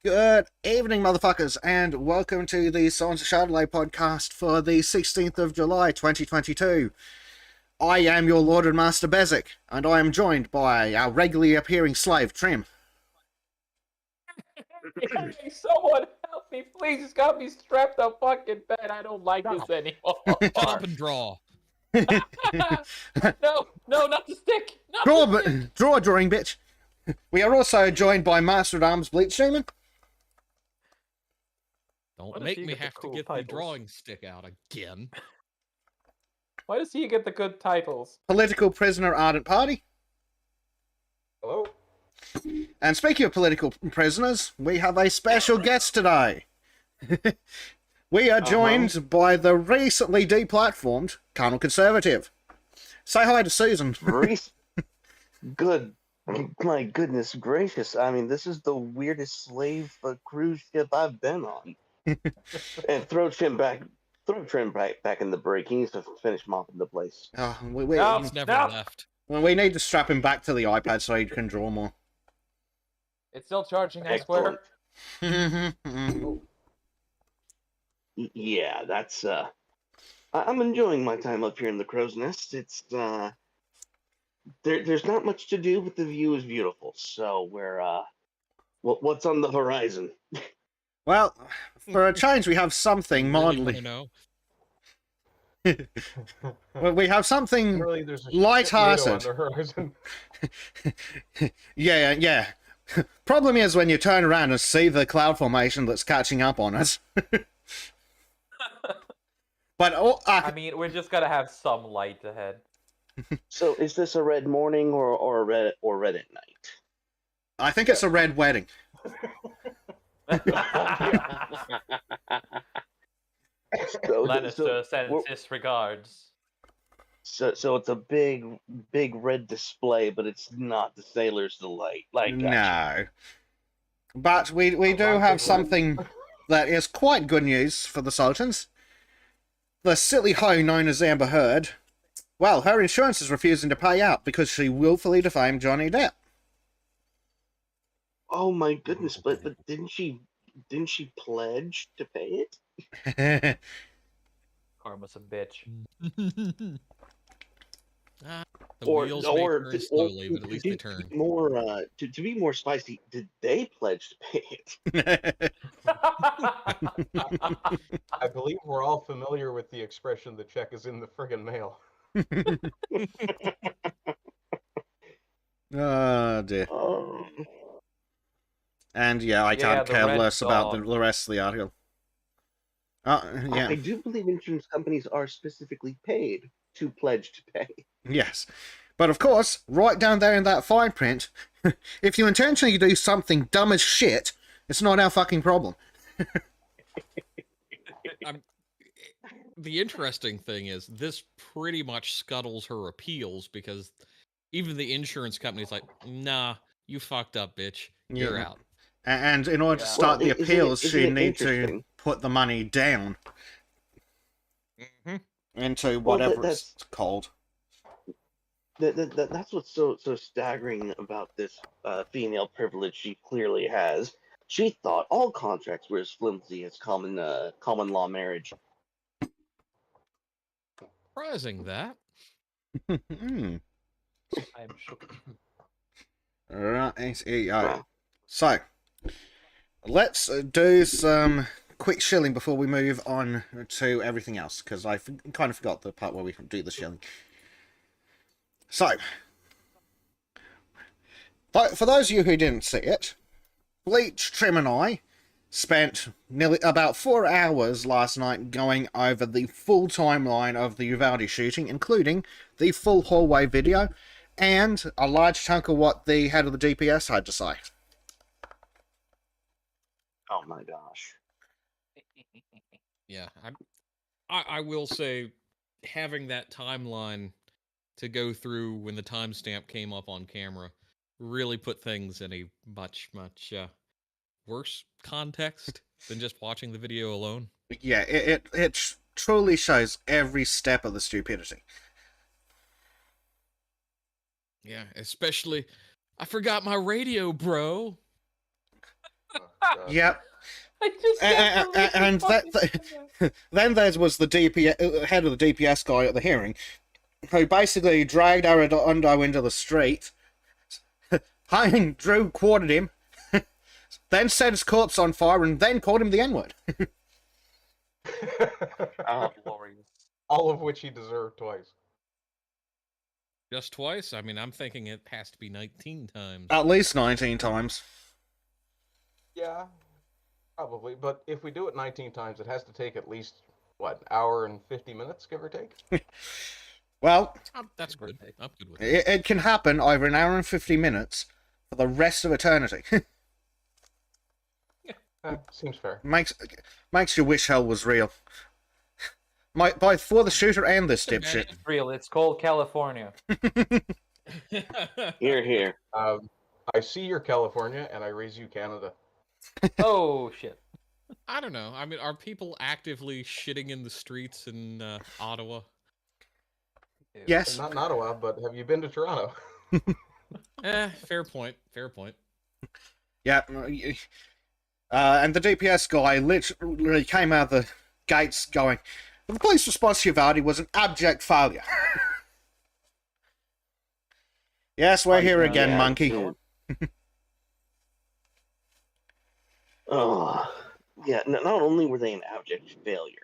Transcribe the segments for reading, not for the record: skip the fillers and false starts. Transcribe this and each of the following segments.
Good evening, motherfuckers, and welcome to the Sultans of Shadilay podcast for the 16th of July, 2022. I am your Lord and Master Bezic, and I am joined by our regularly appearing slave, Trim. Hey, someone help me, please. It's got me strapped to fucking bed. I don't like this anymore. Shut up and draw. No, not the stick. Not the stick. Draw a drawing, bitch. We are also joined by Master at Arms Bleach Demon. Don't make me have to get the drawing stick out again. Why does he get the good titles? Political Prisoner Ardent Party. Hello? And speaking of political prisoners, we have a special guest today. We are joined by the recently deplatformed Carnal Conservative. Say hi to Susan. Good. My goodness gracious. I mean, this is the weirdest slave cruise ship I've been on. And throw Trim back in the break. He needs to finish mopping the place. Oh, He's never left. Well, we need to strap him back to the iPad so he can draw more. It's still charging, I swear. Yeah, that's I'm enjoying my time up here in the crow's nest. It's there's not much to do, but the view is beautiful. So we're what's on the horizon? Well, for a change, we have something mildly. Well, we have something light-hearted. Yeah. Problem is when you turn around and see the cloud formation that's catching up on us. But I mean, we're just gonna have some light ahead. So is this a red morning or a red at night? I think it's a red wedding. Lannister sends his regards. So it's a big red display, but it's not the Sailor's Delight. No. But we do have something that is quite good news for the Sultans. The silly hoe known as Amber Heard, well, her insurance is refusing to pay out because she willfully defamed Johnny Depp. Oh my goodness! But didn't she pledge to pay it? Karma's a bitch. The wheels may turn slowly, but at least they turn. To be more spicy, did they pledge to pay it? I believe we're all familiar with the expression "the check is in the friggin' mail." Oh dear. And yeah, I can't care less about the rest of the article. Yeah. I do believe insurance companies are specifically paid to pledge to pay. Yes. But of course, right down there in that fine print, if you intentionally do something dumb as shit, it's not our fucking problem. The interesting thing is, this pretty much scuttles her appeals, because even the insurance company's like, nah, you fucked up, bitch. You're out. And in order to start the appeals, she needs to put the money down into whatever it's called. That's what's so staggering about this female privilege she clearly has. She thought all contracts were as flimsy as common law marriage. Surprising that. I am shook. Right. So, let's do some quick shilling before we move on to everything else, because I kind of forgot the part where we do the shilling. So, for those of you who didn't see it, Bleach, Trim and I spent nearly about 4 hours last night going over the full timeline of the Uvalde shooting, including the full hallway video and a large chunk of what the head of the DPS had to say. Oh my gosh. Yeah, I will say, having that timeline to go through when the timestamp came up on camera really put things in a much worse context than just watching the video alone. Yeah, it truly shows every step of the stupidity. Yeah, especially, I forgot my radio, bro. God. Yep. I just can't believe you And fucking said that. then there was the head of the DPS guy at the hearing, who basically dragged Arredondo into the street, Drew quartered him, then set his corpse on fire, and then called him the N-word. Oh, Glorious. All of which he deserved twice. Just twice? I mean, I'm thinking it has to be 19 times. At least 19 times. Yeah, probably. But if we do it 19 times, it has to take at least, what, an hour and 50 minutes, give or take? Well, That's good. I'm good with it. it can happen over an hour and 50 minutes for the rest of eternity. Seems fair. makes you wish hell was real. Both for the shooter and this dipshit. It's real. It's called California. here, here. I see your California, and I raise you Canada. Oh shit. I don't know. I mean, are people actively shitting in the streets in Ottawa? Ew. Yes. Not in Ottawa, but have you been to Toronto? Fair point. Fair point. Yeah. And the DPS guy literally came out of the gates going, the police response to Uvalde was an abject failure. Yes, we're here again, Yeah, monkey. dude. Oh, yeah. Not only were they an abject failure,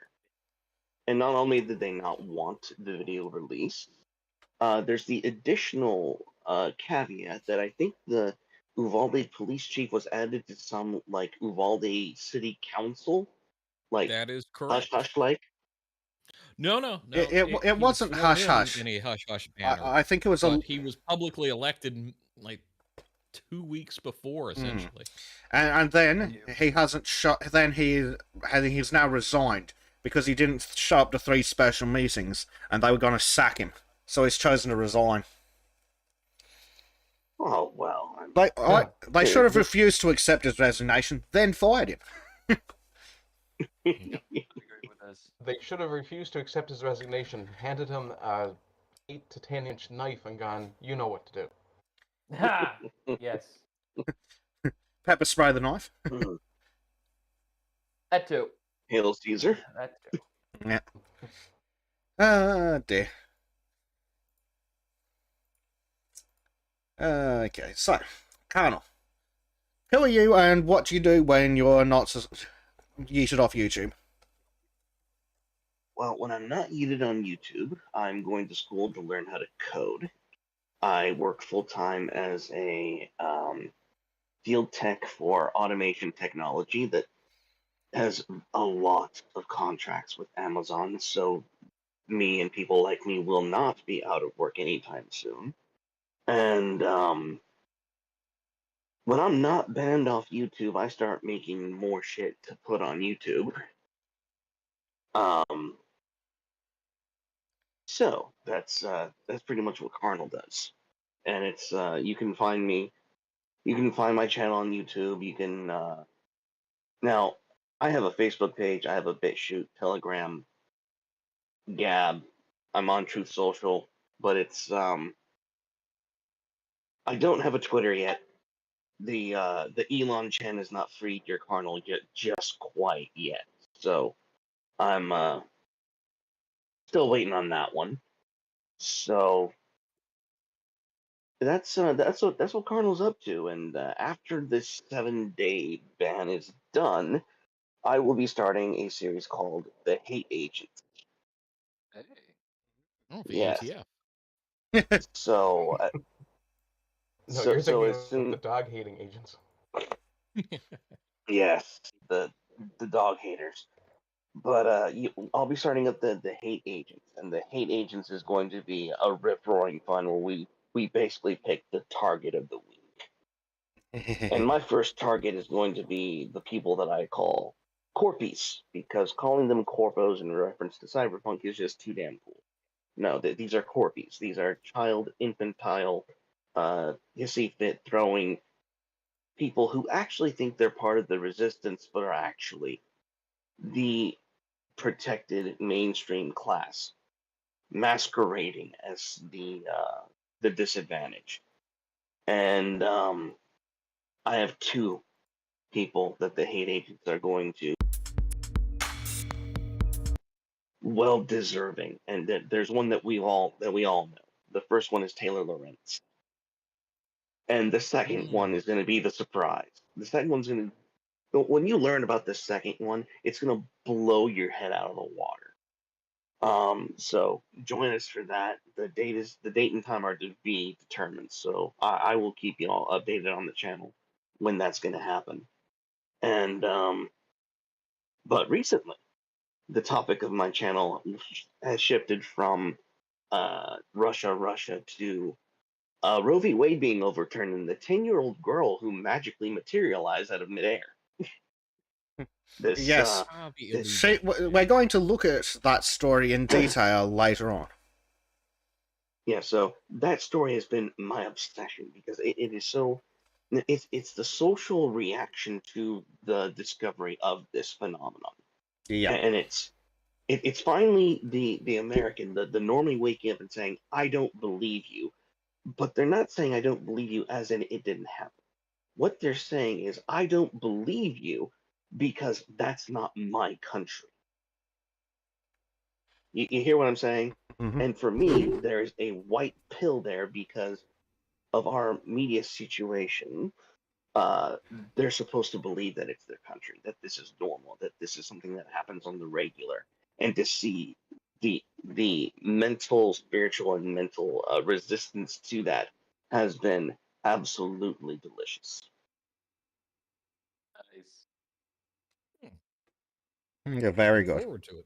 and not only did they not want the video released, there's the additional caveat that I think the Uvalde police chief was added to some like Uvalde city council, like That is hush correct. hush like. No. It he was wasn't sworn hush in hush. in a hush hush manner. I think it was but he was publicly elected like 2 weeks before, Hmm. essentially. and then he hasn't shot. Then he's now resigned because he didn't show up to 3 special meetings, and they were going to sack him. So he's chosen to resign. Oh well. They should have refused to accept his resignation, then fired him. I agree with this. They should have refused to accept his resignation, handed him a 8 to 10-inch knife, and gone, you know what to do. Ha! Yes. Pepper spray the knife. Mhm. That too. Hail Caesar. That too. Yeah. Oh dear. Okay, so, Colonel, who are you and what do you do when you're not yeeted off YouTube? Well, when I'm not yeeted on YouTube, I'm going to school to learn how to code. I work full time as a field tech for automation technology that has a lot of contracts with Amazon, so me and people like me will not be out of work anytime soon. And when I'm not banned off YouTube, I start making more shit to put on YouTube. So that's pretty much what Carnal does, and it's you can find my channel on YouTube. You can now I have a Facebook page, I have a BitChute, Telegram, Gab. I'm on Truth Social, but it's I don't have a Twitter yet. The Elon Chen has not freed your Carnal yet, just quite yet. So I'm still waiting on that one. So that's what Cardinal's up to, and after this 7-day ban is done, I will be starting a series called The Hate Agent. Hey. Oh, the Yes. ATF. So, No, you're thinking as of soon the dog-hating agents. yes, the dog haters. But I'll be starting up the Hate Agents, and the Hate Agents is going to be a rip-roaring fun where we basically pick the target of the week. And my first target is going to be the people that I call Corpies, because calling them Corpos in reference to Cyberpunk is just too damn cool. No, these are Corpies. These are infantile, hissy fit throwing people who actually think they're part of the resistance, but are actually the protected mainstream class, masquerading as the disadvantage. And I have two people that the hate agents are going to well deserving, and there's one that we all know. The first one is Taylor Lorenz, and the second one is going to be the surprise. The second one's going to, when you learn about the second one, it's going to blow your head out of the water. So join us for that. The date and time are to be determined. So I will keep you all updated on the channel when that's going to happen. And but recently, the topic of my channel has shifted from Russia to Roe v. Wade being overturned and the 10-year-old girl who magically materialized out of midair. This, Yes. this We're going to look at that story in detail later on. Yeah, so that story has been my obsession because it is so. It's the social reaction to the discovery of this phenomenon, Yeah. and it's finally the American, the normie waking up and saying, "I don't believe you," but they're not saying "I don't believe you" as in it didn't happen. What they're saying is, "I don't believe you because that's not my country." You hear what I'm saying? Mhm. And for me, there's a white pill there because of our media situation. They're supposed to believe that it's their country, that this is normal, that this is something that happens on the regular, and to see the mental, spiritual, and mental resistance to that has been absolutely delicious. Nice. Yeah, very good. Forward to it.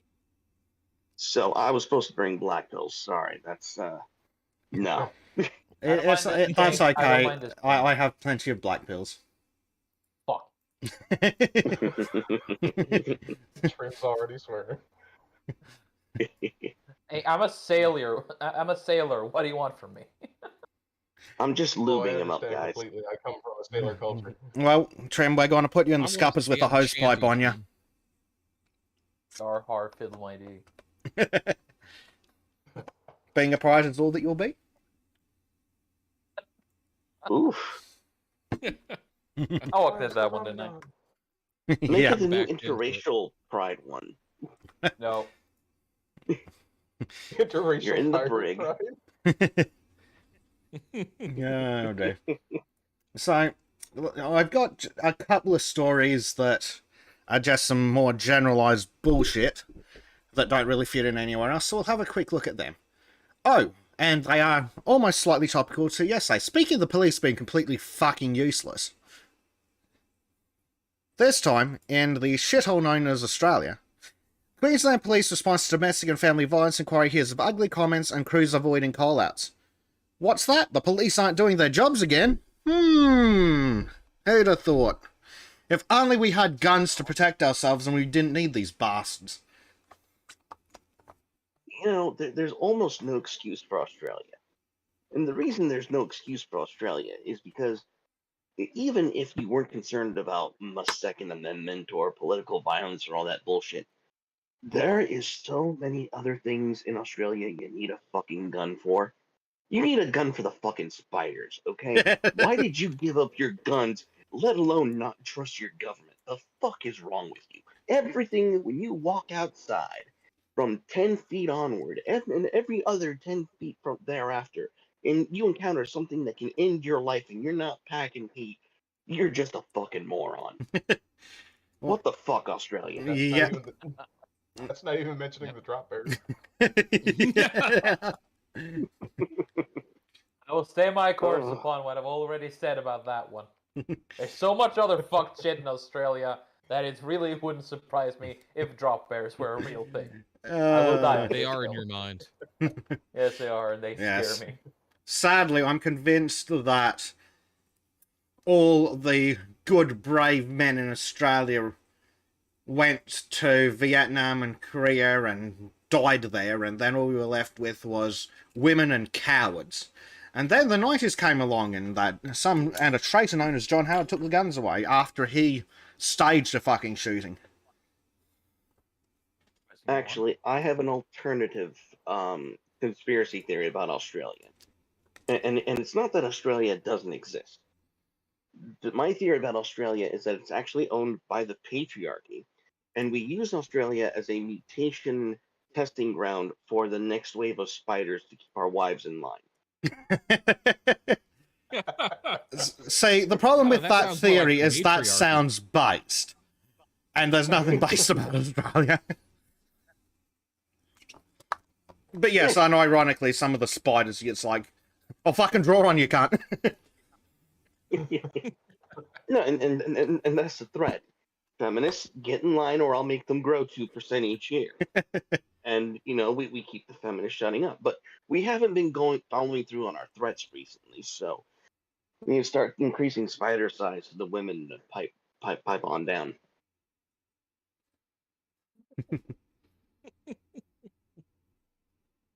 So I was supposed to bring black pills. Sorry, that's no. That's I don't okay. mind this I have plenty of black pills. Fuck. Shrimp's already swearing. Hey, I'm a sailor. I'm a sailor. What do you want from me? I'm just Oh, I lubing him up, understand guys. completely. I come from a sailor culture. Well, Trim, we're going to put you in the I wanna scuppers with stay a on the hose pipe shanty, on you. Trim. Dar har fiddle my D. Being a pirate is all that you'll be. Oof. I'll walk into that one, didn't I? Make Yeah. it the new Back into it. interracial pride one. No. Interracial You're in the pirate brig. pride. Oh, dear. So, I've got a couple of stories that are just some more generalized bullshit that don't really fit in anywhere else, so we'll have a quick look at them. Oh, and they are almost slightly topical to yesterday. Speaking of the police being completely fucking useless, this time, in the shithole known as Australia, Queensland Police response to domestic and family violence inquiry hears of ugly comments and crews avoiding call-outs. What's that? The police aren't doing their jobs again? Who'd have thought? If only we had guns to protect ourselves and we didn't need these bastards. You know, there's almost no excuse for Australia. And the reason there's no excuse for Australia is because even if you weren't concerned about the Second Amendment or political violence or all that bullshit, there is so many other things in Australia you need a fucking gun for. You need a gun for the fucking spiders, okay? Why did you give up your guns, let alone not trust your government? The fuck is wrong with you? Everything, when you walk outside from 10 feet onward, and every other 10 feet from thereafter, and you encounter something that can end your life and you're not packing heat, you're just a fucking moron. What the fuck, Australia? Yeah. That's not even mentioning the drop bears. I will stay my course Ugh. upon what I've already said about that one. There's so much other fucked shit in Australia that it really wouldn't surprise me if drop bears were a real thing. I will die on They this are in hill. your mind. Yes, they are, and they Yes. scare me. Sadly, I'm convinced that all the good, brave men in Australia went to Vietnam and Korea and died there, and then all we were left with was women and cowards. And then the 90s came along, and a traitor known as John Howard took the guns away after he staged a fucking shooting. Actually, I have an alternative conspiracy theory about Australia. And it's not that Australia doesn't exist. my theory about Australia is that it's actually owned by the patriarchy, and we use Australia as a mutation testing ground for the next wave of spiders to keep our wives in line. See, the problem Oh, with that that sounds more like theory the is that matriarchy. sounds based. And there's nothing based about Australia. But yes, unironically, some of the spiders, it's like, I'll fucking draw on you, cunt. No, and that's the threat. Feminists, get in line or I'll make them grow 2% each year. And, we keep the feminists shutting up. But we haven't been following through on our threats recently, so we need to start increasing spider size so the women pipe on down.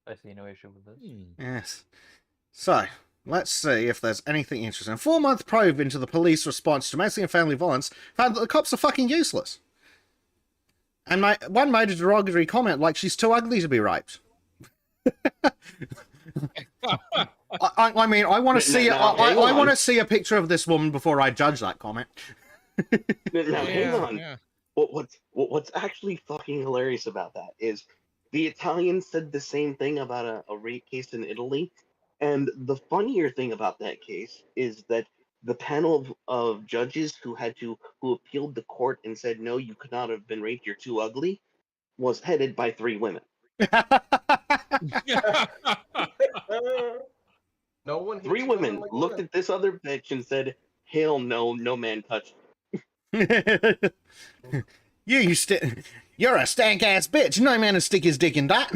I see no issue with this. Yes. So, let's see if there's anything interesting. A 4-month probe into the police response to domestic and family violence found that the cops are fucking useless. And one made a derogatory comment like she's too ugly to be raped. I mean, I want to see I want to see a picture of this woman before I judge that comment. Now, hang on. Yeah. What's actually fucking hilarious about that is the Italians said the same thing about a rape case in Italy, and the funnier thing about that case is that the panel of judges who appealed the court and said no, you could not have been raped, you're too ugly, was headed by 3 women. No one. 3 women like looked at this other bitch and said, "Hell no, no man touched." You're a stank ass bitch. No man will stick his dick in that.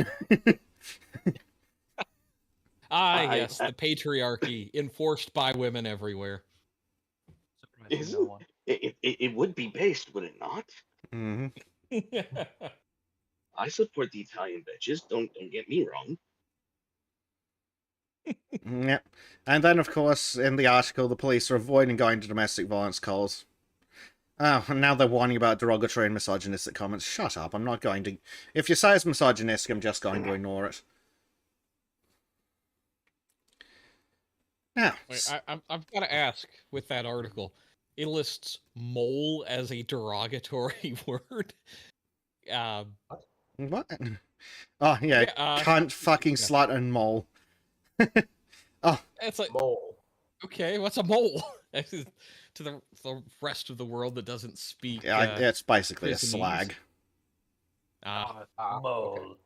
Yes, the patriarchy enforced by women everywhere. Surprising no one. It would be based, would it not? Mm-hmm. I support the Italian bitches. Don't get me wrong. Yep. And then, of course, in the article, the police are avoiding going to domestic violence calls. Oh, and now they're whining about derogatory and misogynistic comments. Shut up, I'm not going to... If you say it's misogynistic, I'm just going to ignore it. Now... Wait, I've got to ask, with that article, it lists mole as a derogatory word. What? Oh, yeah, cunt, fucking slut, and mole. Oh, It's like, Mole. okay, what's a mole? To the rest of the world that doesn't speak. yeah, it's basically a Cantonese. slag. Mole.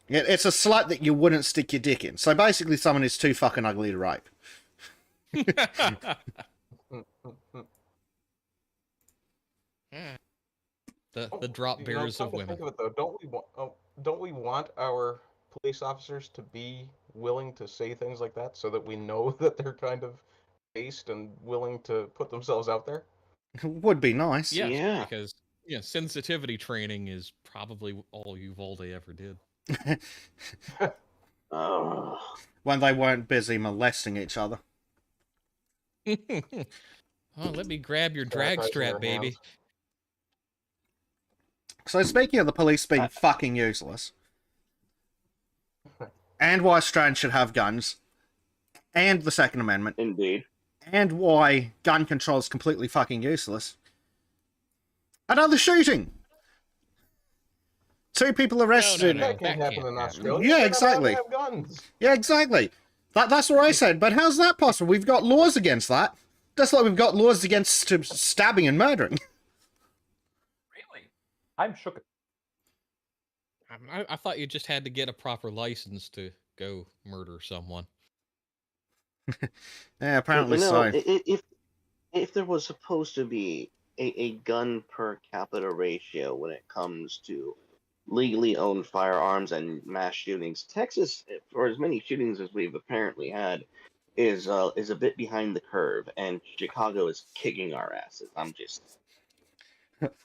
It's a slut that you wouldn't stick your dick in. So basically someone who's too fucking ugly to rape. The drop bears come of to women. Think of it, though, don't we want our police officers to be willing to say things like that so that we know that they're kind of based and willing to put themselves out there? Would be nice. Yes, Yeah. because sensitivity training is probably all Uvalde ever did. When they weren't busy molesting each other. Oh, let me grab your drag Sanitizing strap, their baby. hands. So speaking of the police being fucking useless, and why Australians should have guns, and the Second Amendment, Indeed. and why gun control is completely fucking useless. Another shooting! 2 people arrested. No, That can't that happen can't in happen. Australia. Yeah, They're not allowed to exactly. have guns. Yeah, exactly. That's what I said, but how's that possible? We've got laws against that. Just like we've got laws against stabbing and murdering. Really? I'm shook. I thought you just had to get a proper license to go murder someone. Yeah, apparently No, so. if there was supposed to be a gun per capita ratio when it comes to legally owned firearms and mass shootings, Texas, for as many shootings as we've apparently had, is a bit behind the curve, and Chicago is kicking our asses. I'm just...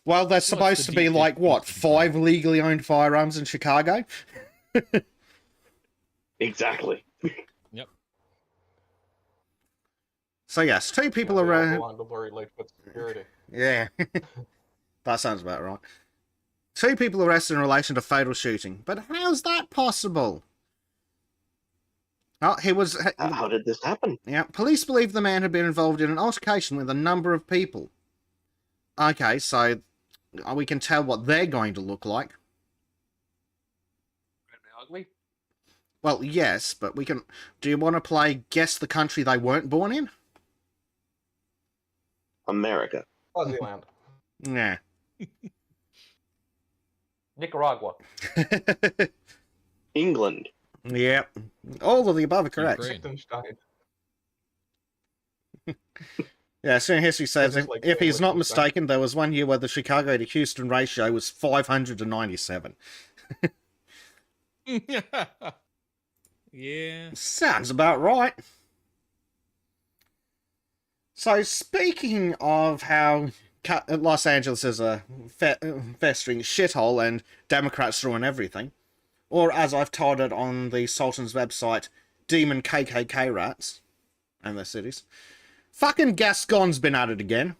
Well, there's supposed to be, like, what, 5 legally owned firearms in Chicago? Exactly. Yep. So, yes, 2 people They all are... belong to Lori Lightfoot Security. Yeah. That sounds about right. 2 people arrested in relation to fatal shooting. But how's that possible? Oh, he was. How did this happen? Yeah, police believe the man had been involved in an altercation with a number of people. Okay, so we can tell what they're going to look like. Ugly. Well, yes, but we can. Do you want to play Guess the Country They Weren't Born in? America. Swaziland. Nah. Nicaragua. England. Yep. All of the above are correct. Ukraine. Liechtenstein. Yeah, Student History says This is like if he's not Liechtenstein. mistaken, there was one year where the Chicago to Houston ratio was 597. Yeah. Sounds about right. So, speaking of how Los Angeles is a festering shithole and Democrats ruin everything, or as I've titled it on the Sultans website, Demon KKK rats and their cities, fucking Gascon's been at it again.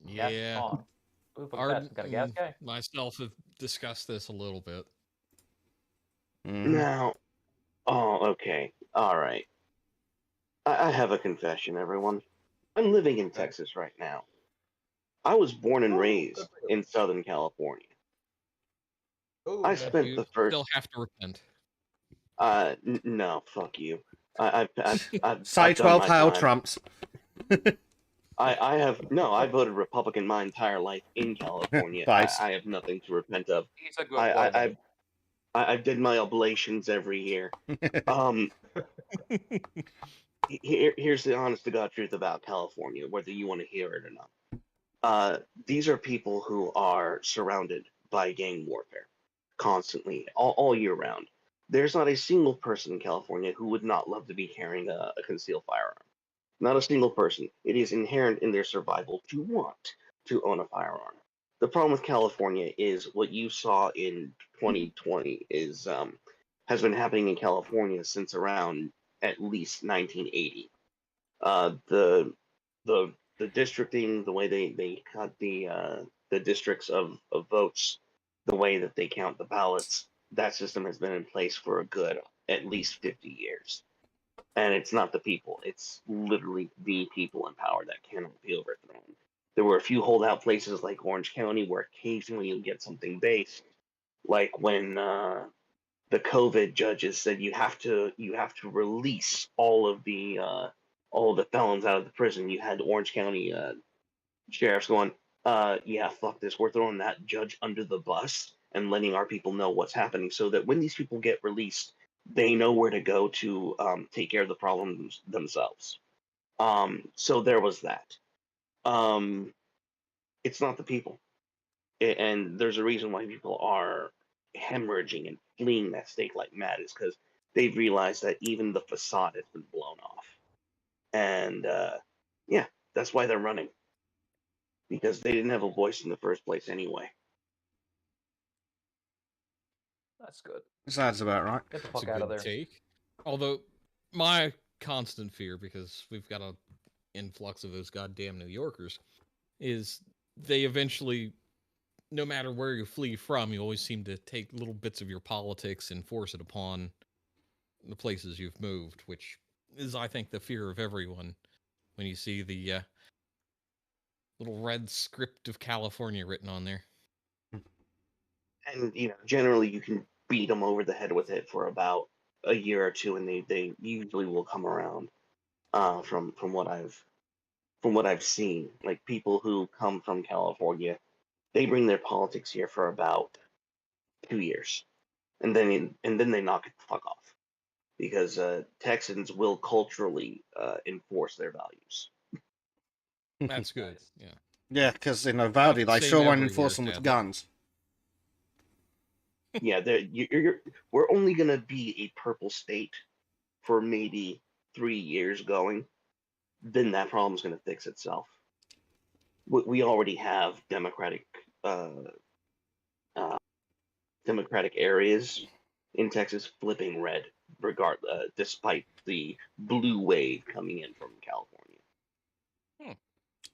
Gas Yeah. on. Ooh, put Arden got a gas and guy. myself have discussed this a little bit. Mhm. Now, oh, okay, all right. I have a confession, everyone. I'm living in Texas right now. I was born and raised in Southern California. Ooh, I that's- spent You the first. still have to repent. No, fuck you. I've Say I've done 12 my Hail time. Trumps. I have no. I voted Republican my entire life in California. Nice. I have nothing to repent of. He's a good I did my oblations every year. Here's the honest to God truth about California, whether you want to hear it or not. These are people who are surrounded by gang warfare constantly, all year round. There's not a single person in California who would not love to be carrying a concealed firearm. Not a single person. It is inherent in their survival to want to own a firearm. The problem with California is what you saw in 2020 has been happening in California since around at least 1980. The districting, the way they cut the districts of votes, the way that they count the ballots, that system has been in place for a good at least 50 years. And it's not the people, it's literally the people in power that cannot be overthrown. There were a few holdout places like Orange County where occasionally you'll get something based, like when the COVID judges said you have to release all of the felons out of the prison. You had Orange County sheriffs going, yeah, fuck this. We're throwing that judge under the bus and letting our people know what's happening, so that when these people get released, they know where to go to take care of the problems themselves. So there was that. It's not the people, and there's a reason why people are hemorrhaging and fleeing that state like mad, is because they've realized that even the facade has been blown off, and yeah, that's why they're running, because they didn't have a voice in the first place anyway. That's good. Sounds about right. Get the That's fuck a out of good there. take. Although my constant fear, because we've got an influx of those goddamn New Yorkers, is they eventually, no matter where you flee from, you always seem to take little bits of your politics and force it upon the places you've moved, which is, I think, the fear of everyone when you see the little red script of California written on there. And generally you can beat them over the head with it for about a year or two, and they usually will come around. From what I've seen, like people who come from California, they bring their politics here for about 2 years, and then they knock it the fuck off, because Texans will culturally enforce their values. That's good. Yeah. Yeah, because in Uvalde, Not the they same sure won't everywhere, enforce them with sadly. guns. Yeah, we're only gonna be a purple state for maybe 3 years going. Then that problem's gonna fix itself. We already have democratic areas in Texas flipping red, despite the blue wave coming in from California.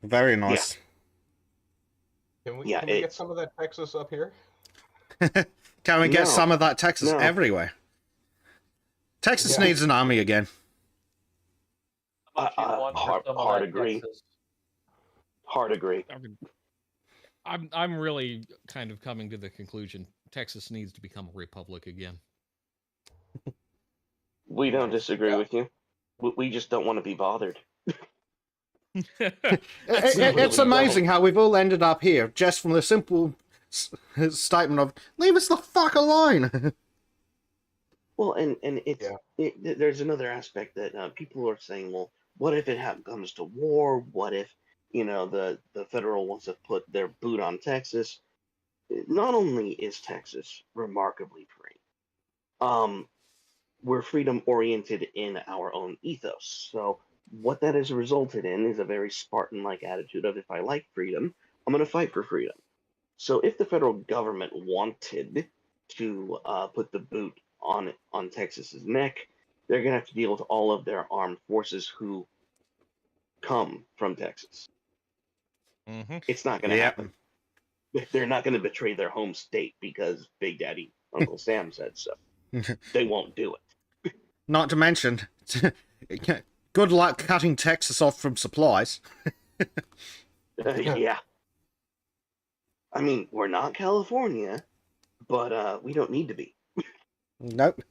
Very nice. Can we Yeah, get some of that Texas up here? Can we get No, some of that Texas no. everywhere? Texas Yeah. needs an army again. How much you want for hard- some of hard that agree. Texas? Hard agree. I mean, I'm really kind of coming to the conclusion Texas needs to become a republic again. We don't disagree Yeah. with you. We just don't want to be bothered. That's It's really amazing how we've all ended up here just from the simple statement of "leave us the fuck alone." Well, and it's Yeah. there's another aspect that people are saying. Well, what if it comes to war? What if the federal wants to put their boot on Texas? Not only is Texas remarkably free, um, we're freedom oriented in our own ethos. So what that has resulted in is a very Spartan like attitude of if I like freedom, I'm going to fight for freedom. So if the federal government wanted to put the boot on Texas's neck, they're going to have to deal with all of their armed forces who come from Texas. Mm-hmm. It's not going to Yeah. happen. They're not going to betray their home state because Big Daddy Uncle Sam said so. They won't do it. Not to mention, good luck cutting Texas off from supplies. Yeah. I mean, we're not California, but we don't need to be. Nope.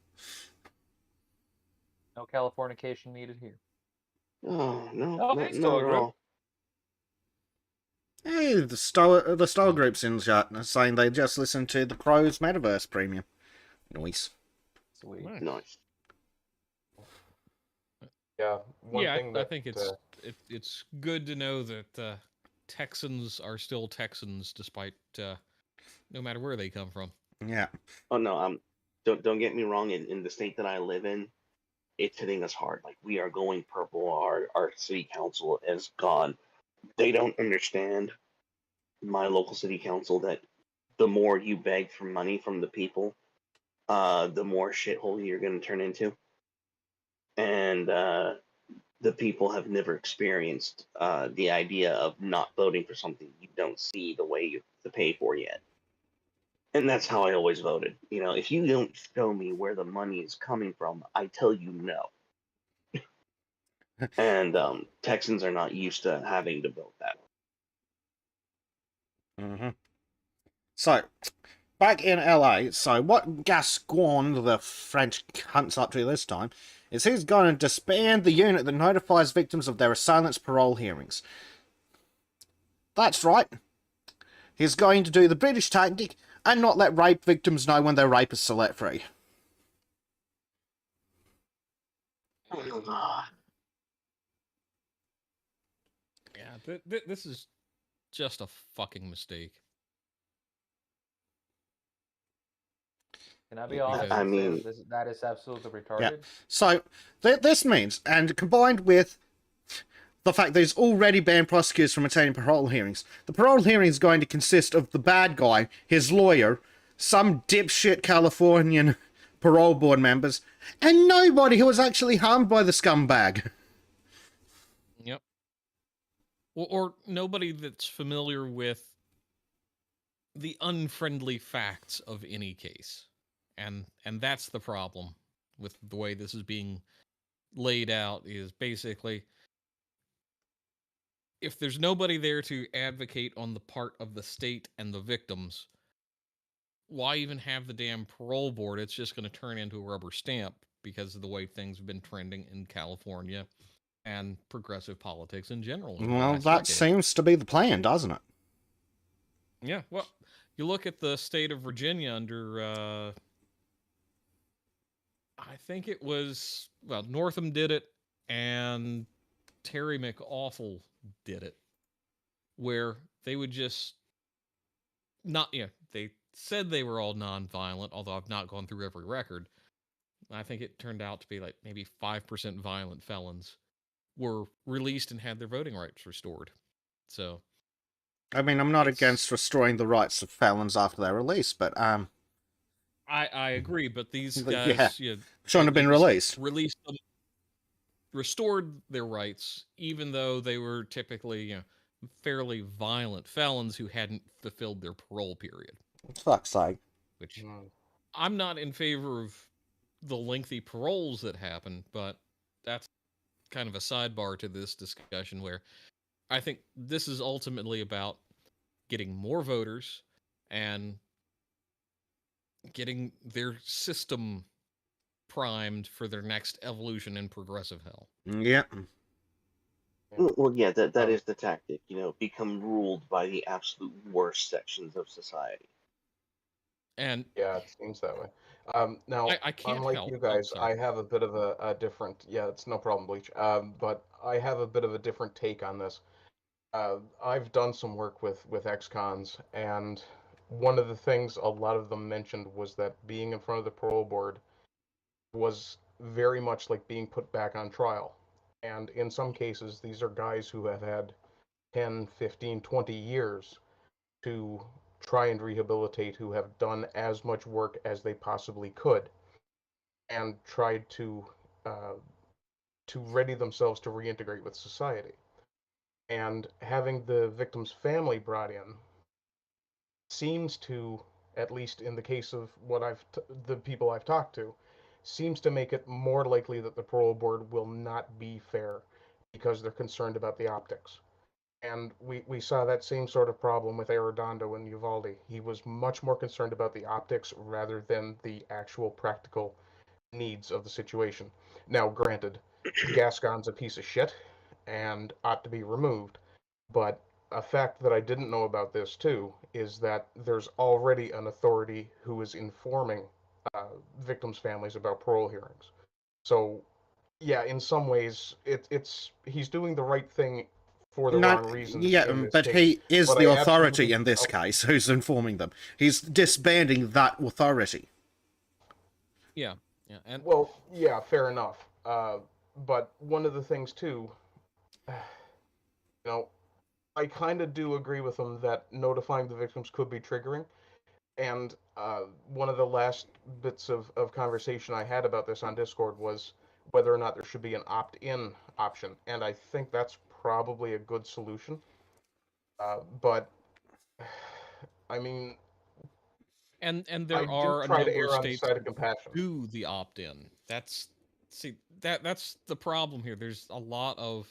No Californication needed here. Oh no, Oh, not, he's not still a at group. all. Hey, the Star groups in chat are saying they just listened to the Crow's Metaverse Premium. Nice. Sweet. Nice. Nice. Yeah. One Yeah, thing I that, think it's good to know that Texans are still Texans despite no matter where they come from. Yeah. Oh no, don't get me wrong. In the state that I live in, it's hitting us hard. Like we are going purple. Our city council is gone. They don't understand my local city council that the more you beg for money from the people, the more shithole you're going to turn into. And the people have never experienced the idea of not voting for something you don't see the way you have to pay for yet. And that's how I always voted. You know, if you don't show me where the money is coming from, I tell you no. And Texans are not used to having to vote that way. Mm-hmm. So, back in LA, so what Gascon, the French cunt's up to this time, is he's going to disband the unit that notifies victims of their assailants' parole hearings. That's right. He's going to do the British tactic and not let rape victims know when their rapists are let free. Yeah, this is just a fucking mistake. Can I be honest I and say mean- that is absolutely retarded? Yeah. So, this means, and combined with the fact that he's already banned prosecutors from attending parole hearings, the parole hearing is going to consist of the bad guy, his lawyer, some dipshit Californian parole board members, and nobody who was actually harmed by the scumbag. Yep. Or nobody that's familiar with the unfriendly facts of any case. And that's the problem with the way this is being laid out is basically if there's nobody there to advocate on the part of the state and the victims, why even have the damn parole board? It's just going to turn into a rubber stamp because of the way things have been trending in California and progressive politics in general. in the Well, last that decade. seems to be the plan, doesn't it? Yeah, well, you look at the state of Virginia under, I think it was, well, Northam did it and Terry McAwful did it, where they would just not, they said they were all nonviolent, although I've not gone through every record. I think it turned out to be like maybe 5% violent felons were released and had their voting rights restored. So, I mean, I'm not It's- against restoring the rights of felons after their release, but I agree, but these But guys, shouldn't have been they just released. released them, restored their rights, even though they were typically, fairly violent felons who hadn't fulfilled their parole period. Fuck's sake. Which Mm. I'm not in favor of the lengthy paroles that happen, but that's kind of a sidebar to this discussion where I think this is ultimately about getting more voters and getting their system primed for their next evolution in progressive hell. Yeah. Well, yeah, that Um, is the tactic. Become ruled by the absolute worst sections of society. And Yeah, it seems that way. Now, I can't unlike help. you Oh, guys, sorry. I have a bit of a different. Yeah, it's no problem, Bleach. But I have a bit of a different take on this. I've done some work with ex-cons, and one of the things a lot of them mentioned was that being in front of the parole board was very much like being put back on trial. And in some cases, these are guys who have had 10, 15, 20 years to try and rehabilitate, who have done as much work as they possibly could and tried uh, to ready themselves to reintegrate with society. And having the victim's family brought in seems to, at least in the case of the people I've talked to, seems to make it more likely that the parole board will not be fair because they're concerned about the optics. And we saw that same sort of problem with Arredondo and Uvalde. He was much more concerned about the optics rather than the actual practical needs of the situation. Now, granted, Gascon's a piece of shit and ought to be removed, but a fact that I didn't know about this too is that there's already an authority who is informing uh, victims' families about parole hearings. So, yeah, in some ways, it's he's doing the right thing for the No, wrong reasons yeah, in this but case. he is But the I authority absolutely, in this oh, case who's informing them. He's disbanding that authority. Yeah, yeah, and well, yeah, fair enough. But one of the things too, you know, I kind of do agree with him that notifying the victims could be triggering. And one of the last bits of conversation I had about this on Discord was whether or not there should be an opt-in option. And I think that's probably a good solution. But I mean, and I there do are a try to number of err on the states side of that compassion. do the opt-in. That's the problem here. There's a lot of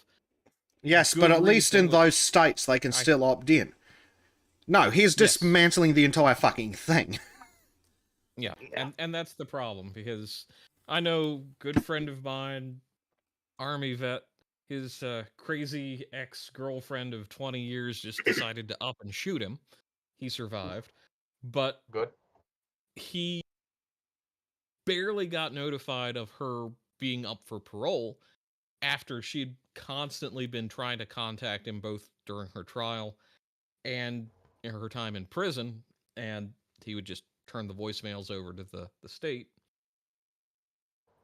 Yes, but good at least reason, in those which states they can I still opt in. No, he's yes, dismantling the entire fucking thing. yeah, Yeah. and that's the problem because I know good friend of mine, army vet, his crazy ex-girlfriend of 20 years just decided to up and shoot him. He survived, but Good. he barely got notified of her being up for parole after she'd constantly been trying to contact him both during her trial and in her time in prison, and he would just turn the voicemails over to the state.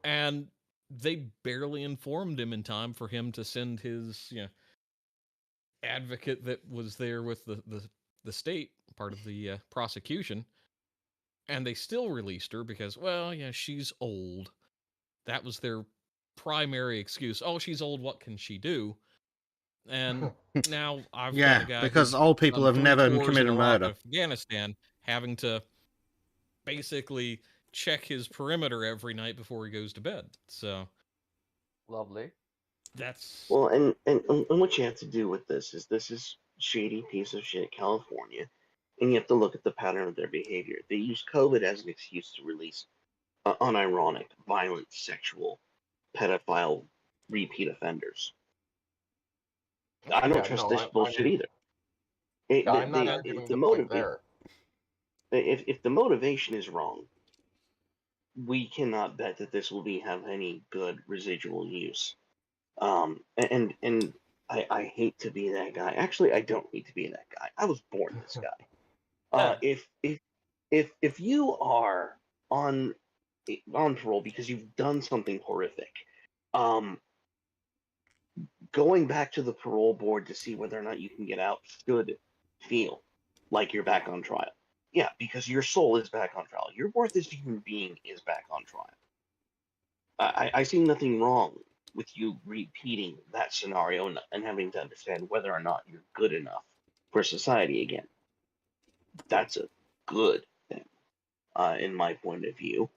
And they barely informed him in time for him to send his advocate that was there with the state, part of the prosecution, and they still released her because, well, yeah, she's old. That was their primary excuse. Oh, she's old. What can she do? And now I've got a Yeah, guy because who's old people done have three never tours in committed Iraq murder. and Afghanistan, having to basically check his perimeter every night before he goes to bed. So Lovely. that's Well, and what you have to do with this is shady piece of shit California, and you have to look at the pattern of their behavior. They use COVID as an excuse to release unironic, violent, sexual, pedophile, repeat offenders. I don't Yeah, trust no, this bullshit I'm either. It, yeah, the, I'm not the, arguing the the point motive, there. if the motivation is wrong, we cannot bet that this will have any good residual use. And I hate to be that guy. Actually, I don't need to be that guy. I was born this guy. If you are on on parole because you've done something horrific, um, going back to the parole board to see whether or not you can get out should feel like you're back on trial. Yeah, because your soul is back on trial. Your worth as a human being is back on trial. I see nothing wrong with you repeating that scenario and having to understand whether or not you're good enough for society again. That's a good thing, in my point of view.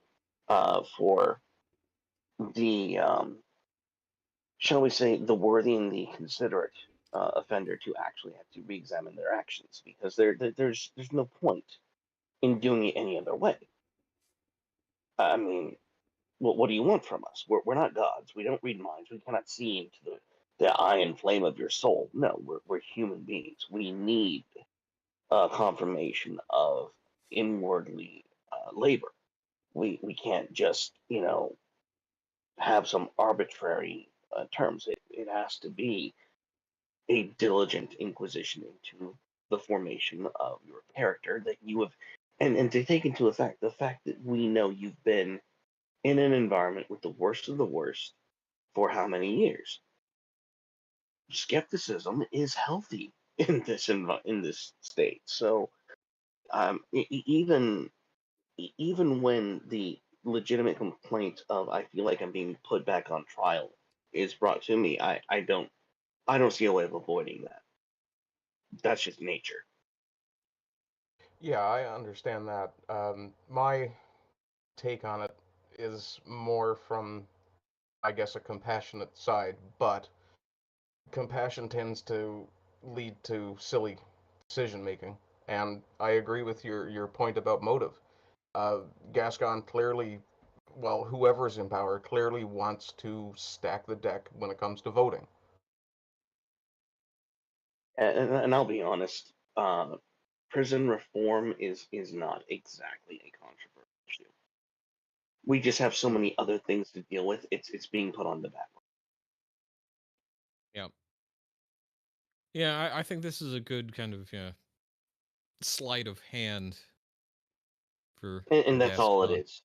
for the shall we say, the worthy and the considerate offender to actually have to re-examine their actions, because there's no point in doing it any other way. I mean, what do you want from us? We're not gods. We don't read minds. We cannot see into the eye and flame of your soul. No, we're human beings. We need confirmation of inwardly labor. We can't just have some arbitrary terms. It has to be a diligent inquisition into the formation of your character that you have, and to take into effect the fact that we know you've been in an environment with the worst of the worst for how many years. Skepticism is healthy in this state. So even when the legitimate complaint of I feel like I'm being put back on trial is brought to me, I don't see a way of avoiding that. That's just nature. Yeah, I understand that. My take on it is more from, I guess, a compassionate side, but compassion tends to lead to silly decision making. And I agree with your point about motive. Gascon clearly, well, whoever's in power clearly wants to stack the deck when it comes to voting. And I'll be honest, prison reform is not exactly a controversial issue. We just have so many other things to deal with. It's being put on the back. Yeah. Yeah, I think this is a good kind of sleight of hand for And that's all it Gascon. is.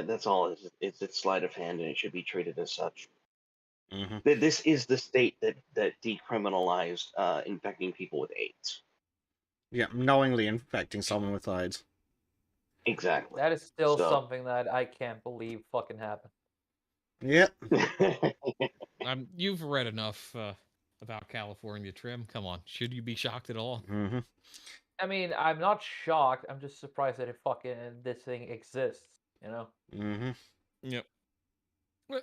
That's all it is. It's sleight of hand, and it should be treated as such. Hmm. This is the state that decriminalized infecting people with AIDS. Yeah, knowingly infecting someone with AIDS. Exactly. That is still So something that I can't believe fucking happened. Yep. You've read enough about California, Trim. Come on, should you be shocked at all? Hmm. I mean, I'm not shocked. I'm just surprised that this thing exists. Hmm. Yep. Well,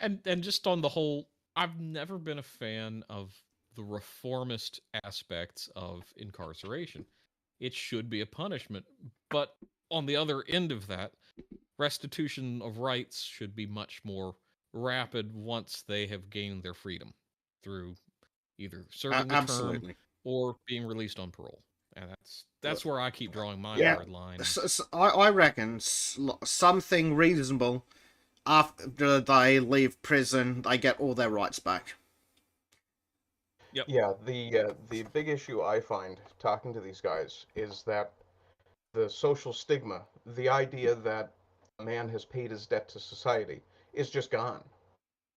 and just on the whole, I've never been a fan of the reformist aspects of incarceration. It should be a punishment, but on the other end of that, restitution of rights should be much more rapid once they have gained their freedom through either serving a term Absolutely. or being released on parole. And that's where I keep drawing my Yeah. hard line. I reckon something reasonable after they leave prison, they get all their rights back. Yep. Yeah, the big issue I find talking to these guys is that the social stigma, the idea that a man has paid his debt to society, is just gone.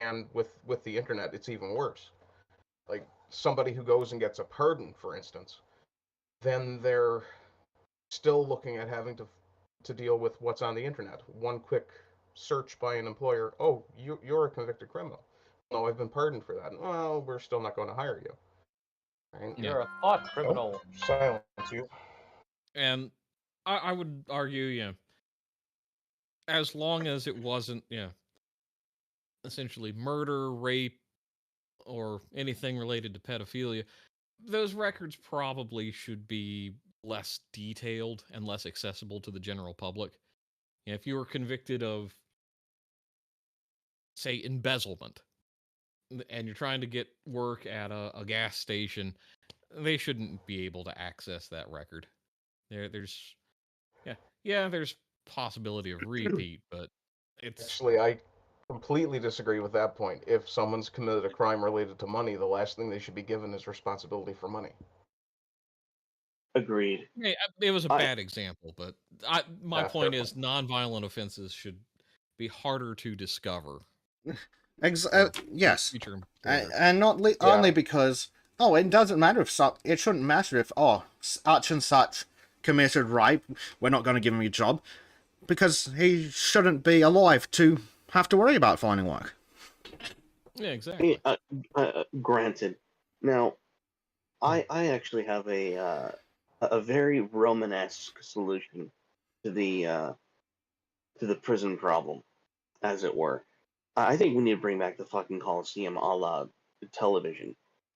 And with the internet, it's even worse. Like somebody who goes and gets a pardon, for instance, then they're still looking at having to deal with what's on the internet. One quick search by an employer, oh, you're a convicted criminal. No, I've been pardoned for that. Well, we're still not going to hire you. Right? Yeah. You're a thought Oh, criminal. silence you. And I would argue, as long as it wasn't, essentially murder, rape, or anything related to pedophilia, those records probably should be less detailed and less accessible to the general public. If you were convicted of, say, embezzlement, and you're trying to get work at a gas station, they shouldn't be able to access that record. There's there's possibility of repeat, but it's Actually, I completely disagree with that point. If someone's committed a crime related to money, the last thing they should be given is responsibility for money. Agreed. it was a I bad example, but my Fair point point. is nonviolent offenses should be harder to discover. Yes, Future employers. and not only because it doesn't matter if it shouldn't matter if such and such committed rape. We're not going to give him a job because he shouldn't be alive to have to worry about finding work. Yeah, exactly. granted. Now, I actually have a very Romanesque solution to to the prison problem, as it were. I think we need to bring back the fucking Coliseum a la television.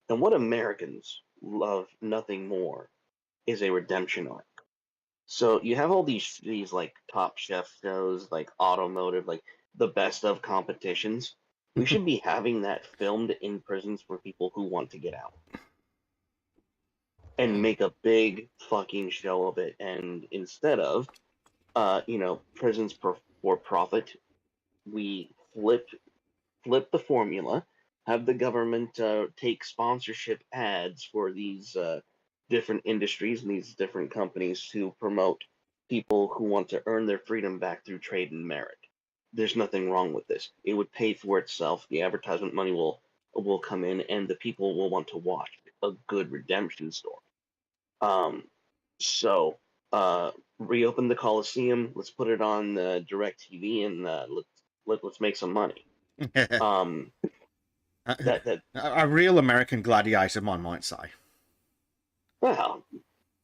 And what Americans love nothing more is a redemption arc. So you have all these like Top Chef shows, like automotive, like the best of competitions. We should be having that filmed in prisons for people who want to get out and make a big fucking show of it. And instead of, prisons for profit, we flip the formula, have the government take sponsorship ads for these different industries and these different companies to promote people who want to earn their freedom back through trade and merit. There's nothing wrong with this. It would pay for itself. The advertisement money will come in, and the people will want to watch a good redemption story. So reopen the Coliseum. Let's put it on Direct TV, and let's make some money. A real American gladiator, one might say. Well,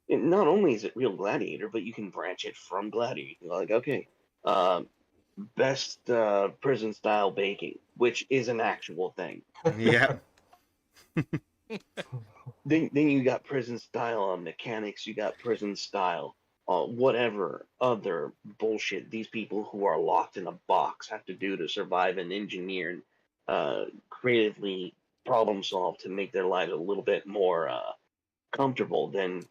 not only is it real Gladiator, but you can branch it from Gladiator. Like, okay, best prison style baking, which is an actual thing. Yeah. Then you got prison style mechanics. You got prison style whatever other bullshit these people who are locked in a box have to do to survive and engineer and creatively problem solve to make their lives a little bit more comfortable. Then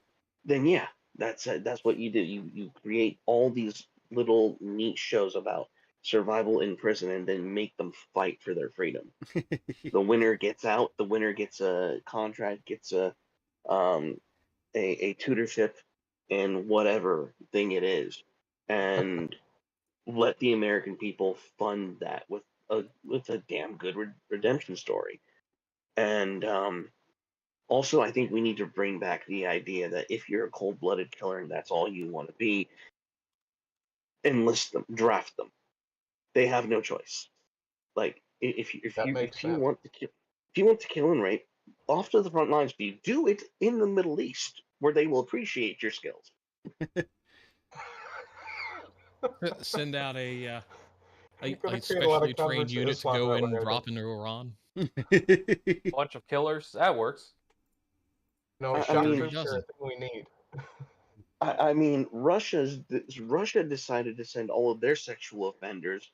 yeah, that's what you do. You create all these little neat shows about survival in prison and then make them fight for their freedom. The winner gets out. The winner gets a contract, gets a tutorship in whatever thing it is, and let the American people fund that with a damn good redemption story. And also, I think we need to bring back the idea that if you're a cold-blooded killer and that's all you want to be, enlist them, draft them. They have no choice. Like if you want to kill and rape, off to the front lines. But you do it in the Middle East, where they will appreciate your skills. Send out a You're gonna create a lot specially of trained converts unit to Islam go that in way, and I drop think. into Iran. Bunch of killers. That works. No, I shot mean- troops are a thing we need. I mean, Russia decided to send all of their sexual offenders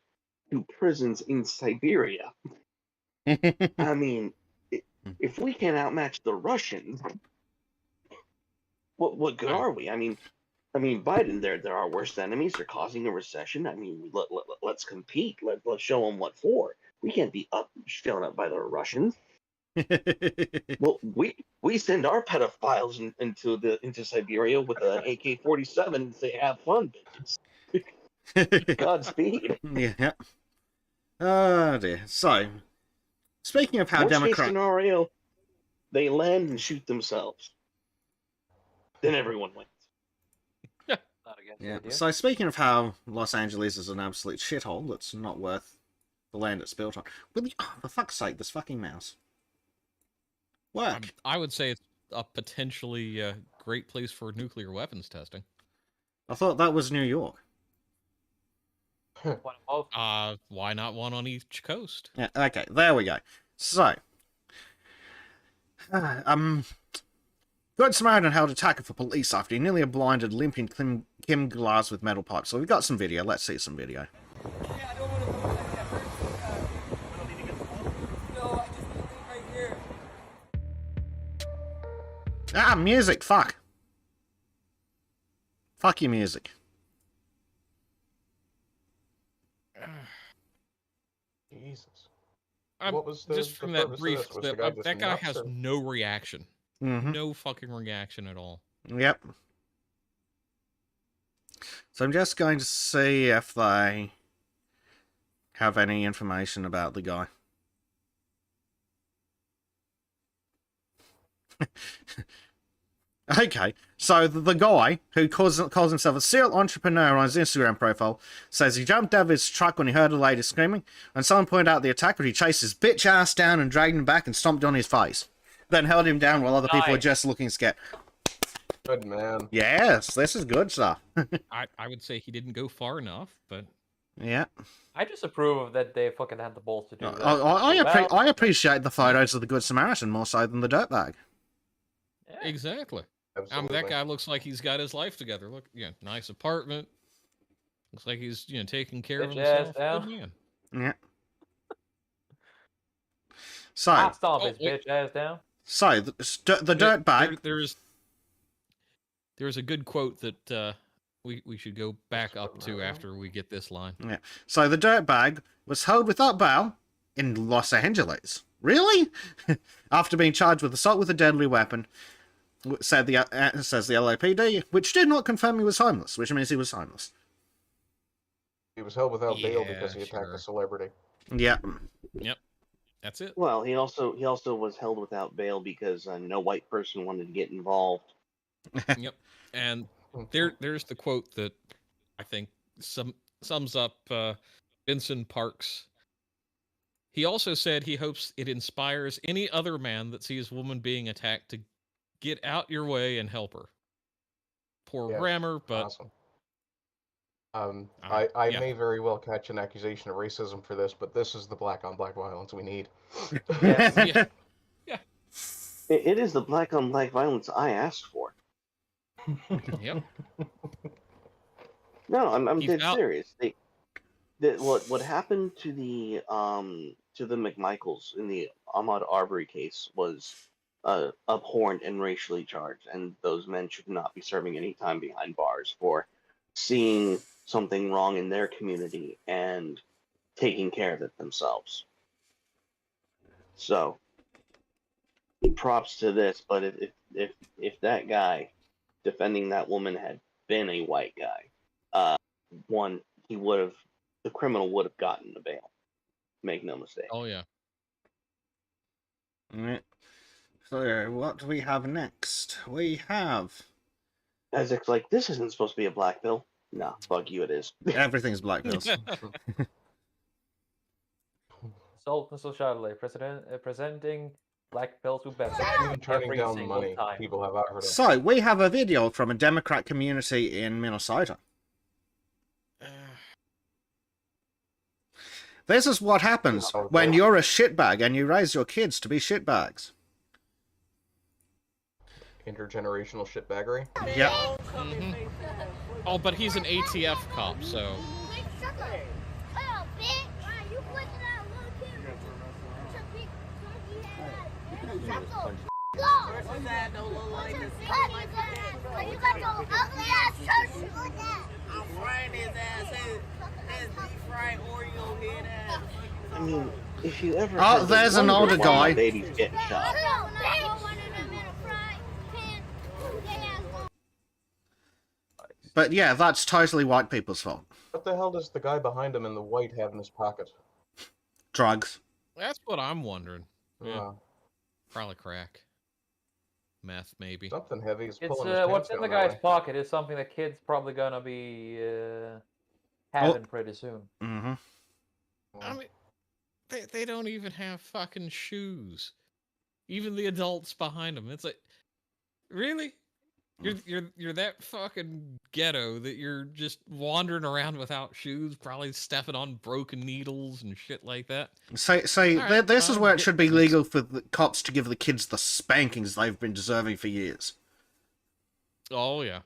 to prisons in Siberia. I mean, if we can't outmatch the Russians, what good are we? I mean, Biden, they're our worst enemies. They're causing a recession. I mean, let's compete. Let's show them what for. We can't be shown up by the Russians. Well, we send our pedophiles into Siberia with an AK-47 and say, "Have fun, bitches." Godspeed. Yeah. Oh dear. So, speaking of how Worst case Democrat, scenario, they land and shoot themselves. Then everyone wins. Not against the yeah. idea. So speaking of how Los Angeles is an absolute shithole that's not worth the land it's built on. For fuck's sake, this fucking mouse. Work. I would say it's a potentially great place for nuclear weapons testing. I thought that was New York. One of both. Why not one on each coast? Yeah. Okay. There we go. So, Good Samaritan held attacker for police after he nearly blinded limping Kim Glass with metal pipes. So we've got some video. Let's see some video. Yeah, I don't want to go like that first. I don't need to get the phone. No, I just need to leave right here. Ah, music. Fuck. Fuck your music. Jesus. Um, What was the- just the from that purpose of brief this? Was the clip, guy just that guy nuts, has or- no reaction. Mm-hmm. No fucking reaction at all. Yep. So I'm just going to see if they have any information about the guy. Okay, so the guy who calls himself a serial entrepreneur on his Instagram profile says he jumped out of his truck when he heard a lady screaming, and someone pointed out the attack, but he chased his bitch ass down and dragged him back and stomped on his face. Then held him down while other people were just looking scared. Good man. Yes, this is good stuff. I would say he didn't go far enough, but Yeah. I just approve of that they fucking had the balls to do that. I appreciate the photos of the Good Samaritan more so than the dirtbag. Yeah. Exactly. I mean, Absolutely. that guy looks like he's got his life together. Look, nice apartment. Looks like he's taking care of Bitch ass himself. down. Good man. Yeah. So, I stomp Oh, his wait. bitch ass down. so the dirtbag. There's a good quote that we should go back up to after we get this line. Yeah. So the dirtbag was held without bail in Los Angeles. Really? After being charged with assault with a deadly weapon, says the LAPD, which did not confirm he was homeless, which means he was homeless. He was held without bail Yeah, because he attacked sure. a celebrity. Yeah. Yep. That's it. Well, he also was held without bail because no white person wanted to get involved. Yep. And there's the quote that I think sums up Vincent Parks. He also said he hopes it inspires any other man that sees a woman being attacked to get out your way and help her. Poor Yeah, grammar, but Awesome. I yeah. may very well catch an accusation of racism for this, but this is the black-on-black violence we need. Yes. Yeah. It is the black on black violence I asked for. Yep. No, I'm He's dead out. serious. What happened to the McMichaels in the Ahmaud Arbery case was abhorrent and racially charged, and those men should not be serving any time behind bars for seeing something wrong in their community and taking care of it themselves. So, props to this, but if that guy defending that woman had been a white guy, the criminal would have gotten the bail. Make no mistake. Oh yeah. Right. So what do we have next? We have Isaac's like, this isn't supposed to be a black bill. No, fuck you, it is. everything's black bills. Sultans of Shadilay presenting black pills with benefits Even turning every down single money, time. people have offered us. So we have a video from a Democrat community in Minnesota. This is what happens when you're a shitbag and you raise your kids to be shitbags. Intergenerational shitbaggery. Yep. Mhm. Oh, but he's an ATF cop, so I mean, if you ever. Oh, there's an older wonder why my guy. baby's getting shot. But yeah, that's totally white people's fault. What the hell does the guy behind him in the white have in his pocket? Drugs. that's what I'm wondering. Yeah, Uh, probably crack, meth, maybe. something heavy is It's pulling his pants what's in down the that guy's way. pocket is something the kid's probably gonna be having pretty soon. Mm-hmm. I mean, they don't even have fucking shoes. Even the adults behind them. It's like, really? You're that fucking ghetto that you're just wandering around without shoes, probably stepping on broken needles and shit like that. So Alright, this is fine, where it get should be this. legal for the cops to give the kids the spankings they've been deserving for years. Oh yeah.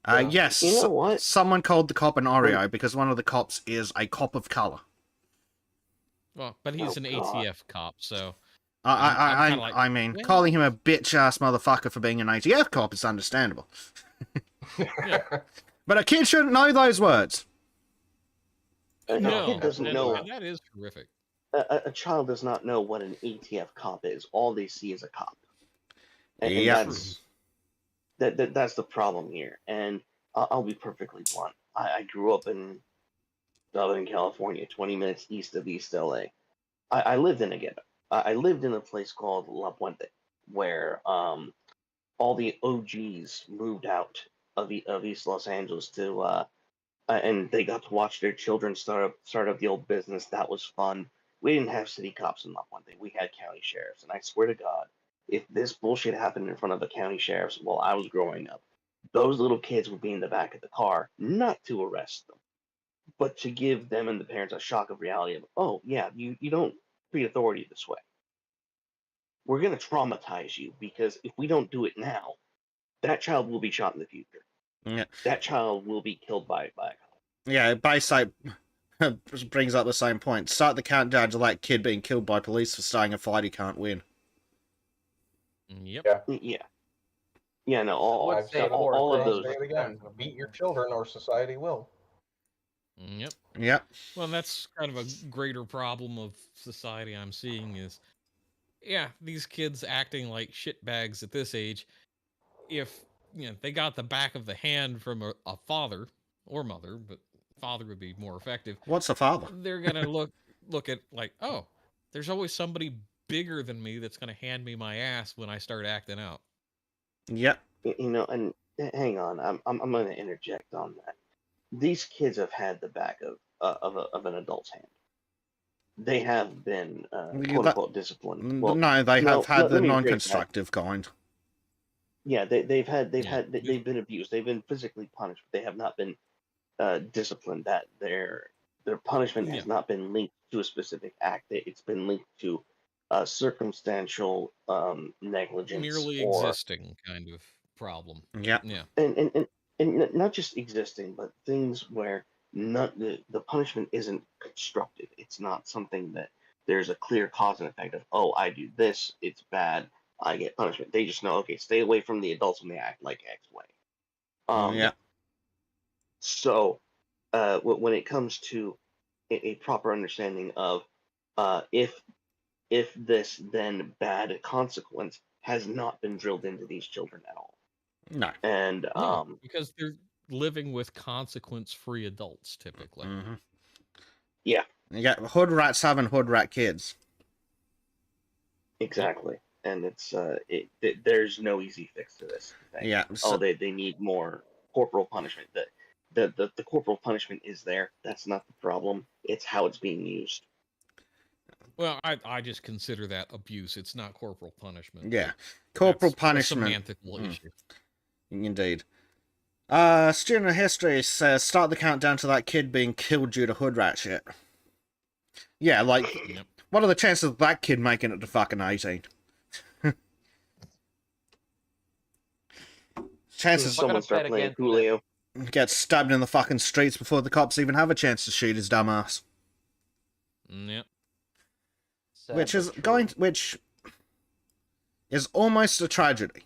Yeah. Yes, You know what? someone called the cop an Oreo because one of the cops is a cop of color. Well, but he's Oh, an God. ATF cop, so I kinda like, I mean, yeah. calling him a bitch ass motherfucker for being an ATF cop is understandable. But a kid shouldn't know those words. A no, kid doesn't and- know. and that is horrific. A child does not know what an ATF cop is. All they see is a cop, and Yep. that's the problem here. And I'll be perfectly blunt. I grew up in Southern California, 20 minutes east of East LA. I lived in a ghetto. I lived in a place called La Puente, where all the OGs moved out of East Los Angeles to and they got to watch their children start up the old business. That was fun. We didn't have city cops in La Puente. We had county sheriffs, and I swear to God, if this bullshit happened in front of the county sheriffs while I was growing up, those little kids would be in the back of the car, not to arrest them, but to give them and the parents a shock of reality of, oh yeah, you don't treat authority this way. We're gonna traumatize you because if we don't do it now, that child will be shot in the future. Yeah. That child will be killed by a cop. Yeah, basically brings up the same point. Start the countdown to that kid being killed by police for starting a fight he can't win. Yep. Yeah, no, all Would I've say said it more before, of I'll those. say it again. Beat your children or society will. Yep. Yep. Well, that's kind of a greater problem of society I'm seeing is, yeah, these kids acting like shitbags at this age. If they got the back of the hand from a father or mother, but father would be more effective. What's a father? They're gonna look at like, oh, there's always somebody bigger than me that's gonna hand me my ass when I start acting out. Yep. And hang on, I'm going to interject on that. These kids have had the back of an adult's hand. They have been quote unquote disciplined. Well, no, they have had the let me rephrase that. non-constructive kind. Yeah, they've been abused. They've been physically punished. But they have not been disciplined. That their punishment has not been linked to a specific act. It's been linked to circumstantial negligence, Merely or existing kind of problem. Yeah. Yeah. and not just existing, but things where not the punishment isn't constructive. It's not something that there's a clear cause and effect of. Oh, I do this, it's bad, I get punishment. They just know, okay, stay away from the adults when they act like X way. Yeah. So, when it comes to a proper understanding of if this then bad consequence has not been drilled into these children at all. No. And No, because they're living with consequence-free adults typically. Mm-hmm. Yeah. Yeah, hood rats having hood rat kids. Exactly. And it's there's no easy fix to this thing. Yeah. So, They need more corporal punishment. The corporal punishment is there. That's not the problem. It's how it's being used. Well, I just consider that abuse. It's not corporal punishment. yeah. Corporal That's punishment. a semantical issue. Indeed. Student of history says, start the countdown to that kid being killed due to hood rat shit. Yeah, like, what are the chances of that kid making it to fucking 18? Chances Someone start playing Coolio. Gets stabbed in the fucking streets before the cops even have a chance to shoot his dumb ass. Yep. Which is almost a tragedy.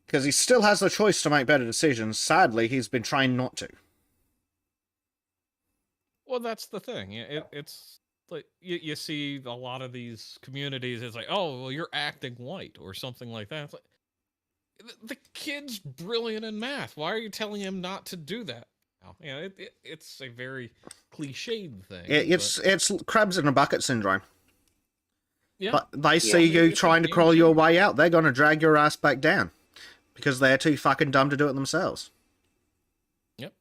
Because he still has the choice to make better decisions. Sadly, he's been trained not to. Well, that's the thing. It's like you see a lot of these communities. It's like, oh, well, you're acting white or something like that. It's like, the kid's brilliant in math. Why are you telling him not to do that? It's a very cliched thing. It's crabs in a bucket syndrome. Yeah. But they see you trying to crawl your way out, they're going to drag your ass back down. Because they're too fucking dumb to do it themselves. Yep.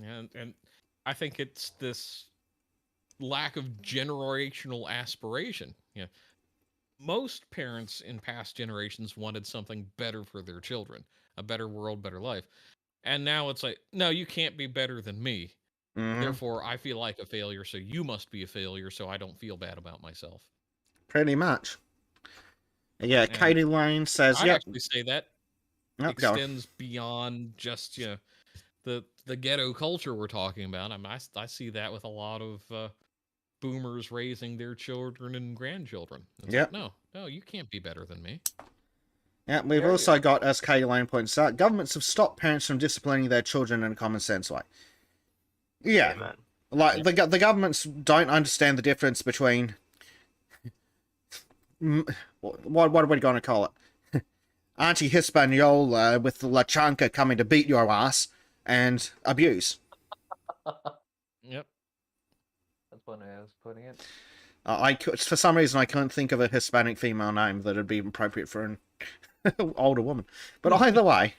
And I think it's this lack of generational aspiration. Yeah. Most parents in past generations wanted something better for their children, a better world, better life. And now it's like, no, you can't be better than me. Mm-hmm. Therefore, I feel like a failure, so you must be a failure, so I don't feel bad about myself. Pretty much. Yeah, And Katie Lane says, I'd actually say that extends go. beyond just the ghetto culture we're talking about. I mean, I see that with a lot of boomers raising their children and grandchildren. It's like, no, you can't be better than me. Yeah, we've also got, as Katie Lane points out, governments have stopped parents from disciplining their children in a common sense way. Yeah, Amen. like the governments don't understand the difference between what are we going to call it? Anti-Hispaniola with the Lachanka coming to beat your ass and abuse. Yep. That's one way I was putting it. For some reason, I couldn't think of a Hispanic female name that would be appropriate for an older woman. But either way,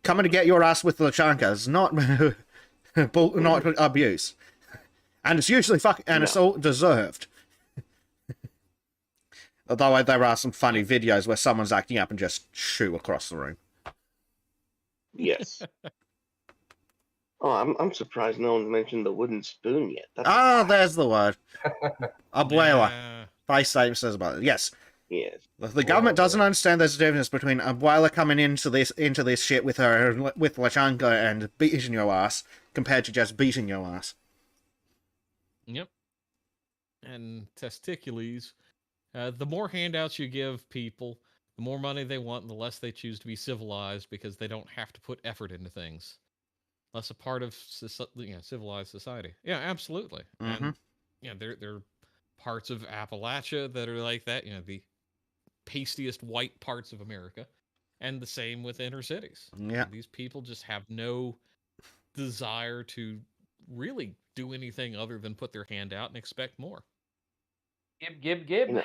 coming to get your ass with the Lachanka is not abuse, and it's usually it's all deserved. Although there are some funny videos where someone's acting up and just shoo across the room. Yes. Oh, I'm surprised no one mentioned the wooden spoon yet. That's a Ah, classic. there's the word. Abuela. Yeah. Vice statement says about it. Yes. Yes. The government doesn't understand there's a difference between Abuela coming into this shit with Lachanka and beating your ass compared to just beating your ass. Yep. And testicules. The more handouts you give people, the more money they want, and the less they choose to be civilized because they don't have to put effort into things. Less a part of civilized society. Yeah, absolutely. Mm-hmm. And there are parts of Appalachia that are like that. The pastiest white parts of America, and the same with inner cities. Yeah. These people just have no desire to really do anything other than put their hand out and expect more. Gib. You know,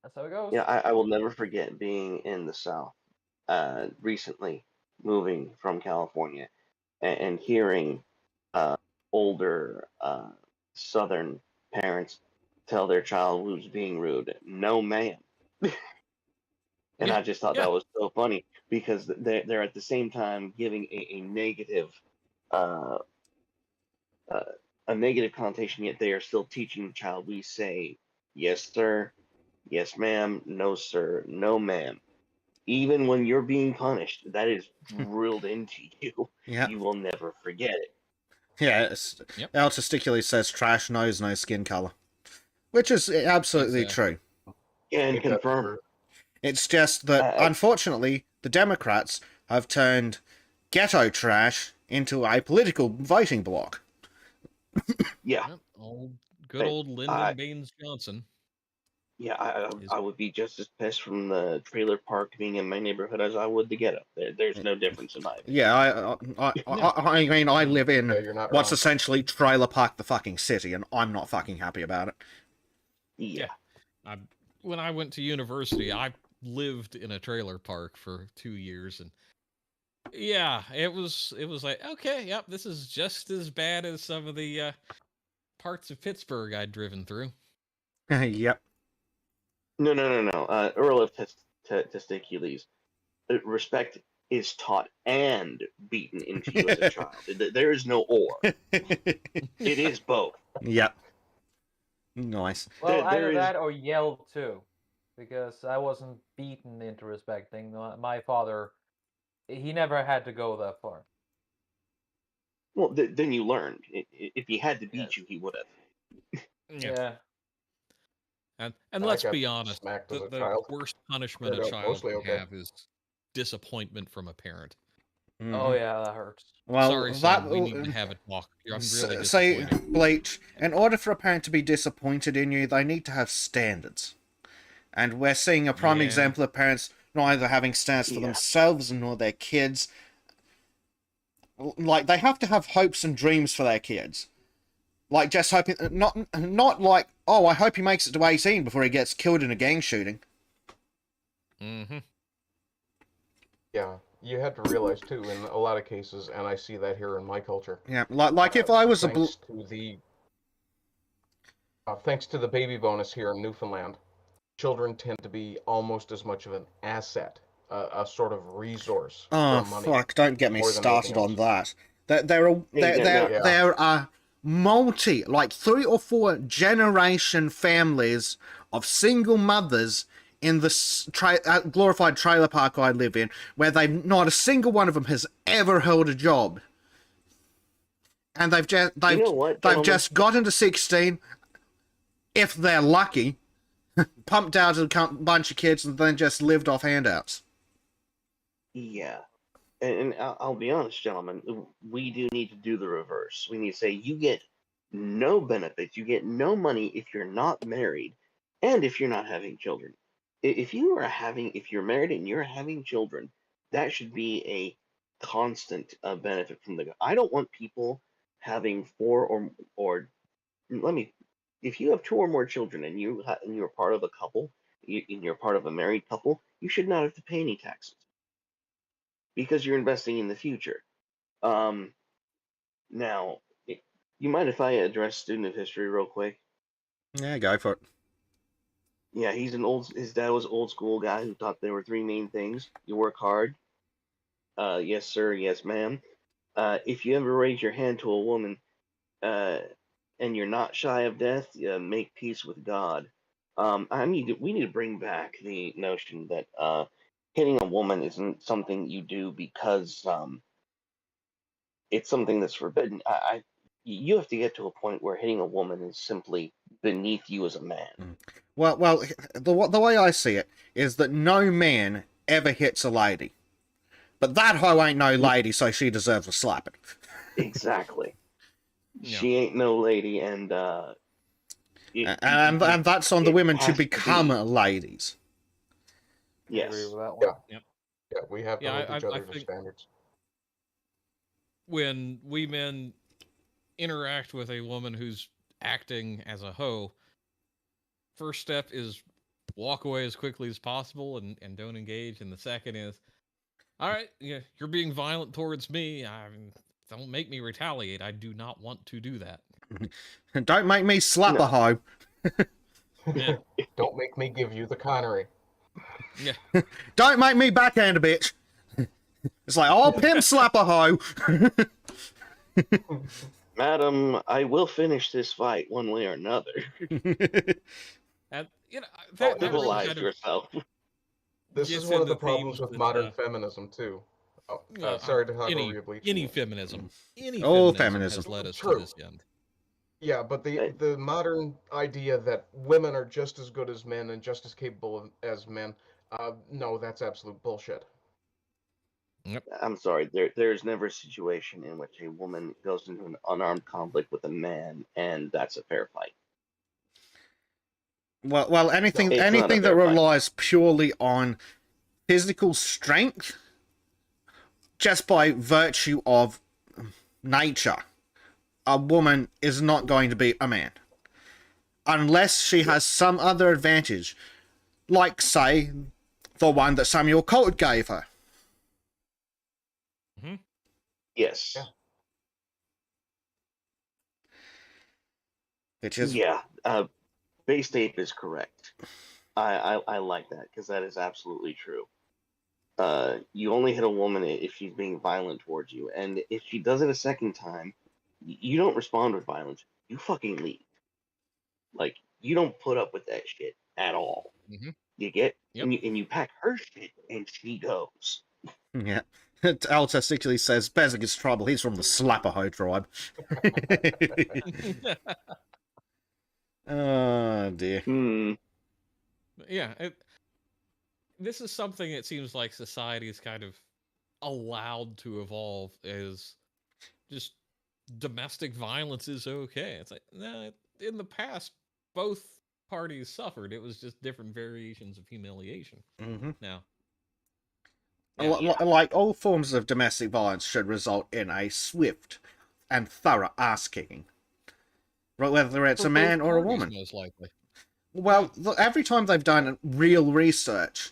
That's how it goes. yeah, I will never forget being in the South, recently moving from California and hearing older Southern parents tell their child who's being rude, "No, ma'am." And Yeah, I just thought yeah. that was so funny because they're at the same time giving a negative uh, uh, a negative connotation, yet they are still teaching the child. We say yes, sir, yes, ma'am, no, sir, no, ma'am. Even when you're being punished, that is drilled into you. Yeah. You will never forget it. Yeah. Yep. El Testicules says trash knows no skin color, which is absolutely Exactly. true. And Ain't that confirm. true? It's just that, unfortunately, the Democrats have turned ghetto trash into a political voting bloc. Yeah, Yep. Good old Lyndon I, Baines Johnson. yeah, is I would be just as pissed from the trailer park being in my neighborhood as I would the ghetto. There's no difference in my opinion. Yeah, I mean, I live in Yeah, you're not what's wrong. essentially trailer park the fucking city, and I'm not fucking happy about it. Yeah. When I went to university, I lived in a trailer park for 2 years, and yeah, it was like, okay, yep, this is just as bad as some of the parts of Pittsburgh I'd driven through. Yep. No. Earl of Testicules. Respect is taught and beaten into you as a child. There is no or. It is both. Yep. Nice. Well, There either is. that or yell too, because I wasn't beaten into respecting. My father, he never had to go that far. Well, then you learned. If he had to beat Yes. you, he would have. Yeah. And I let's got be honest, smacked as a the child. worst punishment a Turned out child mostly can okay. have is disappointment from a parent. Oh yeah, that hurts. Well, Sorry, son, we need to have a talk. I'm really say, disappointed. Bleach, in order for a parent to be disappointed in you, they need to have standards. And we're seeing a prime Yeah. example of parents neither having standards for Yeah. themselves nor their kids. Like, they have to have hopes and dreams for their kids. Like, just hoping, not like, oh, I hope he makes it to 18 before he gets killed in a gang shooting. Mm-hmm. Yeah, you had to realize too, in a lot of cases, and I see that here in my culture. Yeah, like if I was a thanks to the baby bonus here in Newfoundland, children tend to be almost as much of an asset, a sort of resource Oh, for money. fuck, don't get me more than started anything on else. that. There Yeah. are like 3 or 4 generation families of single mothers in the glorified trailer park I live in, where not a single one of them has ever held a job. And they've You know what, just gotten to 16, if they're lucky, pumped out a bunch of kids, and then just lived off handouts. Yeah. And I'll be honest, gentlemen, we do need to do the reverse. We need to say you get no benefits, you get no money if you're not married, and if you're not having children. If you're married and you're having children, that should be a constant benefit from the. I don't want people having 4 or let me. If you have 2 or more children and you're part of a couple, and you're part of a married couple, you should not have to pay any taxes because you're investing in the future. Now, you mind if I address student of history real quick? Yeah, go for it. Yeah, his dad was an old school guy who thought there were 3 main things. You work hard. Yes, sir. Yes, ma'am. if you ever raise your hand to a woman, uh, and you're not shy of death, make peace with God. We need to bring back the notion that hitting a woman isn't something you do because it's something that's forbidden. You have to get to a point where hitting a woman is simply beneath you as a man. Well, the way I see it is that no man ever hits a lady. But that hoe ain't no lady, so she deserves a slapping. Exactly. Yeah. She ain't no lady, and And that's on the it women to has to become be. ladies. Yes. Agree with that one. Yeah. Yeah, we have to Yeah, hold each I other to think- standards. When we men interact with a woman who's acting as a hoe, first step is walk away as quickly as possible and don't engage. And the second is, all right, yeah, you're being violent towards me. Don't make me retaliate. I do not want to do that. Don't make me slap a hoe. Yeah. Don't make me give you the Connery. Yeah. Don't make me backhand a bitch. It's like, I'll pimp slap a hoe. Madam, I will finish this fight one way or another. And Oh, that really Civilize kind of yourself. This gets is one of into the problems themes with that, modern feminism too. Sorry to talk over you, Bleach. any feminism. Any Oh, feminism has feminism. led us True. to this end. Yeah, but the modern idea that women are just as good as men and just as capable as men, no, that's absolute bullshit. I'm sorry. There's never a situation in which a woman goes into an unarmed conflict with a man, and that's a fair fight. Well, anything It's not a that fair fight. relies purely on physical strength, just by virtue of nature, a woman is not going to beat a man. Unless she has some other advantage. Like, say, the one that Samuel Colt gave her. Yes. Yeah. Which is... Yeah. Base tape is correct. I like that, because that is absolutely true. You only hit a woman if she's being violent towards you, and if she does it a second time, you don't respond with violence. You fucking leave. Like, you don't put up with that shit at all. Mhm. You get Yep. and you pack her shit, and she goes. Yeah. Alta particularly says, Bezek is trouble. He's from the Slapperho tribe. Oh, dear. Yeah, this is something it seems like society is kind of allowed to evolve, is just domestic violence is okay. It's like, nah, in the past, both parties suffered. It was just different variations of humiliation. Mm-hmm. Now, Like, all forms of domestic violence should result in a swift and thorough ass-kicking. Right, whether it's for a man both or a parties, woman. most likely. Well, every time they've done real research,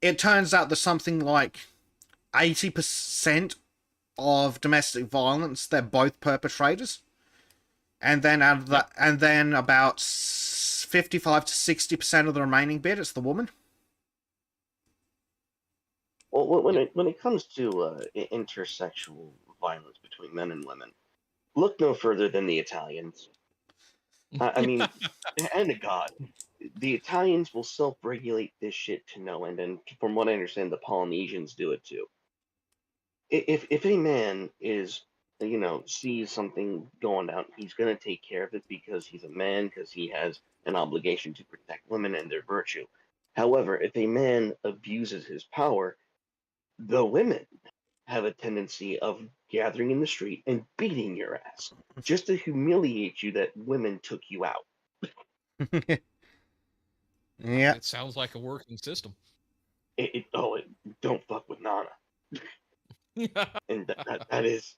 it turns out that something like 80% of domestic violence, they're both perpetrators. And then out of that, and then about 55 to 60% of the remaining bit, it's the woman. Well, when it comes to intersexual violence between men and women, look no further than the Italians. I mean, and to God, the Italians will self-regulate this shit to no end, and from what I understand, the Polynesians do it too. If a man is, sees something going down, he's gonna take care of it because he's a man, because he has an obligation to protect women and their virtue. However, if a man abuses his power, the women have a tendency of gathering in the street and beating your ass just to humiliate you that women took you out. Yeah. It sounds like a working system. Don't fuck with Nana. And that is,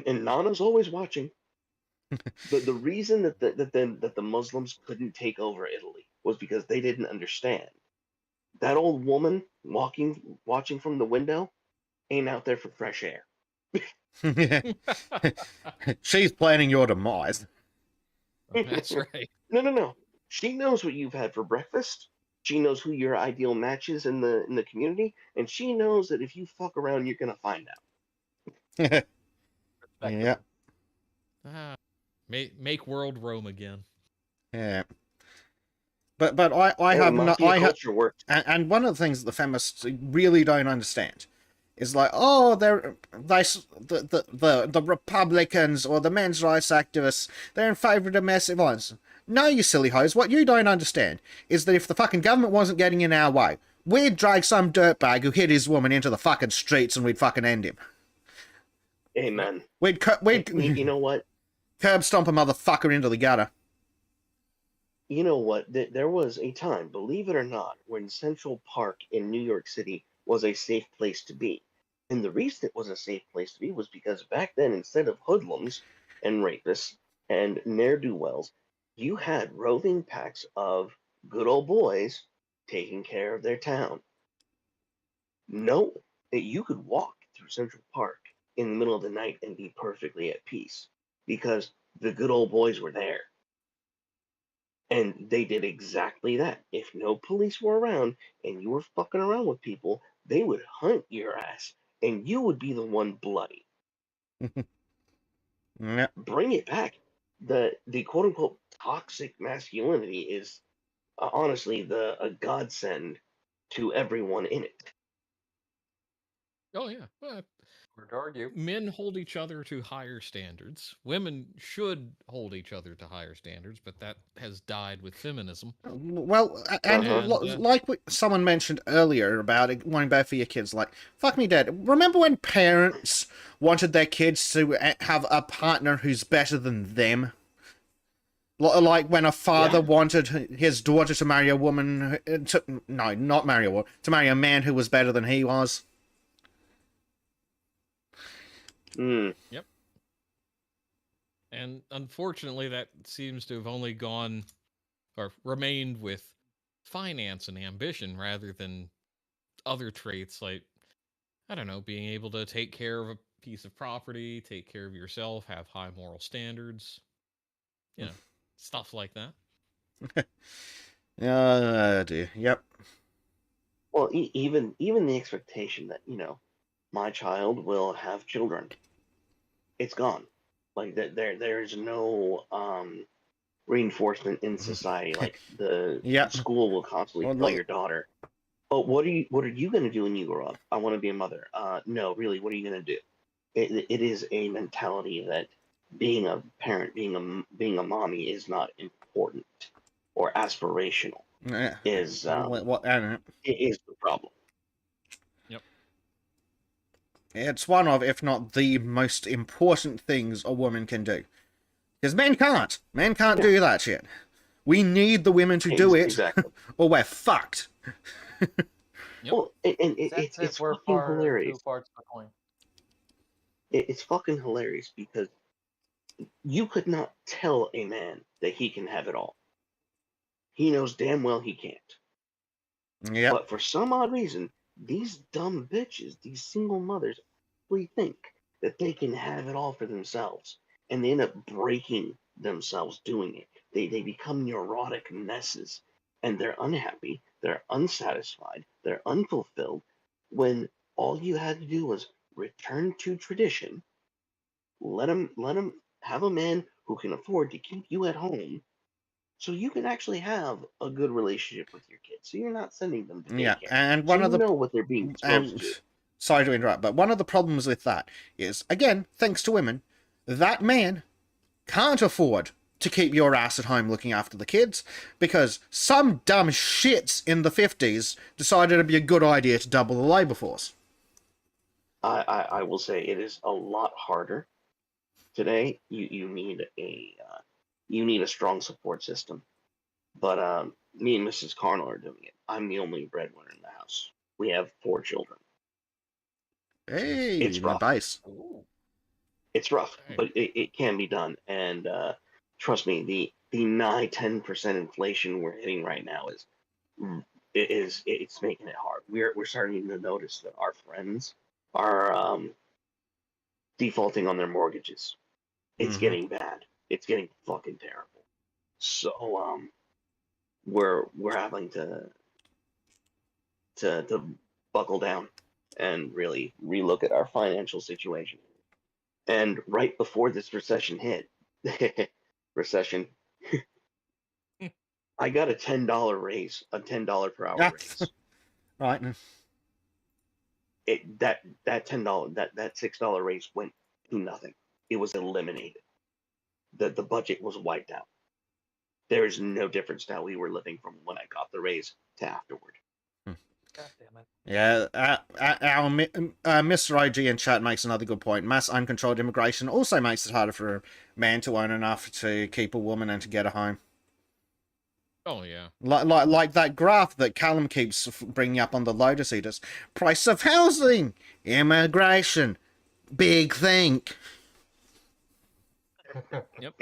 and Nana's always watching. The reason that the Muslims couldn't take over Italy was because they didn't understand. That old woman watching from the window ain't out there for fresh air. She's planning your demise. That's right. No. She knows what you've had for breakfast. She knows who your ideal match is in the community, and she knows that if you fuck around, you're gonna find out. Yeah, Ah, make world roam again. yeah. But I Hey, have no mafia culture works. and one of the things that the feminists really don't understand is like, oh, the Republicans or the men's rights activists, they're in favor of domestic violence. No, you silly hoes. What you don't understand is that if the fucking government wasn't getting in our way, we'd drag some dirtbag who hit his woman into the fucking streets and we'd fucking end him. Amen. We'd You know what? curb stomp a motherfucker into the gutter. You know what? There was a time, believe it or not, when Central Park in New York City was a safe place to be. And the reason it was a safe place to be was because back then, instead of hoodlums and rapists and ne'er-do-wells, you had roving packs of good old boys taking care of their town. No, you could walk through Central Park in the middle of the night and be perfectly at peace because the good old boys were there. And they did exactly that. If no police were around and you were fucking around with people, they would hunt your ass and you would be the one bloody. Yeah. Bring it back. The quote unquote toxic masculinity is honestly a godsend to everyone in it. Oh yeah. Well, Hard to argue. men hold each other to higher standards. Women should hold each other to higher standards, but that has died with feminism. Well, and like someone mentioned earlier about it, wanting better for your kids, like, fuck me dead. Remember when parents wanted their kids to have a partner who's better than them? Like when a father wanted his daughter to marry a woman, not marry a woman, to marry a man who was better than he was. Yep. And unfortunately, that seems to have only gone or remained with finance and ambition rather than other traits like, I don't know, being able to take care of a piece of property, take care of yourself, have high moral standards, you know, stuff like that. Dear. Yep. Well, even the expectation that my child will have children, it's gone. Like that, there's no reinforcement in society. Like the school will constantly tell your daughter, "Oh, what are you going to do when you grow up? I want to be a mother." No, really, what are you going to do? It is a mentality that being a parent, being a mommy is not important or aspirational. Is it is the problem. Yep. It's one of, if not the most important things a woman can do. Because men can't. Men can't do that shit. We need the women to do it, exactly. or we're fucked. Yep. Well, and it's we're fucking hilarious. two parts of the coin. It's fucking hilarious because you could not tell a man that he can have it all. He knows damn well he can't. Yep. But for some odd reason, these dumb bitches, these single mothers, really think that they can have it all for themselves. And they end up breaking themselves doing it. They become neurotic messes. And they're unhappy, they're unsatisfied, they're unfulfilled, when all you had to do was return to tradition, let them have a man who can afford to keep you at home so you can actually have a good relationship with your kids. So you're not sending them to daycare. And one of the know what they're being exposed to. Sorry to interrupt, but one of the problems with that is, again, thanks to women, that man can't afford to keep your ass at home looking after the kids because some dumb shits in the 50s decided it'd be a good idea to double the labor force. I will say it is a lot harder today. You need a strong support system. But me and Mrs. Carnell are doing it. I'm the only breadwinner in the house. We have 4 children. Hey, it's rough. Nice. It's rough, but it can be done. And trust me, the nigh 10% inflation we're hitting right now it's making it hard. We're starting to notice that our friends are defaulting on their mortgages. It's getting bad. It's getting fucking terrible. So we're having to buckle down and really relook at our financial situation. And right before this recession hit, recession, I got a $10 raise, a $10 per hour Yeah. raise. Right. That $10 that $6 raise went to nothing. It was eliminated. The budget was wiped out. There is no difference to how we were living from when I got the raise to afterward. God damn it. Yeah, our Mr. OG in chat makes another good point. Mass uncontrolled immigration also makes it harder for a man to earn enough to keep a woman and to get a home. Oh yeah. Like that graph that Callum keeps bringing up on the Lotus Eaters. Price of housing, immigration, big thing. Yep.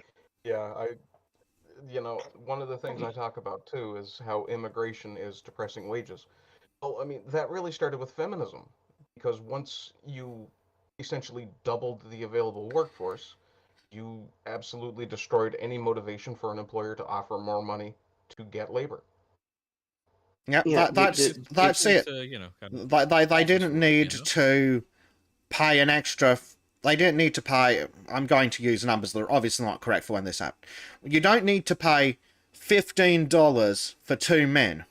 Yeah, one of the things I talk about too is how immigration is depressing wages. Well, I mean, that really started with feminism, because once you essentially doubled the available workforce, you absolutely destroyed any motivation for an employer to offer more money to get labor. Yeah, Yeah, that's it. Kind They office didn't work, need you know? to pay an extra. They didn't need to pay. I'm going to use numbers that are obviously not correct for when this happened. You don't need to pay $15 for 2 men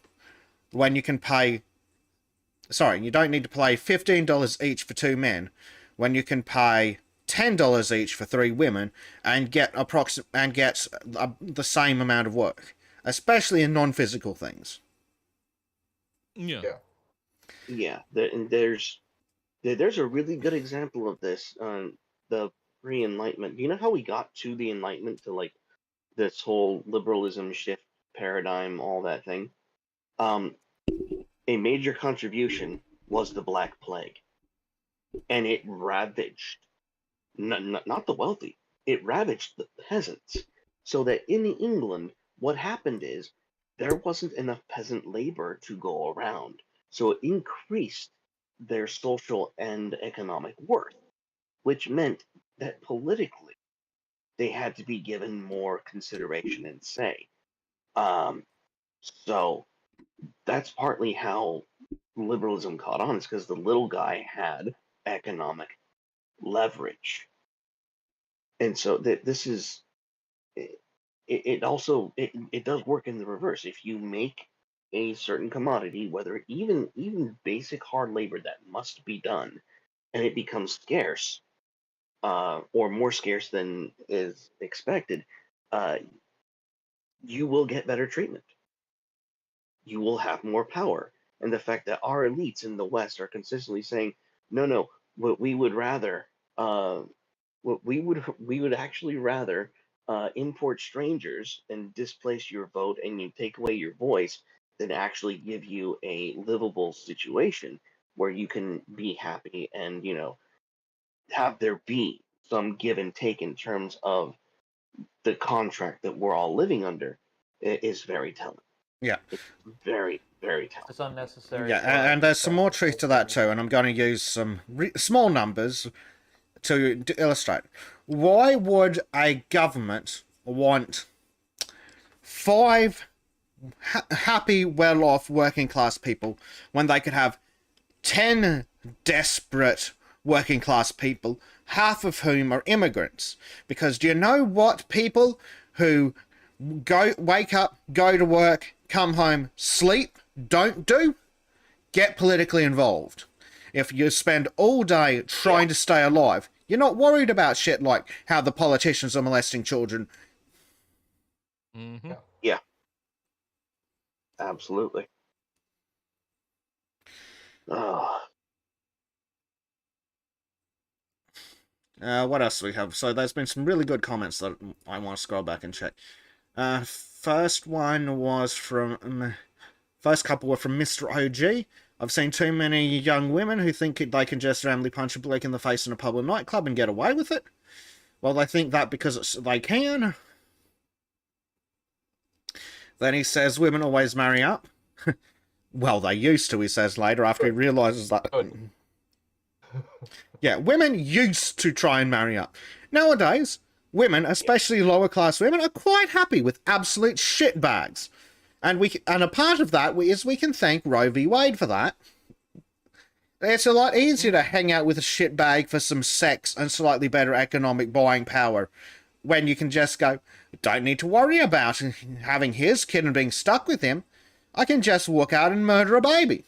when you can pay. Sorry, you don't need to pay $15 each for 2 men when you can pay $10 each for 3 women and get the same amount of work, especially in non-physical things. Yeah. Yeah, there's a really good example of this on the pre-Enlightenment. Do you know how we got to the Enlightenment, to like this whole liberalism shift paradigm, all that thing? A major contribution was the Black Plague, and it ravaged not the wealthy, it ravaged the peasants. So that in England, what happened is there wasn't enough peasant labor to go around. So it increased their social and economic worth, which meant that politically they had to be given more consideration and say. So that's partly how liberalism caught on, is because the little guy had economic leverage. And so this is it also it does work in the reverse. If you make a certain commodity, whether even basic hard labor that must be done, and it becomes scarce, or more scarce than is expected, uh, you will get better treatment. You will have more power. And the fact that our elites in the West are consistently saying, no, what we would rather, we would actually rather import strangers and displace your vote, and you take away your voice, than actually give you a livable situation where you can be happy and have there be some give and take in terms of the contract that we're all living under, is very telling. Yeah. It's very, very telling. It's unnecessary. Yeah, and there's some more truth to that too, and I'm going to use some small numbers to illustrate. Why would a government want 5 happy, well-off, working-class people when they could have 10 desperate working-class people, half of whom are immigrants? Because do you know what people who wake up, go to work, come home, sleep, don't do? Get politically involved. If you spend all day trying to stay alive, you're not worried about shit like how the politicians are molesting children. Mm-hmm. Yeah. Absolutely. Oh. What else do we have? So there's been some really good comments that I want to scroll back and check. First one was from... First couple were from Mr. OG. I've seen too many young women who think they can just randomly punch a bloke in the face in a public nightclub and get away with it. Well, they think that because they can. Then he says women always marry up. Well, they used to, he says later, after he realises that... Yeah, women used to try and marry up. Nowadays, women, especially lower class women, are quite happy with absolute shitbags. And a part of that is we can thank Roe v. Wade for that. It's a lot easier to hang out with a shitbag for some sex and slightly better economic buying power when you can just go, don't need to worry about having his kid and being stuck with him. I can just walk out and murder a baby.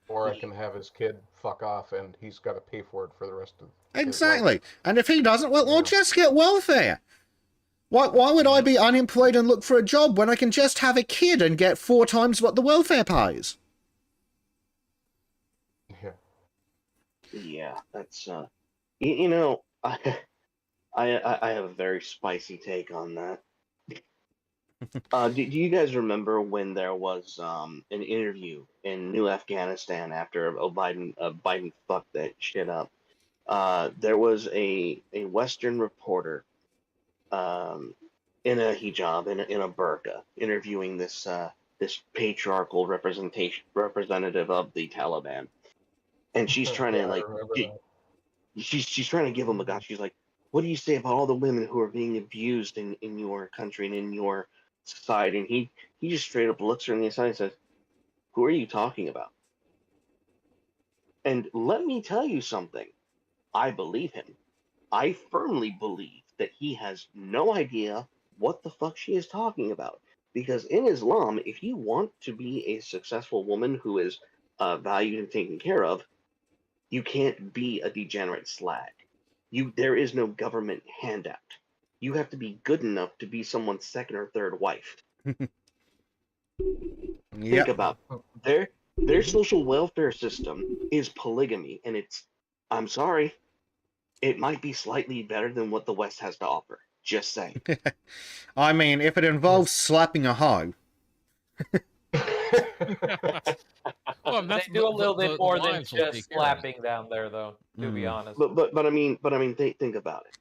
Or I can have his kid fuck off and he's got to pay for it for the rest of his life. Exactly. And if he doesn't, well, I'll just get welfare. Why would I be unemployed and look for a job when I can just have a kid and get 4 times what the welfare pays? Yeah. Yeah, that's you know, I have a very spicy take on that. Do you guys remember when there was an interview in New Afghanistan after Biden fucked that shit up? There was a Western reporter in a hijab, in a burqa, interviewing this patriarchal representative of the Taliban, and she's trying to I remember that. she's trying to give him a gun. She's like, "What do you say about all the women who are being abused in your country and in your society?" And he just straight up looks her in the eye and says, "Who are you talking about?" And let me tell you something. I believe him. I firmly believe that he has no idea what the fuck she is talking about. Because in Islam, if you want to be a successful woman who is valued and taken care of, you can't be a degenerate slag. There is no government handout. You have to be good enough to be someone's second or third wife. Think about it. Their social welfare system is polygamy, and I'm sorry, it might be slightly better than what the West has to offer. Just saying. I mean, if it involves slapping a hoe. Well, They that's do a little bit more than wives will just take care of it. slapping down there, though. To be honest. But I mean, think about it.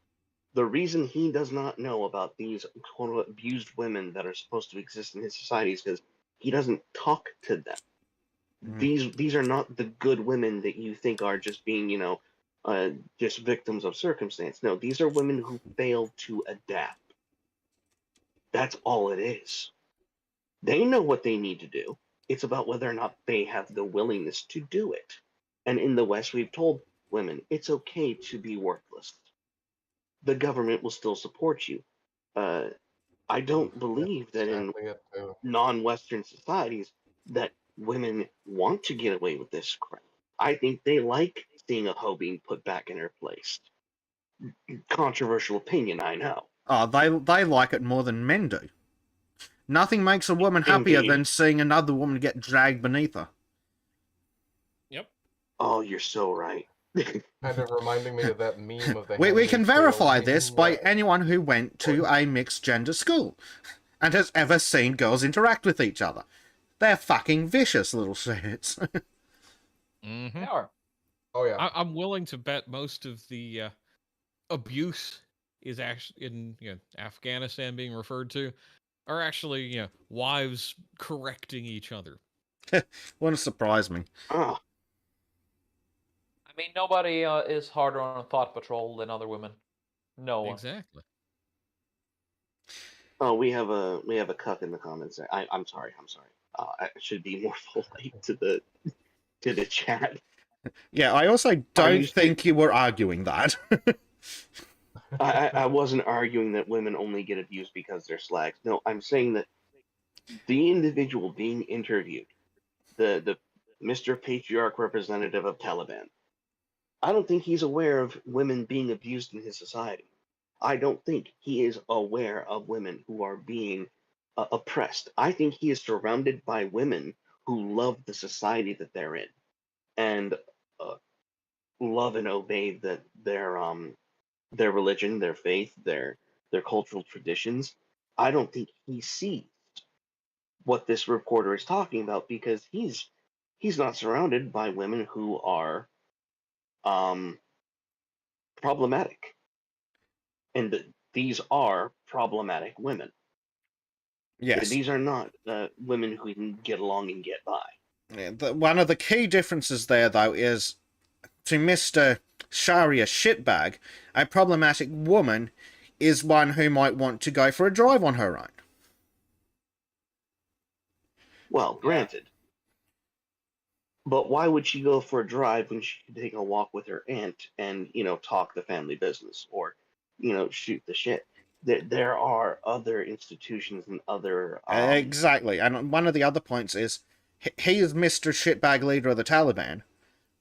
The reason he does not know about these quote abused women that are supposed to exist in his society is because he doesn't talk to them. These are not the good women that you think are just being, just victims of circumstance. No, these are women who fail to adapt. That's all it is. They know what they need to do. It's about whether or not they have the willingness to do it. And in the West, we've told women it's okay to be worthless. The government will still support you. I don't believe that in non-Western societies that women want to get away with this crap. I think they like seeing a hoe being put back in her place. Controversial opinion, I know. Oh, they like it more than men do. Nothing makes a woman happier than seeing another woman get dragged beneath her. Yep. Oh, you're so right. Kind of reminding me of that meme of the. We can verify this by anyone who went to a mixed gender school and has ever seen girls interact with each other. They're fucking vicious little shits. They are. Oh yeah. I'm willing to bet most of the abuse is actually in Afghanistan being referred to are actually wives correcting each other. Wouldn't surprise me. Oh, I mean, nobody is harder on thought patrol than other women. No one. Exactly. oh, we have a cuck in the comments. I'm sorry. I should be more polite to the chat. Yeah, I also don't think you were arguing that. I wasn't arguing that women only get abused because they're slags. No, I'm saying that the individual being interviewed, the Mr. Patriarch representative of Taliban, I don't think he's aware of women being abused in his society. I don't think he is aware of women who are being oppressed. I think he is surrounded by women who love the society that they're in and love and obey their religion, their faith, their cultural traditions. I don't think he sees what this reporter is talking about because he's not surrounded by women who are problematic, and these are problematic women. Yes. These are not women who can get along and get by. Yeah, one of the key differences there, though, is to Mr. Sharia shitbag, a problematic woman is one who might want to go for a drive on her own. Well, granted, But why would she go for a drive when she could take a walk with her aunt and, talk the family business or, shoot the shit? There are other institutions and other Exactly. And one of the other points is he is Mr. Shitbag leader of the Taliban.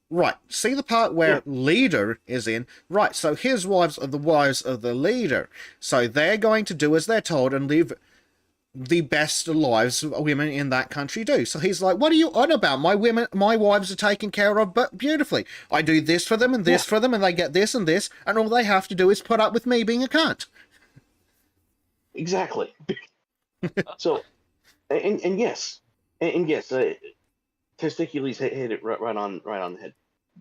Right. See the part where Yeah. leader is in? Right. So his wives are the wives of the leader. So they're going to do as they're told and live the best lives women in that country do. So he's like, what are you on about? My wives are taken care of but beautifully. I do this for them and this for them, and they get this and this, and all they have to do is put up with me being a cunt. Exactly. So, and yes, and yes, Testicules hit it right on the head.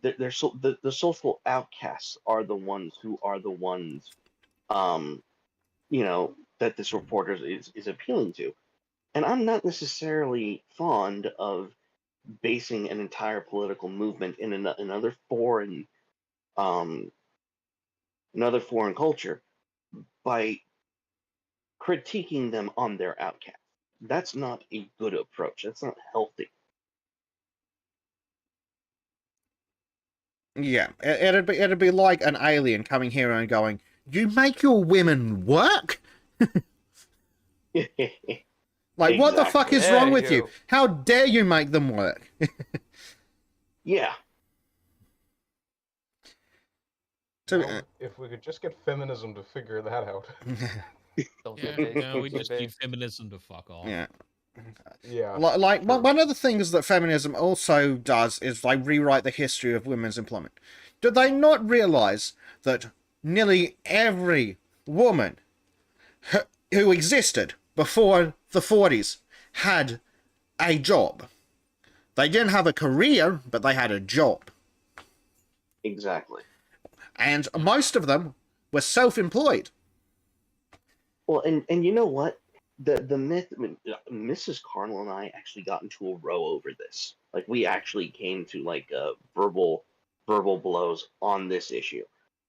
The social outcasts are the ones who are the ones, um, that this reporter is appealing to. And I'm not necessarily fond of basing an entire political movement in um, another foreign culture by critiquing them on their outcast. That's not a good approach. That's not healthy. Yeah, it'd be like an alien coming here and going, "You make your women work? Like, what the fuck Exactly. is wrong Dare with you? you. How dare you make them work?" Yeah. Well, if we could just get feminism to figure that out. Don't Yeah, say no, we so just big. need feminism to fuck off. Yeah. Yeah. Like sure. one of the things that feminism also does is like rewrite the history of women's employment. Do they not realize that nearly every woman who existed before the 40s had a job? They didn't have a career, but they had a job. Exactly. And most of them were self-employed. Well, and you know what? The myth. I mean, Mrs. Carnell and I actually got into a row over this. Like we actually came to like verbal blows on this issue.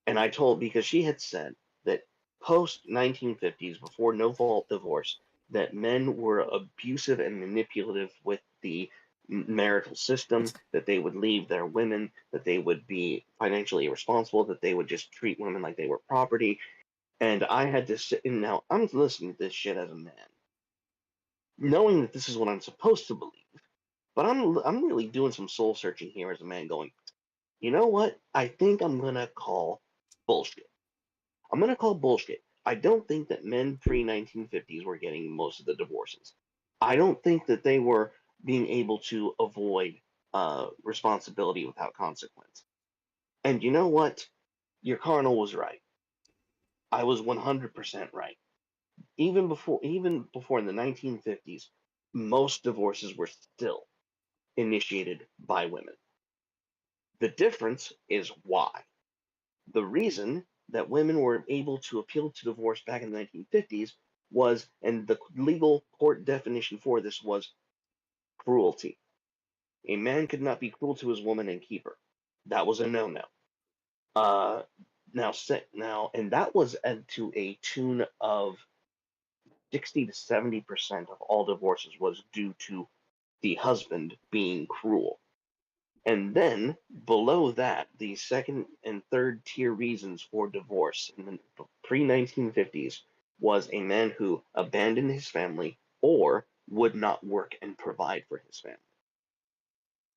And I told because she had said that post 1950s, before no fault divorce, that men were abusive and manipulative with the marital system, that they would leave their women, that they would be financially irresponsible, that they would just treat women like they were property. And I had to sit, and now I'm listening to this shit as a man, knowing that this is what I'm supposed to believe. But I'm really doing some soul searching here as a man, going, you know what? I think I'm gonna call bullshit. I'm gonna call bullshit. I don't think that men pre 1950s were getting most of the divorces. I don't think that they were being able to avoid responsibility without consequence. And you know what? Your Carnal was right. I was 100% right. Even before in the 1950s, most divorces were still initiated by women. The difference is why. The reason that women were able to appeal to divorce back in the 1950s was, and the legal court definition for this was cruelty. A man could not be cruel to his woman and keep her. That was a no-no. Uh, and that was to a tune of 60 to 70% of all divorces was due to the husband being cruel. And then below that, the second and third tier reasons for divorce in the pre 1950s was a man who abandoned his family or would not work and provide for his family.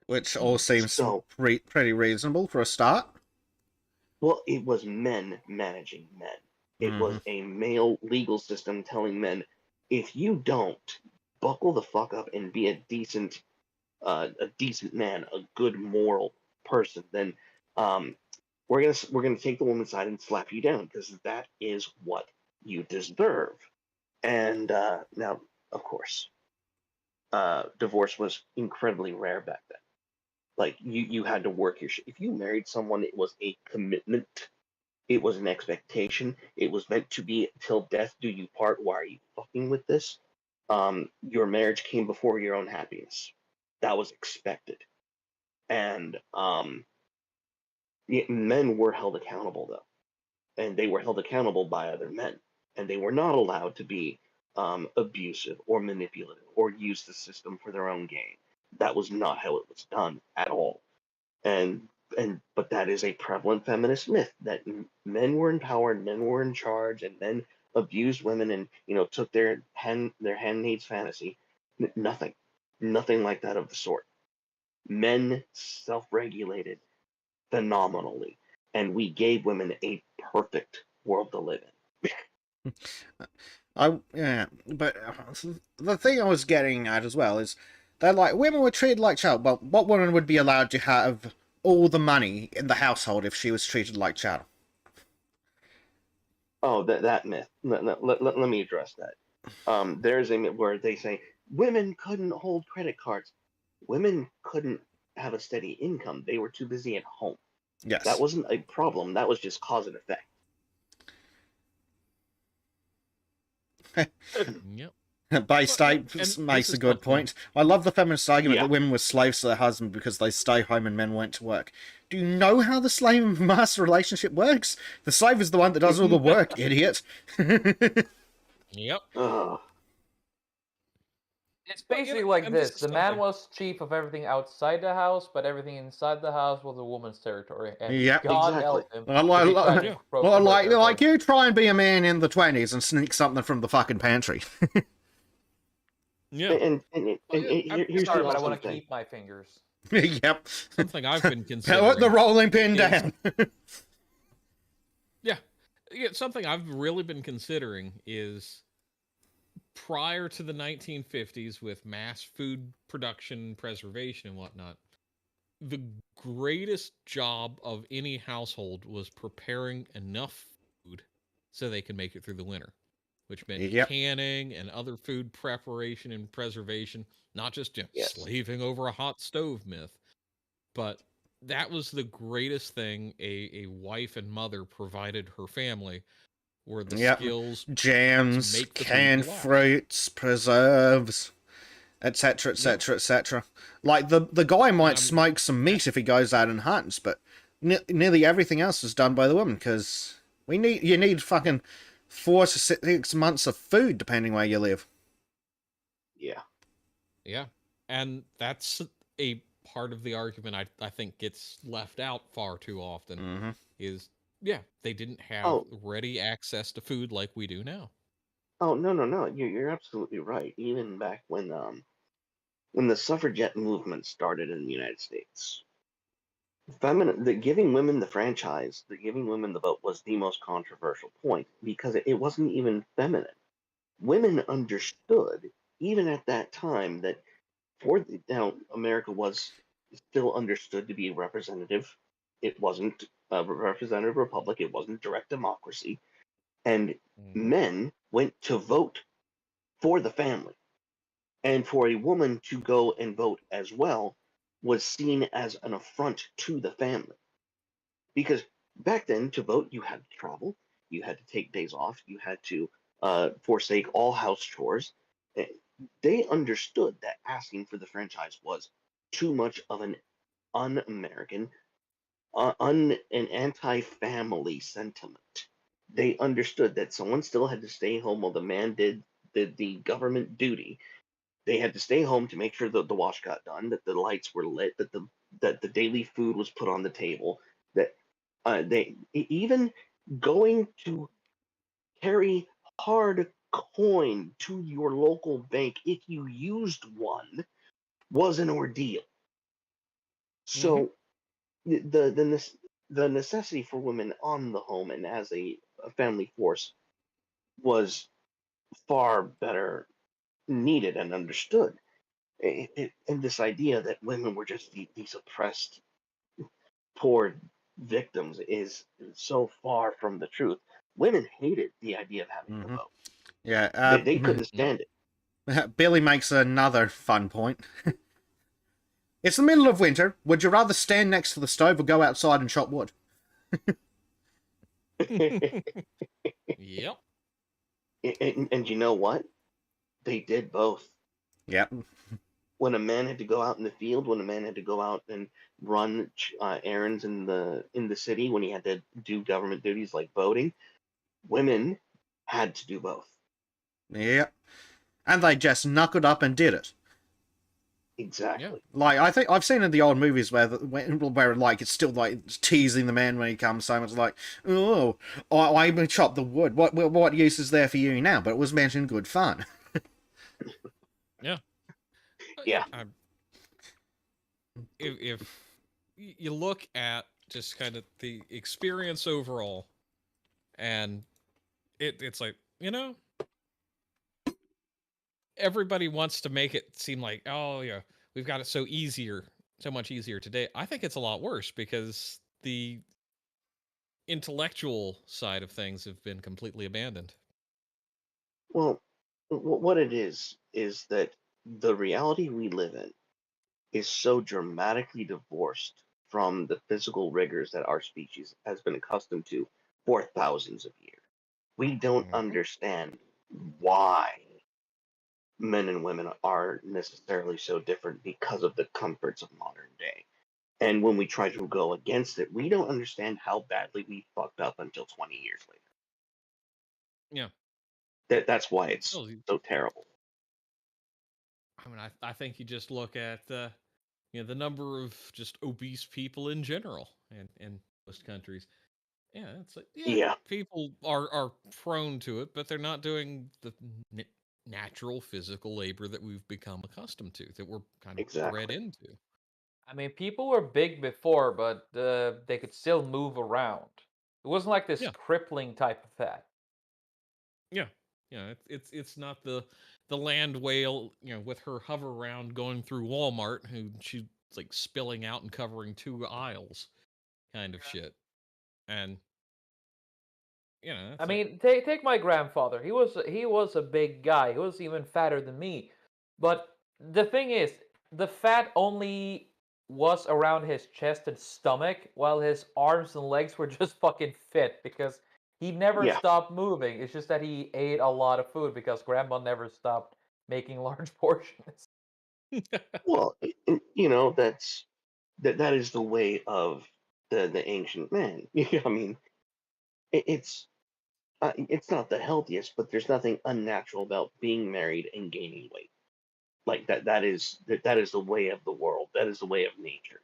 Which all seems So, pretty reasonable for a start. well, it was men managing men. It was a male legal system telling men, if you don't buckle the fuck up and be a decent man, a good moral person, then we're gonna take the woman's side and slap you down because that is what you deserve. And now, of course, divorce was incredibly rare back then. Like you had to work your shit. If you married someone, it was a commitment. It was an expectation. It was meant to be till death do you part. Why are you fucking with this? Your marriage came before your own happiness. That was expected. And men were held accountable though, and they were held accountable by other men, and they were not allowed to be abusive or manipulative or use the system for their own gain. That was not how it was done at all. But that is a prevalent feminist myth that men were empowered, men were in charge, and men abused women and took their handmaid's fantasy. Nothing like that of the sort. Men self-regulated phenomenally, and we gave women a perfect world to live in. But the thing I was getting at as well is that like women were treated like chattel. Well, what woman would be allowed to have all the money in the household if she was treated like chattel? Oh, that myth. Let me address that. There's a myth where they say women couldn't hold credit cards. Women couldn't have a steady income. They were too busy at home. Yes. That wasn't a problem. That was just cause and effect. Yep. Bay State and makes this a is good something- point. I love the feminist argument Yeah. that women were slaves to their husband because they stay home and men went to work. Do you know how the slave and master relationship works? The slave is the one that does all the work, idiot. Yep. Ugh. It's Well, basically and like this this. is The man something- was chief of everything outside the house, but everything inside the house was a woman's territory. And Yep. God Exactly. help him. Well, if he tried to yeah. approach Well, her like territory. you try and be a man in the 20s and sneak something from the fucking pantry. Yeah. And yeah, here's Sorry, the but I awesome want to thing. keep my fingers. Yep. Something I've been Put considering. the rolling pin is- down. Yeah, something I've really been considering is prior to the 1950s with mass food production, preservation, and whatnot, the greatest job of any household was preparing enough food so they could make it through the winter, which meant Yep. canning and other food preparation and preservation, not just Yes. slaving over a hot stove myth, but that was the greatest thing a wife and mother provided her family were the Yep. skills Jams, make the food canned go out. fruits, preserves, etc., etc., etc. Like the guy might I'm- smoke some meat if he goes out and hunts, but nearly everything else is done by the woman because you need fucking 4 to 6 months of food depending where you live. Yeah. Yeah. And that's a part of the argument I think gets left out far too often Mm-hmm. is, they didn't have Oh. ready access to food like we do now. Oh, no. You're absolutely right. Even back when the suffragette movement started in the United States, giving women the franchise, giving women the vote was the most controversial point because it wasn't even feminine. Women understood, even at that time, that America was still understood to be representative. It wasn't a representative republic. It wasn't direct democracy. And men went to vote for the family. And for a woman to go and vote as well was seen as an affront to the family. Because back then, to vote, you had to travel, you had to take days off, you had to forsake all house chores. They understood that asking for the franchise was too much of an un-American, an anti-family sentiment. They understood that someone still had to stay home while the man did the government duty. They had to stay home to make sure that the wash got done, that the lights were lit, that the daily food was put on the table, that they even going to carry hard coin to your local bank if you used one was an ordeal. So the necessity for women on the home and as a family force was far better needed and understood. And this idea that women were just these oppressed, poor victims is so far from the truth. Women hated the idea of having to vote. Yeah. They couldn't stand it. Billy makes another fun point. It's the middle of winter. Would you rather stand next to the stove or go outside and chop wood? Yep. And you know what? They did both. Yep. When a man had to go out in the field, when a man had to go out and run errands in the city, when he had to do government duties like voting, women had to do both. Yep. And they just knuckled up and did it. Exactly. Like, I think I've seen in the old movies where like it's still like teasing the man when he comes home. It's like, oh, I even chopped the wood. What use is there for you now? But it was meant in good fun. Yeah. Yeah. If you look at just kind of the experience overall, and it's like, everybody wants to make it seem like, oh yeah, we've got it so much easier today. I think it's a lot worse because the intellectual side of things have been completely abandoned. Well, what it is that the reality we live in is so dramatically divorced from the physical rigors that our species has been accustomed to for thousands of years. We don't understand why men and women are necessarily so different because of the comforts of modern day. And when we try to go against it, we don't understand how badly we fucked up until 20 years later. Yeah. That's why it's Well, so terrible. I mean, I think you just look at the number of just obese people in general in most countries. Yeah, it's like, yeah, Yeah, people are prone to it, but they're not doing the natural physical labor that we've become accustomed to, that we're kind of bred exactly. into. I mean, people were big before, but they could still move around. It wasn't like this Yeah, crippling type of fat. yeah, yeah. It's not the land whale, with her hover round going through Walmart, who she's like spilling out and covering 2 aisles, kind of shit. And I it's like, mean, take my grandfather. He was a big guy. He was even fatter than me. But the thing is, the fat only was around his chest and stomach, while his arms and legs were just fucking fit because he never Yeah. stopped moving. It's just that he ate a lot of food because grandma never stopped making large portions. Well, that is the way of the ancient man. I mean, it's not the healthiest, but there's nothing unnatural about being married and gaining weight. Like that is the way of the world. That is the way of nature.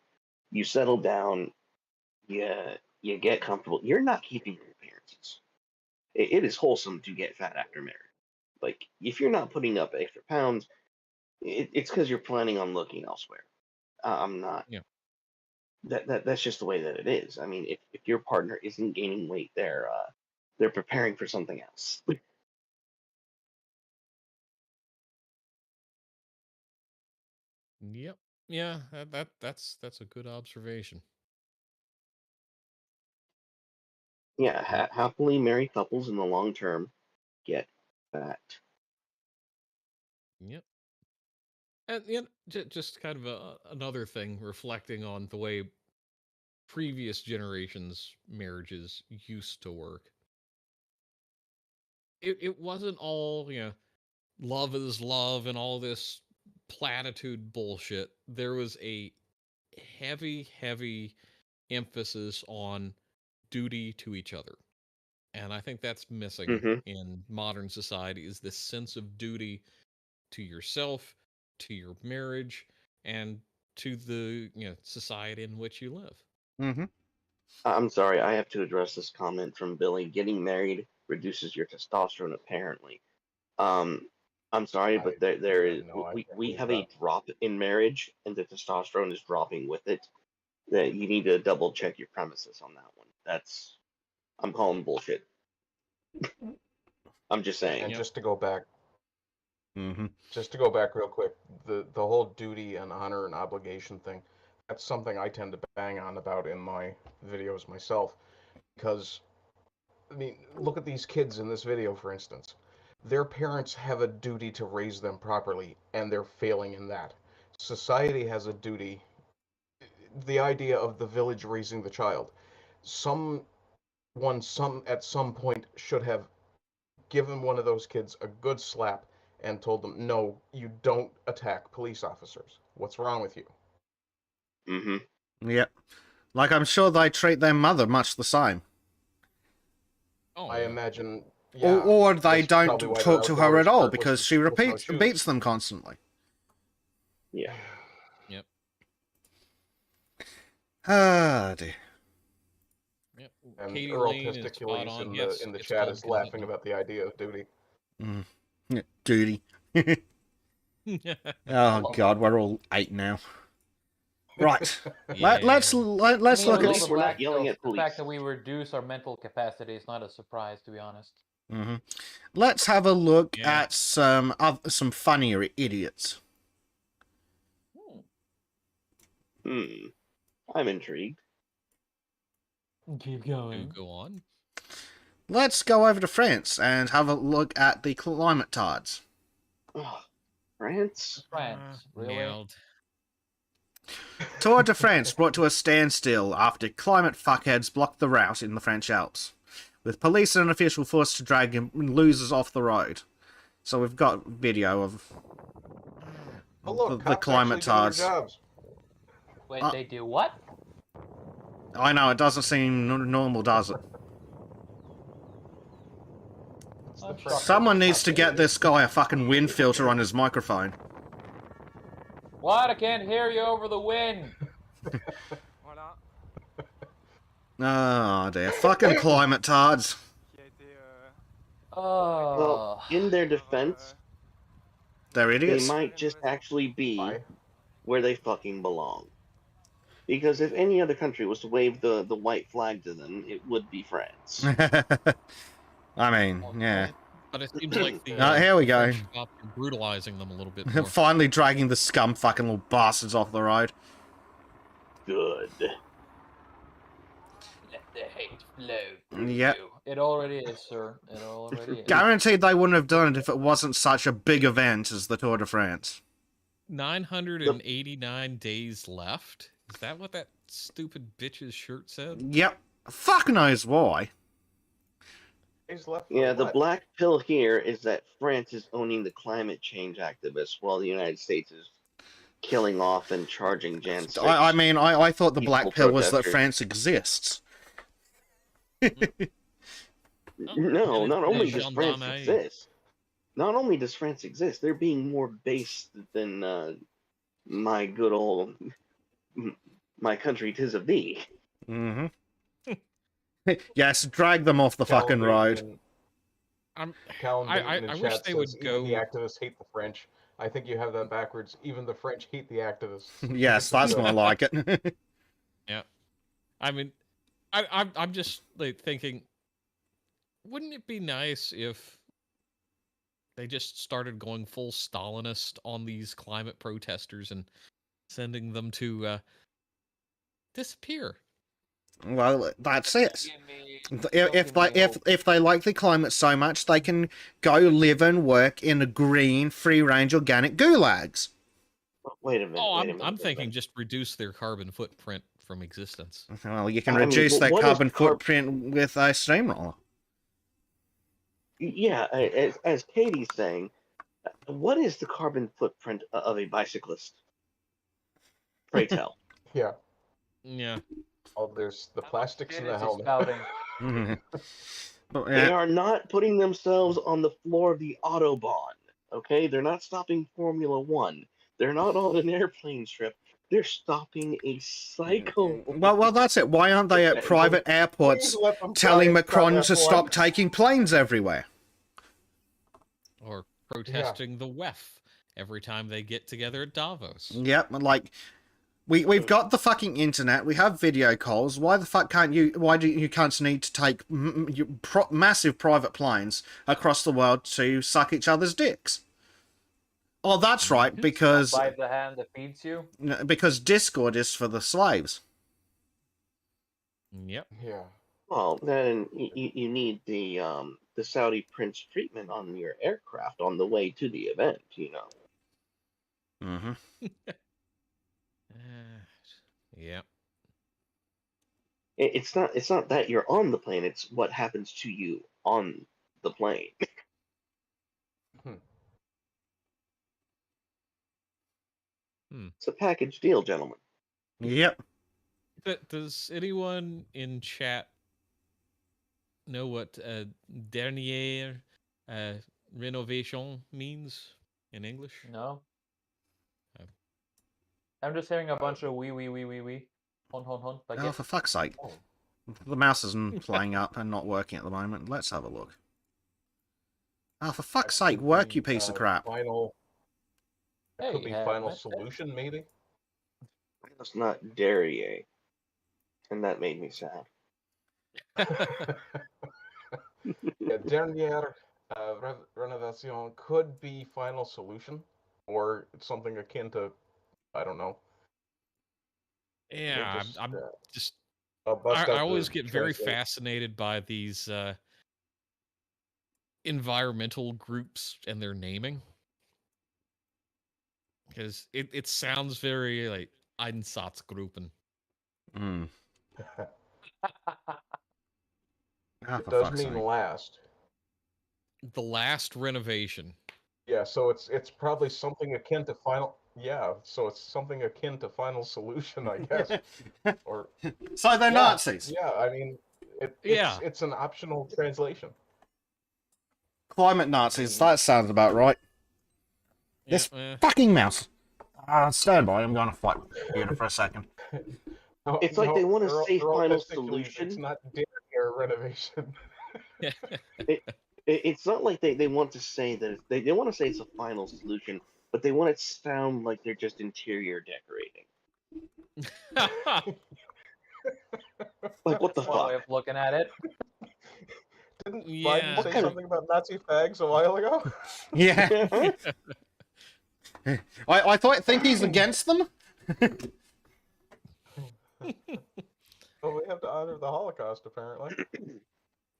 You settle down, you get comfortable. You're not keeping your appearances. It is wholesome to get fat after marriage. Like if you're not putting up extra pounds, it's because you're planning on looking elsewhere. I'm not. yeah. That's just the way that it is. I mean, if your partner isn't gaining weight, they're preparing for something else. Yep. Yeah, that's a good observation. Yeah, And happily married couples in the long term get fat. yep. And just kind of another thing reflecting on the way previous generations' marriages used to work. It wasn't all, love is love and all this platitude bullshit. There was a heavy emphasis on duty to each other. And I think that's missing Hmm. in modern society, is this sense of duty to yourself, to your marriage, and to the society in which you live. Mm-hmm. I'm sorry, I have to address this comment from Billy. Getting married reduces your testosterone, apparently. Um, I'm sorry, I but there have is no idea we about have that. a drop in marriage, and the testosterone is dropping with it. That you need to double check your premises on that one. I'm calling bullshit. I'm just saying. And Yep. Mm-hmm. just to go back real quick, the whole duty and honor and obligation thing, that's something I tend to bang on about in my videos myself, because I mean, look at these kids in this video, for instance. Their parents have a duty to raise them properly, and they're failing in that. Society has a duty, the idea of the village raising the child. Someone at some point should have given one of those kids a good slap and told them, "No, you don't attack police officers. What's wrong with you?" Hmm. Yep. Like, I'm sure they treat their mother much the same. Oh I yeah. imagine, Or, yeah, or they that's probably don't why their talk to her outdoor at all sport was because she with no repeats shoes. beats them constantly. Yeah. Ah, dear. Yep. And Katie Earl Lane is spot Testiculates on. in Yes, the it's chat called is laughing contentment. about the idea of duty. Mm. Yeah, duty. Oh God, we're all 8 now. Right. Let's I let's mean, look with all at. the We're not black yelling pills, at the police. fact that we reduce our mental capacity is not a surprise, to be honest. Mhm. Let's have a look Yeah. at some funnier idiots. I'm intrigued. Keep Do going. go on. Let's go over to France and have a look at the climate tards. Ugh, France? France, really? Nailed. Tour de France brought to a standstill after climate fuckheads blocked the route in the French Alps, with police and official forced to drag losers off the road. So we've got video of Oh, look, the cops climate actually doing their tards. jobs. Wait, they do what? I know, it doesn't seem normal, does it? It's the I'm French. shocked. Someone needs to get this guy a fucking wind filter on his microphone. What? I can't hear you over the wind. Voilà. Oh dear, fucking climate tards. Qui a été. Oh. Well, in their defense, They're they idiots. might just actually be Why? where they fucking belong. Because if any other country was to wave the white flag to them, it would be France. I mean, yeah. But it seems like the Here we go. French cops are brutalizing them a little bit more. Finally dragging the scum fucking little bastards off the road. Good. Let the hate flow through Yep. you. It already is, sir. It already is. Guaranteed they wouldn't have done it if it wasn't such a big event as the Tour de France. 989 days left? Is that what that stupid bitch's shirt said? Yep. Fuck knows why. He's left for Yeah, the what? black pill here is that France is owning the climate change activists while the United States is killing off and charging Jan 6. I mean, I thought the black Peaceful pill was that protesters. France exists. No, not only does France Gendarmerie. exist, not only does France exist, they're being more based than my good old my country 'tis of thee. Mm-hmm. Yes, drag them off the fucking road. Callum I in wish chat they would says, even the go- activists hate the French. I think you have that backwards. Even the French hate the activists. Yes, that's more like it. Yeah. I mean, I'm just like thinking, wouldn't it be nice if they just started going full Stalinist on these climate protesters and sending them to disappear? Well, that's it. Give me- If they like the climate so much, they can go live and work in green, free-range organic gulags. Wait a minute. Oh, wait a minute, I'm wait a thinking minute. just reduce their carbon footprint from existence. Well, you can I mean, reduce their what is carbon footprint with a steamroller. Yeah, as Katie's saying, what is the carbon footprint of a bicyclist? Pray tell. Yeah. Yeah. Oh, there's the plastics in Shit the is he helmet. spouting. But, They yeah, are not putting themselves on the floor of the Autobahn. Okay, they're not stopping Formula One. They're not on an airplane trip. They're stopping a cycle. well, that's it. Why aren't they at private airports Please let them telling try and stop Macron to F1. stop taking planes everywhere? Or protesting the WEF every time they get together at Davos. Yep, like we've got the fucking internet. We have video calls. Why the fuck can't you? Why do you can't need to take massive private planes across the world to suck each other's dicks? Oh, that's right, because Bite the hand that feeds you. Discord is for the slaves. Yep. Yeah. Well, then you need the Saudi prince treatment on your aircraft on the way to the event. You know. Mm-hmm. Yep. It's not that you're on the plane. It's what happens to you on the plane. It's a package deal, gentlemen. Yep. Does anyone in chat know what dernier renovation means in English? No. Oh. I'm just hearing a bunch of wee. Hon. Oh, Baguette. for fuck's sake. Oh. The mouse isn't playing up and not working at the moment. Let's have a look. Oh, for fuck's That sake, could work, be, you piece of crap. Final. That could Hey, be have final met that. solution, maybe. It's not Derrier, and that made me sad. Yeah, dernière renovation could be final solution, or something akin to, I don't know. Yeah, Just, I'm just. I'll bust I out always the get very translate. fascinated by these environmental groups and their naming. Because it sounds very like Einsatzgruppen. Hmm. Ah, It for does fuck's mean sake. last. The last renovation. Yeah, so it's probably something akin to final. Yeah, so it's something akin to final solution, I guess. Or So they're yeah, Nazis. yeah. I mean, Yeah. it's an optional translation. Climate Nazis, that sounds about right. This Yeah, fucking mouse. Stand by, I'm going to fight with the computer for a second. No, It's like they want to Earl- say Earl final gesticulates. It's solution. not dernière renovation. It's not like they want to say that they want to say it's a final solution, but they want it to sound like they're just interior decorating. Like what the That's one way fuck? of looking at it. Didn't Yeah. Biden What say kind of- something about Nazi fags a while ago? Yeah. I think he's against them? Well, we have to honor the Holocaust, apparently.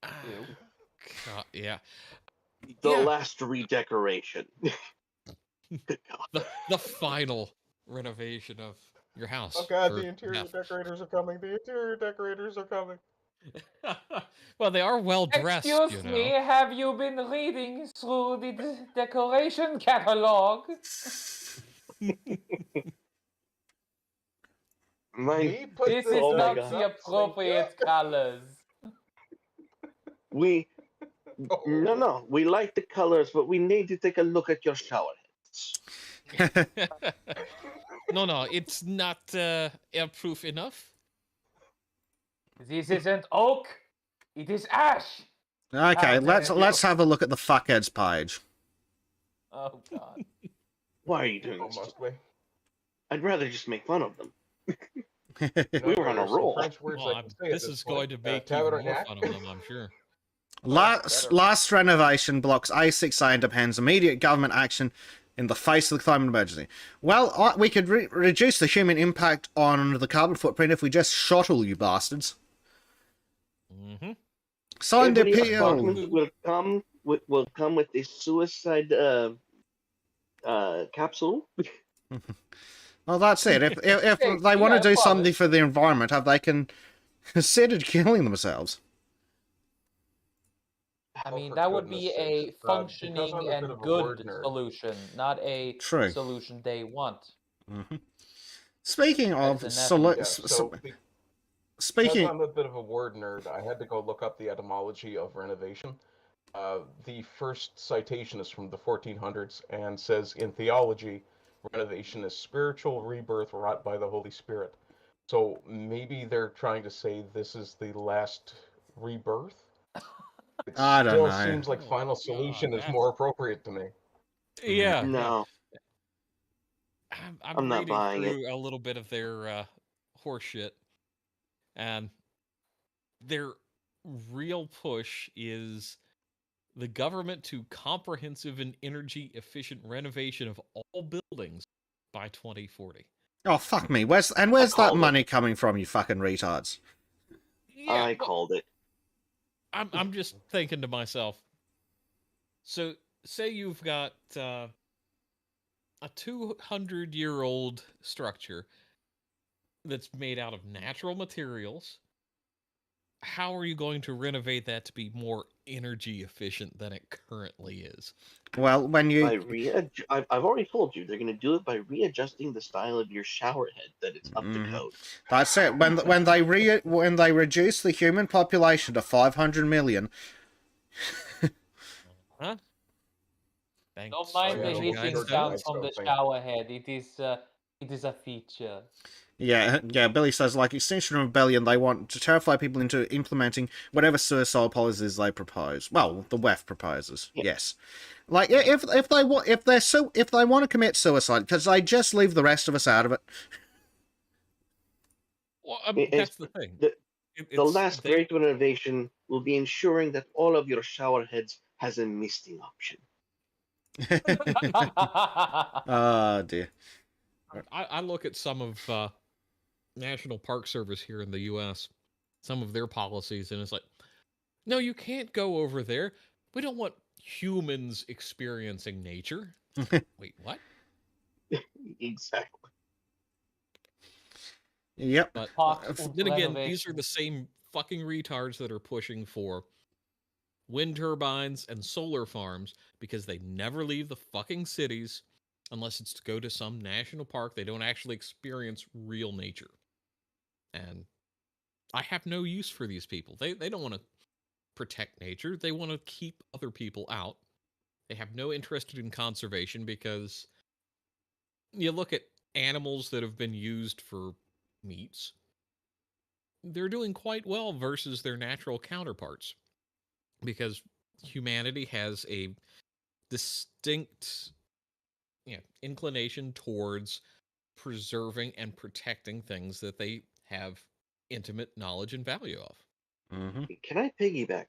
God, yeah. The Yeah. last redecoration. Good God. The final renovation of your house. Oh God, for the interior death. decorators are coming. The interior decorators are coming. Well, they are well dressed, Excuse you me, know. have you been reading through the decoration catalog? We put This the is oh my not God. the appropriate colors. We Oh. no, we like the colors, but we need to take a look at your shower heads. No, it's not airproof enough. This isn't oak, it is ash. Okay, How let's dare you. have a look at the fuckheads page. Oh God. Why are you doing Oh, this? must we? I'd rather just make fun of them. You We know, were on there a are some roll. French words I Well, can say at this is point. going to make even Tabernacle. more fun of them, I'm sure. Last renovation blocks A6A and demands immediate government action in the face of the climate emergency. Well, we could reduce the human impact on the carbon footprint if we just shot all you bastards. Mm-hmm. Signed Every appeal. apartment will come with a suicide capsule. Well, that's it. If Hey, they want to yeah, do promise. something for the environment, have they considered killing themselves? I Oh, mean, for that would goodness be sakes. a Because functioning I'm a bit and of a good word nerd. solution, not a True. solution they want. Mm-hmm. Speaking of That's Yeah, so because speaking, I'm a bit of a word nerd, I had to go look up the etymology of renovation. The first citation is from the 1400s and says, in theology, renovation is spiritual rebirth wrought by the Holy Spirit. So maybe they're trying to say this is the last rebirth? It I don't still know. seems like Oh, final God, solution is that's- more appropriate to me. Yeah. No, I'm I'm not reading buying it. through a little bit of their horseshit, and their real push is the government to comprehensive and energy efficient renovation of all buildings by 2040. Oh fuck me! Where's that called it. money coming from? You fucking retards! Yeah, I well, called it. I'm just thinking to myself. So say you've got a 200-year-old structure that's made out of natural materials. How are you going to renovate that to be more energy efficient than it currently is? Well, when By you I've already told you they're going to do it by readjusting the style of your shower head that it's up to Mhm. code. that's it. When they reduce the human population to 500 million, Huh? Thanks. Don't mind yeah, the the you guys hissing whole done? sound from the thing. shower head. It is a feature. Yeah, Billy says, like, Extinction Rebellion, they want to terrify people into implementing whatever suicide policies they propose. Well, the WEF proposes, Yeah. yes. Like, if they want, if they want to commit suicide, because they just leave the rest of us out of it. Well, It's that's the thing. the It's last they. great innovation will be ensuring that all of your shower heads has a misting option. Oh, dear. I look at some of National Park Service here in the U.S. Some of their policies, and it's like, no, you can't go over there. We don't want humans experiencing nature. Wait, what? Exactly. Yep. But Fox then again, these are renovation. the same fucking retards that are pushing for wind turbines and solar farms because they never leave the fucking cities unless it's to go to some national park. They don't actually experience real nature. And I have no use for these people. They don't want to protect nature. They want to keep other people out. They have no interest in conservation because you look at animals that have been used for meats. They're doing quite well versus their natural counterparts because humanity has a distinct inclination towards preserving and protecting things that they have intimate knowledge and value of. Mm-hmm. Can I piggyback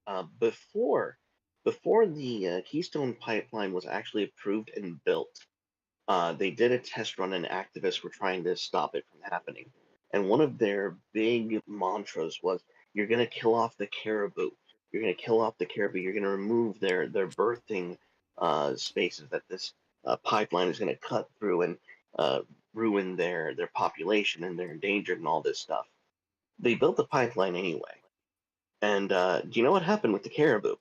on that? Before the Keystone Pipeline was actually approved and built, they did a test run, and activists were trying to stop it from happening. And one of their big mantras was, "You're going to kill off the caribou. You're going to kill off the caribou. You're going to remove their birthing spaces that this pipeline is going to cut through and uh, ruin their population, and they're endangered and all this stuff." They built the pipeline anyway. And do you know what happened with the caribou?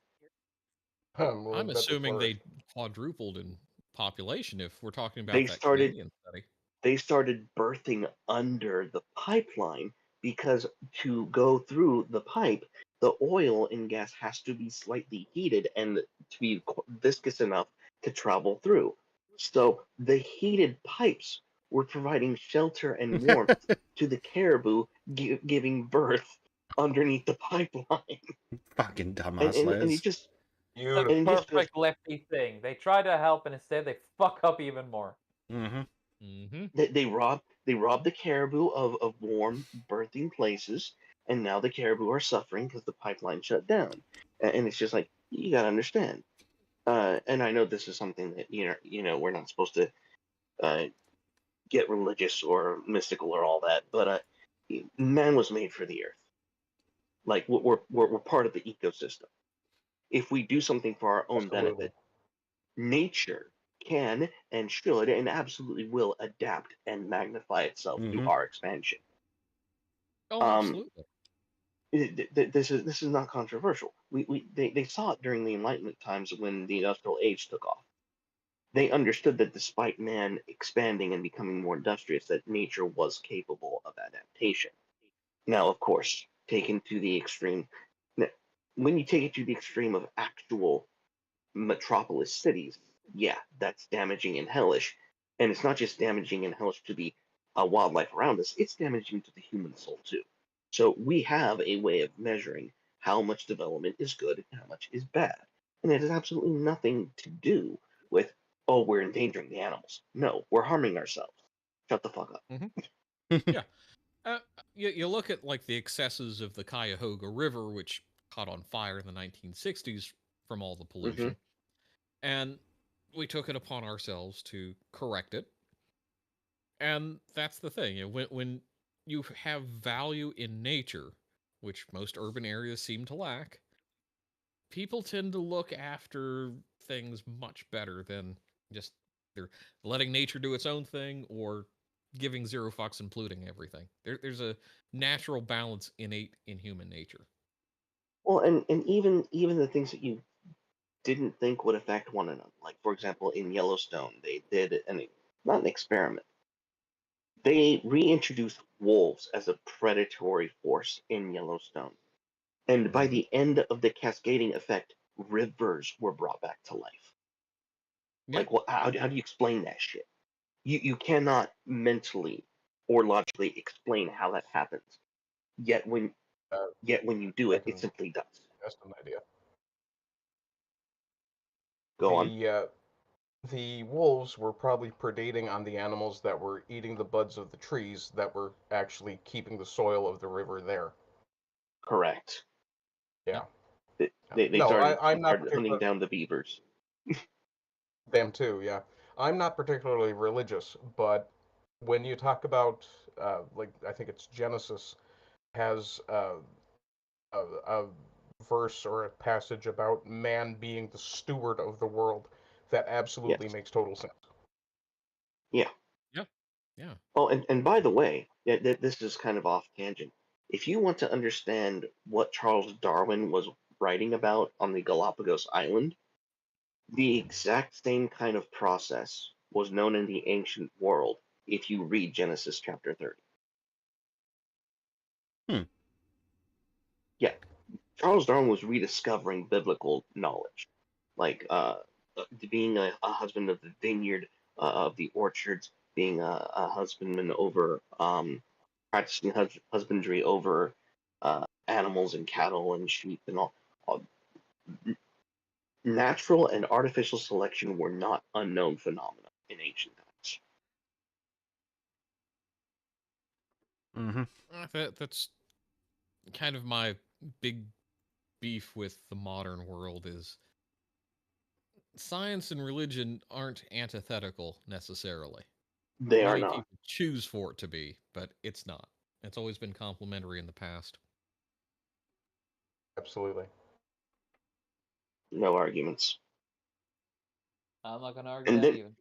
Well, I I'm bet they assuming flourished. they quadrupled in population if we're talking about They that started Canadian study. they started birthing under the pipeline because to go through the pipe, the oil and gas has to be slightly heated and to be viscous enough to travel through. So the heated pipes were providing shelter and warmth to the caribou giving birth underneath the pipeline. Fucking And, dumbass and he layers. just The and he Beautiful. just goes, perfect lefty thing. They try to help, and instead they fuck up even more. Mm-hmm. Mm-hmm. they robbed the caribou of warm birthing places, and now the caribou are suffering because the pipeline shut down. And it's just like, you gotta understand. And I know this is something that we're not supposed to uh, get religious or mystical or all that, but man was made for the earth. Like we're part of the ecosystem. If we do something for our own Absolutely. benefit, nature can and should and absolutely will adapt and magnify itself through Mm-hmm. our expansion. Oh, Um, absolutely. this is not controversial. They saw it during the Enlightenment times when the Industrial Age took off. They understood that despite man expanding and becoming more industrious, that nature was capable of adaptation. Now, of course, taken to the extreme, when you take it to the extreme of actual metropolis cities, yeah, that's damaging and hellish. And it's not just damaging and hellish to the wildlife around us, it's damaging to the human soul too. So we have a way of measuring how much development is good and how much is bad. And it has absolutely nothing to do with, oh, we're endangering the animals. No, we're harming ourselves. Shut the fuck up. Yeah. You look at like the excesses of the Cuyahoga River, which caught on fire in the 1960s from all the pollution, and we took it upon ourselves to correct it. And that's the thing. When you have value in nature, which most urban areas seem to lack, people tend to look after things much better than just they're letting nature do its own thing or giving zero fucks and polluting everything. There's a natural balance innate in human nature. Well, and even the things that you didn't think would affect one another. Like, for example, in Yellowstone, they did not an experiment. They reintroduced wolves as a predatory force in Yellowstone. And by Mhm. the end of the cascading effect, rivers were brought back to life. Yeah. Like, how do you explain that shit? You cannot mentally or logically explain how that happens. Yet when you do I it, can it simply does. Just an idea. Go on. The wolves were probably predating on the animals that were eating the buds of the trees that were actually keeping the soil of the river there. Correct. Yeah. They No, started, I'm not started hunting particular. down the beavers. Them too, yeah. I'm not particularly religious, but when you talk about, like, I think it's Genesis has a verse or a passage about man being the steward of the world, that absolutely Yes. makes total sense. Yeah. Yeah. Yeah. Oh, and by the way, this is kind of off tangent. If you want to understand what Charles Darwin was writing about on the Galapagos Island, the exact same kind of process was known in the ancient world if you read Genesis chapter 30. Hmm. Yeah, Charles Darwin was rediscovering biblical knowledge, like being a husband of the vineyard, of the orchards, being a husbandman over practicing husbandry over animals and cattle and sheep and all. Natural and artificial selection were not unknown phenomena in ancient times. Mm-hmm. That's kind of my big beef with the modern world is science and religion aren't antithetical necessarily. They are Many not. people choose for it to be, but it's not. It's always been complementary in the past. Absolutely. No arguments. I'm not gonna argue And that then even.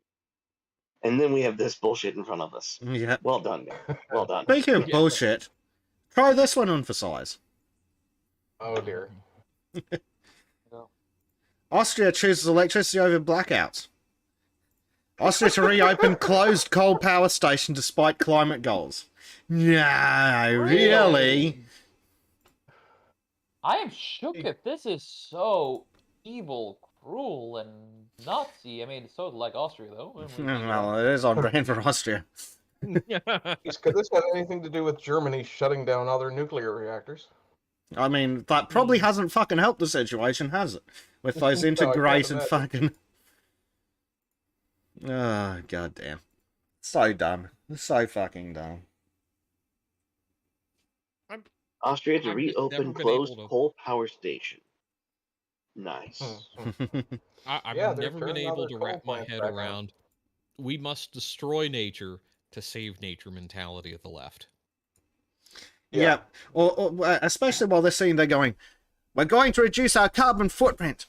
and then we have this bullshit in front of us. Yeah. Well done, man. Well done. Speaking of Yeah. bullshit, try this one on for size. Oh dear. No. Austria chooses electricity over blackouts. Austria to reopen closed coal power station despite climate goals. No, really? I am shook if this is so evil, cruel, and Nazi. I mean, it's so like Austria, though. Well, it is on brand for Austria. Could this have anything to do with Germany shutting down other nuclear reactors? I mean, that probably hasn't fucking helped the situation, has it? With those No, I can't integrated imagine. fucking... Oh, goddamn. So dumb. So fucking dumb. Austria to I've just never reopen been closed able to. coal power station. Nice. I've Yeah, they're never been turning all able their to coal wrap my plants head back on. around. We must destroy nature to save nature mentality of the left. Yeah. Or especially while they're saying they're going, we're going to reduce our carbon footprint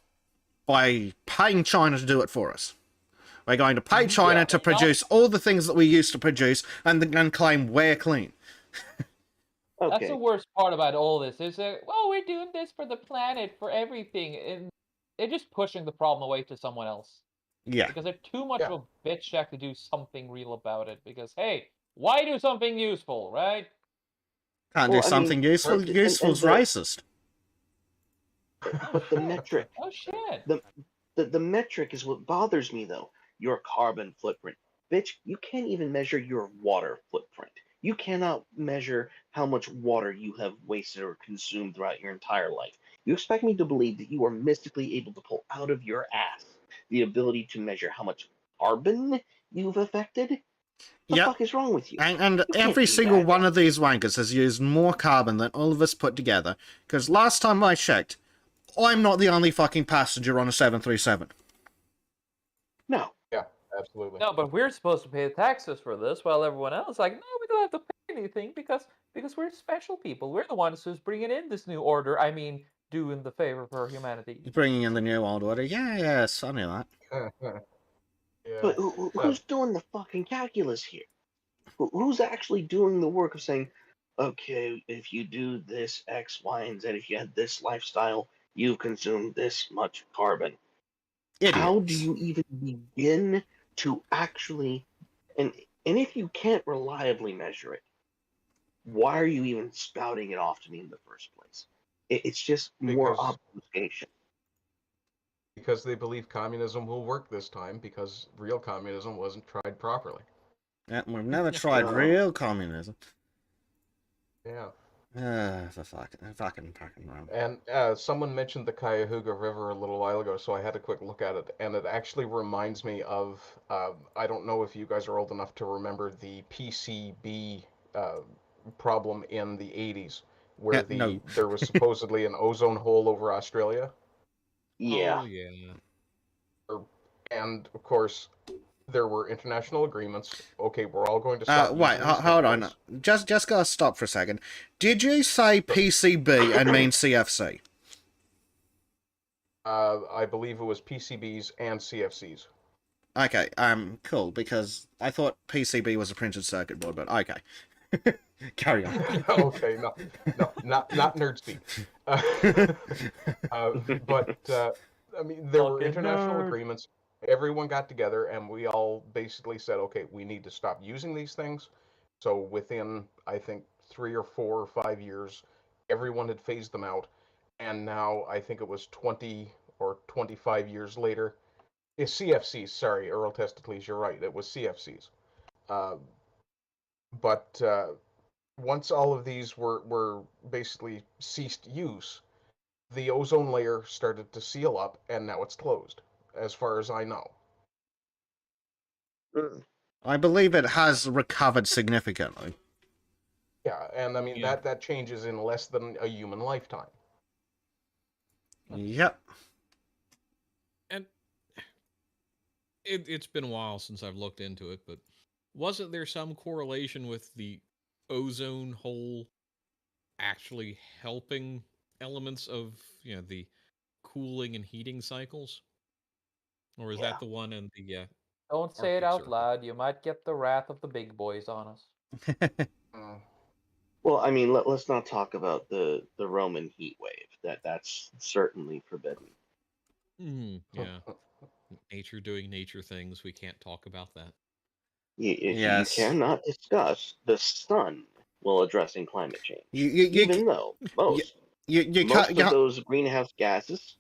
by paying China to do it for us. We're going to pay China Yeah. to produce all the things that we used to produce and then claim we're clean. That's Okay. the worst part about all this. Is that, well, we're doing this for the planet, for everything, and they're just pushing the problem away to someone else. Yeah. Because they're too much Yeah. of a bitch to actually do something real about it. Because, hey, why do something useful, right? Can't Well, do I something mean, useful. and- Useful's and the- racist. But the metric, Oh, shit. the metric is what bothers me though. Your carbon footprint. Bitch, you can't even measure your water footprint. You cannot measure how much water you have wasted or consumed throughout your entire life. You expect me to believe that you are mystically able to pull out of your ass the ability to measure how much carbon you've affected? The Yep. fuck is wrong with you? And You can't every do single that. one of these wankers has used more carbon than all of us put together. Because last time I checked, I'm not the only fucking passenger on a 737. No. Yeah, absolutely. No, but we're supposed to pay taxes for this, while everyone else like, no, we don't have to pay anything because we're special people. We're the ones who's bringing in this new order. I mean, doing the favor for humanity. Bringing in the new world order. Yeah, yes, I knew that. Yeah. But who's doing the fucking calculus here? Who's actually doing the work of saying, okay, if you do this X, Y, and Z, if you had this lifestyle, you consume this much carbon. How do Idiots. you even begin to actually, and if you can't reliably measure it, why are you even spouting it off to me in the first place? It's just more Because- obfuscation. Because they believe communism will work this time because real communism wasn't tried properly. Yeah, we've never tried real communism. Yeah. For fucking wrong. And someone mentioned the Cuyahoga River a little while ago, so I had a quick look at it, and it actually reminds me of, I don't know if you guys are old enough to remember the PCB problem in the 80s, where No. there was supposedly an ozone hole over Australia. Yeah. Oh, yeah. And, of course, there were international agreements. Okay, we're all going to stop Wait, using these hold on. chemicals. Just gotta stop for a second. Did you say PCB and mean CFC? I believe it was PCBs and CFCs. Okay, cool, because I thought PCB was a printed circuit board, but okay. Carry on. Okay, not nerd speak. But I mean, there were Fucking international nerd. agreements. Everyone got together, and we all basically said, okay, we need to stop using these things. So within, I think, 3 or 4 or 5 years, everyone had phased them out, and now I think it was 20 or 25 years later. CFCs, sorry, Earl Testacles, you're right. It was CFCs. Uh, but once all of these were basically ceased use, the ozone layer started to seal up, and now it's closed, as far as I know. I believe it has recovered significantly. Yeah, and I mean Yeah. that changes in less than a human lifetime. Yep. And it's been a while since I've looked into it, but wasn't there some correlation with the ozone hole actually helping elements of, the cooling and heating cycles? Or is Yeah. that the one in the Don't say it Arctic out Circle? loud. You might get the wrath of the big boys on us. Mm. Well, I mean, let's not talk about the Roman heat wave. That's certainly forbidden. Yeah. Nature doing nature things. We can't talk about that. You Yes. cannot discuss the sun while addressing climate change, You even though most can't, of those greenhouse gases.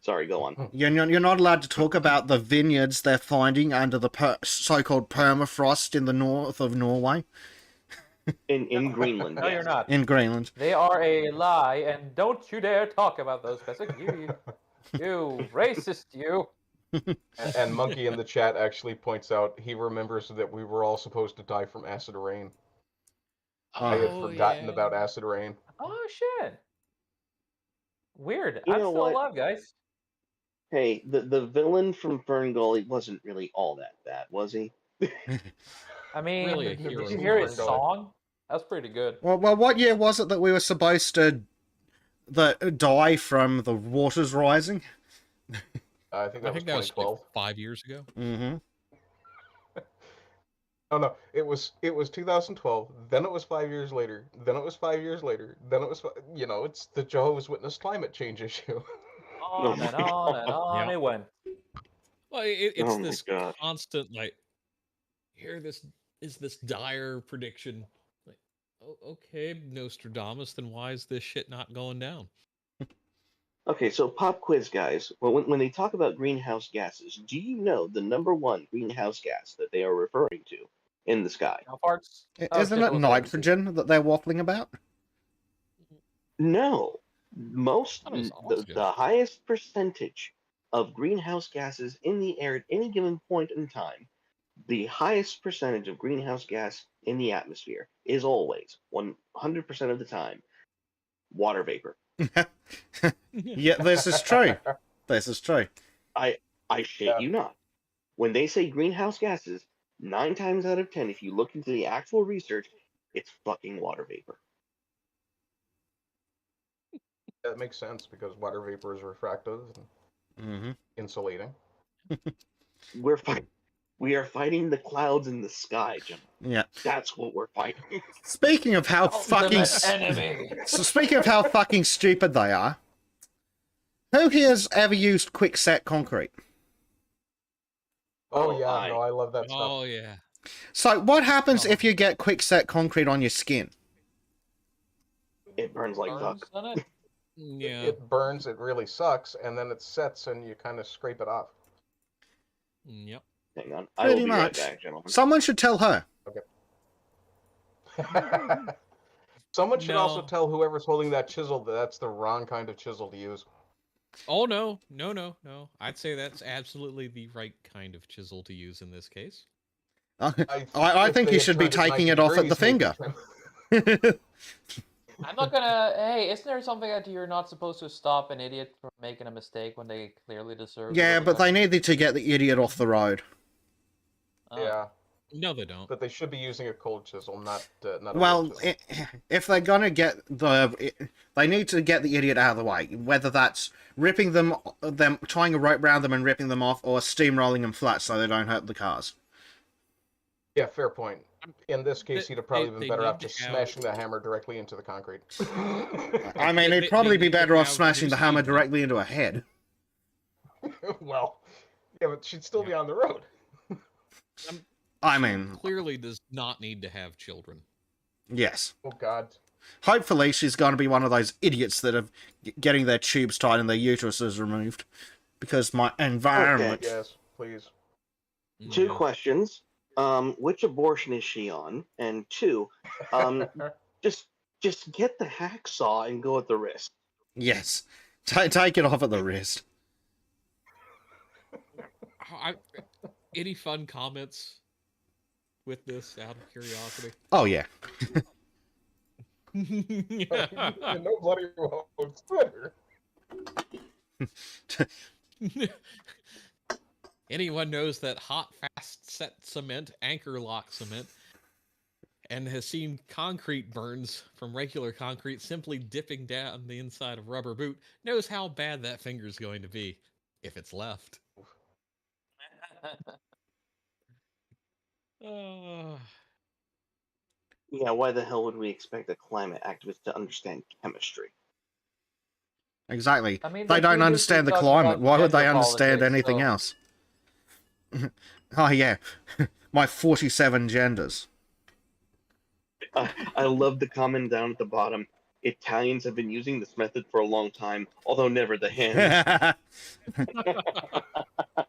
Sorry, go on. you're not allowed to talk about the vineyards they're finding under the so-called permafrost in the north of Norway, In Greenland, No, yes. you're not. in Greenland. They are a lie, and don't you dare talk about those, Pesek. You racist, you. And Monkey in the chat actually points out he remembers that we were all supposed to die from acid rain. I had Oh, forgotten yeah. about acid rain. Oh shit. Weird. You I'm know still what? alive, guys. Hey, the villain from Fern Gully wasn't really all that bad, was he? I mean, Really a did hero you from hear his Ferngully. song? That's pretty good. Well, what year was it that we were supposed to die from the waters rising? I think that I was think that was 2012. like 5 years ago. Mm-hmm. Oh no, it was 2012. Then it was 5 years later. Then it was 5 years later. Then it was it's the Jehovah's Witness climate change issue. On and on and on Yeah. it went. Well, it's Oh my this God. constant, like, here this is this dire prediction. Like, oh, okay, Nostradamus, then why is this shit not going down? Okay, so pop quiz, guys. When they talk about greenhouse gases, do you know the number one greenhouse gas that they are referring to in the sky? Now farts. Oh, Isn't shit, it was nitrogen that they're waffling about? No. Most Thought it was the, oxygen. the highest percentage of greenhouse gases in the air at any given point in time, the highest percentage of greenhouse gas in the atmosphere is always 100% of the time water vapor. Yeah, this is true. This is true. I shit Yeah. you not. When they say greenhouse gases, 9 times out of 10, if you look into the actual research, it's fucking water vapor. That makes sense because water vapor is refractive and Mm-hmm. insulating. We are fighting the clouds in the sky, gentlemen. Yeah. That's what we're fighting. Speaking of how Ultimate enemy. So speaking of how fucking stupid they are, who here's ever used quickset concrete? Oh yeah, no, I love that stuff. Oh, yeah. So what happens if you get quickset concrete on your skin? It burns like Burns fuck. on it? Yeah. It burns, it really sucks, and then it sets and you kind of scrape it off. Yep. Hang on. I will Pretty be right much. back, gentlemen. Someone should tell her. Someone should also No. tell whoever's holding that chisel that that's the wrong kind of chisel to use. Oh no, no, no, no. I'd say that's absolutely the right kind of chisel to use in this case. I If think they you had should be turned it taking 90 it off at the degrees, maybe finger. I'm not gonna. Hey, isn't there something that you're not supposed to stop an idiot from making a mistake when they clearly deserve? Yeah, really but they well? needed to get the idiot off the road. Oh. Yeah, No, they don't. but they should be using a cold chisel, not a wood Well, chisel. if they're gonna get they need to get the idiot out of the way. Whether that's ripping them tying a rope around them and ripping them off, or steamrolling them flat so they don't hurt the cars. Yeah, fair point. In this case, he'd have probably been they better need off to just have- smashing the hammer directly into the concrete. I mean, They- it'd probably they be need to better off have smashing the new hammer speed. directly into a head. Well, yeah, but she'd still be on the road. I mean, Clearly does not need to have children. yes. Oh God. Hopefully, she's going to be one of those idiots that are getting their tubes tied and their uteruses removed. Because my environment... Yes, please. Two Yeah. questions. Which abortion is she on? And two, just get the hacksaw and go at the wrist. Yes. Take it off at the wrist. Any fun comments with this, out of curiosity? Oh, yeah. You know bloody well it's Twitter. Anyone knows that hot, fast set cement, anchor lock cement, and has seen concrete burns from regular concrete simply dipping down the inside of rubber boot knows how bad that finger's going to be if it's left. Uh, Yeah, why the hell would we expect a climate activist to understand chemistry? Exactly. I mean, They they don't previously understand the talked climate. about Why would they gender understand politics, anything so- else? Oh, yeah. My 47 genders. I love the comment down at the bottom. Italians have been using this method for a long time, although never the hands.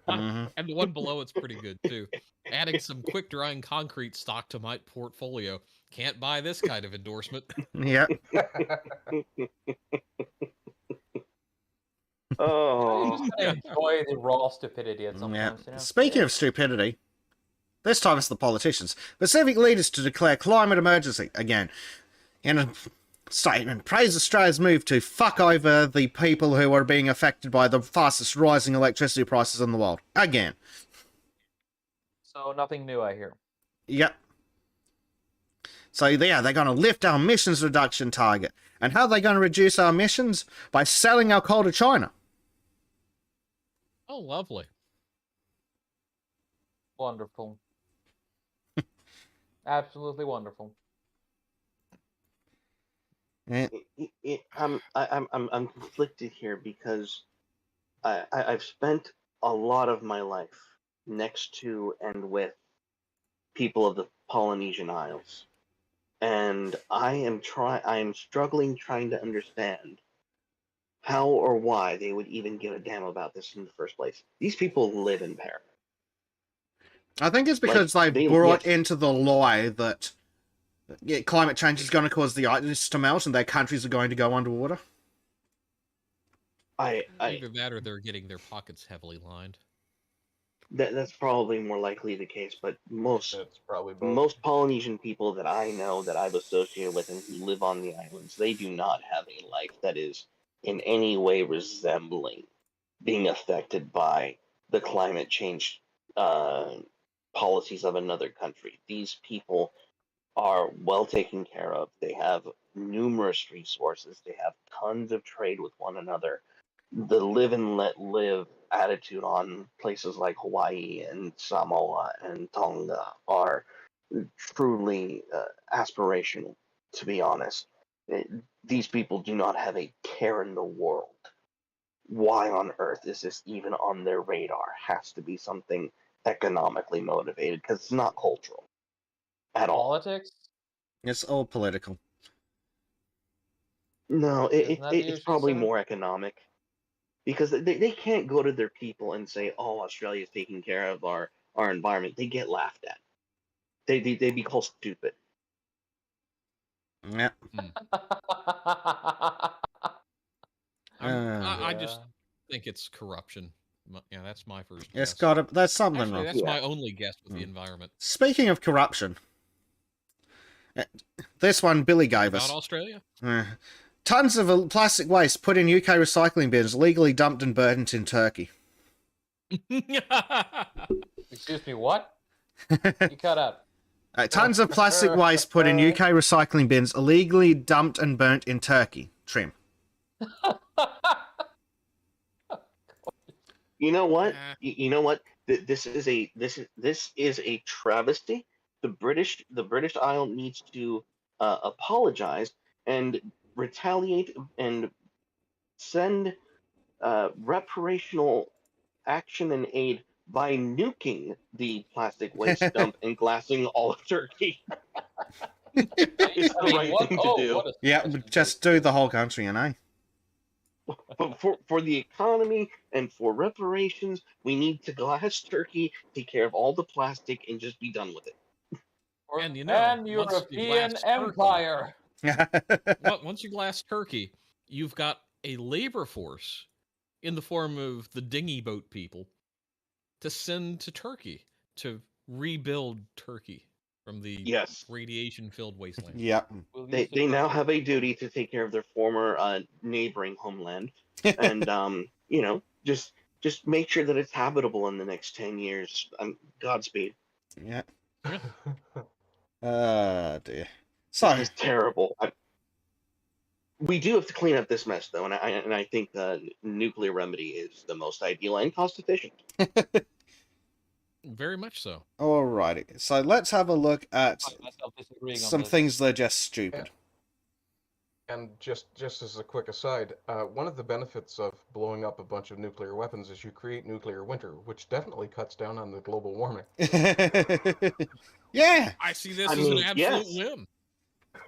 Mhm. and the one below it's pretty good too. Adding some quick drying concrete stock to my portfolio. Can't buy this kind of endorsement. Yep. Oh, Just gonna enjoy the raw stupidity at Yeah. sometimes, you know? Speaking of stupidity, this time it's the politicians. The civic leaders to declare climate emergency again. In a statement, praise Australia's move to fuck over the people who are being affected by the fastest rising electricity prices in the world. Again. So nothing new, I hear. Yep. So yeah, they're going to lift our emissions reduction target. And how are they going to reduce our emissions? By selling our coal to China. Oh, lovely. Wonderful. Absolutely wonderful. Eh, I'm conflicted here because I've spent a lot of my life next to and with people of the Polynesian Isles, and I am struggling trying to understand how or why they would even give a damn about this in the first place. These people live in Paris. I think it's because Like, they've they- brought yes. into the lie that climate change is going to cause the ice to melt and their countries are going to go underwater. Either that or they're getting their pockets heavily lined. That's probably more likely the case, but most It's probably both. most Polynesian people that I know that I've associated with and who live on the islands, they do not have a life that is in any way resembling being affected by the climate change policies of another country. These people are well taken care of. They have numerous resources. They have tons of trade with one another. The live and let live attitude on places like Hawaii and Samoa and Tonga are truly aspirational, to be honest. These people do not have a care in the world. Why on earth is this even on their radar? Has to be something economically motivated because it's not cultural at all. Politics? It's all political. No, Isn't that the it's usual probably sentiment? more economic because they can't go to their people and say, oh, Australia's taking care of our our environment, they get laughed at. They be called stupid. Yeah. I just think it's corruption. Yeah, that's my first guess. It's got there's something Actually, wrong. that's my only guess with the environment. Speaking of corruption, this one Billy gave About us. Australia? Tons of plastic waste put in UK recycling bins, legally dumped and burnt in Turkey. Excuse me, what? You cut out. Tons of plastic waste put in UK recycling bins, illegally dumped and burnt in Turkey. Trim. You know what? Yeah. You know what? This is a travesty. The British Isle needs to apologize and retaliate and send reparational action and aid by nuking the plastic waste dump and glassing all of Turkey. It's the right thing to do. Yeah, just do the whole country, you know. But for the economy and for reparations, we need to glass Turkey, take care of all the plastic, and just be done with it. And you know, And once you European glass Empire. once you glass Turkey, you've got a labor force in the form of the dinghy boat people to send to Turkey to rebuild Turkey from the radiation-filled wasteland. Yep. They now have a duty to take care of their former neighboring homeland, and you know, just make sure that it's habitable in the next 10 years. Godspeed. Yeah. Dear. So it's terrible. We do have to clean up this mess, though, and I think the nuclear remedy is the most ideal and cost efficient. Very much so. Alrighty. So let's have a look at some things that are just stupid. And just as a quick aside, one of the benefits of blowing up a bunch of nuclear weapons is you create nuclear winter, which definitely cuts down on the global warming. Yeah. I see this as an absolute win.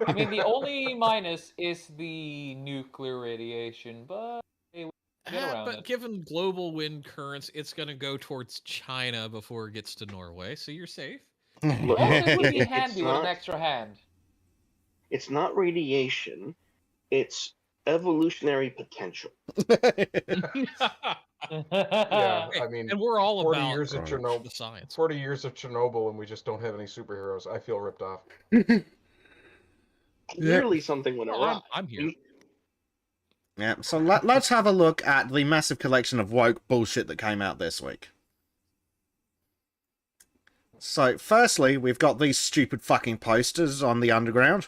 I mean, the only minus is the nuclear radiation, but hey, we get around it. Given global wind currents, it's going to go towards China before it gets to Norway, so you're safe. Look, it would be handy with an extra hand. It's not radiation. It's evolutionary potential. Yeah, I mean, and we're all 40 about years of Chernobyl, the science. 40 years of Chernobyl, and we just don't have any superheroes. I feel ripped off. Clearly, something went awry. I'm here. Yeah, so let's have a look at the massive collection of woke bullshit that came out this week. So, firstly, we've got these stupid fucking posters on the underground.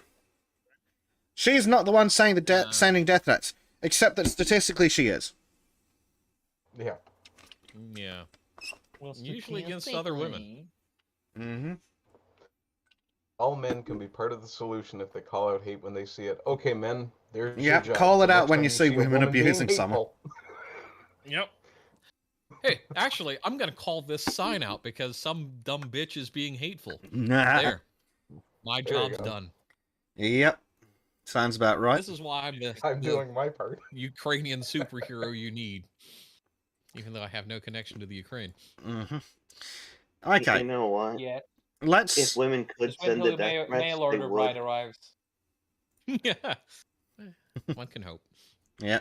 She's not the one saying sending death threats, except that statistically she is. Yeah. Yeah. Well, usually against other women. Mm-hmm. All men can be part of the solution if they call out hate when they see it. Okay, men, there's your job. Call it out when you see women abusing someone. Yep. Hey, actually, I'm going to call this sign out because some dumb bitch is being hateful. There. My job's done. Yep. Sounds about right. This is why I'm doing my part. Ukrainian superhero you need. Even though I have no connection to the Ukraine. Mm-hmm. Okay. You know what? Yeah. If women could send the death threats, mail order they would. bride arrives. Yeah. One can hope. Yeah.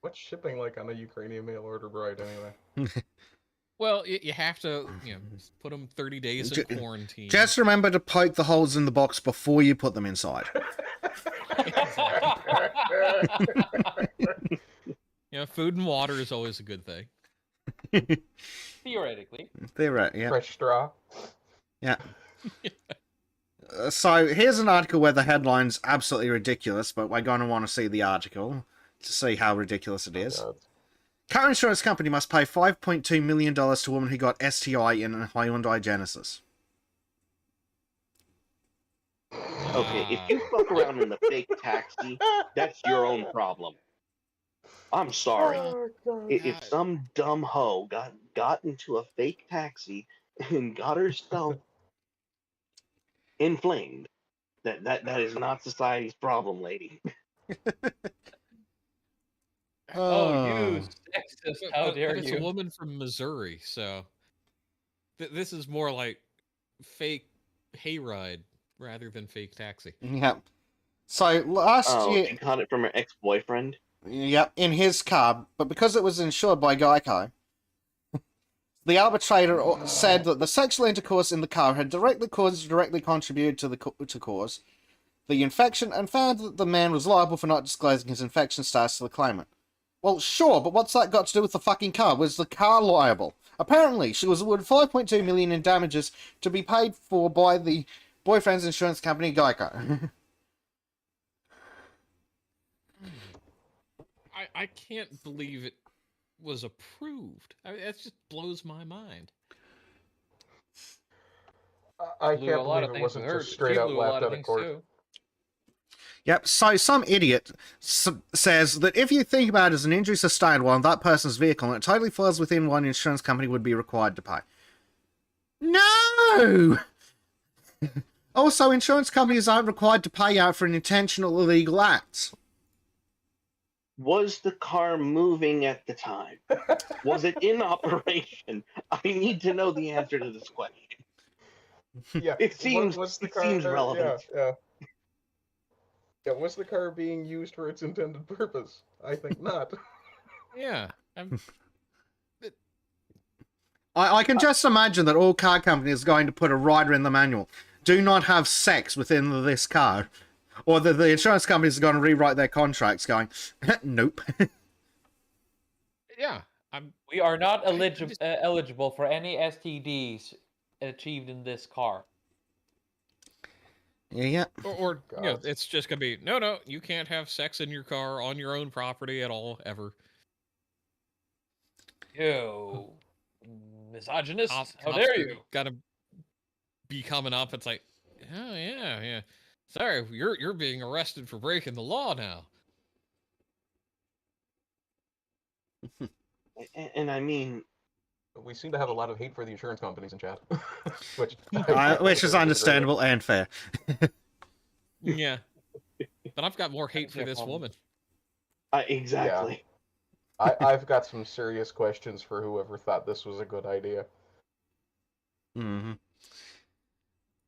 What's shipping like on a Ukrainian mail order bride anyway? Well, you have to, put them 30 days in quarantine. Just remember to poke the holes in the box before you put them inside. Food and water is always a good thing. Theoretically. Yeah. Fresh straw. Yeah. So here's an article where the headline's absolutely ridiculous, but we're going to want to see the article to see how ridiculous it is. Car insurance company must pay $5.2 million to woman who got STI in a Hyundai Genesis. Okay, if you fuck around in the fake taxi, that's your own problem. I'm sorry. If some dumb hoe got into a fake taxi and got herself inflamed, that is not society's problem, lady. Oh, you sexist! How dare it's you? a woman from Missouri, so This is more like fake hayride rather than fake taxi. Yep. So last Oh, year, she got it from her ex-boyfriend. yep, in his car, but because it was insured by Geico, the arbitrator said that the sexual intercourse in the car had directly contributed to the cause the infection, and found that the man was liable for not disclosing his infection status to the claimant. Well, sure, but what's that got to do with the fucking car? Was the car liable? Apparently, she was awarded $5.2 million in damages to be paid for by the boyfriend's insurance company, Geico. I can't believe it was approved. I mean, that just blows my mind. I Blew can't a lot believe of it things wasn't with her. just straight She out blew a lot laughed of out of things court. too. Yep, so some idiot says that if you think about it as an injury sustained while in that person's vehicle, and it totally falls within what an insurance company would be required to pay. No! Also, insurance companies aren't required to pay out for an intentional illegal act. Was the car moving at the time? Was it in operation? I need to know the answer to this question. Yeah, It seems relevant. Yeah. Yeah, was the car being used for its intended purpose? I think not. Yeah. I can just imagine that all car companies are going to put a rider in the manual. Do not have sex within this car. Or the insurance companies are going to rewrite their contracts going, nope. Yeah. We are not eligible for any STDs achieved in this car. Yeah. Or you know, God. it's just gonna be no, you can't have sex in your car on your own property at all, ever. Ew. Misogynist? How Cops dare are you? Gotta be coming up. It's like, oh yeah. Sorry, you're being arrested for breaking the law now. And I mean, We seem to have a lot of hate for the insurance companies in chat, which Which is understandable and fair. Yeah. But I've got more hate for Yeah, this problem. woman. exactly. I've got some serious questions for whoever thought this was a good idea. Mm-hmm.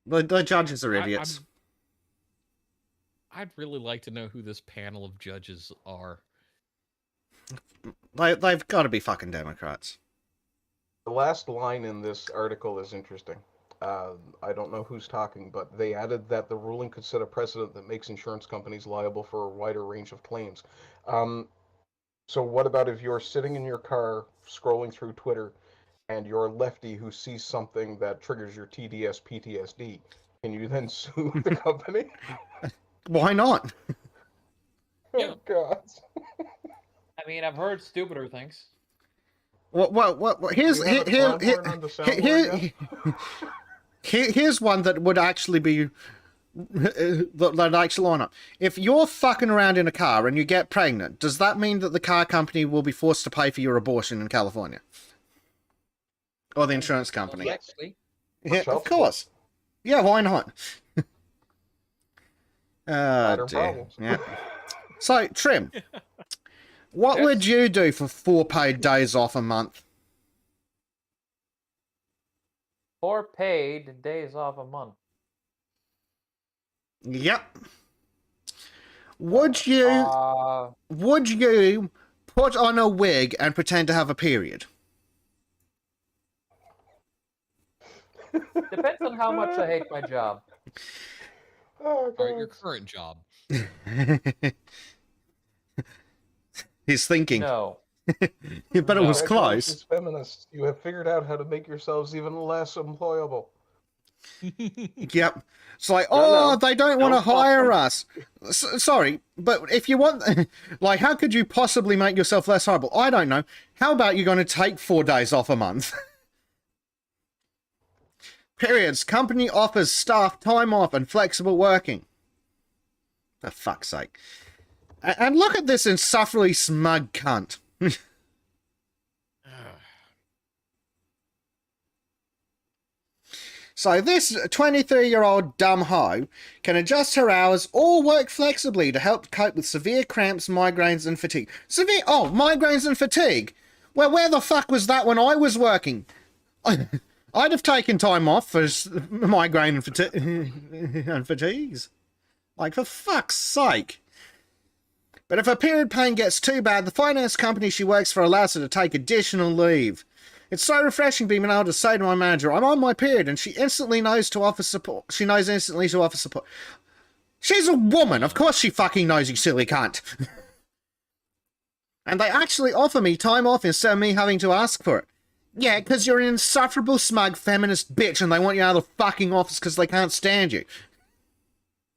The judges are idiots. I'd really like to know who this panel of judges are. They've got to be fucking Democrats. The last line in this article is interesting. I don't know who's talking, but they added that the ruling could set a precedent that makes insurance companies liable for a wider range of claims. So what about if you're sitting in your car scrolling through Twitter and you're a lefty who sees something that triggers your TDS PTSD? Can you then sue the company? Why not? Yeah. Oh, God. I mean, I've heard stupider things. What here's Do we have a clown horn on the soundboard yet? here's one that would actually be that actually line up. If you're fucking around in a car and you get pregnant, does that mean that the car company will be forced to pay for your abortion in California? Or the insurance company? Actually, Yeah, child of course. Yeah, why not? Modern dear. problems. Yeah. So, Trim, what Yes? would you do for 4 paid days off a month? 4 paid days off a month. Yep. Would you put on a wig and pretend to have a period? Depends on how much I hate my job. Oh, All right, your God. current job. He's thinking. No. But it was close. Congratulations, feminists. You have figured out how to make yourselves even less employable. Yep. It's like, No. they don't want to Don't fuck hire them. us. Sorry, but if you want, like, how could you possibly make yourself less horrible? I don't know. How about you're going to take 4 days off a month? Periods. Company offers staff time off and flexible working. For fuck's sake. And look at this insufferably smug cunt. So this 23-year-old dumb hoe can adjust her hours or work flexibly to help cope with severe cramps, migraines, and fatigue. Migraines and fatigue? Well, where the fuck was that when I was working? I'd have taken time off for migraine and, and fatigues. Like, for fuck's sake. But if her period pain gets too bad, the finance company she works for allows her to take additional leave. It's so refreshing being able to say to my manager, I'm on my period, and she instantly knows to offer support. She knows instantly to offer support. She's a woman. Of course she fucking knows, you silly cunt. And they actually offer me time off instead of me having to ask for it. Yeah, because you're an insufferable, smug, feminist bitch, and they want you out of the fucking office because they can't stand you.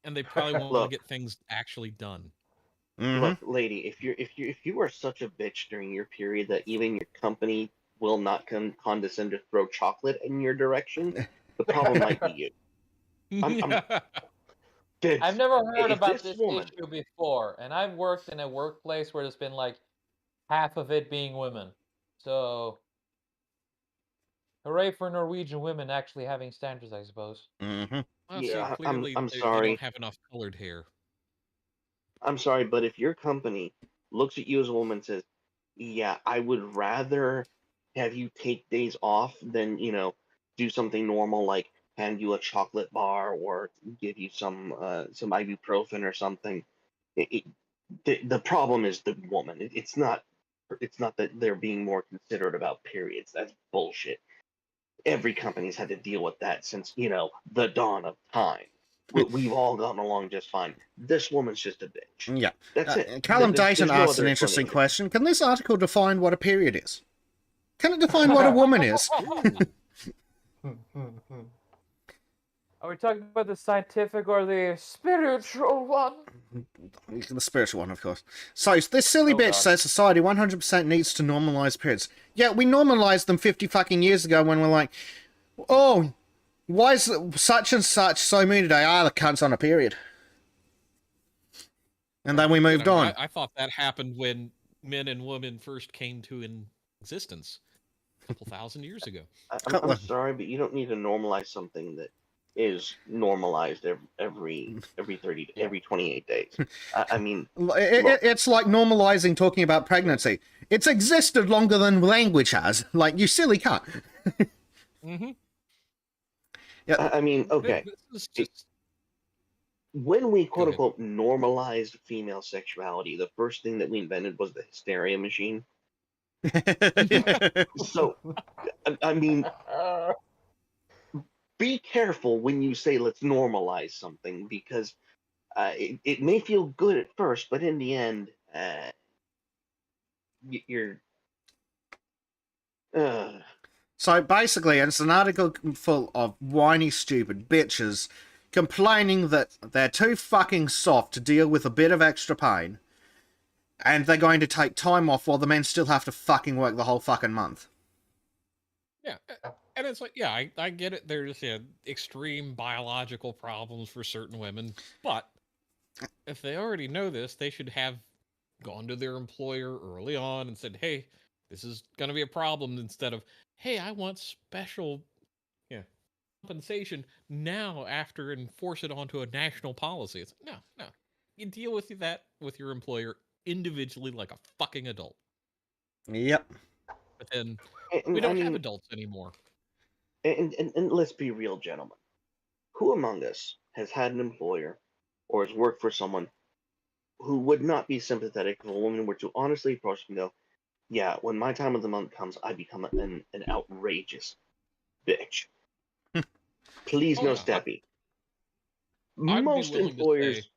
And they probably want to Look. get things actually done. Look, lady, if you are such a bitch during your period that even your company will not condescend to throw chocolate in your direction, the problem might be you. I've never heard if about this this woman- issue before, and I've worked in a workplace where there's been like half of it being women. So, hooray for Norwegian women actually having standards, I suppose. Well, Yeah, see, clearly I'm they sorry. don't have enough colored hair. I'm sorry, but if your company looks at you as a woman and says, "Yeah, I would rather have you take days off than do something normal like hand you a chocolate bar or give you some ibuprofen or something," the problem is the woman. It's not that they're being more considerate about periods. That's bullshit. Every company's had to deal with that since the dawn of time. We've all gotten along just fine. This woman's just a bitch. Yeah. That's it. Callum Dayton There's no asked an other interesting explanation. question. Can this article define what a period is? Can it define what a woman is? Are we talking about the scientific or the spiritual one? The spiritual one, of course. So, this silly bitch says society 100% needs to normalize periods. Yeah, we normalized them 50 fucking years ago when we're like, oh, why is such and such so moody today? Ah, the cunt's on a period. And then we moved on. I thought that happened when men and women first came to existence a couple thousand years ago. I'm sorry, but you don't need to normalize something that is normalized every 28 days. I mean, it's like normalizing talking about pregnancy. It's existed longer than language has. Like, you silly cunt. Yeah. I mean, okay. This is just... When we quote unquote normalized female sexuality, the first thing that we invented was the hysteria machine. So, I mean, be careful when you say let's normalize something, because it may feel good at first, but in the end, you're. So basically, it's an article full of whiny, stupid bitches complaining that they're too fucking soft to deal with a bit of extra pain, and they're going to take time off while the men still have to fucking work the whole fucking month. Yeah, and it's like, yeah, I get it. There's extreme biological problems for certain women, but if they already know this, they should have gone to their employer early on and said, hey, this is going to be a problem, instead of, hey, I want special compensation now after, and force it onto a national policy. It's no. You deal with that with your employer individually like a fucking adult. Yep. But then we don't have adults anymore. And let's be real, gentlemen. Who among us has had an employer or has worked for someone who would not be sympathetic if a woman were to honestly approach them and go, yeah, when my time of the month comes, I become an outrageous bitch. Please, no steppy. Most employers...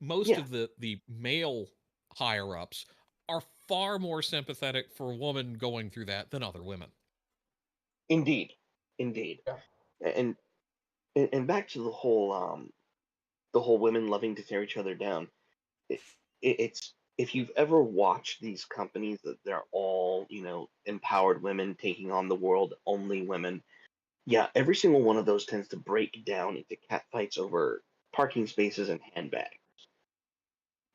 Most of the male higher-ups are far more sympathetic for a woman going through that than other women. Indeed. Yeah. And back to the whole women loving to tear each other down. It's if you've ever watched these companies that they're all empowered women taking on the world, only women. Yeah, every single one of those tends to break down into catfights over parking spaces and handbags.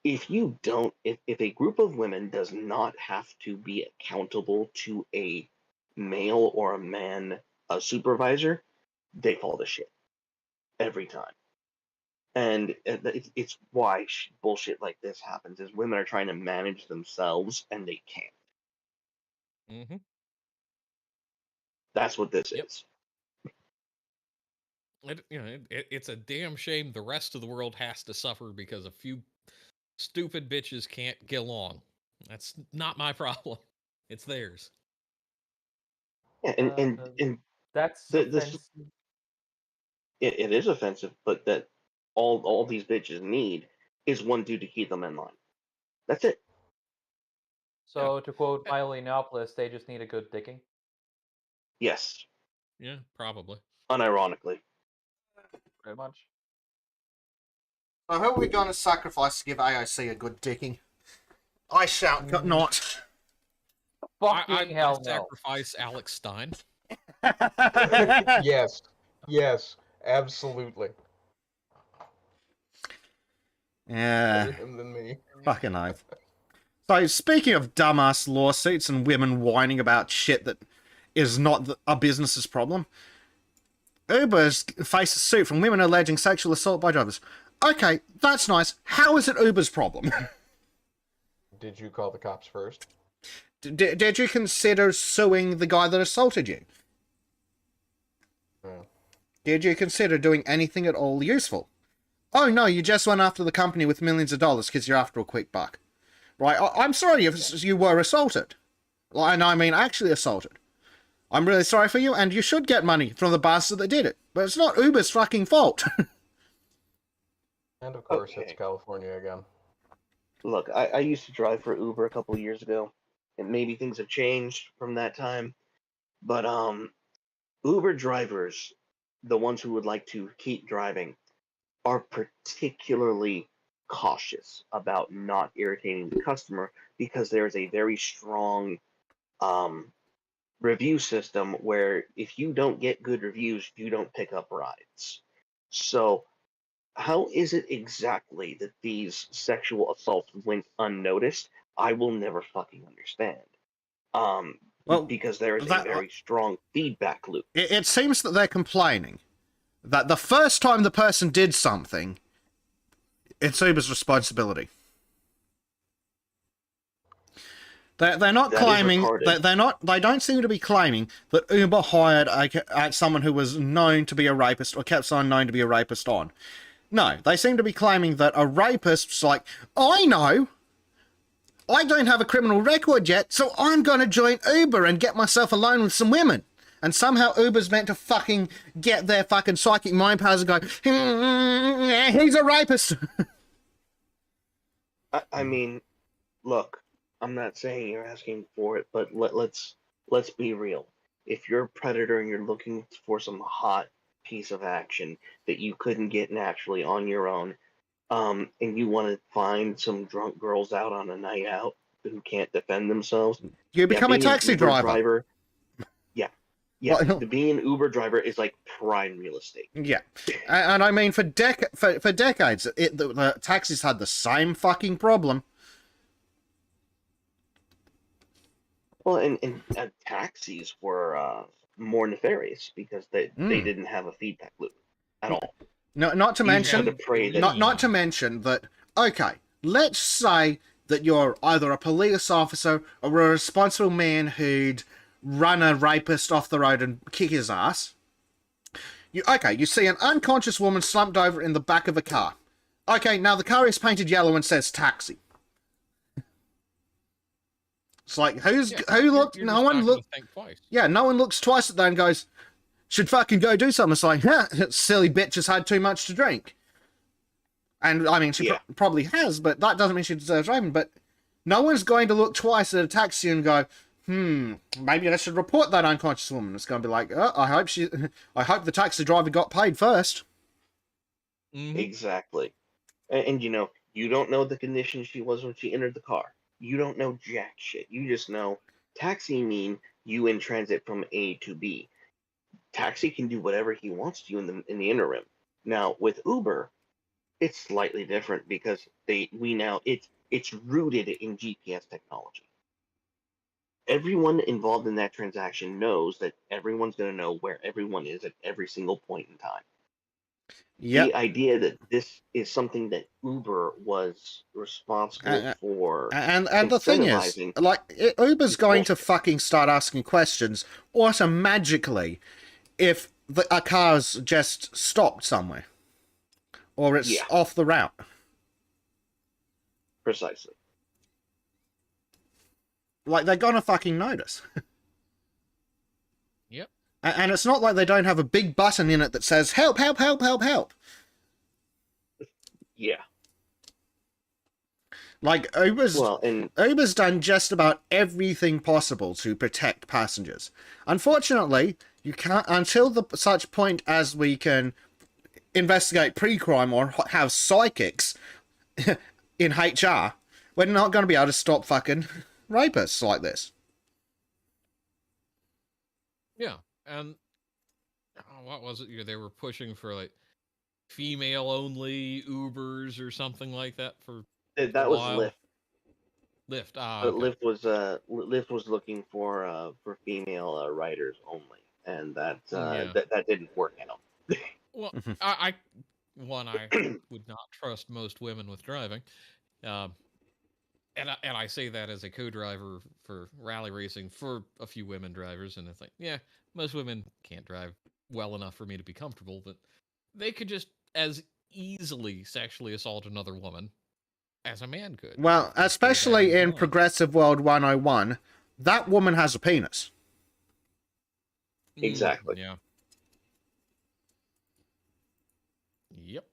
If a group of women does not have to be accountable to a male or a man, a supervisor, they fall to shit every time. And it's why bullshit like this happens, is women are trying to manage themselves and they can't. That's what this Yep. is. It's a damn shame the rest of the world has to suffer because a few stupid bitches can't get along. That's not my problem. It's theirs. Yeah, and That's this offensive. it is offensive, but that all these bitches need is one dude to keep them in line. That's it. So to quote Milo Yiannopoulos, they just need a good dicking. Yes, Yeah, probably. unironically. Pretty much. So who are we going to sacrifice to give AOC a good dicking? I shout not. Fucking hell I no. sacrifice Alex Stein. Yes, yes, absolutely. Yeah, Better him than me. fucking oath. So speaking of dumbass lawsuits and women whining about shit that is not a business's problem, Uber's faced a suit from women alleging sexual assault by drivers. Okay, that's nice. How is it Uber's problem? Did you call the cops first? Did you consider suing the guy that assaulted you? No. Did you consider doing anything at all useful? Oh no, you just went after the company with millions of dollars because you're after a quick buck. Right, I'm sorry if you were assaulted. And I mean actually assaulted. I'm really sorry for you, and you should get money from the bastard that did it. But it's not Uber's fucking fault. And of course, Okay. it's California again. Look, I used to drive for Uber a couple of years ago, and maybe things have changed from that time. But Uber drivers, the ones who would like to keep driving, are particularly cautious about not irritating the customer because there is a very strong review system where if you don't get good reviews, you don't pick up rides. So how is it exactly that these sexual assaults went unnoticed? I will never fucking understand. Well, Because there is a very strong feedback loop. It seems that they're complaining that the first time the person did something, it's Uber's responsibility. They're not claiming they don't seem to be claiming that Uber hired someone who was known to be a rapist or kept someone known to be a rapist on. No, they seem to be claiming that a rapist's like, I know, I don't have a criminal record yet, so I'm gonna join Uber and get myself alone with some women. And somehow Uber's meant to fucking get their fucking psychic mind powers and go, he's a rapist. I mean, look, I'm not saying you're asking for it, but let's be real. If you're a predator and you're looking for some hot piece of action that you couldn't get naturally on your own, and you want to find some drunk girls out on a night out who can't defend themselves, You become a taxi driver. Yeah, Well, being an Uber driver is like prime real estate. Yeah, and I mean for decades, the taxis had the same fucking problem. Well, and taxis were more nefarious because they didn't have a feedback loop at all. No, not to mention that. Okay, let's say that you're either a police officer or a responsible man who'd run a rapist off the road and kick his ass. You see an unconscious woman slumped over in the back of a car. Okay, now the car is painted yellow and says taxi. It's like, who looked? No one looked. Yeah, no one looks twice at that and goes, should fucking go do something. It's like, silly bitch has had too much to drink. And I mean, she probably has, but that doesn't mean she deserves driving. But no one's going to look twice at a taxi and go, maybe I should report that unconscious woman. It's going to be like, I hope the taxi driver got paid first. Mm-hmm. Exactly. And you don't know the condition she was when she entered the car. You don't know jack shit. You just know taxi mean you in transit from A to B. Taxi can do whatever he wants to in the interim. Now with Uber, it's slightly different because it's rooted in GPS technology. Everyone involved in that transaction knows that everyone's going to know where everyone is at every single point in time. Yep. the idea that this is something that Uber was responsible for And the thing is, incentivizing like, Uber's is going to bullshit. fucking start asking questions automatically if a car's just stopped somewhere or it's Yeah. off the route. Precisely. Like, they're gonna fucking notice. Yep. And it's not like they don't have a big button in it that says help, help, help, help, help. Yeah. Like, Uber's done just about everything possible to protect passengers. Unfortunately, you can't, until such point as we can investigate pre-crime or have psychics in HR, we're not going to be able to stop fucking rapists like this. Yeah, and what was it? They were pushing for like female-only Ubers or something like that for That a was while. Lyft. Lyft. But Okay. Lyft was looking for female riders only, and that Yeah. that didn't work out. Well, I would not trust most women with driving, um, and I say that as a co-driver for rally racing for a few women drivers, and it's like, yeah, most women can't drive well enough for me to be comfortable, but they could just as easily sexually assault another woman as a man could. Well, Just bear that especially in mind. Progressive World 101, that woman has a penis. Exactly. Yeah. Yep.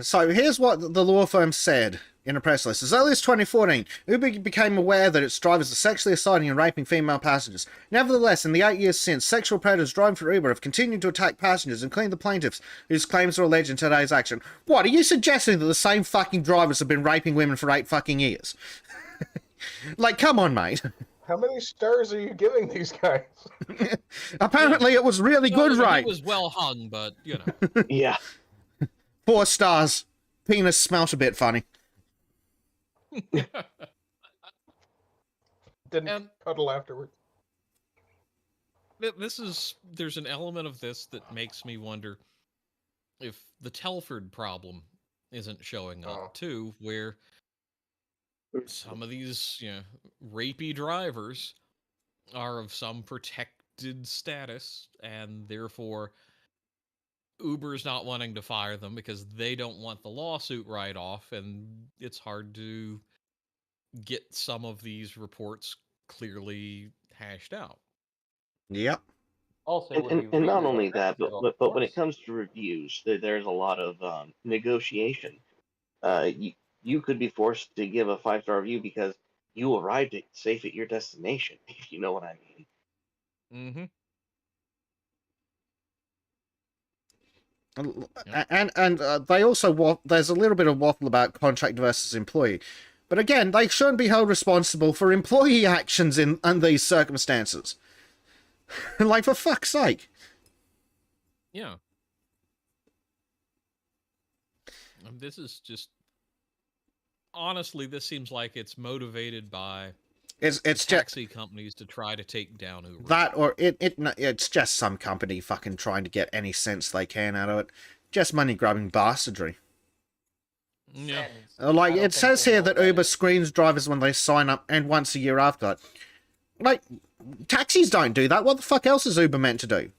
So here's what the law firm said in a press release. As early as 2014, Uber became aware that its drivers are sexually assaulting and raping female passengers. Nevertheless, in the 8 years since, sexual predators driving for Uber have continued to attack passengers, including the plaintiffs whose claims are alleged in today's action. What, are you suggesting that the same fucking drivers have been raping women for 8 fucking years? Like, come on, mate. How many stars are you giving these guys? Apparently it was really No, good, I mean, right? He was well hung, but you know. Yeah. 4 stars. Penis smelt a bit funny. Didn't And- cuddle afterwards. There's an element of this that makes me wonder if the Telford problem isn't showing up Oh. too, where some of these, rapey drivers are of some protected status, and therefore Uber's not wanting to fire them because they don't want the lawsuit write-off, and it's hard to get some of these reports clearly hashed out. Yep. Also, it would be And not really only that, offensive, of but when it course. comes to reviews, there's a lot of negotiation. You could be forced to give a 5-star review because you arrived safe at your destination, if you know what I mean. Mm-hmm. And they also there's a little bit of waffle about contract versus employee, but again, they shouldn't be held responsible for employee actions in these circumstances. Like, for fuck's sake. Yeah. This is just honestly, this seems like it's motivated by It's just taxi companies to try to take down Uber. that, or it's just some company fucking trying to get any sense they can out of it. Just money grabbing bastardry. Yeah. Like, I don't it think says they here know that that Uber is- screens drivers when they sign up and once a year after that. Like, taxis don't do that. What the fuck else is Uber meant to do?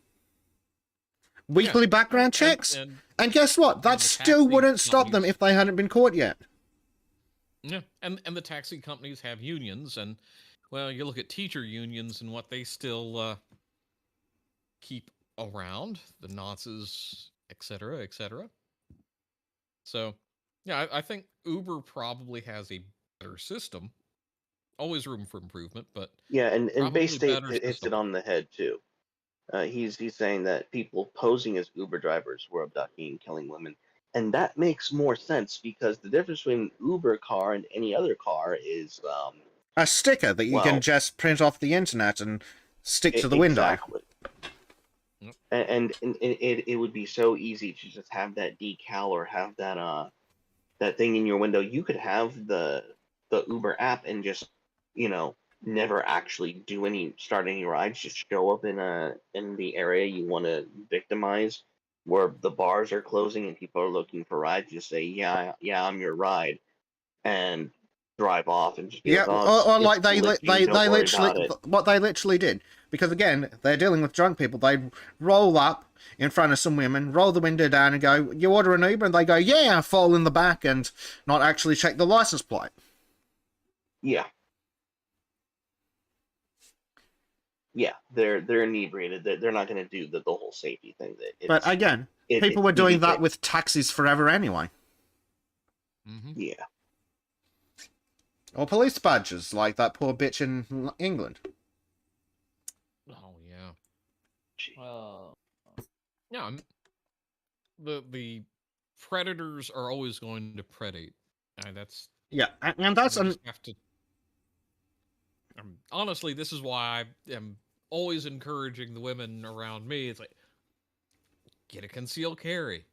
Weekly background checks? And guess what? That the still taxi wouldn't stop them companies- if they hadn't been caught yet. Yeah, and the taxi companies have unions, and well, you look at teacher unions and what they still keep around, the nonces, etc., etc. So, yeah, I think Uber probably has a better system. Always room for improvement, but Yeah, and probably Bay State better hits it system. on the head too. He's saying that people posing as Uber drivers were abducting and killing women, and that makes more sense because the difference between an Uber car and any other car is A sticker that you can Well- just print off the internet and stick to the window. Exactly. Yep. And it would be so easy to just have that decal or have that thing in your window. You could have the Uber app and just never actually start any rides. Just show up in the area you want to victimize, where the bars are closing and people are looking for rides. Just say, yeah, yeah, I'm your ride, and drive off and just be Yeah, like, oh, or it's like glitchy, don't they worry literally about it. what they literally did, because again they're dealing with drunk people. They roll up in front of some women, roll the window down, and go, "You order an Uber?" And they go, "Yeah," fall in the back and not actually check the license plate. Yeah. Yeah, they're inebriated. They're not going to do the whole safety thing. But again, people were it's doing that EDK. with taxis forever anyway, Yeah. or police badges, like that poor bitch in England. Oh yeah. Well, Yeah. The predators are always going to predate. That's Yeah, and that's we just have to. Honestly, this is why I am always encouraging the women around me. It's like, get a concealed carry.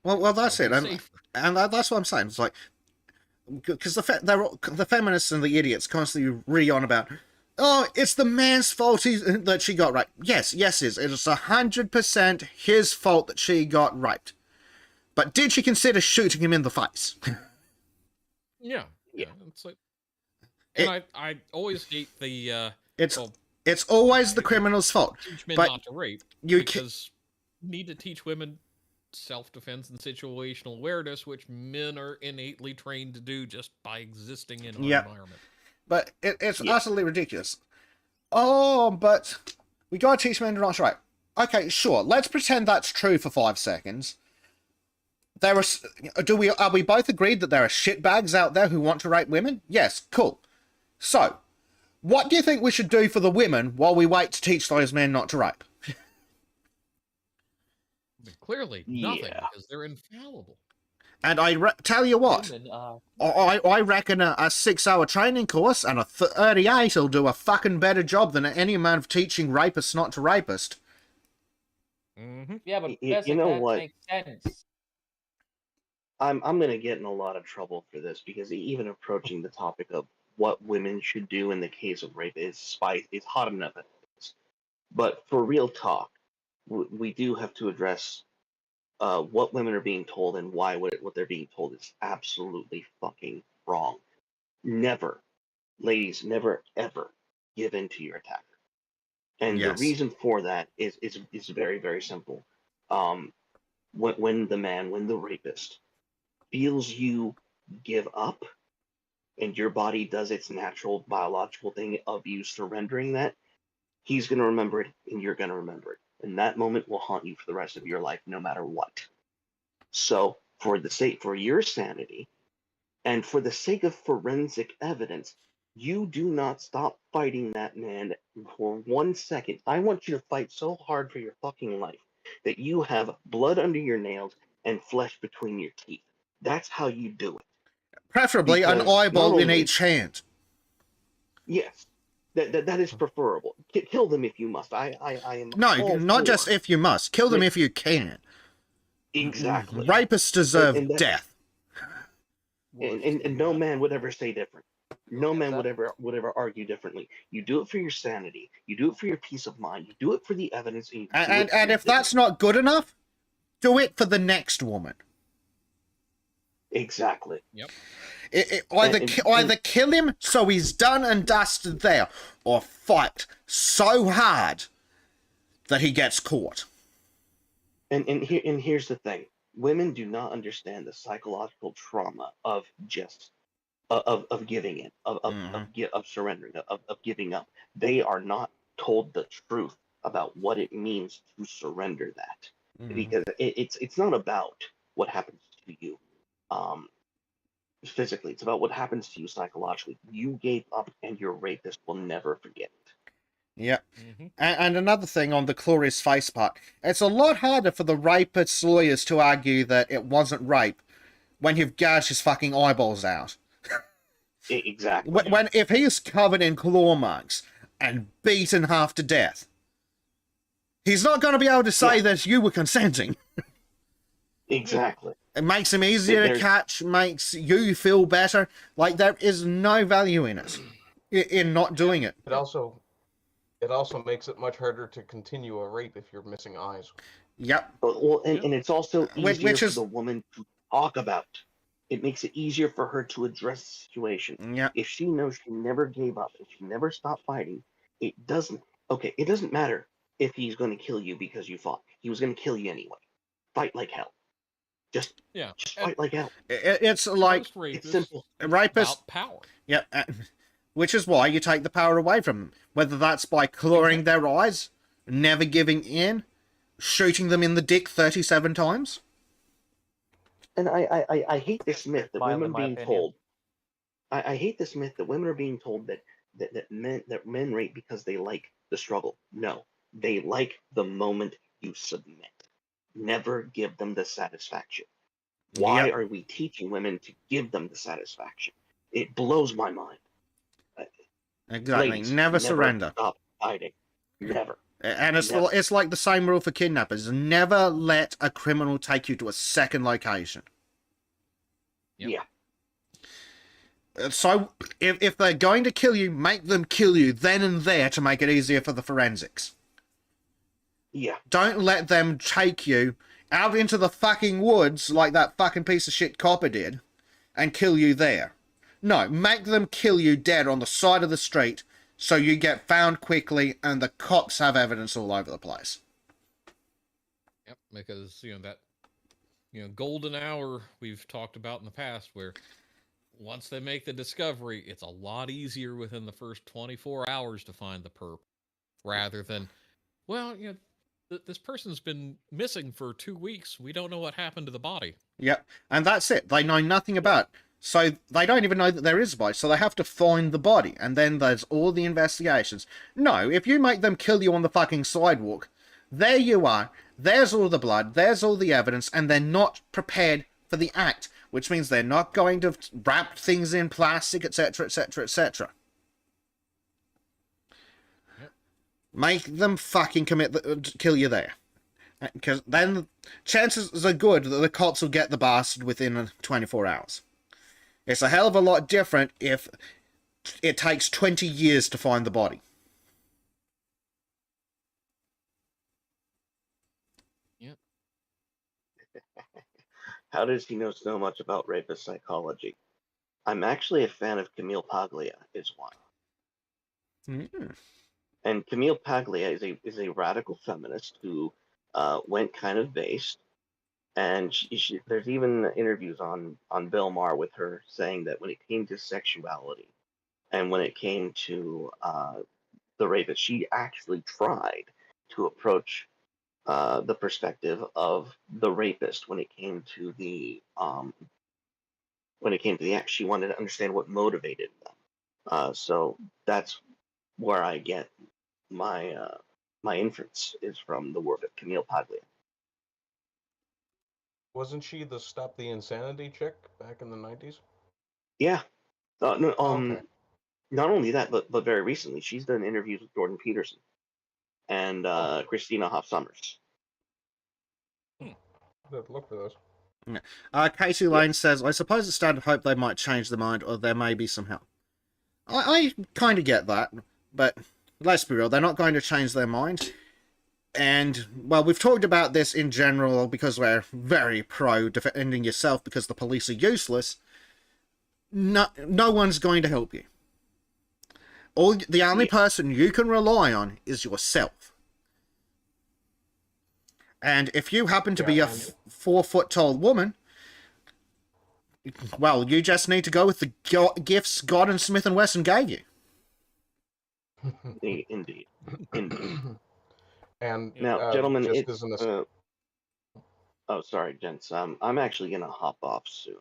well, that's It'll it, be and safer. that's what I'm saying. It's like, because the feminists and the idiots constantly re-on about, oh, it's the man's fault that she got raped. Yes, it is. It is 100% his fault that she got raped. But did she consider shooting him in the face? Yeah. Yeah. It's like, and I always hate the It's well, it's always the criminal's fault. teach men but not to rape you because you need to teach women self-defense and situational awareness, which men are innately trained to do just by existing in our Yep. environment. But it's utterly ridiculous. Oh, but we gotta teach men not to rape. Okay, sure. Let's pretend that's true for 5 seconds. Are we both agreed that there are shitbags out there who want to rape women? Yes, cool. So, what do you think we should do for the women while we wait to teach those men not to rape? But clearly, nothing Yeah. because they're infallible. And tell you what, women are. I reckon a 6-hour training course and a 38 will do a fucking better job than any amount of teaching rapists not to rapist. Mm-hmm. Yeah, but You doesn't know that what? make sense? I'm gonna get in a lot of trouble for this because even approaching the topic of what women should do in the case of rape is hot enough. But for real talk, we do have to address what women are being told and why what they're being told is absolutely fucking wrong. Never, ladies, never ever give in to your attacker. And the Yes. reason for that is very, very simple. When the rapist feels you give up and your body does its natural biological thing of you surrendering that, he's going to remember it and you're going to remember it. And that moment will haunt you for the rest of your life, no matter what. So, for your sanity and for the sake of forensic evidence, you do not stop fighting that man for 1 second. I want you to fight so hard for your fucking life that you have blood under your nails and flesh between your teeth. That's how you do it. Preferably an Because eyeball not in only- each hand. Yes, that is preferable. Kill them if you must. I am No, all not for- just if you must. Kill them if you can. exactly. Rapists deserve And that- death. And no man would ever say different. No man would Exactly. ever argue differently. You do it for your sanity. You do it for your peace of mind. You do it for the evidence. And, you do it And for your if that's not good enough, do it for the next woman. exactly. Yep. Either kill him so he's done and dusted there, or fight so hard that he gets caught. And here's the thing: women do not understand the psychological trauma of just of giving in, of surrendering, of giving up. They are not told the truth about what it means to surrender that, because it's not about what happens to you physically. It's about what happens to you psychologically. You gave up, and your rapist will never forget it. Yeah. Mm-hmm. And another thing on the glorious face part, it's a lot harder for the rapist's lawyers to argue that it wasn't rape when you've gouged his fucking eyeballs out. Exactly. If he's covered in claw marks and beaten half to death, he's not going to be able to say that you were consenting. Exactly. It makes him easier to catch, makes you feel better. Like, there is no value in it. in not doing it. It also makes it much harder to continue a rape if you're missing eyes. Yep. Well, Yeah. and it's also easier Which for is the woman to talk about. It makes it easier for her to address the situation. yep. If she knows she never gave up, if she never stopped fighting, it doesn't matter if he's going to kill you because you fought. He was going to kill you anyway. Fight like hell. Just Yeah. fight like hell. It's like Most rapists It's simple. rapists. about power. Yep. Which is why you take the power away from them. Whether that's by clawing their eyes, never giving in, shooting them in the dick 37 times. And I hate this myth that Mile, in women my being opinion. told. I hate this myth that women are being told that men rape because they like the struggle. No, they like the moment you submit. Never give them the satisfaction. Why Yep. are we teaching women to give them the satisfaction? It blows my mind. Exactly. Ladies, Never surrender. Stop fighting. Never. And Never. it's like the same rule for kidnappers. Never let a criminal take you to a second location. Yep. Yeah. So if they're going to kill you, make them kill you then and there to make it easier for the forensics. Yeah. Don't let them take you out into the fucking woods like that fucking piece of shit copper did and kill you there. No, make them kill you dead on the side of the street so you get found quickly and the cops have evidence all over the place. Yep, because that golden hour we've talked about in the past, where once they make the discovery, it's a lot easier within the first 24 hours to find the perp, rather than, well, this person's been missing for 2 weeks. We don't know what happened to the body. Yep, and that's it. They know nothing about it. So they don't even know that there is a body, so they have to find the body, and then there's all the investigations. No, if you make them kill you on the fucking sidewalk, there you are, there's all the blood, there's all the evidence, and they're not prepared for the act, which means they're not going to wrap things in plastic, etc., etc., etc. Make them fucking kill you there. Because then chances are good that the cops will get the bastard within 24 hours. It's a hell of a lot different if it takes 20 years to find the body. Yep. How does he know so much about rapist psychology? I'm actually a fan of Camille Paglia, is why. Mm. And Camille Paglia is a radical feminist who went kind of based. And there's even interviews on Bill Maher with her saying that when it came to sexuality and when it came to the rapist, she actually tried to approach the perspective of the rapist when it came to the act. She wanted to understand what motivated them. So that's where I get my my inference is from the work of Camille Paglia. Wasn't she the Stop the Insanity chick back in the 90s? Yeah. No, Okay. Not only that, but very recently, she's done interviews with Jordan Peterson and Christina Hoff Sommers. Look for those. Casey Lane says, I suppose it's starting to hope they might change their mind or there may be some help. I kind of get that, but let's be real, they're not going to change their mind. And, well, we've talked about this in general because we're very pro defending yourself because the police are useless. No one's going to help you. The only person you can rely on is yourself. And if you happen to be a 4-foot-tall woman, well, you just need to go with the gifts God and Smith & Wesson gave you. Indeed. And Now, gentlemen, just it's, as an oh, sorry, gents. I'm actually gonna hop off soon.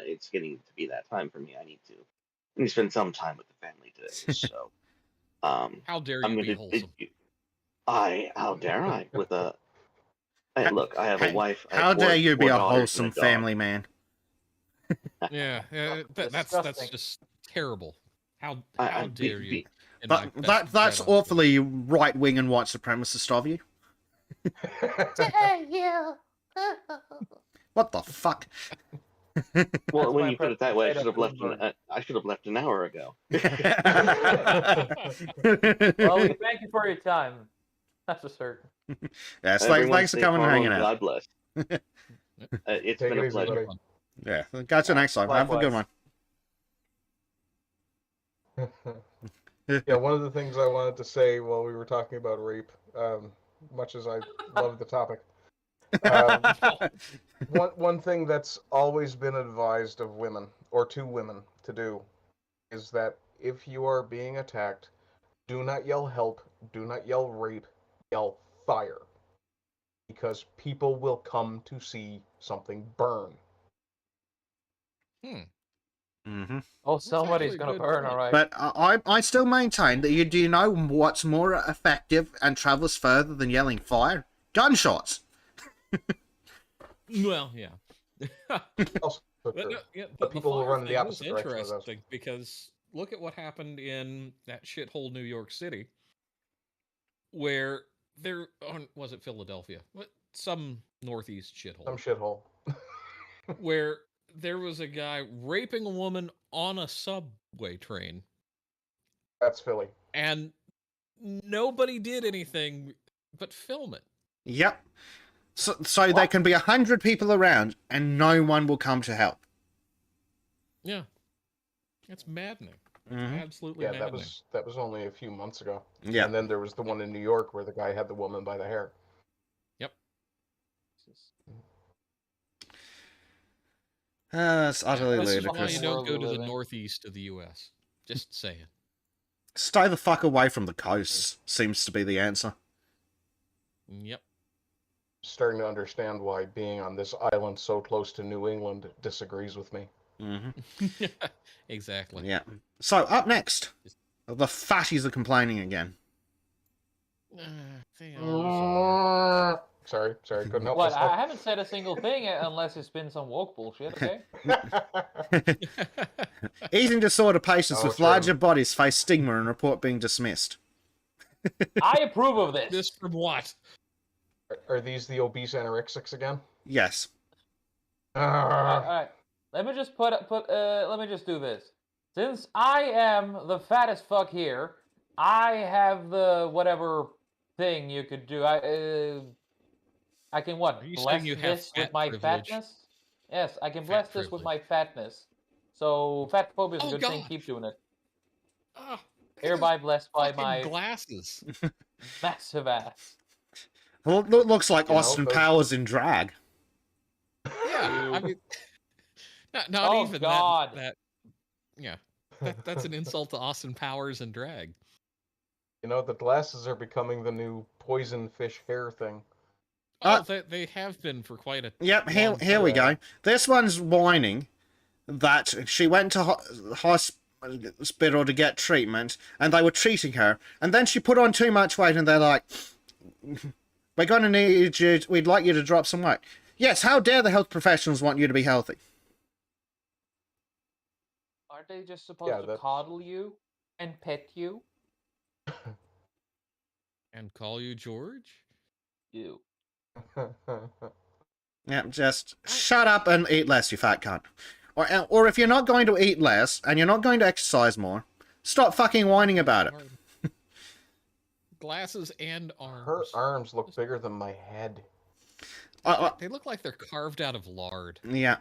It's getting to be that time for me. I need to spend some time with the family today. So, How dare I'm you be gonna. wholesome? How dare I? With a. Hey, look, I have a wife. I have How dare four- you be four a daughters wholesome and a dog. family man? Yeah, that's Disgusting. just terrible. How I- dare you? be- in my best That's bread on awfully right-wing and white supremacist of you. What the fuck? Well, That's when my you put it that way, I state should of have left. I should have left an hour ago. Well, we thank you for your time. That's for certain. Yes, Everyone thanks for stay coming and calm hanging and out. God bless. It's Take been it a easy, pleasure. buddy. Yeah, catch you next time. Have a good one. Yeah, one of the things I wanted to say while we were talking about rape, much as I love the topic, one thing that's always been advised of women, or to women, to do, is that if you are being attacked, do not yell help, do not yell rape, yell fire. Because people will come to see something burn. Mm-hmm. Oh, That's somebody's actually a gonna good burn, point. alright. But I still maintain that you do know what's more effective and travels further than yelling fire? Gunshots. Well, yeah. Also But true. no, yeah, But the people will fire run in the thing is opposite direction of those. interesting because look at what happened in that shithole New York City, where there was it Philadelphia, some northeast shithole, Some shithole. where there was a guy raping a woman on a subway train, That's Philly. and nobody did anything but film it. Yep. So there can be 100 people around and no one will come to help. Yeah, it's maddening. Mhm. Absolutely Yeah, maddening. that was only a few months ago. Yeah. And then there was the one in New York where the guy had the woman by the hair. Yep. It's utterly This is why Why ludicrous. you know- don't world go we to the live in. northeast of the U.S. Just saying. Stay the fuck away from the coasts seems to be the answer. Yep. Starting to understand why being on this island so close to New England disagrees with me. Mm-hmm. Exactly. Yeah. So, up next, the fatties are complaining again. They always Sorry, couldn't help What? I myself. haven't said a single thing unless it's been some woke bullshit, okay? are. Eating disorder patients Oh, with sure. larger bodies face stigma and report being dismissed. I approve of this. This from what? Are these the obese anorexics again? Yes. Alright. Let me just let me just do this. Since I am the fattest fuck here, I have the whatever thing you could do. I can what? Are you Bless saying you have this with fat my privilege? fatness? Yes, I can Fat bless this with my fatness. So fat phobia is a Oh, good thing. God. Keep doing it. Ah, look at Hereby those blessed by fucking my glasses. massive ass. Well, looks like You know, Austin those- Powers in drag. Yeah, I mean, not Oh, even God. that. Yeah, that's an insult to Austin Powers and drag. You know, the glasses are becoming the new poison fish hair thing. Oh, they have been for quite a. Yep, long here we time. go. This one's whining that she went to hospital to get treatment, and they were treating her, and then she put on too much weight, and they're like, "We're gonna need you. We'd like you to drop some weight." Yes, how dare the health professionals want you to be healthy? Aren't they just supposed Yeah, to that's- coddle you and pet you? And call you George? You. Yeah, just shut up and eat less, you fat cunt. Or if you're not going to eat less and you're not going to exercise more, stop fucking whining about it. Glasses and arms. Her arms look bigger than my head. They look like they're carved out of lard. Yeah.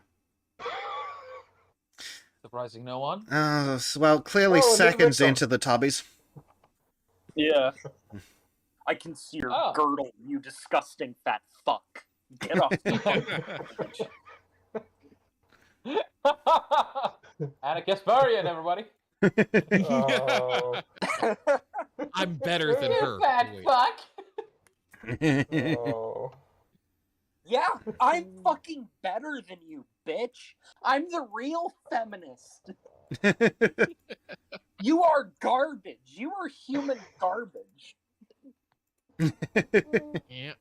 Surprising no one. Well, clearly Oh, look at seconds that. into the tubbies. Yeah. I can see your Oh. girdle, you disgusting fat fuck. Get off the Anna Kasparian, everybody. Oh, I'm better than You her. fat Wait. fuck. oh. Yeah, I'm fucking better than you, bitch. I'm the real feminist. You are garbage. You are human garbage. Yeah.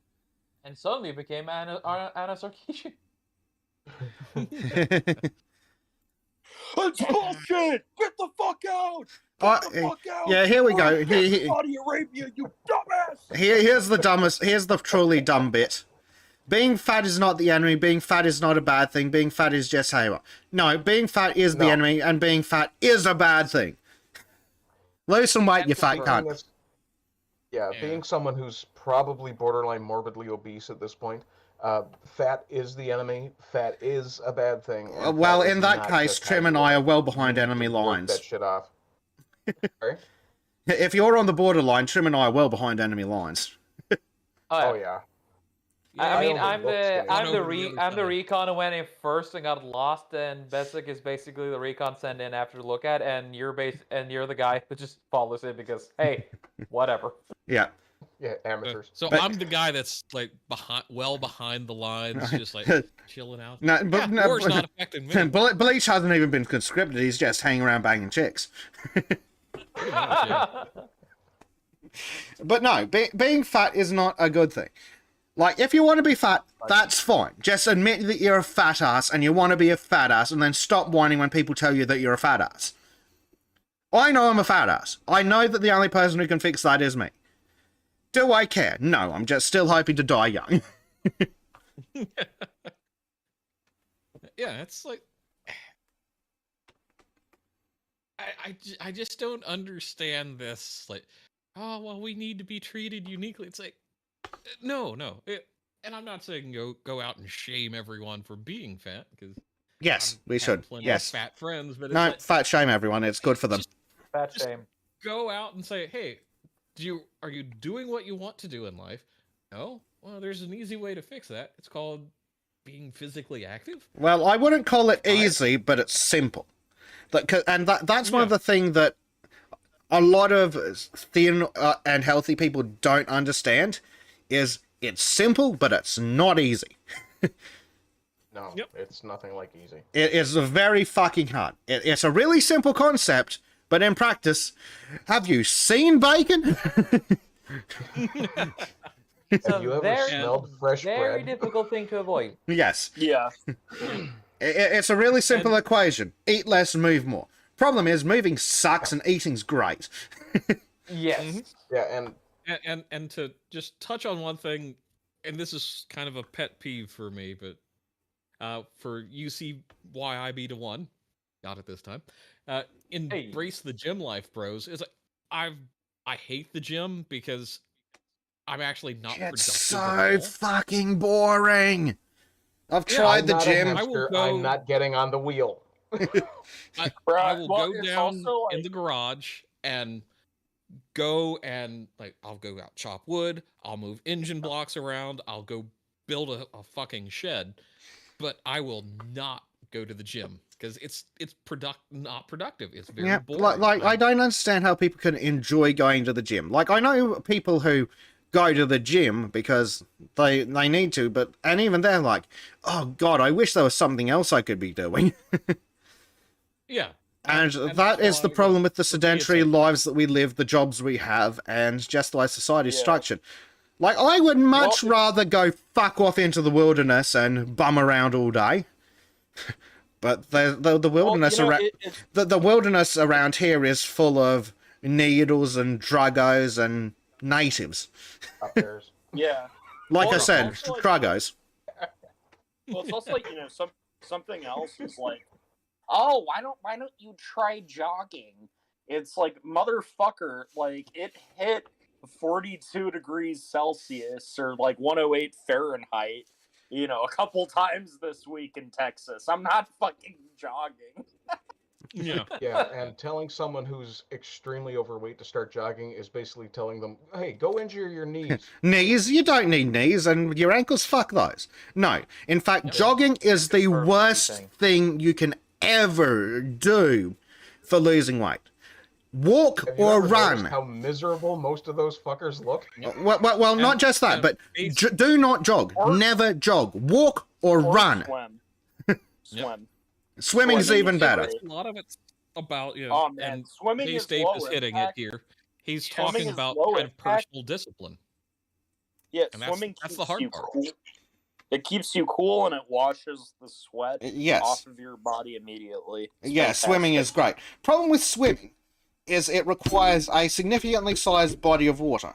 And suddenly became Anna Sarkeesian. That's bullshit! Get the fuck out! Oh, Get the fuck out! yeah, here we go. Saudi Arabia, you dumbass! Here's the dumbest. Here's the truly dumb bit. being fat is not the enemy, being fat is not a bad thing, being fat is just how you are. No, being fat is the enemy, and being fat is a bad thing. Lose some weight, you fat cunt. Being someone who's probably borderline morbidly obese at this point, fat is the enemy, fat is a bad thing. Well, in that case, Trim and I are well behind enemy lines. That shit off. Sorry? If you're on the borderline, Trim and I are well behind enemy lines. Oh yeah. I mean, I I'm the side. recon who went in first and got lost, and Besic is basically the recon sent in after the look at, and you're the guy who just follows it because hey, whatever. Yeah. Yeah, amateurs. So I'm the guy that's like behind the lines, just like chilling out. No, but no, war's not affecting me. Bleach hasn't even been conscripted. He's just hanging around banging chicks. Pretty much, yeah. But no, being fat is not a good thing. Like, if you want to be fat, that's fine. Just admit that you're a fat ass and you want to be a fat ass, and then stop whining when people tell you that you're a fat ass. I know I'm a fat ass. I know that the only person who can fix that is me. Do I care? No, I'm just still hoping to die young. Yeah, it's like I just don't understand this. Like, oh well, we need to be treated uniquely. It's like, no. And I'm not saying go out and shame everyone for being fat, because Yes, we should. Yes. of fat friends, but it's No, like, fat shame everyone. It's good for them. Fat Just- shame. go out and say, hey, are you doing what you want to do in life? No? Well, there's an easy way to fix that. It's called being physically active. Well, I wouldn't call it easy, but it's simple. That's one of the things that a lot of thin and healthy people don't understand is it's simple, but it's not easy. No, Yep. it's nothing like easy. It is very fucking hard. It's a really simple concept, but in practice, have you seen bacon? Have you ever smelled fresh Very bread? difficult thing to avoid. Yes. Yeah. It's a really simple equation. Eat less, move more. Problem is, moving sucks and eating's great. Yes. Mhm. Yeah, And to just touch on one thing, and this is kind of a pet peeve for me, but for UCYIB to 1, got it this time. Embrace the gym life, bros. Is like I hate the gym because I'm actually not productive. It's at so all. fucking boring. I've Yeah, tried I'm the not a gym. hamster, I will I'm go- not getting on the wheel. I Right, will well, go it's down also, in like- the garage and go and I'll go out chop wood. I'll move engine blocks around. I'll go build a fucking shed, but I will not go to the gym because it's not productive. It's very Yeah, boring. like I don't understand how people can enjoy going to the gym. Like, I know people who go to the gym because they need to, but and even they're like, oh god, I wish there was something else I could be doing. Yeah. And that's that is the why, problem with the for me, it's sedentary like- lives that we live, the jobs we have, and just the way society's Yeah. structured. Like, I would much Well, rather go fuck off into the wilderness and bum around all day. But the wilderness Well, you know, around it's the wilderness around here is full of needles and druggos and natives. Up there's. yeah. Like Well, I it's said, also like- druggos. Well, it's also like, something else is like, oh, why don't you try jogging? It's like, motherfucker, like, it hit 42 degrees Celsius or like 108 Fahrenheit, a couple times this week in Texas. I'm not fucking jogging. Yeah. Yeah, and telling someone who's extremely overweight to start jogging is basically telling them, hey, go injure your knees. Knees? You don't need knees, and your ankles, fuck those. No. In fact, Yep. jogging is the For worst everything. thing you can ever do for losing weight. Walk Have you or ever run. noticed how miserable most of those fuckers look? Well, not just that, and but basi- do not jog. Or- Never jog. Walk or Or run. Swim. Swim. Swimming's Swimming even is better. great. A lot of it's about, Oh man, and swimming is K-State low is hitting impact. it here. He's Swimming talking is about low kind of impact. personal discipline. Yeah, And that's- swimming that's keeps the hard you part. cool. It keeps you cool and it washes the sweat Yes. off of your body immediately. It's Yeah, swimming is fantastic. great. Problem with swimming is it requires a significantly sized body of water.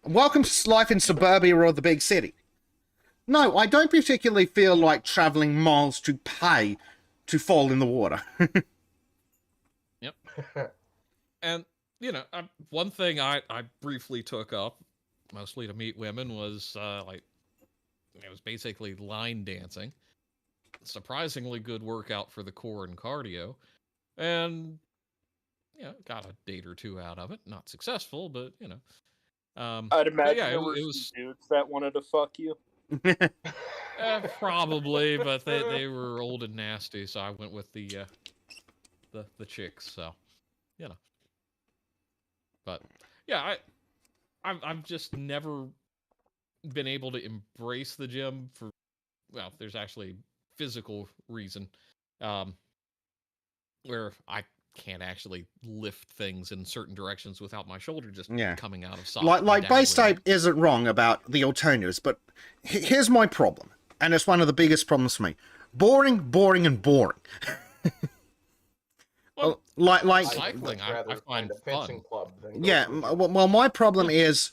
welcome to life in suburbia or the big city. No, I don't particularly feel like traveling miles to pay to fall in the water. Yep. And, one thing I briefly took up, mostly to meet women, was it was basically line dancing. Surprisingly good workout for the core and cardio. And, got a date or two out of it. Not successful, but, I'd imagine yeah, there were some dudes that wanted to fuck you. Probably, but they were old and nasty, so I went with the chicks. So, But yeah, I've just never been able to embrace the gym for, well, there's actually physical reason, where I can't actually lift things in certain directions without my shoulder just coming out of socket. Like base tape isn't wrong about the alternatives, but here's my problem, and it's one of the biggest problems for me: boring, boring, and boring. Well, like cycling, I find a fencing fun. club than go yeah. to a gym. Well, my problem is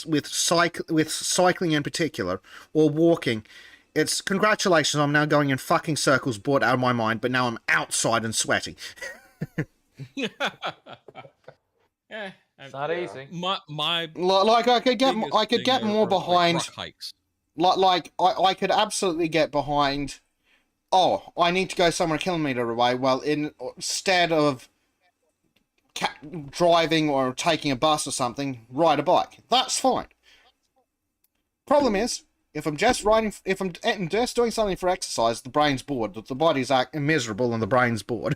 with cycling in particular, or walking. It's congratulations, I'm now going in fucking circles, bored out of my mind, but now I'm outside and sweating. It's not easy. My Like I could get biggest thing more are, behind. rock hikes. Like I could absolutely get behind. Oh, I need to go somewhere a kilometer away. Well, instead of driving or taking a bus or something, ride a bike. That's fine. Problem is, if I'm just doing something for exercise, the brain's bored. The body's miserable and the brain's bored.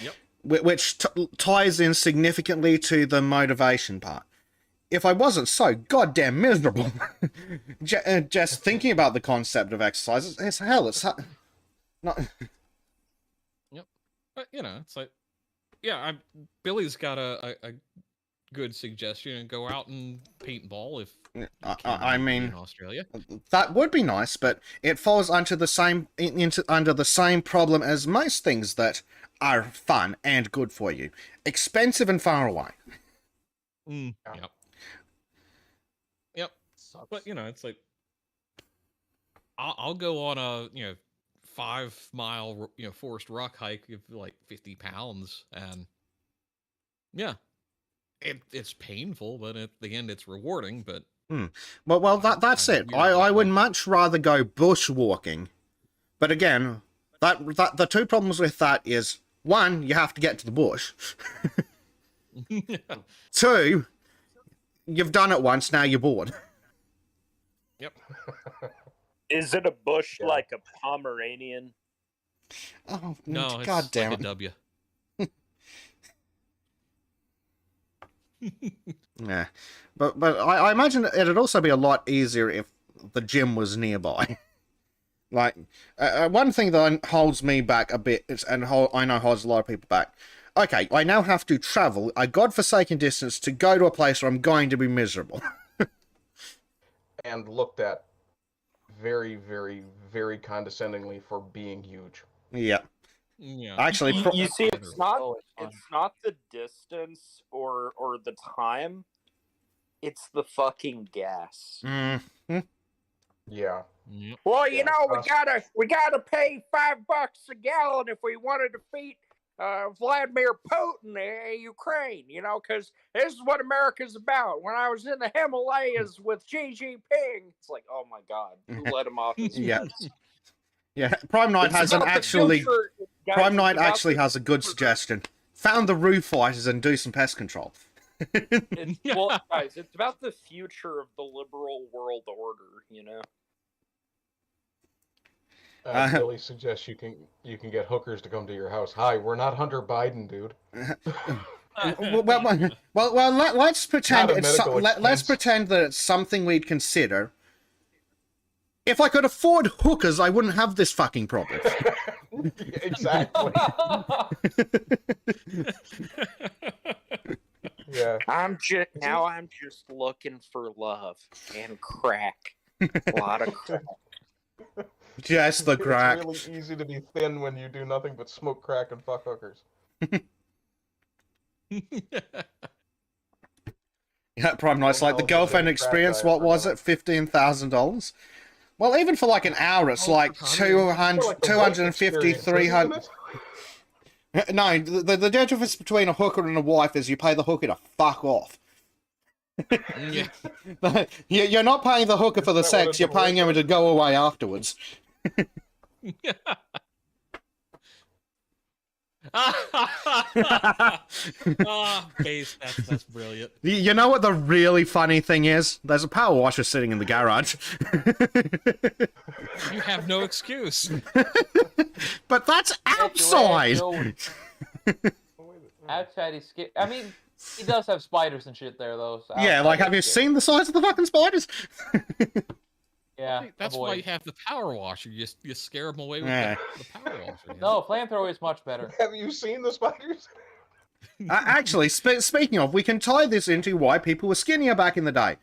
Yep. Which ties in significantly to the motivation part. If I wasn't so goddamn miserable, just thinking about the concept of exercise, it's hell. It's not. Yep. But it's like, yeah, Billy's got a good suggestion. Go out and paintball if I mean, in Australia. That would be nice, but it falls under the same problem as most things that are fun and good for you: expensive and far away. Yep. Yep. But it's like, I'll go on a 5 mile forest rock hike of like 50 pounds, and yeah, it's painful, but at the end it's rewarding. But Well, that's it. I would much rather go bushwalking, but again, that the two problems with that is, one, you have to get to the bush. Two, you've done it once, now you're bored. Yep. Is it a bush like a Pomeranian? Oh, No, God it's damn like it. a W. Yeah, but I imagine it'd also be a lot easier if the gym was nearby. Like, one thing that holds me back a bit, I know holds a lot of people back. Okay, I now have to travel a godforsaken distance to go to a place where I'm going to be miserable. And looked at very, very, very condescendingly for being huge. Yeah. Yeah. Actually, You see, it's not fun. the distance or the time. It's the fucking gas. Yeah. Yep. Well, Yeah, we gotta pay $5 a gallon if we want to defeat Vladimir Putin in Ukraine. Because this is what America's about. When I was in the Himalayas with Xi Jinping, it's like, oh my God, who let him off his Yeah. meds? Yeah, Prime Knight has an actually. Prime Knight actually has a good suggestion. Found the roof fighters and do some pest control. Well, guys, it's about the future of the liberal world order. Billy suggests you can get hookers to come to your house. Hi, we're not Hunter Biden, dude. Well, let's pretend Not a medical let's expense. pretend that it's something we'd consider. If I could afford hookers, I wouldn't have this fucking problem. Exactly. Yeah. I'm just looking for love and crack. A lot of crack. Just the crack. It's really easy to be thin when you do nothing but smoke crack and fuck hookers. Yeah, Prime Knight's Well, like the hell, girlfriend the experience. crack guy What was for it? $15,000. Well, even for like an hour, it's Oh, like for $100. More like the wife 250, experience, 300. isn't it? No, the difference between a hooker and a wife is you pay the hooker to fuck off. Yeah. You're not paying the hooker for the Isn't that what sex, you're a divorce paying him is? to go away afterwards. Case, that's brilliant. You know what the really funny thing is? There's a power washer sitting in the garage. You have no excuse. But that's Get your ass outside! going. Outside is scary. I mean, he does have spiders and shit there, though. So Yeah, outside like, is have you scary. seen the size of the fucking spiders? Yeah, That's avoid. why you have the power washer. You scare them away with Yeah. the power washer. you No, know? flamethrower is much better. Have you seen the spiders? Actually, speaking of, we can tie this into why people were skinnier back in the day.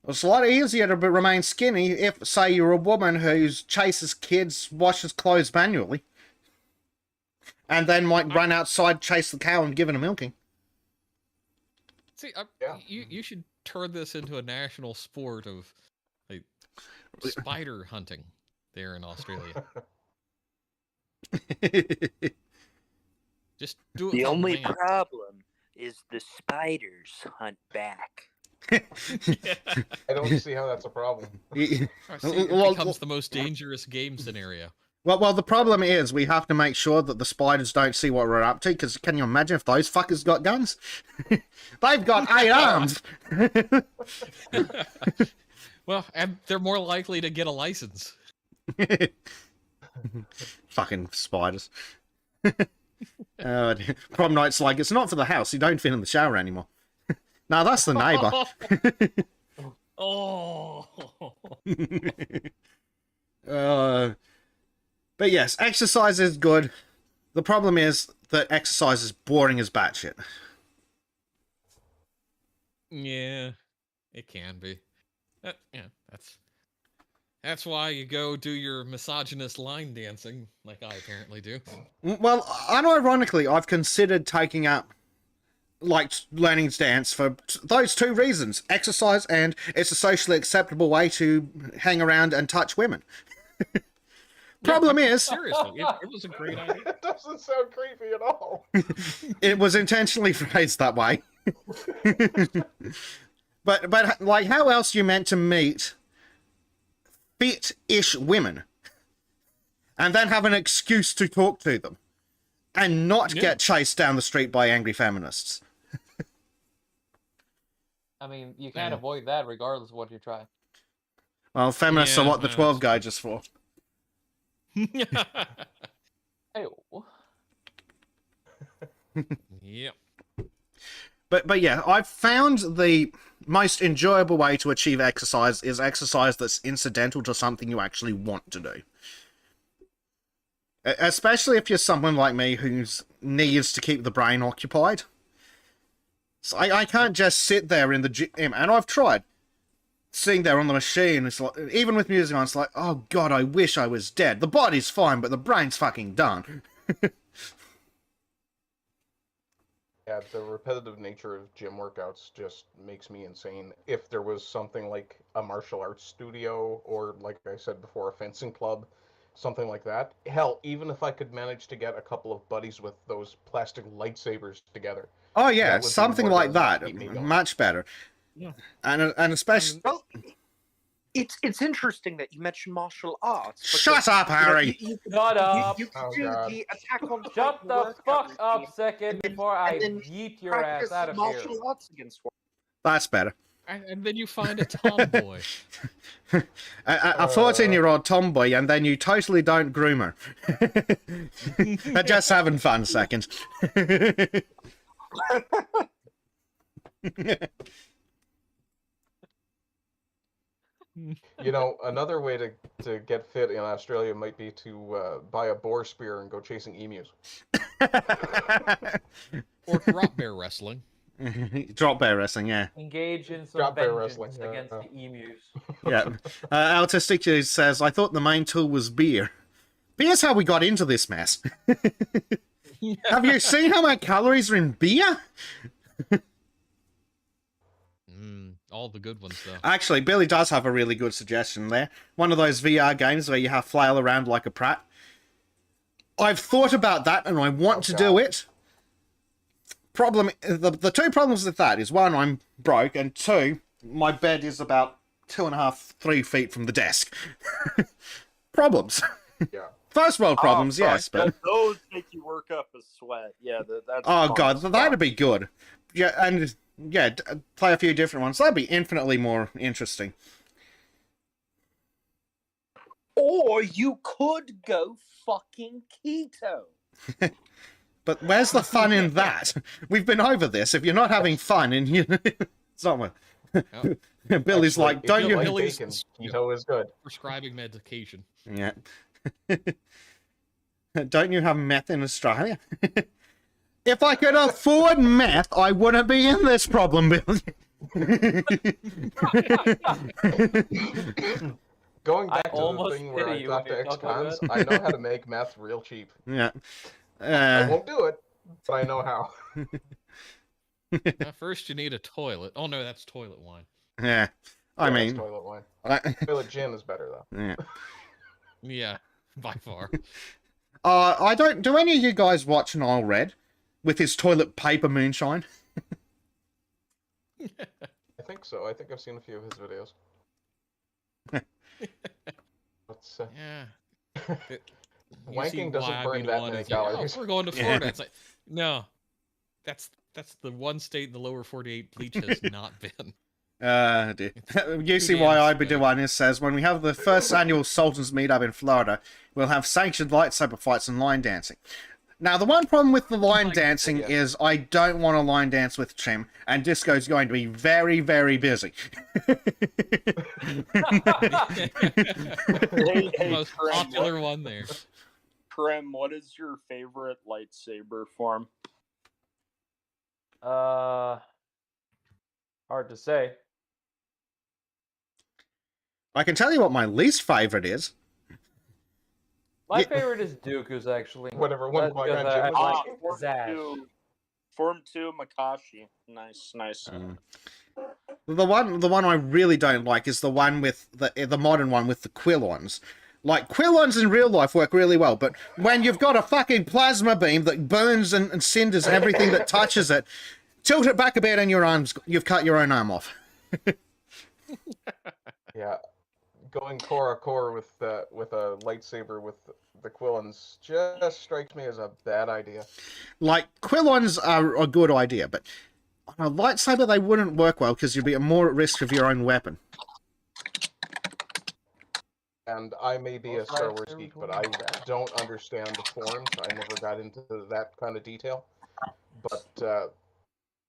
It's a lot easier to remain skinny if, say, you're a woman who chases kids, washes clothes manually, and then might run outside, chase the cow, and give it a milking. See, Yeah. you should turn this into a national sport of like spider hunting there in Australia. Just do it. The for only man. problem is the spiders hunt back. I don't see how that's a problem. See, it Well, becomes the most dangerous game scenario. Well, the problem is we have to make sure that the spiders don't see what we're up to, because can you imagine if those fuckers got guns? They've got 8 arms! Well, and they're more likely to get a license. Fucking spiders. Prom night's like, it's not for the house, you don't fit in the shower anymore. No, that's the neighbour. Oh. But yes, exercise is good. The problem is that exercise is boring as batshit. Yeah, it can be. Yeah, that's why you go do your misogynist line dancing, like I apparently do. Well, unironically, I've considered taking up, like, learning to dance for those two reasons. Exercise, and it's a socially acceptable way to hang around and touch women. Problem is, Seriously, it was a great idea. It doesn't sound creepy at all. it was intentionally phrased that way. But like, how else are you meant to meet fit-ish women and then have an excuse to talk to them and not get chased down the street by angry feminists? I mean, you can't avoid that regardless of what you try. Well, feminists Yeah, are what the no, 12 that's gauge is for. Hey, Yep. But yeah, I've found the most enjoyable way to achieve exercise is exercise that's incidental to something you actually want to do. Especially if you're someone like me who needs to keep the brain occupied. So I can't just sit there in the gym, and I've tried. Sitting there on the machine, it's like, even with music on, it's like, oh god, I wish I was dead. The body's fine, but the brain's fucking done. Yeah, the repetitive nature of gym workouts just makes me insane. If there was something like a martial arts studio, or like I said before, a fencing club, something like that. Hell, even if I could manage to get a couple of buddies with those plastic lightsabers together. Oh yeah, That would be something more like than that. keep me going. Much better. Yeah. And especially... Well, it's interesting that you mentioned martial arts. Shut up, Harry! shut up! You can Oh, do God. the Attack on Shut Titan the workout fuck up routine second before I and then yeet your ass practice out of here. martial arts against one. That's better. And then you find a tomboy. A 14-year-old tomboy, and then you totally don't groom her. They're just having fun, second. You know, another way to get fit in Australia might be to buy a boar spear and go chasing emus. Or drop bear wrestling. Drop bear wrestling, yeah. Engage in some Drop bear vengeance wrestling, yeah. against the emus. Yeah. Altistic says, I thought the main tool was beer. Beer's how we got into this mess. Have you seen how many calories are in beer? All the good ones, though. Actually, Billy does have a really good suggestion there. One of those VR games where you have flail around like a prat. I've thought about that and I want to do it. The two problems with that is, one, I'm broke, and two, my bed is about 2.5, 3 feet from the desk. Problems. Yeah. First world problems, fuck, yes, but... those make you work up a sweat. Yeah, that's Oh fun god, as fuck. that'd be good. Yeah, and yeah, play a few different ones. That'd be infinitely more interesting. Or you could go fucking keto. But where's the fun in that? We've been over this. If you're not having fun, and you, it's not. Billy's Actually, like, if don't you? like Billy's- bacon, keto is good. Prescribing medication. Yeah. Don't you have meth in Australia? If I could afford meth, I wouldn't be in this problem, Billy. Going I back to the almost thing where I pity you talked when to you talk ex-cons, about I know how to make meth real cheap. Yeah. I won't do it, but I know how. First, you need a toilet. Oh no, that's toilet wine. Yeah. I Yeah, it's mean, toilet wine. I, Toilet gin is better though. yeah. Yeah, by far. I don't. Do any of you guys watch Nile Red with his toilet paper moonshine? I think so. I think I've seen a few of his videos. Let's Yeah. You see wanking doesn't why I burn mean that one many is like, oh, calories. we're going to Yeah. Florida. It's like, no, that's the one state in the lower 48 bleach has not been. Dear. You see why I'd be doing this. Says when we have the first annual Sultans meetup in Florida, we'll have sanctioned lightsaber fights and line dancing. Now, the one problem with the line dancing is I don't want to line dance with Trim, and Disco's going to be very, very busy. Hey, Most Trim, popular one there. Trim, what is your favorite lightsaber form? Hard to say. I can tell you what my least favorite is. My Yeah. favorite is Dooku's actually. Whatever one That's Qui-Gon because Jinn I was like Form Zash. 2 Makashi. Nice. The one I really don't like is the one with the modern one with the Quillons. Like, Quillons in real life work really well, but when you've got a fucking plasma beam that burns and cinders everything that touches it, tilt it back a bit and you've cut your own arm off. Yeah, going core a core with a lightsaber with the Quillons just strikes me as a bad idea. Like, Quillons are a good idea, but on a lightsaber they wouldn't work well because you'd be more at risk of your own weapon. And I may be a Most Star Wars lightsabers geek, would but be I bad. don't understand the forms. I never got into that kind of detail. But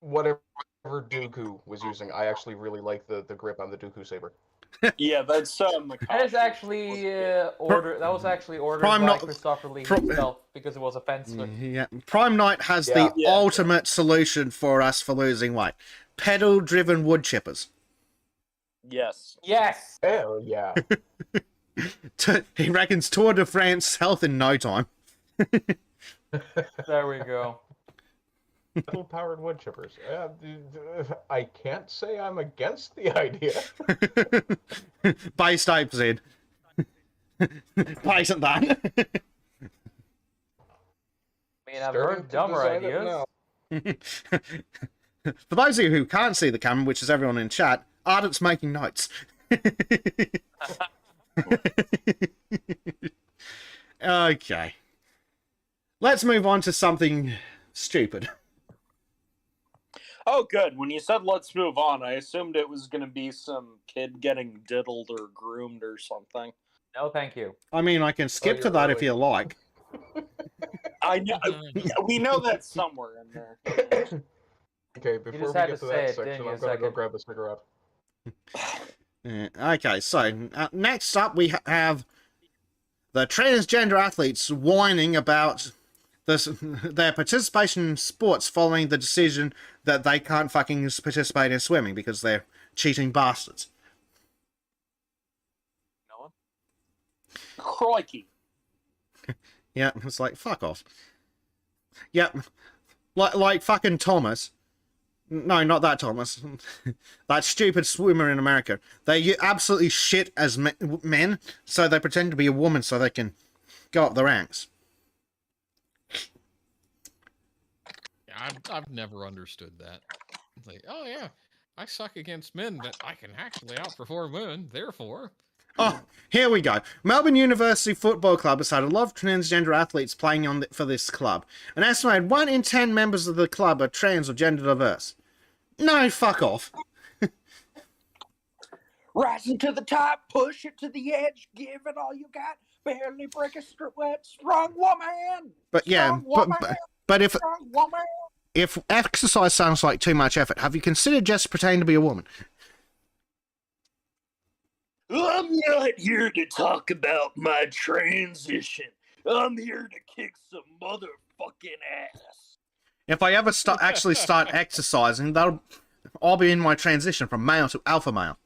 whatever Dooku was using, I actually really like the grip on the Dooku saber. Yeah, that's Makashi. That is actually ordered. That was actually ordered Prime by not- Christopher Lee Pro- himself because it was offensive. Yeah, Prime Knight has Yeah. the ultimate solution for us for losing weight. Pedal-driven wood chippers. Yes. Yes. Hell yeah. He reckons Tour de France health in no time. There we go. Metal-powered wood chippers. I can't say I'm against the idea. Base type Z. Patent that. I mean, I've Starting heard to dumber design it ideas. now. For those of you who can't see the camera, which is everyone in chat, Ardent's making notes. Okay. Let's move on to something stupid. Oh, good. When you said let's move on, I assumed it was going to be some kid getting diddled or groomed or something. No, thank you. I mean, I can skip you're to that if early. you like. I know. We know that's somewhere in there. Okay, before just we had get to to say that it, didn't section, you, I'm a gonna go second? grab a cigarette. Okay, so next up we have the transgender athletes whining about their participation in sports following the decision that they can't fucking participate in swimming because they're cheating bastards. No one. Crikey. Yeah, it's like, fuck off. Yep. Like fucking Thomas. No, not that Thomas. That stupid swimmer in America. They absolutely shit as men, so they pretend to be a woman so they can go up the ranks. Yeah, I've never understood that. It's like, oh yeah, I suck against men, but I can actually outperform women. Therefore, Oh, here we go. Melbourne University Football Club has had a lot of transgender athletes playing for this club. An estimated 1 in 10 members of the club are trans or gender diverse. No, fuck off. Rising to the top, push it to the edge, give it all you got. Barely break a sweat, strong woman. But yeah, Strong woman. but Strong woman. if exercise sounds like too much effort, have you considered just pretending to be a woman? I'm not here to talk about my transition. I'm here to kick some motherfucking ass. If I ever actually start exercising, I'll be in my transition from male to alpha male.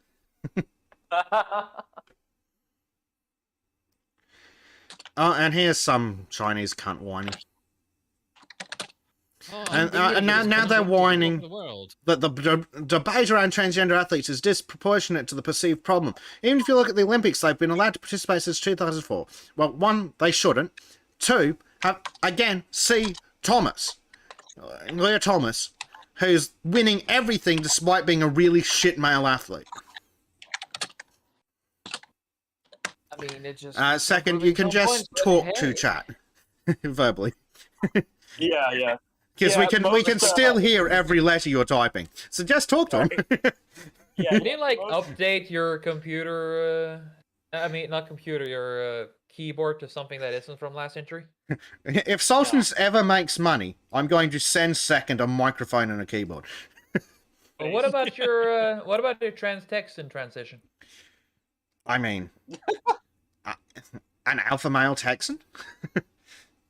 Oh, and here's some Chinese cunt whining. oh, And now they're whining that the debate around transgender athletes is disproportionate to the perceived problem. Even if you look at the Olympics, they've been allowed to participate since 2004. Well, 1, they shouldn't. 2, see Thomas. Leah Thomas, who's winning everything despite being a really shit male athlete. I mean, it just. Second, you can just talk to chat verbally. Yeah. Because Yeah, we can still hear every letter you're typing. So just talk to him. Yeah, Can you like most- update your computer? I mean, not computer, your keyboard to something that isn't from last century. If Sultans ever makes money, I'm going to send Second a microphone and a keyboard. But what about your trans text and transition? I mean, an alpha male Texan?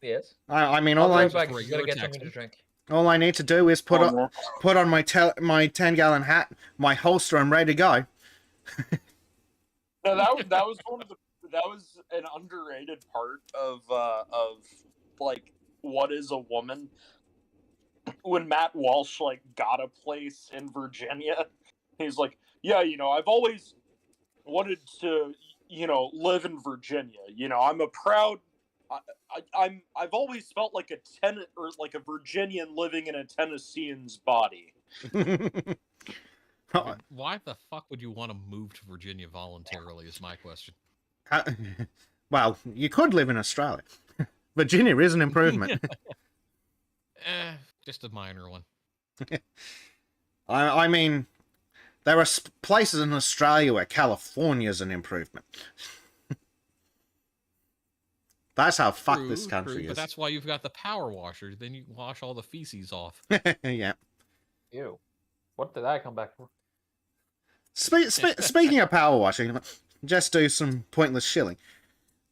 Yes. I mean, I'll all be I right back. You regular gotta get something to Texan. drink. all I need to do is put Oh, on my 10-gallon hat, my holster, and ready to go. No, that was that was an underrated part of like what is a woman. When Matt Walsh like got a place in Virginia, he's like, yeah, I've always wanted to, live in Virginia. I'm a proud. I've always felt like a Virginian living in a Tennessean's body. Why the fuck would you want to move to Virginia voluntarily? Is my question. Well, you could live in Australia. Virginia is an improvement. Just a minor one. I mean, there are places in Australia where California's an improvement. That's how fucked this country But is. that's why you've got the power washer. Then you wash all the feces off. Yeah. Ew. What did I come back for? Speaking of power washing, just do some pointless shilling.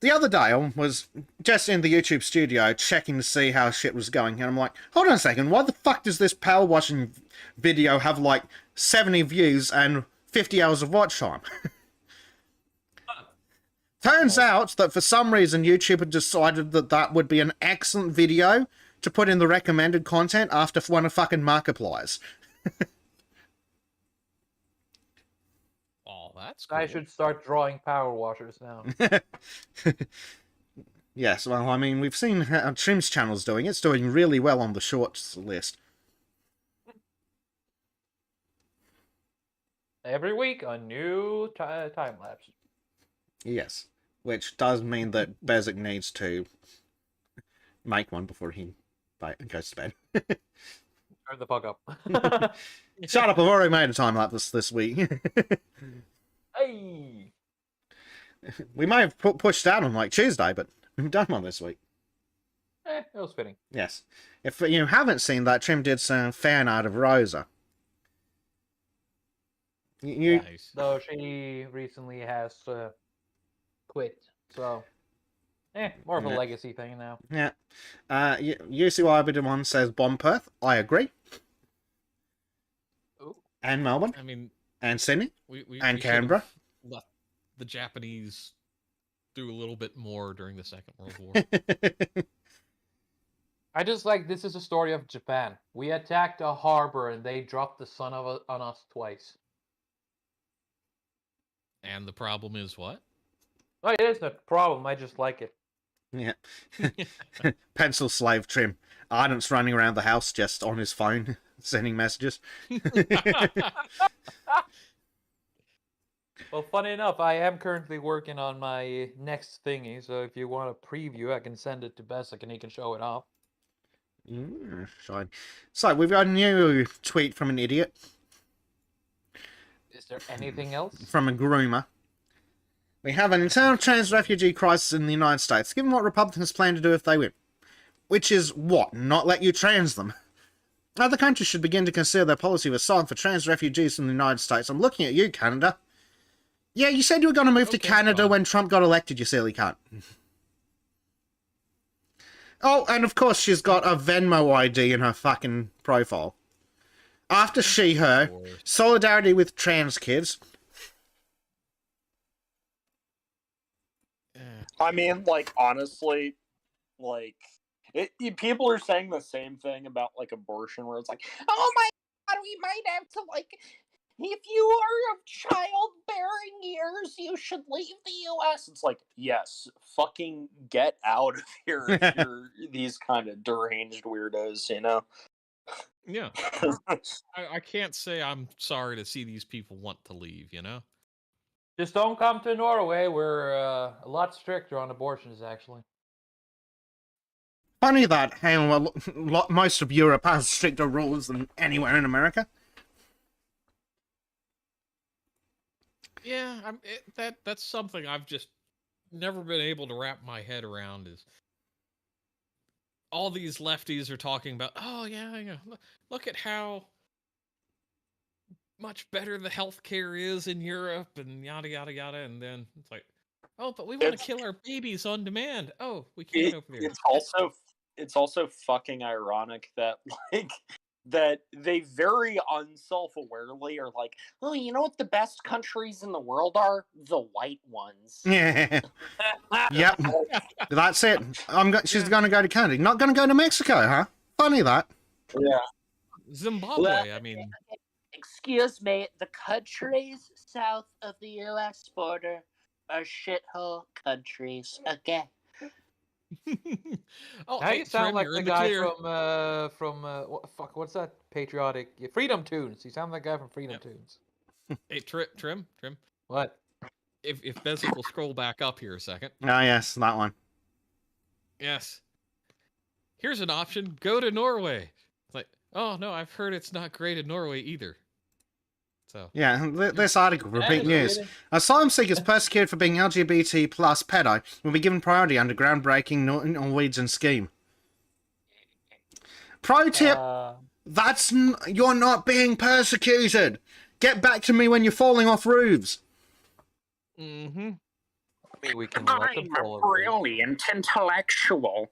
The other day, I was just in the YouTube studio checking to see how shit was going, and I'm like, hold on a second, why the fuck does this power washing video have like 70 views and 50 hours of watch time? Turns out that for some reason YouTube had decided that that would be an excellent video to put in the recommended content after one of fucking Markiplier's. Oh, that's cool. I should start drawing power washers now. Yes, well, I mean, we've seen how Trim's channel's doing. It's doing really well on the shorts list. Every week, a new time lapse. Yes, which does mean that Bezic needs to make one before he goes to bed. Turn the fuck up. Shut up, I've already made a time lapse this week. Hey. We may have pushed out on like Tuesday, but we've done one this week. It was fitting. Yes. If you haven't seen that, Trim did some fan art of Rosa. Nice. Though she recently has quit, so more of a Yeah. legacy thing now. Yeah. UCY1 says Bomb Perth. I agree. Ooh. And Melbourne. I mean, And Sydney. we And should've Canberra. Let the Japanese do a little bit more during the Second World War. I just like this is a story of Japan. We attacked a harbor and they dropped the sun on us twice. And the problem is what? Oh, it isn't a problem. I just like it. Yeah. Pencil slave Trim. Ardent's running around the house just on his phone, sending messages. Well, funny enough, I am currently working on my next thingy, so if you want a preview, I can send it to Bessic and he can show it off. Fine. So, we've got a new tweet from an idiot. Is there anything else? From a groomer. We have an internal trans refugee crisis in the United States, given what Republicans plan to do if they win. Which is what? Not let you trans them. Other countries should begin to consider their policy of asylum for trans refugees from the United States. I'm looking at you, Canada. Yeah, you said you were going to move to Canada when Trump got elected, you silly cunt. Oh, and of course she's got a Venmo ID in her fucking profile. After she, her, solidarity with trans kids. I mean, like, honestly, like, people are saying the same thing about, like, abortion, where it's like, oh my god, we might have to, like, if you are of childbearing years, you should leave the U.S. It's like, yes, fucking get out of here if you're these kind of deranged weirdos, you know? Yeah. I can't say I'm sorry to see these people want to leave, you know? Just don't come to Norway. We're a lot stricter on abortions, actually. Funny that how most of Europe has stricter rules than anywhere in America. Yeah, that's something I've just never been able to wrap my head around. Is all these lefties are talking about? Oh yeah, look at how much better the healthcare is in Europe, and yada yada yada. And then it's like, oh, but we want to kill our babies on demand. Oh, we can't over there. It's also fucking ironic that like. That they very unself-awarely are like, oh, you know what the best countries in the world are? The white ones. Yeah. Yep. That's it. She's going to go to Canada. Not going to go to Mexico, huh? Funny that. Yeah. Zimbabwe, I mean. Excuse me, the countries south of the U.S. border are shithole countries, okay? Oh, now you sound like the guy from what's that patriotic Freedom Tunes? You sound like the guy from Freedom Tunes. Hey, Trim. What? If Bezic will scroll back up here a second. Ah, yes, that one. Yes. Here's an option. Go to Norway. It's like, oh no, I've heard it's not great in Norway either. So yeah, this article, repeat news. Asylum seekers persecuted for being LGBT plus pedo will be given priority under groundbreaking Norwegian scheme. Pro tip, you're not being persecuted. Get back to me when you're falling off roofs. Mm-hmm. I mean, we can let them fall I'm a brilliant intellectual.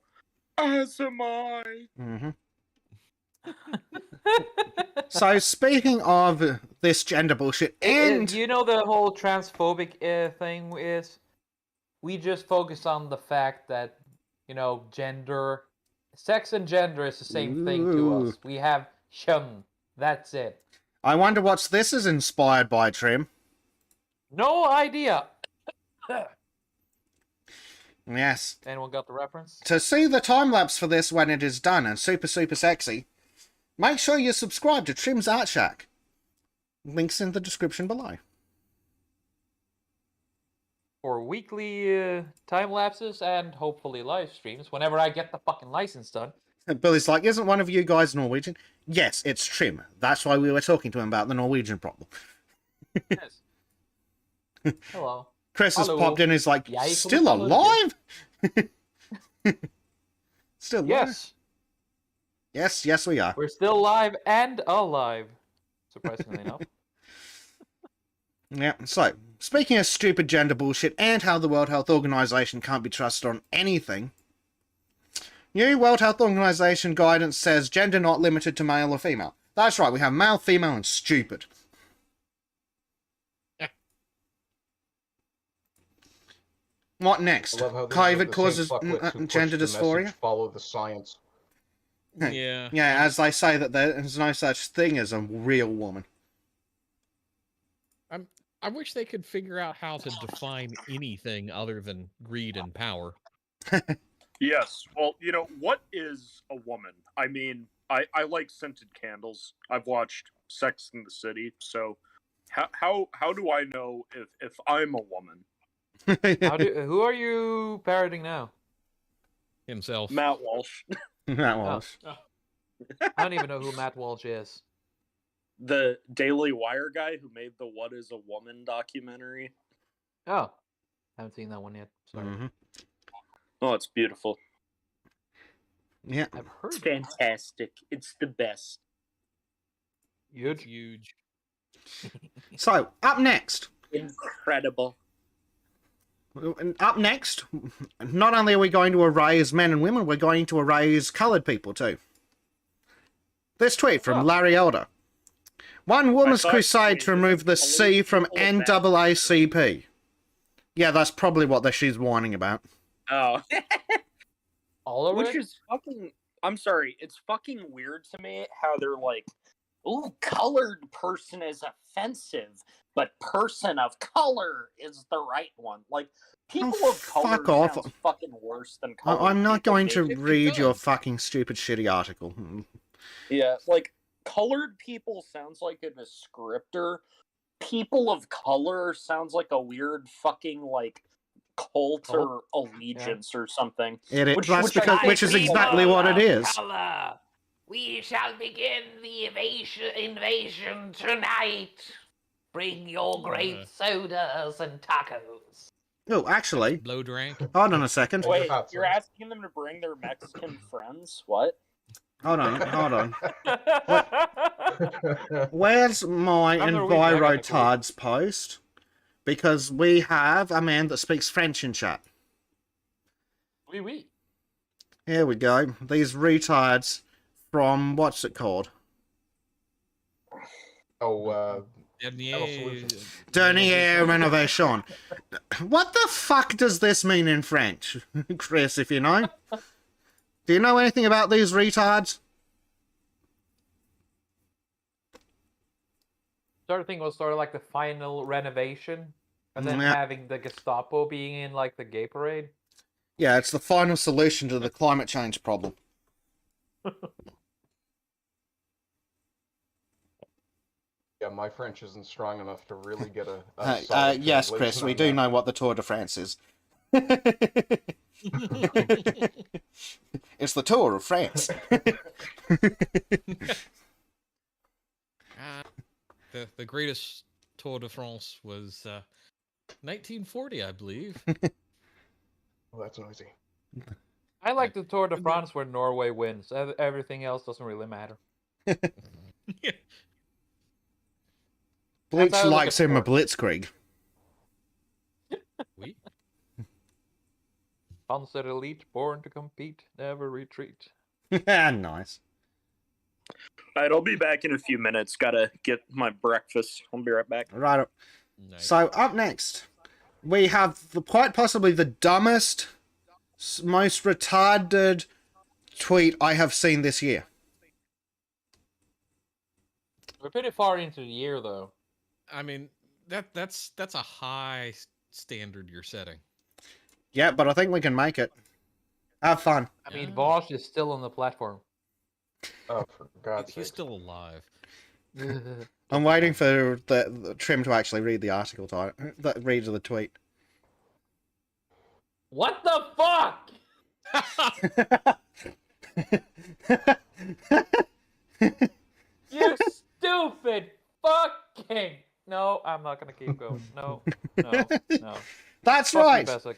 As am I. Mm-hmm. So, speaking of this gender bullshit, and you know the whole transphobic thing is, we just focus on the fact that, you know, sex and gender is the same thing to us. We have kön. That's it. I wonder what this is inspired by, Trim. No idea. Yes. Anyone got the reference? To see the time lapse for this when it is done and super sexy, make sure you subscribe to Trim's Art Shack. Links in the description below. For weekly time lapses and hopefully live streams whenever I get the fucking license done. Billy's like, isn't one of you guys Norwegian? Yes, it's Trim. That's why we were talking to him about the Norwegian problem. Yes. Hello. Chris has Hello. popped in and is like, still alive? Still alive? Yes. Yes, we are. We're still live and alive. Surprisingly enough. Yeah, so, speaking of stupid gender bullshit and how the World Health Organization can't be trusted on anything, new World Health Organization guidance says gender not limited to male or female. That's right, we have male, female, and stupid. What next? COVID causes gender dysphoria? Follow the science. Yeah. Yeah, as they say that there's no such thing as a real woman. I wish they could figure out how to define anything other than greed and power. Yes. Well, what is a woman? I mean, I like scented candles. I've watched Sex in the City, so how do I know if I'm a woman? Who are you parroting now? Himself. Matt Walsh, That was. I don't even know who Matt Walsh is. the Daily Wire guy who made the "What Is a Woman" documentary. Oh, haven't seen that one yet. Sorry. Mm-hmm. Oh, it's beautiful. Yeah. I've heard. It's fantastic. It's the best. It's huge. So, up next. Incredible. Up next, not only are we going to erase men and women, we're going to erase coloured people too. This tweet from Larry Elder. One woman's crusade to remove the C from NAACP. Yeah, that's probably what she's whining about. Oh. All of Which it? is fucking... I'm sorry, it's fucking weird to me how they're like, ooh, colored person is offensive, but person of color is the right one. Like, people of color fuck off. sounds fucking worse than colored I'm not people, going to maybe. read your fucking stupid shitty article. Yeah, like, colored people sounds like a descriptor. People of color sounds like a weird fucking, like, cult or allegiance or something. Which is exactly what it is. Color. We shall begin the invasion tonight. Bring your grape sodas and tacos. Oh, actually, Blow drank. hold on a second. Wait, you're asking them to bring their Mexican friends? What? Hold on. Where's my I'm Norwegian, I got the clue. EnviroTards post? Because we have a man that speaks French in chat. Oui, oui. Here we go. These retards from, what's it called? Dernier Renovation. What the fuck does this mean in French? Chris, if you know. Do you know anything about these retards? Sort of thing was sort of like the final renovation, and then Yeah. having the Gestapo being in like the gay parade. Yeah, it's the final solution to the climate change problem. Yeah, my French isn't strong enough to really get a Yes, Chris, translation we on do that. know what the Tour de France is. It's the Tour of France. The greatest Tour de France was 1940, I believe. Oh, that's noisy. I like the Tour de France where Norway wins. Everything else doesn't really matter. Bleach That's how I look likes at him a sport. blitzkrieg. Oui. Panzer elite, born to compete, never retreat. Nice. Alright, I'll be back in a few minutes. Gotta get my breakfast. I'll be right back. Right. Nice. So, up next, we have quite possibly the dumbest, most retarded tweet I have seen this year. We're pretty far into the year, though. I mean, that's a high standard you're setting. Yeah, but I think we can make it. Have fun. I mean, Yeah. Vosh is still on the platform. Oh, for God's He's sake. still alive. I'm waiting for the Trim to actually read the article title, read the tweet. What the fuck? You stupid fucking... No, I'm not gonna keep going. No. That's Fuck you, right. Bessic.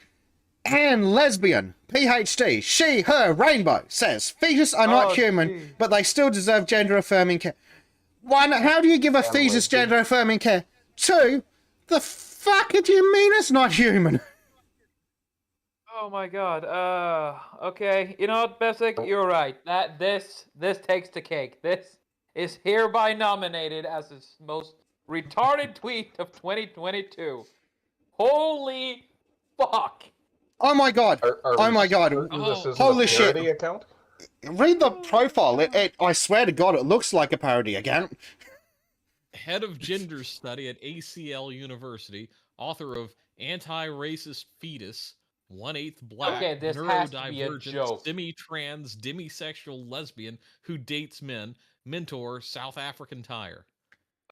And lesbian, PhD, she, her, rainbow, says fetus are not Oh, human, gee. but they still deserve gender affirming care. One, how do you give a And fetus lesbian. gender affirming care? Two, the fuck do you mean it's not human? Oh my god. Okay. You know what, Bessic? You're right. This takes the cake. This is hereby nominated as the most retarded tweet of 2022. Holy fuck. Oh my god. Are Oh we my God. certain this isn't Holy a shit. parody account? Read the profile. I swear to God, it looks like a parody account. Head of gender study at ACL University, author of Anti-Racist Fetus, 1/8 Black, Okay, this has to be a Neurodivergent, joke. Semi-Trans, Demisexual Lesbian who dates men, mentor, South African tire.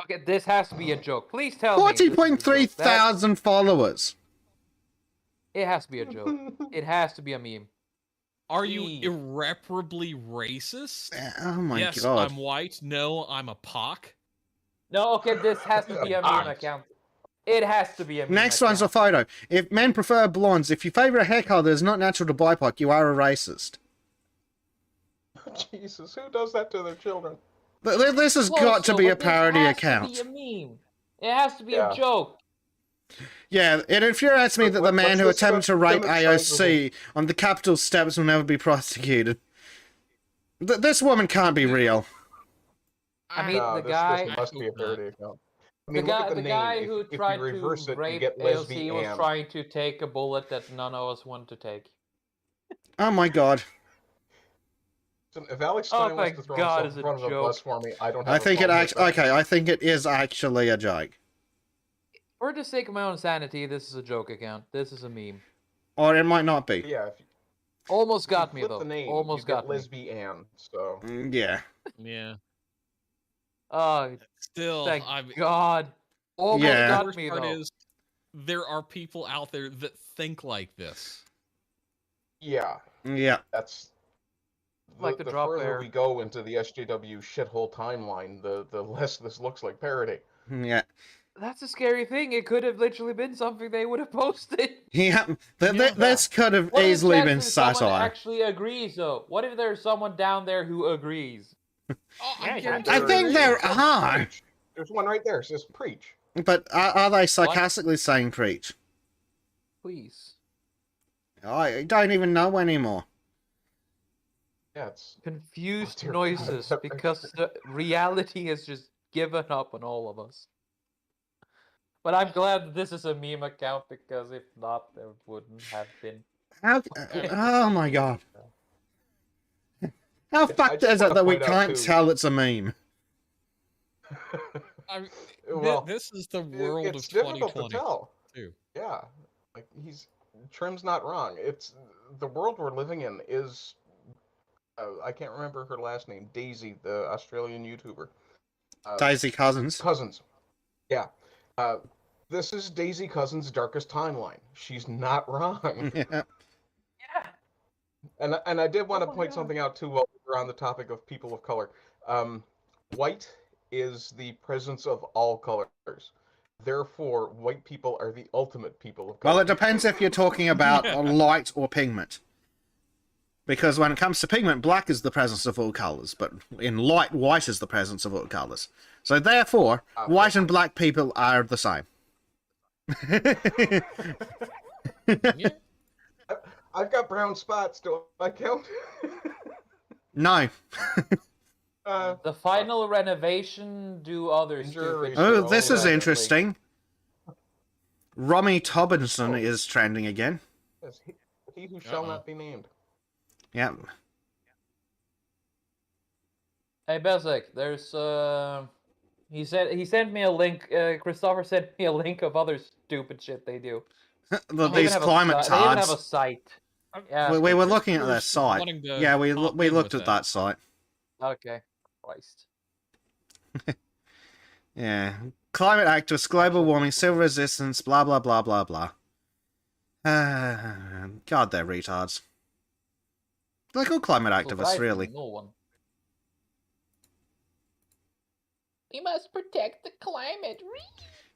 Okay, this has to be a joke. Please tell me. This is a 40.3 joke. thousand followers. It has to be a joke. It has to be a meme. Are you Please. irreparably racist? Oh my Yes, God. I'm white. No, I'm a pock. No, okay, this has to be a meme account. It has to be a meme Next account. one's a photo. If men prefer blondes, if you favour a hair colour that is not natural to BIPOC, you are a racist. Jesus, who does that to their children? This has Close, got to though, be a but this parody has account. To be a meme. It has to be Yeah. a joke. Yeah, it infuriates me that the man What's who this attempted to rape demonstrable? AOC on the Capitol steps will never be prosecuted. This woman can't be real. I mean, No, the this guy. must be a parody account. I mean, The look guy, at the the name. guy who if tried you reverse to it, you rape get AOC was lesbian. trying to take a bullet that none of us wanted to take. Oh my God. If Alex Oh Stein my wants to throw God, himself it's in a front of a joke. bus for me, I don't have I a think it problem with actually. that. Okay, I think it is actually a joke. For the sake of my own sanity, this is a joke account. This is a meme. Or it might not be. Yeah, if you, Almost if you got me flip though. the name, Almost you got get me. lesbian. So Yeah. Yeah. Oh, Still, thank I'm. God. Almost Yeah. The got worst me part though. is, there are people out there that think like this. yeah, Yeah. that's Like the the drop further bear. we go into the SJW shithole timeline, the less this looks like parody. Yeah. That's a scary thing. It could have literally been something they would have posted. Yeah. Yeah. This could have What are the easily been chances someone satire. actually agrees though? What if there's someone down there who agrees? Oh, Yeah, I yeah, guarantee I think there is. are. Preach. There's one right there. It says preach. But are they sarcastically saying preach? Please. I don't even know anymore. Yeah, it's Confused Oh, dear God, noises that because the reality has just given up on all of us. But I'm glad that this is a meme account because if not, there wouldn't have been. How? Oh my God. How fucked just is it wanna that we point out, can't too- tell it's a meme? I mean, Well, this is the world it's of difficult to 2020. tell. Too. Yeah, like Trim's not wrong. It's the world we're living in is. I can't remember her last name. Daisy, the Australian YouTuber. Daisy Cousins. Cousins. Yeah. This is Daisy Cousins' darkest timeline. She's not wrong. Yeah. And I did want to my point God. something out too while we're on the topic of people of color. White is the presence of all colors. Therefore, white people are the ultimate people of color. Well, it depends if you're talking about light or pigment. Because when it comes to pigment, black is the presence of all colours, but in light, white is the presence of all colours. So therefore, white and black people are the same. Yeah. I've got brown spots. Do I count? No. The final renovation, do other stupid Oh, shit this is allegedly. interesting. Romy Tobinson is trending again. Yes, he who shall not be named. Yeah. Hey Bezek, there's he sent me a link. Christopher sent me a link of other stupid shit they do. They even These have a climate si- They even have a tards. site. Yeah. We were looking at Christopher's their site. wanting to Yeah, we hop we in looked with at that site. Okay. Christ. Yeah. Climate activists, global warming, civil resistance, blah blah blah blah blah. God, they're retards. Like all climate activists, Surprising, really. No one. We must protect the climate.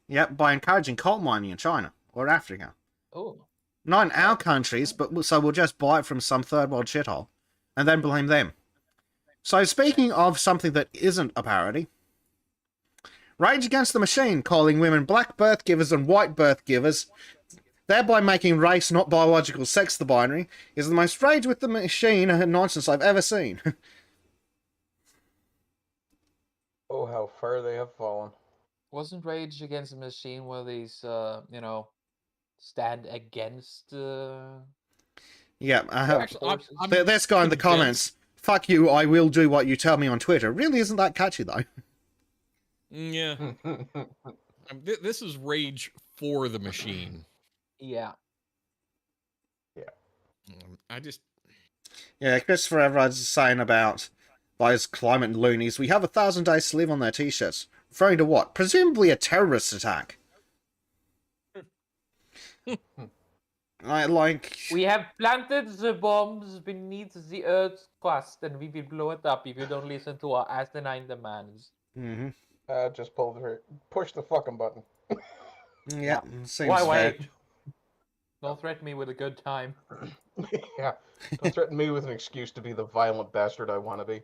Yep, by encouraging coal mining in China or Africa. Oh. Not in our countries, but so we'll just buy it from some third world shithole and then blame them. So speaking of something that isn't a parody, Rage Against the Machine calling women black birth givers and white birth givers, thereby making race, not biological sex, the binary, is the most Rage with the Machine nonsense I've ever seen. Oh, how far they have fallen. Wasn't Rage Against the Machine one of these, stand against? Yeah, Actually, forces? I'm this guy in the convinced- comments, fuck you, I will do what you tell me on Twitter really isn't that catchy, though. Yeah. This is rage for the machine. Yeah. I just... Yeah, Christopher Everard's saying about those climate loonies. We have 1,000 days to live on their t-shirts. Referring to what? Presumably a terrorist attack. We have planted the bombs beneath the Earth's crust, and we will blow it up if you don't listen to our asinine demands. Mm-hmm. Just push the fucking button. Yeah, seems Why fair. wait? Don't threaten me with a good time. Yeah, don't threaten me with an excuse to be the violent bastard I want to be.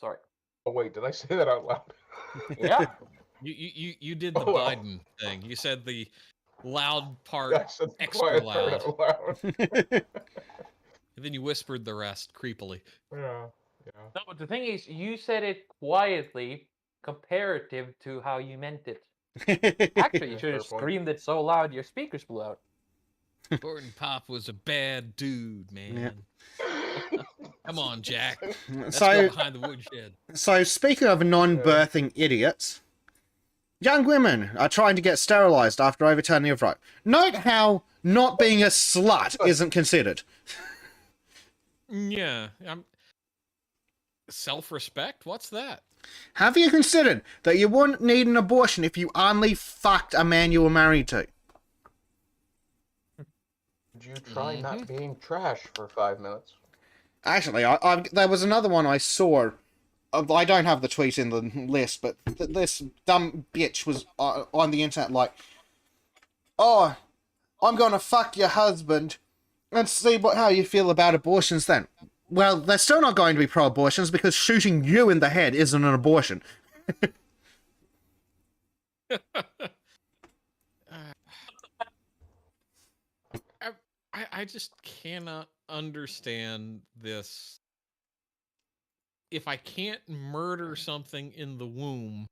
Sorry. Oh wait, did I say that out loud? Yeah. You did the Oh, well. Biden thing. You said the loud part I said the extra quiet part loud. out loud. And then you whispered the rest creepily. Yeah. No, but the thing is, you said it quietly, comparative to how you meant it. Actually, you Yeah, should have fair point. screamed it so loud your speakers blew out. Gordon Pop was a bad dude, man. Come on, Jack. Let's go behind the woodshed. So, speaking of non-birthing idiots, young women are trying to get sterilized after overturning a vote. Note how not being a slut isn't considered. Yeah. Self-respect? What's that? Have you considered that you wouldn't need an abortion if you only fucked a man you were married to? Did you try not being trash for 5 minutes? Actually, there was another one I saw. I don't have the tweet in the list, but this dumb bitch was on the internet like, "Oh, I'm gonna fuck your husband and see how you feel about abortions then." Well, they're still not going to be pro-abortions because shooting you in the head isn't an abortion. I just cannot understand this. If I can't murder something in the womb,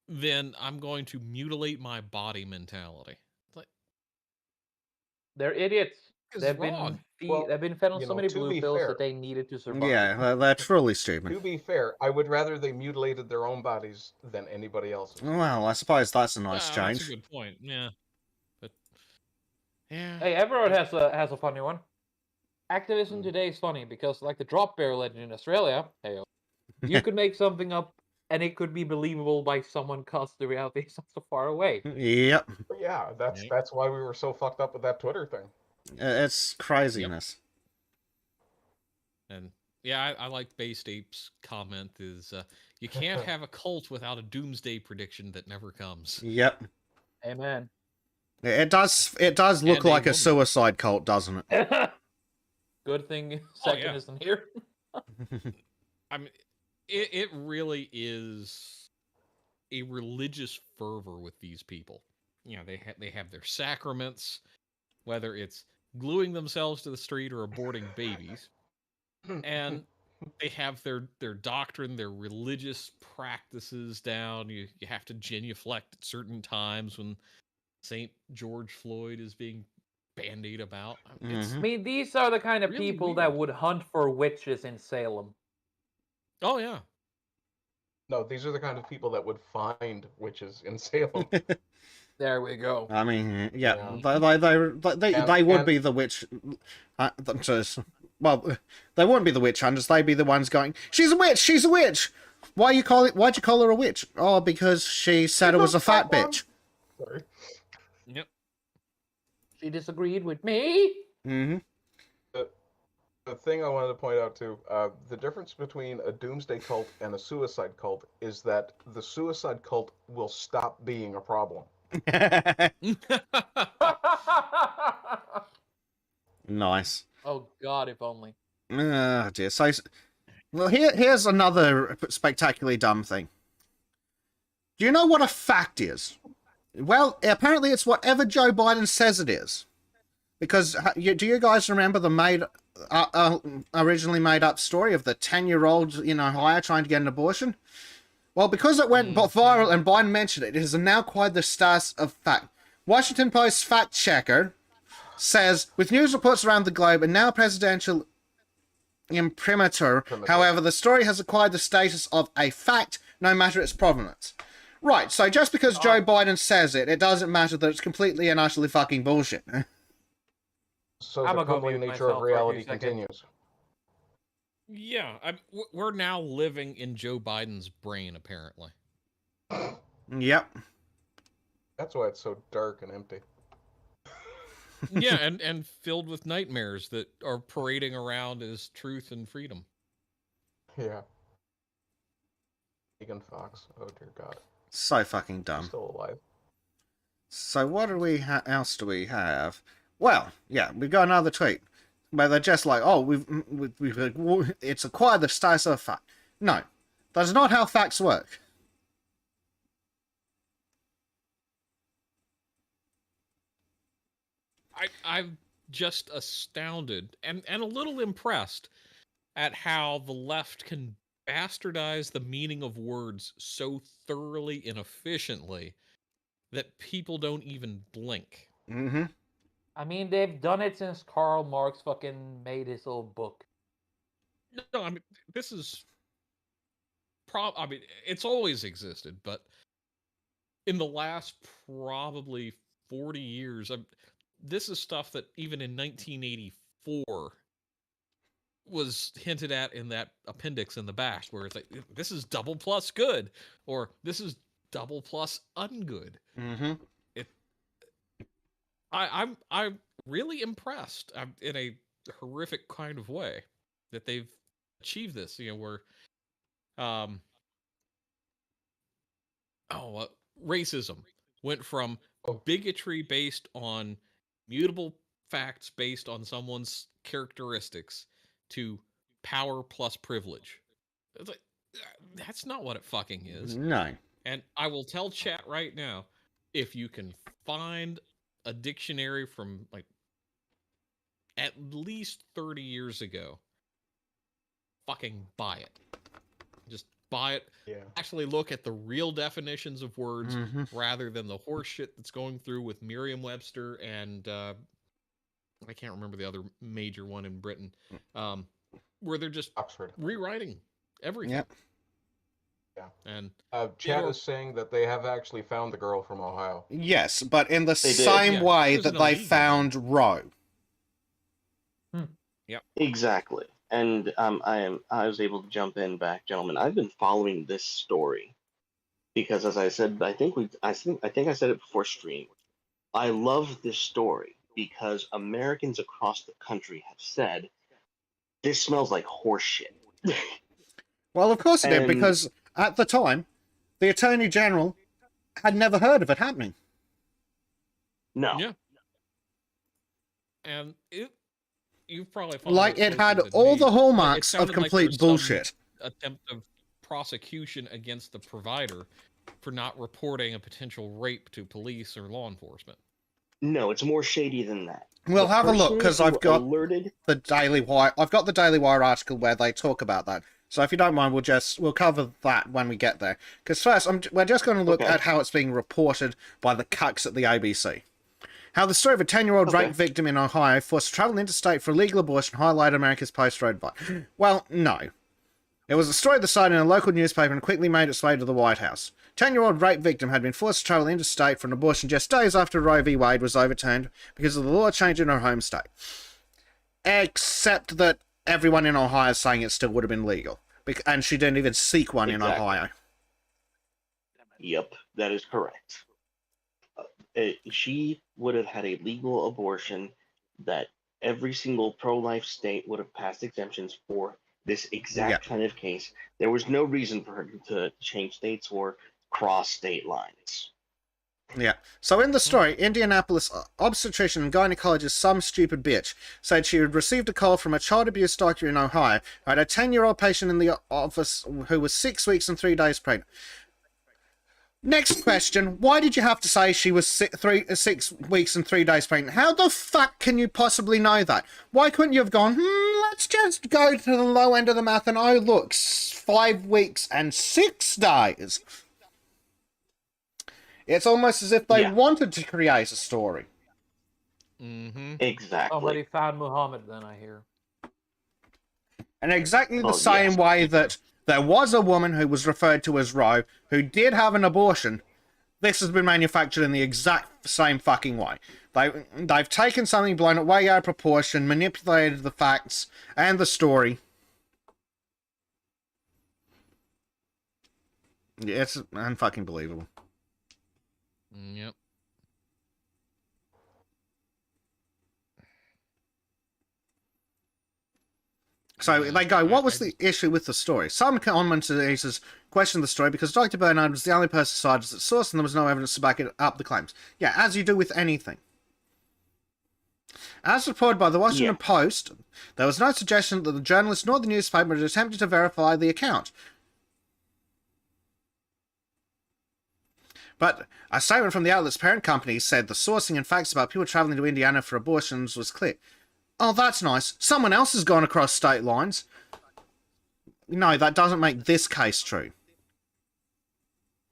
then I'm going to mutilate my body mentality. It's like, They're idiots. it's They've wrong. been fed on you so know, many to blue be pills fair- that they needed to survive. Yeah, they're truly To stupid. be fair, I would rather they mutilated their own bodies than anybody else's. Well, I suppose that's a nice That's a change. good point. Yeah, but yeah. Hey, Everard has a funny one. Activism today is funny because, like the drop bear legend in Australia, you could make something up and it could be believable by someone because the reality is not so far away. Yep, But yeah, that's why we were so fucked up with that Twitter thing. it's craziness. And yeah, I like Based Ape's comment is you can't have a cult without a doomsday prediction that never comes. Yep. Amen. It does look And a like a woman. suicide cult, doesn't it? Good thing Oh, Second yeah. isn't here. I mean, it really is a religious fervor with these people. You know, they have their sacraments, whether it's gluing themselves to the street or aborting babies, and they have their doctrine, their religious practices down. You have to genuflect at certain times when St. George Floyd is being bandied about. It's, I mean, these are the kind of Really people that weird. would hunt for witches in Salem. oh yeah. No, these are the kind of people that would find witches in Salem. There we go. I mean, yeah, Yeah. they would And- be the witch. Well, they wouldn't be the witch hunters. They'd be the ones going, "She's a witch! She's a witch! Why'd you call her a witch? Oh, because she said it was a fat bitch." Sorry. Yep. She disagreed with me. Mm-hmm. The thing I wanted to point out too, the difference between a doomsday cult and a suicide cult is that the suicide cult will stop being a problem. Nice. Oh God, if only. Oh dear. So, well, here's another spectacularly dumb thing. Do you know what a fact is? Well, apparently it's whatever Joe Biden says it is. Because do you guys remember the originally made up story of the 10-year-old in Ohio trying to get an abortion? Well, because it went viral and Biden mentioned it, it is now quite the status of fact. Washington Post fact checker says, with news reports around the globe and now presidential imprimatur, however, the story has acquired the status of a fact, no matter its provenance. Right, so just because Joe Biden says it, it doesn't matter that it's completely and utterly fucking bullshit. So I'ma the go crumbling mute nature myself of for a few reality seconds. continues. Yeah, we're now living in Joe Biden's brain, apparently. Yep. That's why it's so dark and empty. Yeah, and filled with nightmares that are parading around as truth and freedom. Yeah. Megan Fox. Oh dear God. So fucking She's dumb. still alive. So what do we else do we have? Well, yeah, we got another tweet where they're just like, oh, it's acquired the status of a fact. No, that's not how facts work. I'm just astounded and a little impressed at how the left can bastardize the meaning of words so thoroughly and efficiently that people don't even blink. Mm-hmm. I mean, they've done it since Karl Marx fucking made his old book. No, I mean, this is I mean, it's always existed, but in the last probably 40 years, this is stuff that even in 1984 was hinted at in that appendix in the back, where it's like, this is double plus good, or this is double plus ungood. Mm-hmm. I'm really impressed in a horrific kind of way that they've achieved this. You know, where racism went from bigotry based on mutable facts based on someone's characteristics to power plus privilege. It's like, that's not what it fucking is. No. And I will tell chat right now, if you can find a dictionary from like at least 30 years ago, fucking buy it. Just buy it. Yeah. Actually look at the real definitions of words Mhm. rather than the horse shit that's going through with Merriam-Webster and I can't remember the other major one in Britain, where they're just Oxford. rewriting everything. Yep. Yeah. And Chat is saying that they have actually found the girl from Ohio. Yes, but in the They did. same Yeah, way it was that an they illegal found Roe. Exactly. And I was able to jump in back, gentlemen. I've been following this story because, as I said, I think I said it before stream. I love this story because Americans across the country have said this smells like horse shit. Well, of course it did, And- because at the time, the Attorney General had never heard of it happening. No. yeah. And you've probably followed Like, it had closer than all me, the but it hallmarks of sounded like there complete was some bullshit. attempt of prosecution against the provider for not reporting a potential rape to police or law enforcement. No, it's more shady than that. We'll The have a look, person because who I've got alerted. the Daily Wire. I've got the Daily Wire article where they talk about that. So if you don't mind, we'll cover that when we get there. Because first, we're just going to look Okay. at how it's being reported by the cucks at the ABC. How the story of a 10-year-old Okay. rape victim in Ohio forced to travel interstate for illegal abortion highlighted America's post-Roe vote. Well, no. It was a story that started in a local newspaper and quickly made its way to the White House. 10-year-old rape victim had been forced to travel interstate for an abortion just days after Roe v. Wade was overturned because of the law change in her home state. Except that everyone in Ohio is saying it still would have been legal. And she didn't even seek one in Exactly. Ohio. Yep, that is correct. She would have had a legal abortion that every single pro-life state would have passed exemptions for this exact kind of case. There was no reason for her to change states or cross state lines. Yeah. So in the story, Indianapolis obstetrician and gynecologist some stupid bitch said she had received a call from a child abuse doctor in Ohio who had a 10-year-old patient in the office who was 6 weeks and 3 days pregnant. Next question, why did you have to say she was 6 weeks and 3 days pregnant? How the fuck can you possibly know that? Why couldn't you have gone, let's just go to the low end of the math and, oh, look, 5 weeks and 6 days. It's almost as if they Yeah. wanted to create a story. Mm-hmm. Exactly. Somebody found Muhammad, then I hear. And exactly the Oh, same yes. way that there was a woman who was referred to as Roe who did have an abortion, this has been manufactured in the exact same fucking way. They've taken something, blown it way out of proportion, manipulated the facts and the story. Yeah, it's unfucking believable. Yep. So Yeah, they go, what was I the issue with the story? Some commentators questioned the story because Dr. Bernard was the only person cited as its source and there was no evidence to back up the claims. Yeah, as you do with anything. As reported by the Washington Post, there was no suggestion that the journalist nor the newspaper had attempted to verify the account. But a statement from the outlet's parent company said the sourcing and facts about people traveling to Indiana for abortions was clear. Oh, that's nice. Someone else has gone across state lines. No, that doesn't make this case true.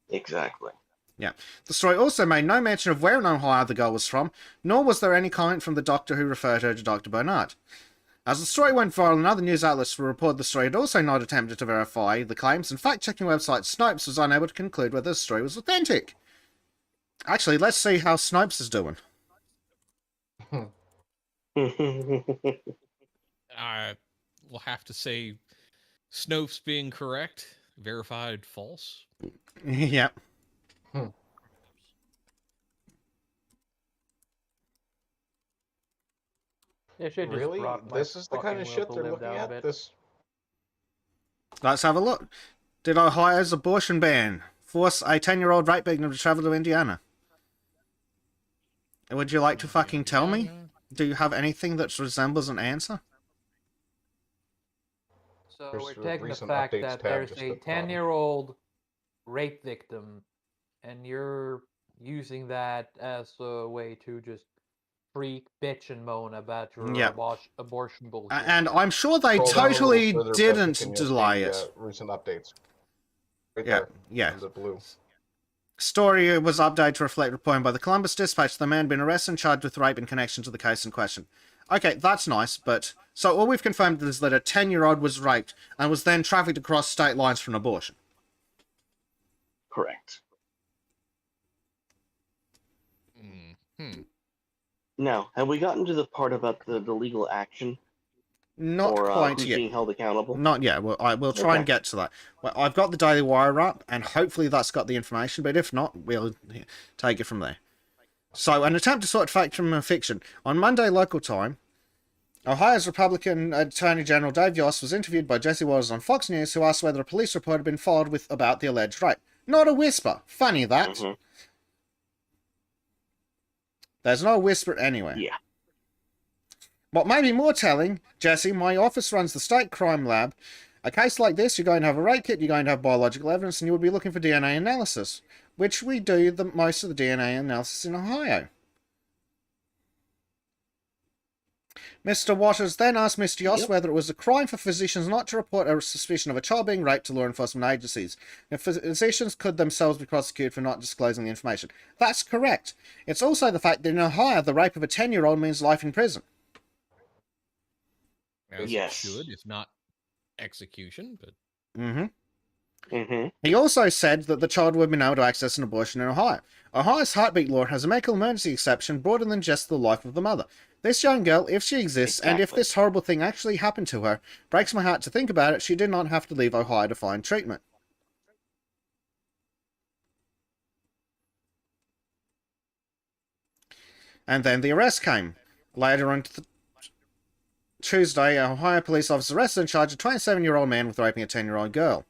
Exactly. Yeah. The story also made no mention of where in Ohio the girl was from, nor was there any comment from the doctor who referred her to Dr. Bernard. As the story went viral and other news outlets reported the story had also not attempted to verify the claims, and fact-checking website Snopes was unable to conclude whether the story was authentic. Actually, let's see how Snopes is doing. I will have to say, Snopes being correct, verified false. Yeah. They should just Really? rock my This is the kind fucking of will shit to they're live looking down a at? bit. This Let's have a look. Did Ohio's abortion ban force a 10-year-old rape victim to travel to Indiana? Would you like to fucking tell me? Do you have anything that resembles an answer? So There's we're a taking the recent fact updates that tab there's just a at the bottom. 10-year-old rape victim, and you're using that as a way to just freak, bitch, and moan about your Yep. abortion bullshit. And I'm sure they Scroll down a little totally further, didn't Patrick, and you'll delay see, it. recent updates. Right Yeah, there, yeah. in the blue. Story was updated to reflect reporting by the Columbus Dispatch the man been arrested and charged with rape in connection to the case in question. Okay, that's nice, but... So all we've confirmed is that a 10-year-old was raped and was then trafficked across state lines for an abortion. Correct. Mm-hmm. Now, have we gotten to the part about the legal action? Not or quite who's yet. being held accountable? Not yet. Well, I will try and Okay. get to that. Well, I've got the Daily Wire up, and hopefully that's got the information, but if not, we'll take it from there. So, an attempt to sort fact from fiction. On Monday local time, Ohio's Republican Attorney General Dave Yost was interviewed by Jesse Waters on Fox News, who asked whether a police report had been filed with about the alleged rape. Not a whisper. Funny that. Mhm. There's no whisper anywhere. Yeah. What may be more telling, Jesse, my office runs the state crime lab. A case like this, you're going to have a rape kit, you're going to have biological evidence, and you would be looking for DNA analysis, which we do most of the DNA analysis in Ohio. Mr. Waters then asked Mr. Yost whether it was a crime for physicians not to report a suspicion of a child being raped to law enforcement agencies. If physicians could themselves be prosecuted for not disclosing the information. That's correct. It's also the fact that in Ohio, the rape of a 10-year-old means life in prison. As Yes. it should, if not execution, but Mm-hmm. Mm-hmm. He also said that the child would have been able to access an abortion in Ohio. Ohio's heartbeat law has a medical emergency exception broader than just the life of the mother. This young girl, if she exists, and if Exactly. this horrible thing actually happened to her, breaks my heart to think about it, she did not have to leave Ohio to find treatment. And then the arrest came. Later on Tuesday, a Ohio police officer arrested and charged a 27-year-old man with raping a 10-year-old girl.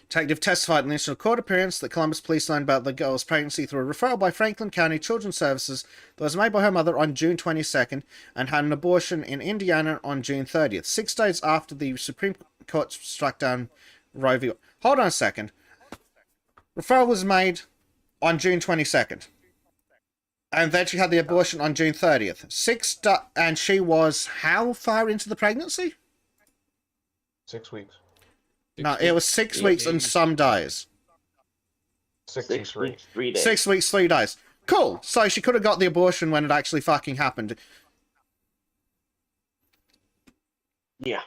Detective testified in the initial court appearance that Columbus police learned about the girl's pregnancy through a referral by Franklin County Children's Services that was made by her mother on June 22nd and had an abortion in Indiana on June 30th, 6 days after the Supreme Court struck down Roe v. Hold on a second. Referral was made on June 22nd. And then she had the abortion on June 30th. And she was how far into the pregnancy? 6 weeks. No, it was 6 weeks and some days. 6 and 6 3. weeks, 3 days. 6 weeks, 3 days. Cool. So she could have got the abortion when it actually fucking happened. Yeah.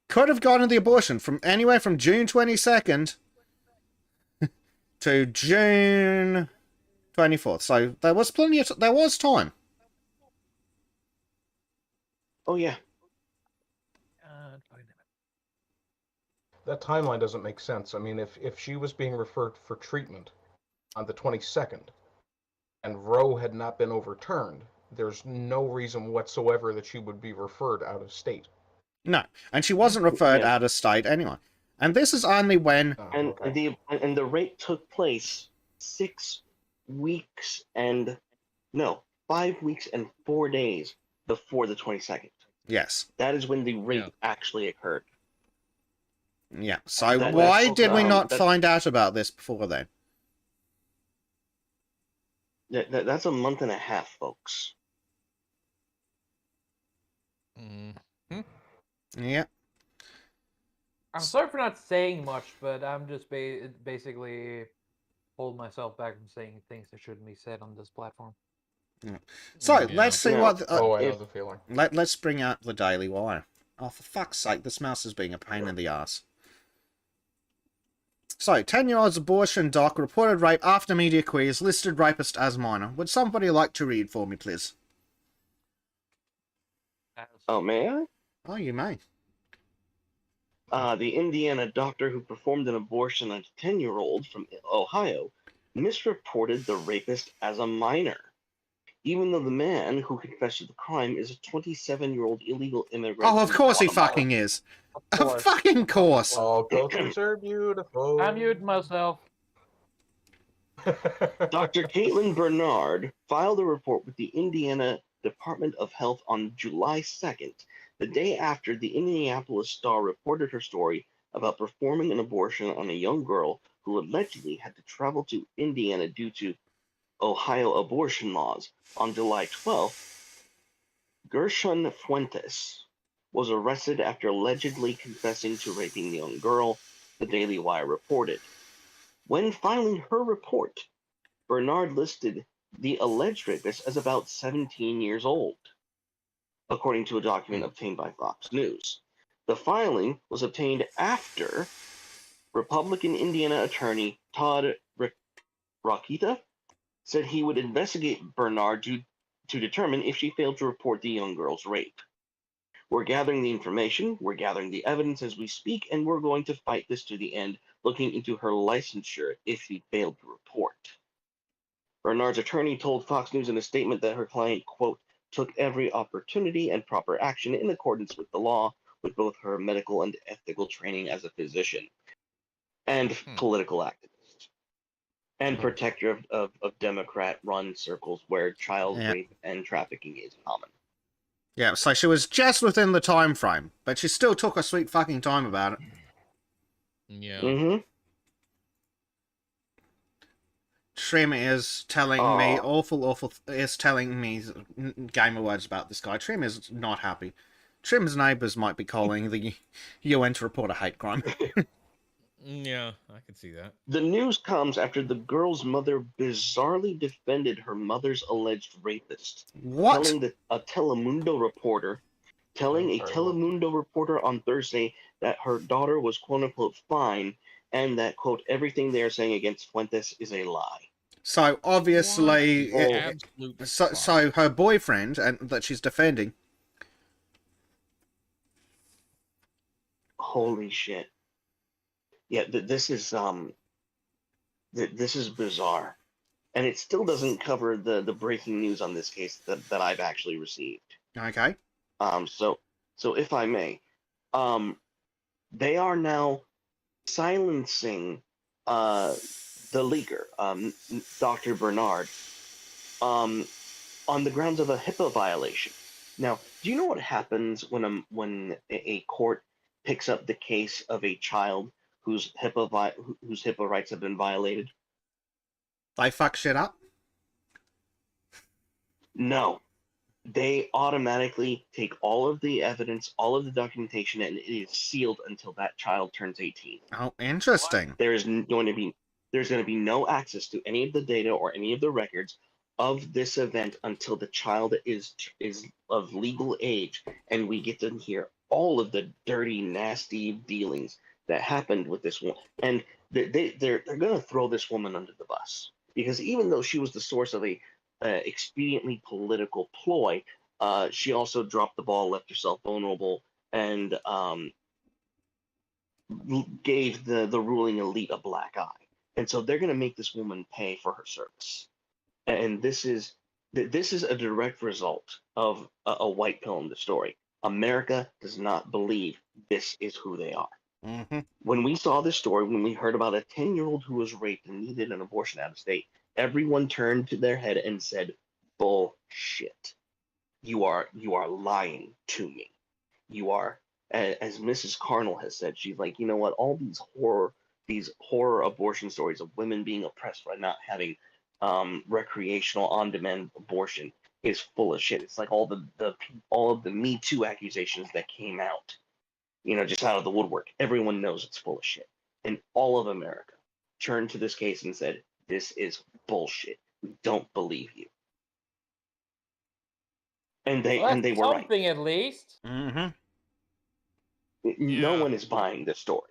Could have gotten the abortion from anywhere from June 22nd to June 24th. So there was plenty of there was time. Oh yeah. That timeline doesn't make sense. I mean, if she was being referred for treatment on the 22nd and Roe had not been overturned, there's no reason whatsoever that she would be referred out of state. No, and she wasn't referred Yeah. out of state anyway. And this is only when Oh, And okay. the rape took place 6 weeks and no, 5 weeks and 4 days before the 22nd. yes, That is when the rape actually occurred. yeah. So That- why that's- did we not that's- find out about this before then? That's a month and a half, folks. Mm. Yeah. I'm sorry for not saying much, but I'm just basically hold myself back from saying things that shouldn't be said on this platform. So Yeah. let's see Now, what. Oh, I know if- the feeling. Let's bring out the Daily Wire. Oh, for fuck's sake, this mouse is being a pain in the ass. So, 10-year-old's abortion doc reported rape after media quiz, listed rapist as minor. Would somebody like to read for me, please? Oh, may I? Oh, you may. The Indiana doctor who performed an abortion on a 10-year-old from Ohio misreported the rapist as a minor, even though the man who confessed to the crime is a 27-year-old illegal immigrant. Oh, of from course he Guatemala. fucking is. Of course. fucking course. All cultures are beautiful. I'm muting myself. Dr. Caitlin Bernard filed a report with the Indiana Department of Health on July 2nd, the day after the Indianapolis Star reported her story about performing an abortion on a young girl who allegedly had to travel to Indiana due to Ohio abortion laws. On July 12th, Gershon Fuentes was arrested after allegedly confessing to raping the young girl, the Daily Wire reported. When filing her report, Bernard listed the alleged rapist as about 17 years old, according to a document obtained by Fox News. The filing was obtained after Republican Indiana attorney Todd Rokita said he would investigate Bernard to determine if she failed to report the young girl's rape. We're gathering the information, we're gathering the evidence as we speak, and we're going to fight this to the end, looking into her licensure if she failed to report. Bernard's attorney told Fox News in a statement that her client, quote, took every opportunity and proper action in accordance with the law, with both her medical and ethical training as a physician and political activist, and protector of Democrat-run circles where child rape and trafficking is common. Yeah, so she was just within the time frame, but she still took a sweet fucking time about it. Yeah. Mm-hmm. Trim is telling me is telling me gamer words about this guy. Trim is not happy. Trim's neighbors might be calling the UN to report a hate crime. Yeah, I could see that. The news comes after the girl's mother bizarrely defended her mother's alleged rapist. What? Telling a Telemundo reporter on Thursday that her daughter was quote unquote fine and that quote everything they are saying against Fuentes is a lie. So obviously, Absolute so her boyfriend and that she's defending. Holy shit! Yeah, this is bizarre, and it still doesn't cover the breaking news on this case that I've actually received. Okay. So if I may, they are now silencing the leaker, Dr. Bernard, on the grounds of a HIPAA violation. Now, do you know what happens when a court picks up the case of a child whose HIPAA rights have been violated? They fuck shit up? No. They automatically take all of the evidence, all of the documentation, and it is sealed until that child turns 18. Oh, interesting. There is going to be There's going to be no access to any of the data or any of the records of this event until the child is of legal age, and we get to hear all of the dirty, nasty dealings that happened with this woman. And they're going to throw this woman under the bus, because even though she was the source of a expediently political ploy, she also dropped the ball, left herself vulnerable, and gave the ruling elite a black eye. And so they're going to make this woman pay for her service. And this is a direct result of a white pill in the story. America does not believe this is who they are. Mm-hmm. When we saw this story, when we heard about a 10-year-old who was raped and needed an abortion out of state, everyone turned to their head and said, "Bullshit. You are lying to me. You are," as Mrs. Carnell has said, she's like, you know what, all these horror abortion stories of women being oppressed by not having recreational on-demand abortion is full of shit. It's like all of the Me Too accusations that came out, just out of the woodwork. Everyone knows it's full of shit. And all of America turned to this case and said, this is bullshit. We don't believe you. And they were right. Something at least. Mm-hmm. No Yeah. one is buying this story.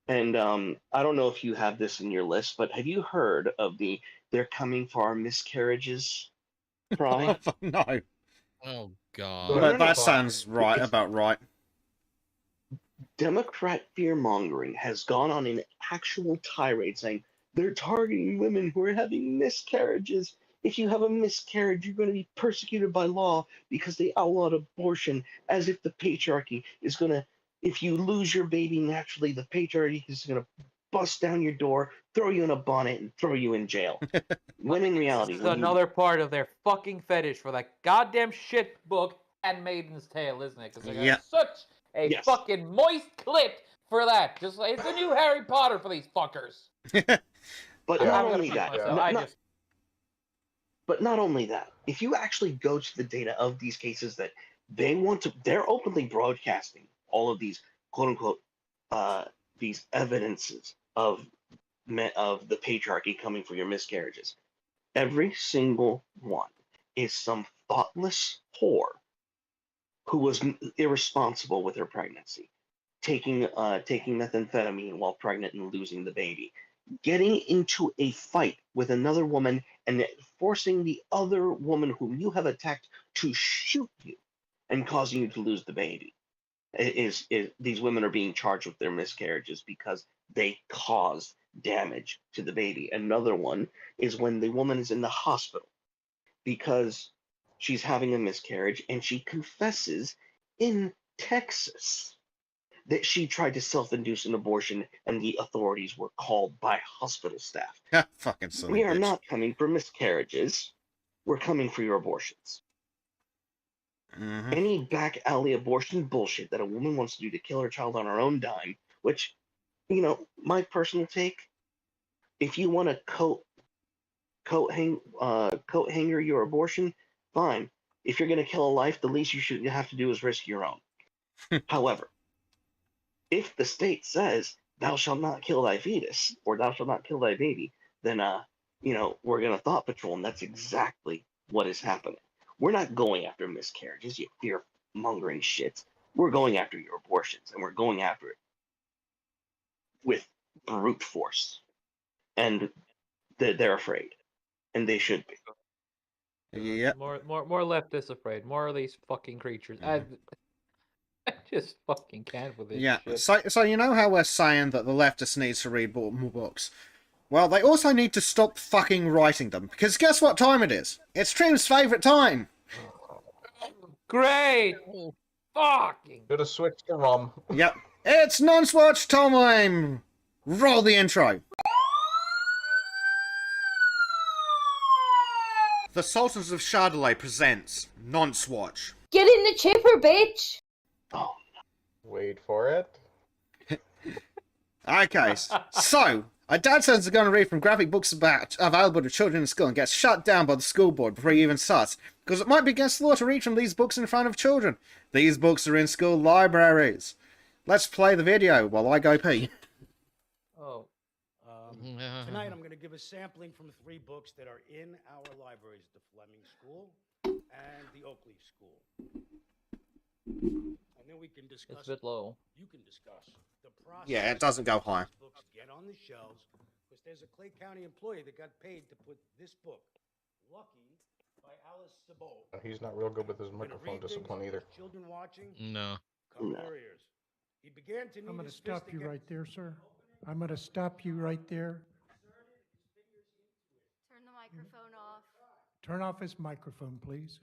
And I don't know if you have this in your list, but have you heard of the "they're coming for our miscarriages" cry? No. Oh God. No, But no, that no. sounds right, about right. Democrat fear-mongering has gone on an actual tirade saying they're targeting women who are having miscarriages. If you have a miscarriage, you're going to be persecuted by law because they outlawed abortion, as if the patriarchy is going to, if you lose your baby naturally, the patriarchy is going to bust down your door, throw you in a bonnet, and throw you in jail. When in reality, This is another part of their fucking fetish for that goddamn shit book Handmaid's Tale, isn't it? Because they got Yeah. such a Yes. fucking moist clit for that. Just like it's the new Harry Potter for these fuckers. But Yeah. not I'm gonna only fuck that, myself. but not only that, if you actually go to the data of these cases that they're openly broadcasting all of these quote unquote these evidences of the patriarchy coming for your miscarriages. Every single one is some thoughtless whore who was irresponsible with her pregnancy, taking methamphetamine while pregnant and losing the baby, getting into a fight with another woman and forcing the other woman whom you have attacked to shoot you and causing you to lose the baby. These women are being charged with their miscarriages because they caused damage to the baby. Another one is when the woman is in the hospital because she's having a miscarriage and she confesses in Texas that she tried to self-induce an abortion and the authorities were called by hospital staff. Fucking silly We are bitch. not coming for miscarriages. We're coming for your abortions. Mhm. Any back alley abortion bullshit that a woman wants to do to kill her child on her own dime, which, my personal take, if you want to coat hanger your abortion, fine. If you're going to kill a life, the least you have to do is risk your own. However, if the state says thou shalt not kill thy fetus or thou shalt not kill thy baby, then we're going to thought patrol, and that's exactly what is happening. We're not going after miscarriages, you fear-mongering shits. We're going after your abortions, and we're going after it with brute force. And they're afraid, and they should be. Yep. More leftists afraid. More of these fucking creatures. I just fucking can't with this Yeah. shit. So you know how we're saying that the leftists needs to read more books? Well, they also need to stop fucking writing them. Because guess what time it is? It's Trim's favourite time. Great! Fucking. Should have switched to rum. Yep. It's non-swatch time! Roll the intro. The Sultans of Shadilay presents Non-Swatch. Get in the chipper, bitch! Oh, Wait for it. Okay, so a dad turns a gun to read from graphic books available to children in school and gets shut down by the school board before he even starts, because it might be against the law to read from these books in front of children. These books are in school libraries. Let's play the video while I go pee. Oh. Tonight, I'm going to give a sampling from 3 books that are in our libraries, the Fleming School and the Oakleaf School. And then we can discuss. It's a bit low. You can discuss the process. Yeah, it doesn't go high. These books get on the shelves because there's a Clay County employee that got paid to put this book, Lucky, by Alice Sabot. He's not real good with his microphone discipline either. Children watching. No. Cover their ears. He began to. I'm going to stop you right there, sir. I'm going to stop you right there. Turn the microphone off. Turn off his microphone, please.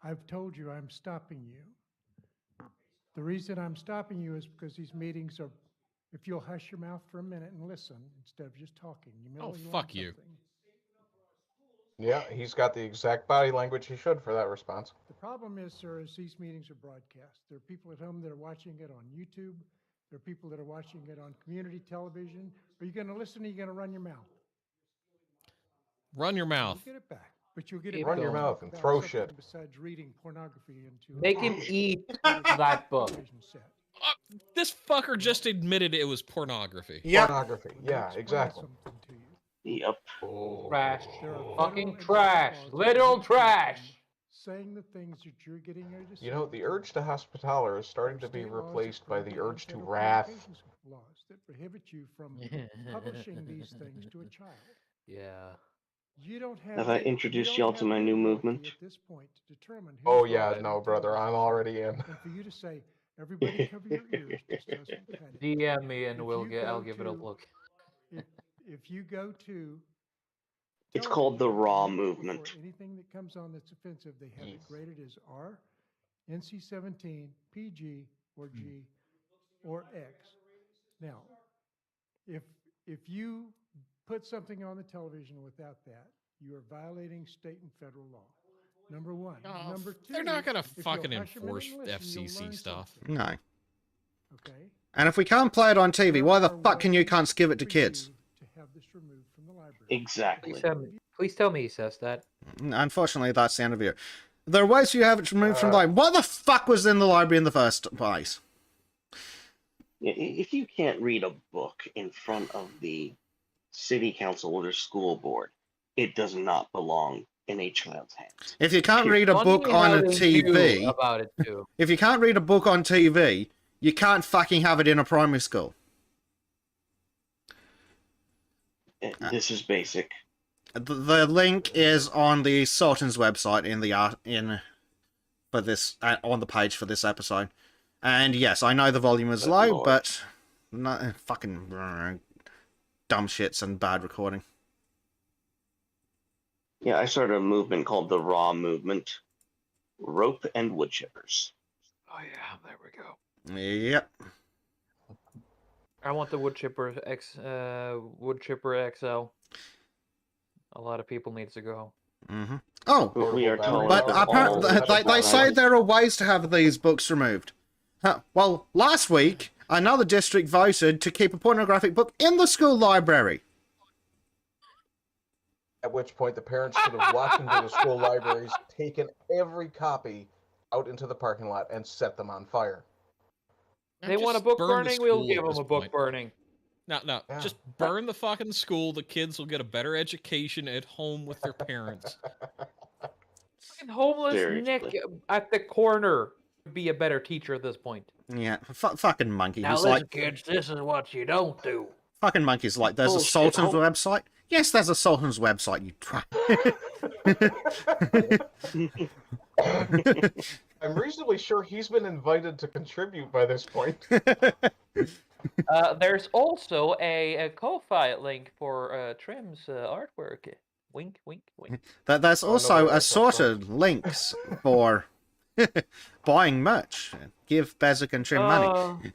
I've told you I'm stopping you. The reason I'm stopping you is because these meetings are, if you'll hush your mouth for a minute and listen instead of just talking. You may Oh, learn fuck you. something. Yeah, he's got the exact body language he should for that response. The problem is, sir, is these meetings are broadcast. There are people at home that are watching it on YouTube. There are people that are watching it on community television. Are you going to listen or are you going to run your mouth? Run your mouth. You'll get it back. But you'll get it Keep back. Run your going. mouth and About throw something shit. Besides reading pornography into Make him eat that book. television set. This fucker just admitted it was pornography. Yep. Pornography. Let me Yeah, explain exactly. something to you. Yep. Oh. Trash. There are Fucking federal and trash. state laws Literal that prevent trash. you saying the things that you're getting ready to say. You know, the urge to hospitaller is starting to be replaced by the urge to wrath. Laws that prohibit you from publishing these things to a child. Yeah. You don't have. Have I the- introduced you y'all don't to have my the new ability movement? At this point to determine who's Oh yeah, watching no, the brother, I'm television already in. set. And for you to say, everybody cover your ears, just doesn't cut it. DM me and If we'll you get. I'll go give it a to- look. If you go to. It's called the television, Raw before Movement. Anything that comes on that's offensive, they have it Yes. graded as R, NC-17, PG, or G, or X. Now, if you put something on the television without that, you are violating state and federal law. Number one. Oh, Number two. they're not gonna if you'll fucking hush a minute enforce and listen, you'll FCC learn stuff. something, No. Okay. And if we can't play it on TV, There why the are fuck can you ways can't give it to for kids? you to have this removed from the library. Exactly. Please tell me he says that. Unfortunately, that's the end of it. There are ways you have it removed from the library. What the fuck was in the library in the first place? If you can't read a book in front of the city council or the school board, it does not belong in a child's hands. If you can't read a Funny book how on a they TV, knew about it too. if you can't read a book on TV, you can't fucking have it in a primary school. This is basic. The link is on the Sultans website in the for this on the page for this episode. And yes, I know the volume is Good low, lord. but no, fucking dumb shits and bad recording. Yeah, I started a movement called the Raw Movement. Rope and wood chippers. Oh yeah, there we go. Yep. I want the wood chipper wood chipper XL. A lot of people need to go. Mm-hmm. Oh, But we are told but apparently they say there are ways to have these books removed. Well, last week, another district voted to keep a pornographic book in the school library. At which point the parents should have walked into the school libraries, taken every copy out into the parking lot, and set them on fire. They want a Just book burn the burning, we'll school give at them this a book point. burning. No, Yeah. just burn the fucking school. The kids will get a better education at home with their parents. Fucking homeless Nick Seriously. at the corner would be a better teacher at this point. Yeah, fucking monkey. Now He's listen, like, kids, this is what you don't do. fucking monkey's like, there's a Bullshit, Sultans home- website? Yes, there's a Sultans website, you try. I'm reasonably sure he's been invited to contribute by this point. There's also a Ko-Fi link for Trim's artwork. Wink, wink, wink. There's Oh, also nobody likes that assorted links for buying merch. Give Bezic and Trim money.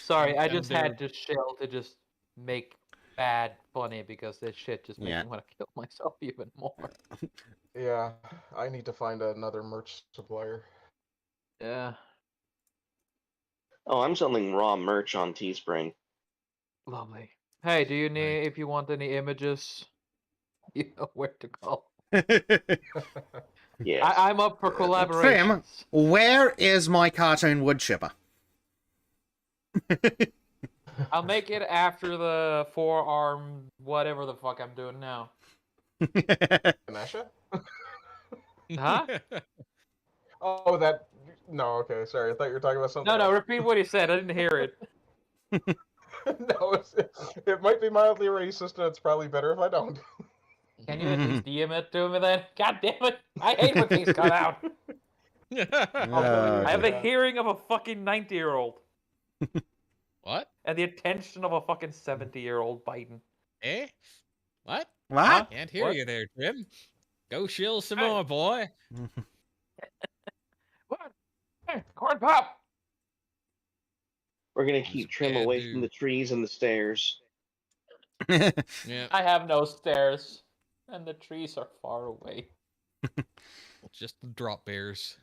Sorry, I And just had they're- to shell to just make bad funny because this shit just makes Yeah. me want to kill myself even more. Yeah, I need to find another merch supplier. Yeah, Oh, I'm selling raw merch on Teespring. lovely. Hey, do you need, if you want any images, you know where to go. Yes. I'm up for collaborations. Where is my cartoon wood chipper? I'll make it after the forearm, whatever the fuck I'm doing now. Ganesha? Huh? Oh, that. No, okay, sorry. I thought you were talking about something No, else. repeat what he said. I didn't hear it. No, it might be mildly racist, and it's probably better if I don't. Can you at least DM it to me then? God damn it! I hate when things come out. I have the hearing of a fucking 90-year-old. What? And the attention of a fucking 70-year-old Biden. Eh? What? What? Can't hear What? you there, Trim. Go shill some more, boy. What? Hey, corn pop! We're gonna keep Trim bad away dude. from the trees and the stairs. Yeah, I have no stairs. And the trees are far away. just the drop bears.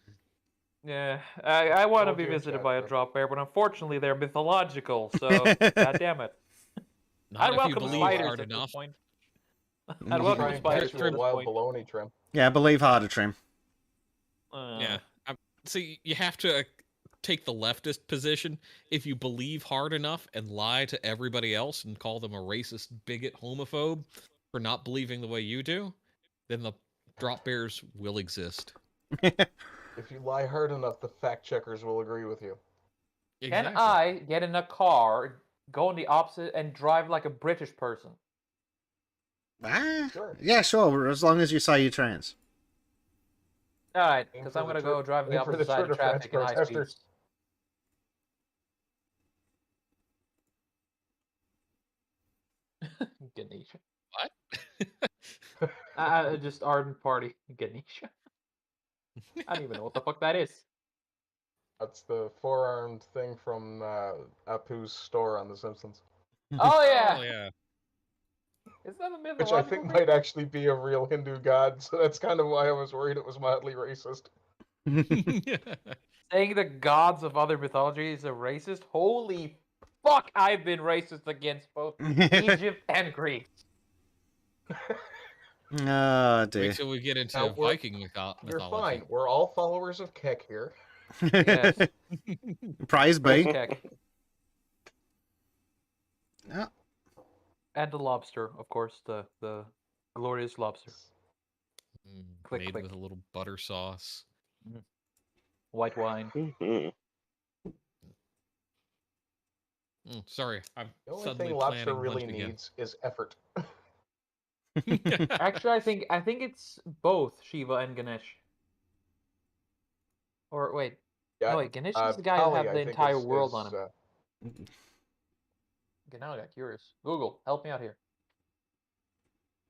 Yeah, I want to Told be you in visited chat, by a Trim. drop bear, but unfortunately they're mythological, so god damn it. Not I'd if you welcome believe spiders hard at this enough. point. Mm. I'd welcome Try and spiders catch at you a this wild point. baloney, Trim. Yeah, believe harder, Trim. Yeah. See, you have to take the leftist position. If you believe hard enough and lie to everybody else and call them a racist, bigot, homophobe for not believing the way you do, then the drop bears will exist. If you lie hard enough, the fact checkers will agree with you. Can I get in a car, go in the opposite, and drive like a British person? Sure. Yeah, sure, as long as you say you're trans. Alright, Aim because for I'm the going to Tour- go drive on the aim for opposite the side Tour of de France traffic in high protesters. speeds. Ganesha. What? Just ardent party. Ganesha. I don't even know what the fuck that is. That's the four-armed thing from Apu's store on The Simpsons. Oh yeah! Oh, yeah. Is that a Which mythological I think thing? might actually be a real Hindu god, so that's kind of why I was worried it was mildly racist. Saying the gods of other mythologies are racist? Holy fuck, I've been racist against both Egypt and Greece. Oh, dear. Wait till we get into Now, Viking You're mythology. fine. We're all followers of Keck here. Yes. Praise be. Keck. Yeah. And the lobster, of course, the glorious lobster. Click, Made click. with a little butter sauce. White wine. Mhm. Sorry, I'm The only suddenly thing lobster planning really lunch again. needs is effort. Actually, I think it's both Shiva and Ganesh. Or wait, Yeah, no wait, Ganesh is the guy who Kali, have I the think, entire is- world is, on him. Okay, now I got curious. Google, help me out here.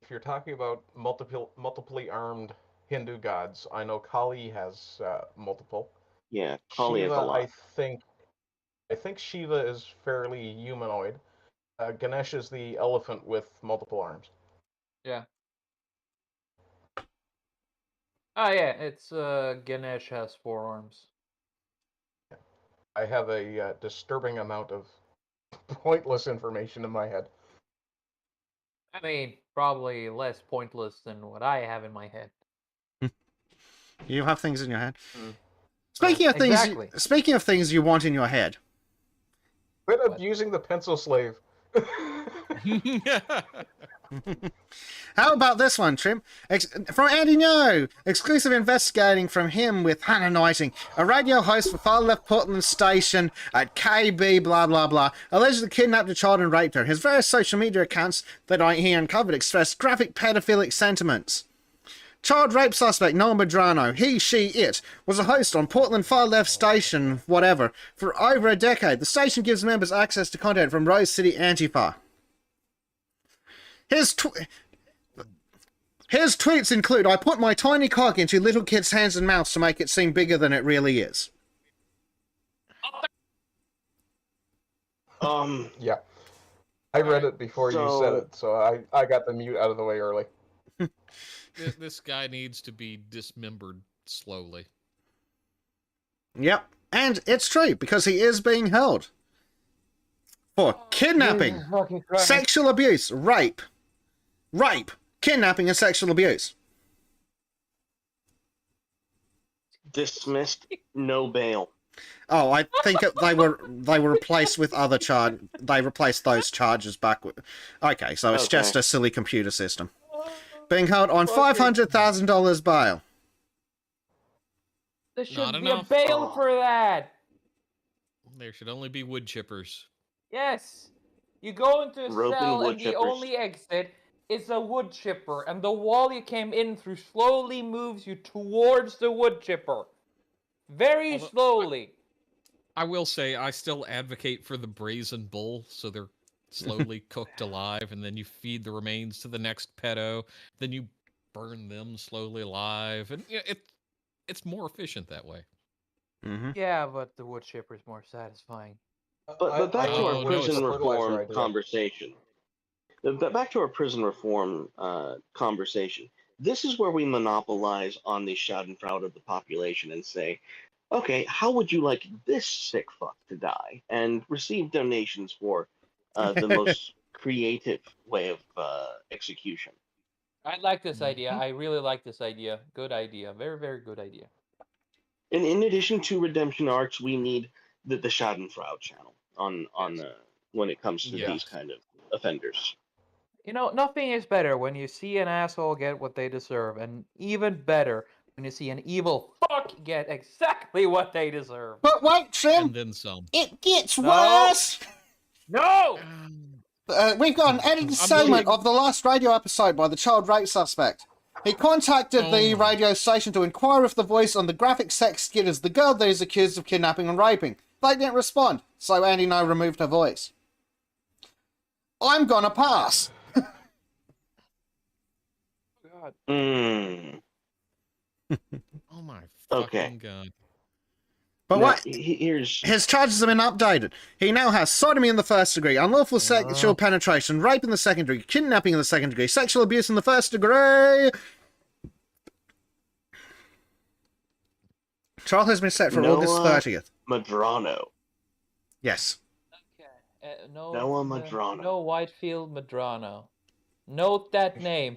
If you're talking about multiply armed Hindu gods, I know Kali has multiple. Yeah, Kali has Shiva, a lot. I think Shiva is fairly humanoid. Ganesh is the elephant with multiple arms. Yeah. Oh yeah, it's Ganesh has 4 arms. I have a disturbing amount of pointless information in my head. I mean, probably less pointless than what I have in my head. You have things in your head. Mm. Speaking of things, Exactly. speaking of things you want in your head. Quit abusing the pencil slave. How about this one, Trim? From Andy No! Exclusive investigating from him with Hannah Knighting, a radio host for Far Left Portland Station at KB blah blah blah, allegedly kidnapped a child and raped her. His various social media accounts that he uncovered expressed graphic pedophilic sentiments. Child rape suspect Noah Medrano, he, she, it, was a host on Portland Far Left Station, whatever, for over a decade. The station gives members access to content from Rose City Antifa. His tweets include, I put my tiny cock into little kids' hands and mouths to make it seem bigger than it really is. Yeah. I read it before you said it, so I got the mute out of the way early. This guy needs to be dismembered slowly. Yep, and it's true, because he is being held for kidnapping, sexual abuse, rape, kidnapping and sexual abuse. Dismissed, no bail. Oh, I think they were replaced with other charge. They replaced those charges back with. Okay, so it's just Okay. a silly computer system. Being held on Fucking- $500,000 bail. There Not should be enough. a bail Oh. for that. There should only be wood chippers. Yes. You go into a Rope and cell wood and the chippers. only exit is a wood chipper, and the wall you came in through slowly moves you towards the wood chipper. Very Although- slowly. I will say I still advocate for the brazen bull, so they're slowly cooked alive, and then you feed the remains to the next pedo, then you burn them slowly alive, and it's more efficient that way. Mm-hmm. Yeah, but the wood chipper is more satisfying. But back to Oh, our no, prison it's a fertilizer reform idea. conversation. Back to our prison reform conversation. This is where we monopolize on the schadenfreude of the population and say, okay, how would you like this sick fuck to die? And receive donations for the most creative way of execution. I like this idea. Mhm. I really like this idea. Good idea. Very, very good idea. And in addition to redemption arcs, we need the Schadenfreude channel on when it comes to Yes. these kind of offenders. You know, nothing is better when you see an asshole get what they deserve, and even better when you see an evil fuck get exactly what they deserve. But wait, And Trim, then some. it gets No. worse. No! We've got an edited I'm segment looking- of the last radio episode by the child rape suspect. He contacted the Oh my. radio station to inquire if the voice on the graphic sex skit is the girl that is accused of kidnapping and raping. They didn't respond, so Andy No removed her voice. I'm gonna pass. God. Mm. Oh my Okay. fucking god. But Now, what? Here's His charges have been updated. He now has sodomy in the first degree, unlawful sexual penetration, rape in the second degree, kidnapping in the second degree, sexual abuse in the first degree. Trial has been set for August Noah 30th. Madrano. Yes. Okay. Noah Madrano. No Whitefield Madrano. Note that name.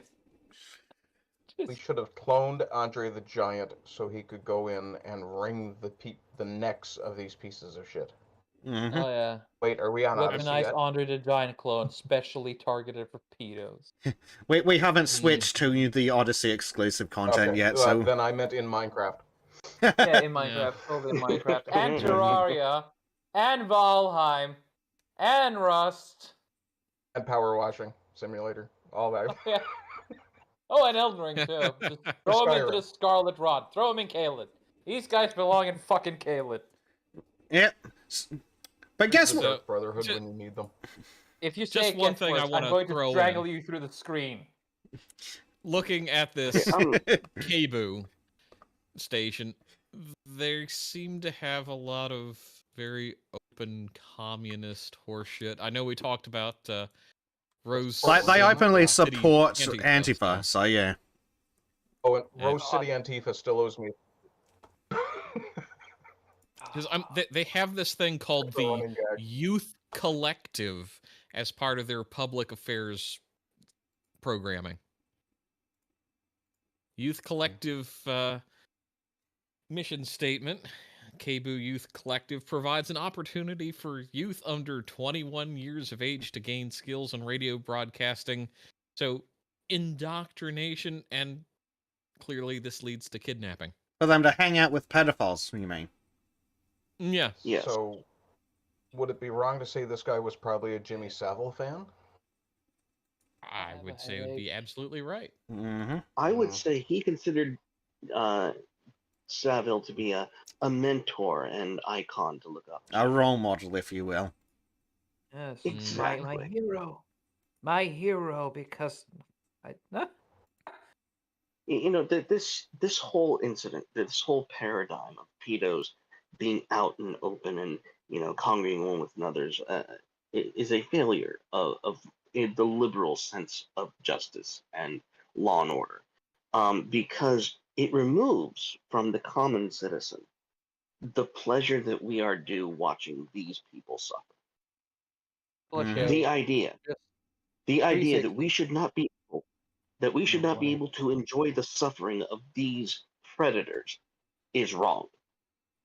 We should have cloned Andre the Giant so he could go in and wring the necks of these pieces of shit. Mm-hmm. Oh yeah. Wait, are we on Odyssey Weaponized yet? Andre the Giant clone, specially targeted for pedos. We haven't switched to the Odyssey exclusive content Okay, yet, so then I meant in Minecraft. Yeah, in Minecraft, totally in Minecraft, and Terraria, and Valheim, and Rust. And power washing simulator. All that. Yeah. Oh, and Elden Ring too. Just throw him into the Scarlet Rod. Throw him in Caelid. These guys belong in fucking Caelid. Yep. But guess The what? Dark Brotherhood Ju- when you need them. If you Just say it one gets thing I worse, wanna I'm going throw to strangle in. you through the screen. Looking at this I'm- Kabu station, they seem to have a lot of very open communist horseshit. I know we talked about Rose. They City openly support Antifa Antifa, stuff. so yeah. Oh, and Yeah. Rose City Antifa still owes me. 'Cause they have this thing called That's a the running gag. Youth Collective as part of their public affairs programming. Youth Collective mission statement. Kabu Youth Collective provides an opportunity for youth under 21 years of age to gain skills in radio broadcasting. So, indoctrination, and clearly this leads to kidnapping. For them to hang out with pedophiles, you mean? Yeah. Yes. So, would it be wrong to say this guy was probably a Jimmy Savile fan? I have a would say it would be absolutely right. Mm-hmm. I would say he considered Saville to be a mentor and icon to look up to. A role model, if you will. Yes, Exactly. my hero. My hero, because You know, this whole incident, this whole paradigm of pedos being out and open and, you know, congregating one with another's is a failure of the liberal sense of justice and law and order, because it removes from the common citizen the pleasure that we are due watching these people suffer. bullshit. The idea, Just the idea that 360. we should not be No way. able to enjoy the suffering of these predators is wrong.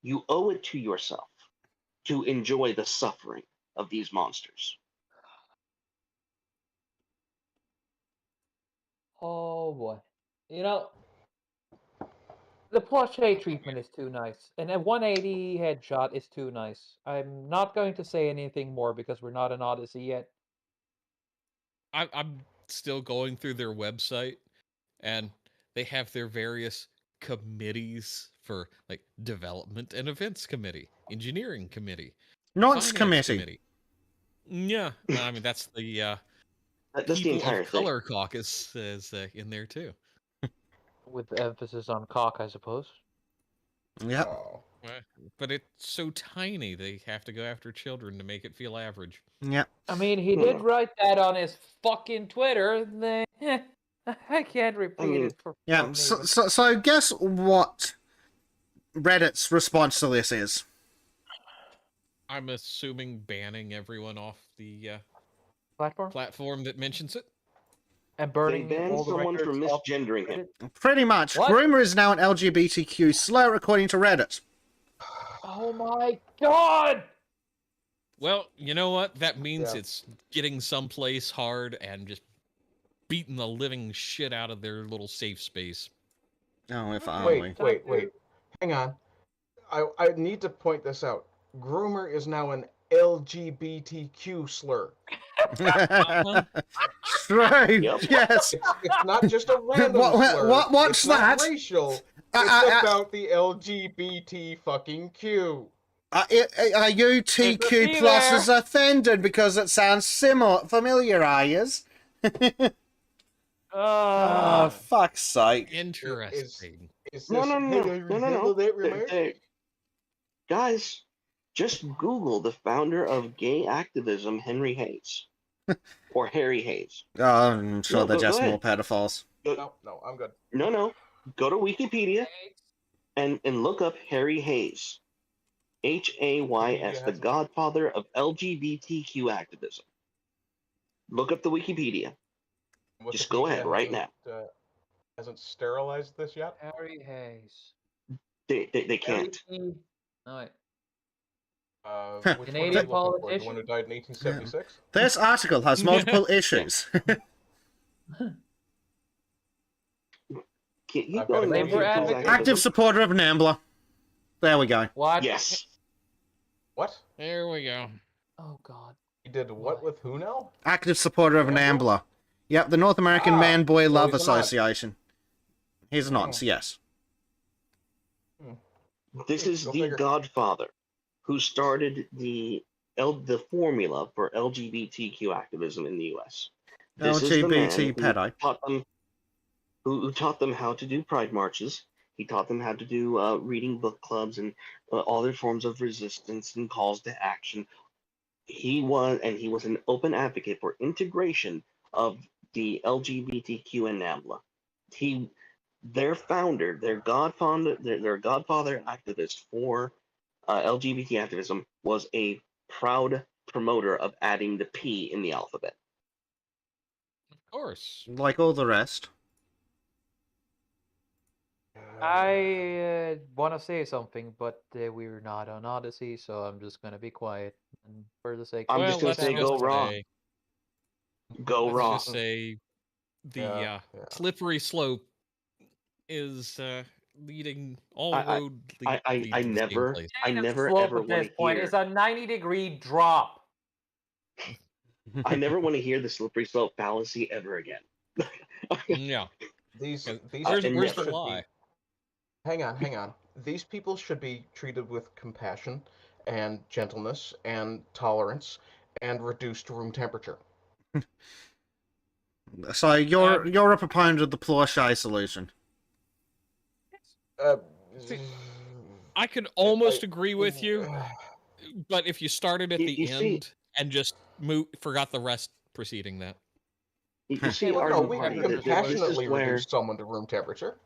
You owe it to yourself to enjoy the suffering of these monsters. Oh boy. You know, the plush A treatment is too nice, and a 180 headshot is too nice. I'm not going to say anything more because we're not an Odyssey yet. I'm still going through their website, and they have their various committees for like development and events committee, engineering committee, Nonce finance committee. committee. Yeah, I mean that's the That's the people entire of thing. color caucus is in there too. With emphasis on cock, I suppose. Yep. Oh. But it's so tiny they have to go after children to make it feel average. Yep. I mean, he did write that on his fucking Twitter. I can't repeat it for Yeah. fun So, even. so guess what Reddit's response to this is? I'm assuming banning everyone off the platform that mentions it. and They burning banned all the someone for records off misgendering him. Reddit. Pretty much. What? Groomer is now an LGBTQ slur, according to Reddit. Oh my god! Well, you know what? That means Yeah. it's getting someplace hard and just beating the living shit out of their little safe space. Oh, if Wait, only. wait. Hang on. I need to point this out. Groomer is now an LGBTQ slur. True. Yep. Yes. It's not just a random slur. What's it's not that? racial. It's about the LGBT fucking Q. Are you TQ plus is offended because it sounds familiar, are yous? Oh, fuck's sake. Interesting. Is this, No. that remark? Guys, just Google the founder of gay activism, Henry Hayes. Or Harry Hayes. Oh, I'm sure No, they're go just ahead. more pedophiles. No, I'm good. No. Go to Wikipedia and look up Harry Hayes. Hays, the godfather of LGBTQ activism. Look up the Wikipedia. Just go ahead right now. Hasn't sterilized this yet? Harry Hayes. They can't. Alright. Which one are you Canadian looking for? The politician? one who died in 1876? This article has multiple issues. Keep I've going, got a man. Labor advocate. Activism. Active supporter of Nambla. There we go. What? Yes. What? There we go. Oh god. He did what with who now? Active supporter of Nambla. Yep, the North American Man-Boy so Love he's a nod. Association. He's a nonce, yes. This is Go the figure. godfather who started the formula for LGBTQ activism in the U.S. This is the man LGBT pedo. who taught them how to do pride marches. He taught them how to do reading book clubs and all their forms of resistance and calls to action. He was an open advocate for integration of the LGBTQ in NAMBLA. Their founder, their godfather activist for LGBT activism was a proud promoter of adding the P in the alphabet. Of course. Like all the rest. I want to say something, but we're not on Odyssey, so I'm just gonna be quiet. And for the sake, I'm just gonna say go wrong. Go let's wrong. just say the slippery slope is leading all road. I never slope ever at want this to point hear. is a 90-degree drop. I never want to hear the slippery slope fallacy ever again. Yeah. These where's people the should be- lie? Hang on. These people should be treated with compassion and gentleness and tolerance and reduced room temperature. So you're a proponent of the Plauché solution. I could almost agree with you, but if you started at the you see- end and just forgot the rest preceding that. You see, No, Arden we Party, can this is compassionately where reduce someone to room temperature.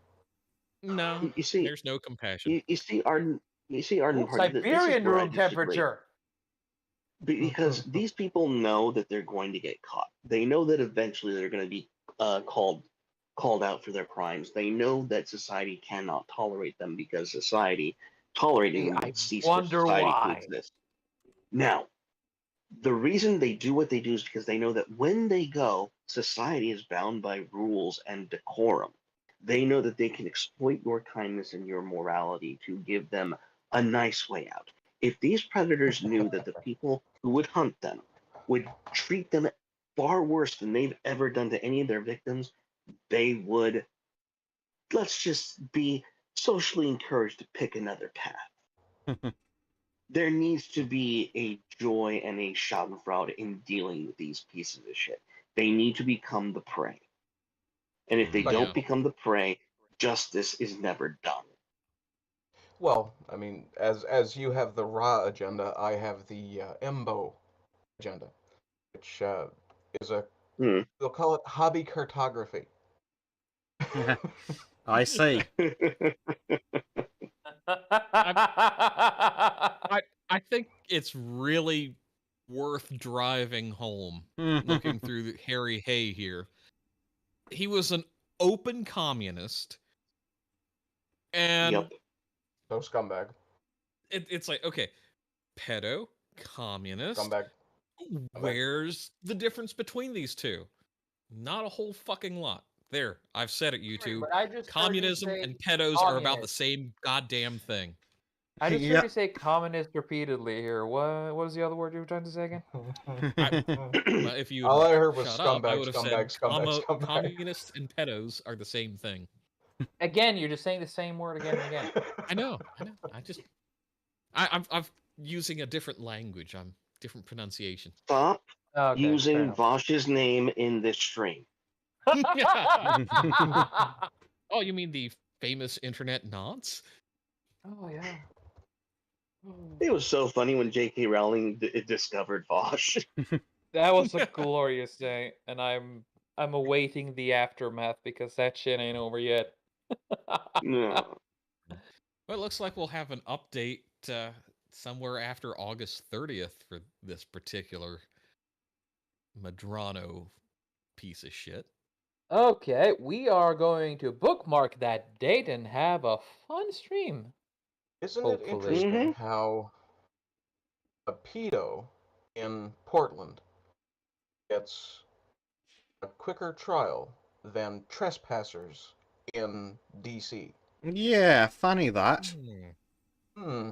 No, you see, there's no compassion. you see Arden Party. This is Siberian where I room disagree. temperature. Because these people know that they're going to get caught. They know that eventually they're going to be called out for their crimes. They know that society cannot tolerate them because society tolerating I cease for wonder society to why. exist. Now, the reason they do what they do is because they know that when they go, society is bound by rules and decorum. They know that they can exploit your kindness and your morality to give them a nice way out. If these predators knew that the people who would hunt them would treat them far worse than they've ever done to any of their victims, they would, let's just be socially encouraged to pick another path. There needs to be a joy and a schadenfreude in dealing with these pieces of shit. They need to become the prey. And if they Oh, don't yeah. become the prey, justice is never done. Well, I mean, as you have the Ra agenda, I have the Embo agenda, which is a Hmm. they'll call it hobby cartography. I see. I think it's really worth driving home looking through Harry Hay here. He was an open communist, and Yep. No scumbag. it's like, okay, pedo, communist. Scumbag. Where's the difference between these two? Not a whole fucking lot. There, I've said it, YouTube. But I just heard you Communism say and pedos are about the communist. same goddamn thing. I just Yeah. heard you say communist repeatedly here. What was the other word you were trying to say again? Well, if you All I had heard was shut up, I scumbag, would have scumbag, said scumbag, scumbag. communists and pedos are the same thing. Again, you're just saying the same word again and again. I know. I'm using a different language. I'm different pronunciation. Stop Okay, fair using enough. Vosh's name in this stream. Oh, you mean the famous internet nonce? Oh yeah. It was so funny when J.K. Rowling discovered Vosh. That was a glorious day, and I'm awaiting the aftermath because that shit ain't over yet. No. Well, it looks like we'll have an update somewhere after August 30th for this particular Madrano piece of shit. Okay, we are going to bookmark that date and have a fun stream. Isn't Hopefully. it interesting Mhm. how a pedo in Portland gets a quicker trial than trespassers in DC? Yeah, funny that. Hmm.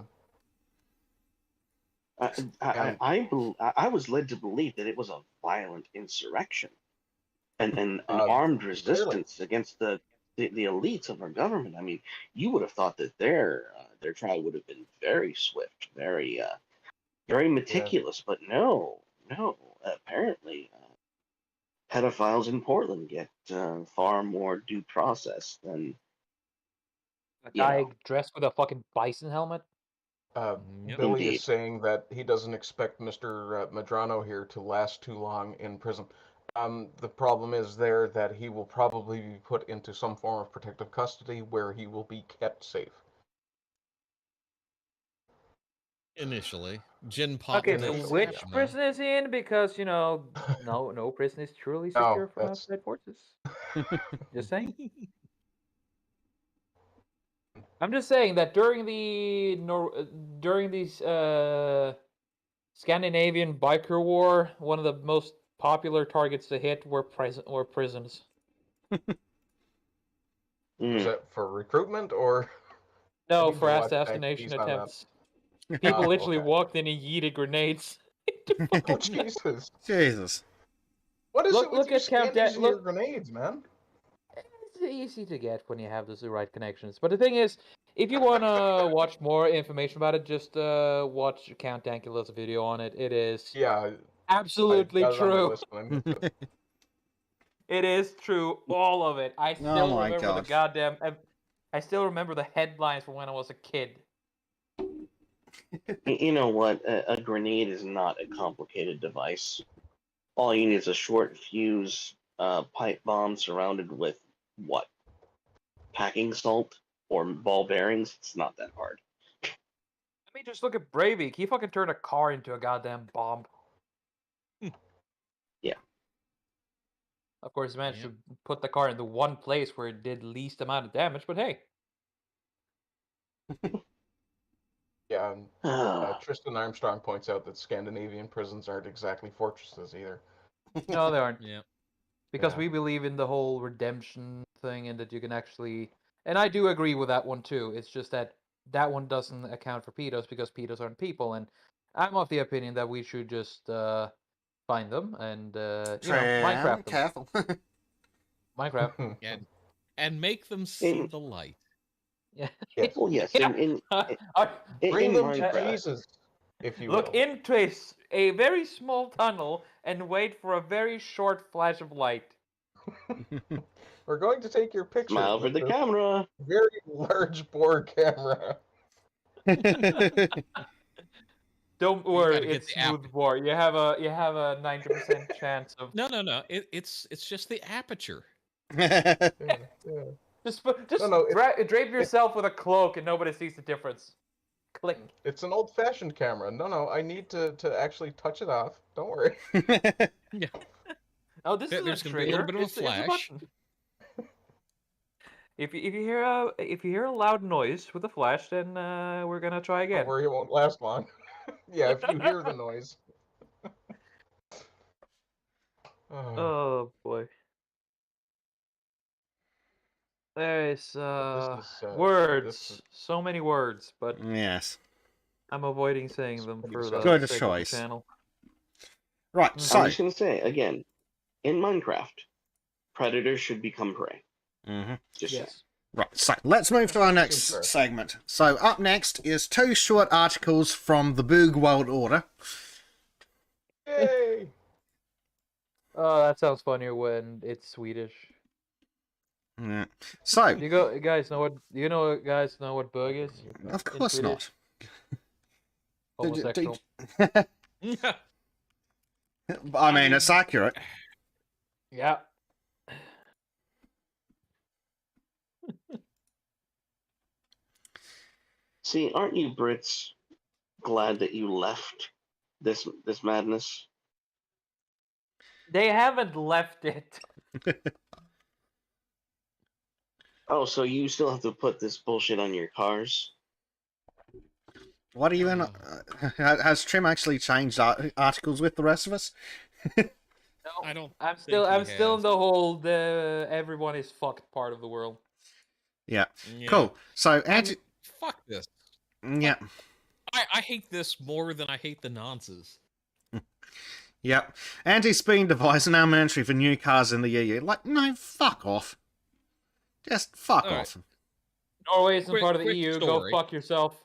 I, I was led to believe that it was a violent insurrection and an armed Clearly. resistance against the elites of our government. I mean, you would have thought that their trial would have been very swift, very meticulous, but no. Apparently, pedophiles in Portland get far more due process than A you guy know. dressed with a fucking bison helmet. Yep. Billy Indeed. is saying that he doesn't expect Mr. Madrano here to last too long in prison. The problem is there that he will probably be put into some form of protective custody where he will be kept safe. Initially, Jin Okay, Pot so did which snatch him, though. prison is he in? Because no prison is truly No, secure from that's- outside forces. Just saying. I'm just saying that during these Scandinavian biker war, one of the most popular targets to hit were prisons. Was that for recruitment or? I No, need for to watch assassination Bank Keys on that. attempts. People literally okay. walked in and yeeted grenades. Oh Jesus! Jesus. What is it with Look you at Camp Scandies and your look. grenades, man? It's easy to get when you have the right connections. But the thing is, if you want to watch more information about it, just watch Count Dankula's video on it. It is Yeah, absolutely I got it on my true. list when I missed it. It is true, all of it. I still my remember the gosh. goddamn. I still remember the headlines from when I was a kid. You know what? A grenade is not a complicated device. All you need is a short fuse pipe bomb surrounded with what? Packing salt or ball bearings? It's not that hard. I mean, just look at Breivik. He fucking turned a car into a goddamn bomb. Yeah. Of course, he managed to put the car in the one place where it did least amount of damage, but hey. Yeah, Tristan Armstrong points out that Scandinavian prisons aren't exactly fortresses either. No, they aren't. Yeah. Because Yeah. we believe in the whole redemption thing and that you can actually. And I do agree with that one too. It's just that that one doesn't account for pedos because pedos aren't people. And I'm of the opinion that we should just find them and, Minecraft them. Careful. Minecraft. And make them see the light. Yeah. Yes. Well, yes, Yeah. Bring in them to Minecraft. Jesus, if you Look will. into a very small tunnel and wait for a very short flash of light. We're going to take your picture. Smile for with the this camera. Very large bore camera. Don't gotta worry, get it's the app. smooth bore. You have a 90% chance of No. It's just the aperture. Yeah, yeah. just No, drape yourself with a cloak and nobody sees the difference. Click. It's an old-fashioned camera. No, I need to actually touch it off. Don't worry. Yeah. Oh, this is There's a gonna be a little trigger. bit of a It's a flash. button. If you hear a loud noise with a flash, then we're gonna try again. Don't worry, it won't last long. Yeah, if you hear the noise. Oh boy. There's words. So many words, but Yes. I'm avoiding saying them for the Good sake choice. of the channel. Right, I'm so. just gonna say again, in Minecraft, predators should become prey. Mm-hmm. Just Yes. saying. Right, so let's move to our next Super. segment. So up next is 2 short articles from the Boog World Order. Yay! Oh, that sounds funnier when it's Swedish. Yeah. So, Guys know what bug is? of course in not. Homosexual. I mean, it's accurate. Yeah. See, aren't you Brits glad that you left this madness? They haven't left it. Oh, so you still have to put this bullshit on your cars? What even has Trim actually changed articles with the rest of us? No, I don't. I'm think still he in has. the whole everyone is fucked part of the world. Yeah. Yeah. Cool. So, anti. Fuck this. Yeah. I hate this more than I hate the nonces. Yep. Anti-speed device are now mandatory for new cars in the EU. Like, no, fuck off. Just fuck All right. off. Norway isn't Quick- part of the quick EU. story. Go fuck yourself.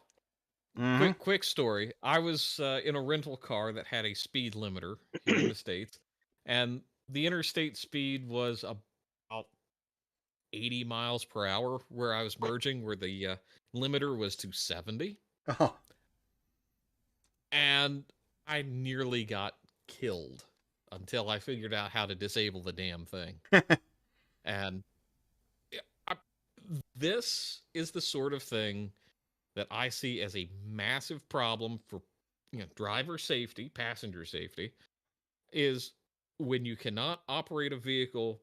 Mhm. Quick story. I was in a rental car that had a speed limiter here in the States, and the interstate speed was about 80 miles per hour where I was merging, where the limiter was to 70. Oh. And I nearly got killed until I figured out how to disable the damn thing. And this is the sort of thing that I see as a massive problem for driver safety, passenger safety, is when you cannot operate a vehicle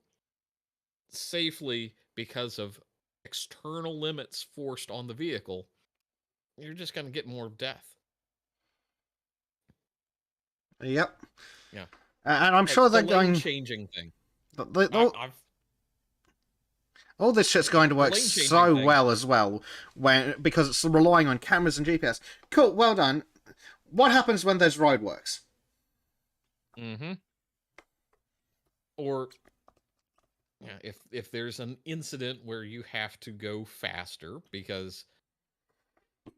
safely because of external limits forced on the vehicle, you're just going to get more death. Yep. Yeah. And I'm sure they're the going. changing thing. All this shit's going to work lane-changing so thing. well as well, because it's relying on cameras and GPS. Cool, well done. What happens when there's roadworks? Mm-hmm. Or if there's an incident where you have to go faster because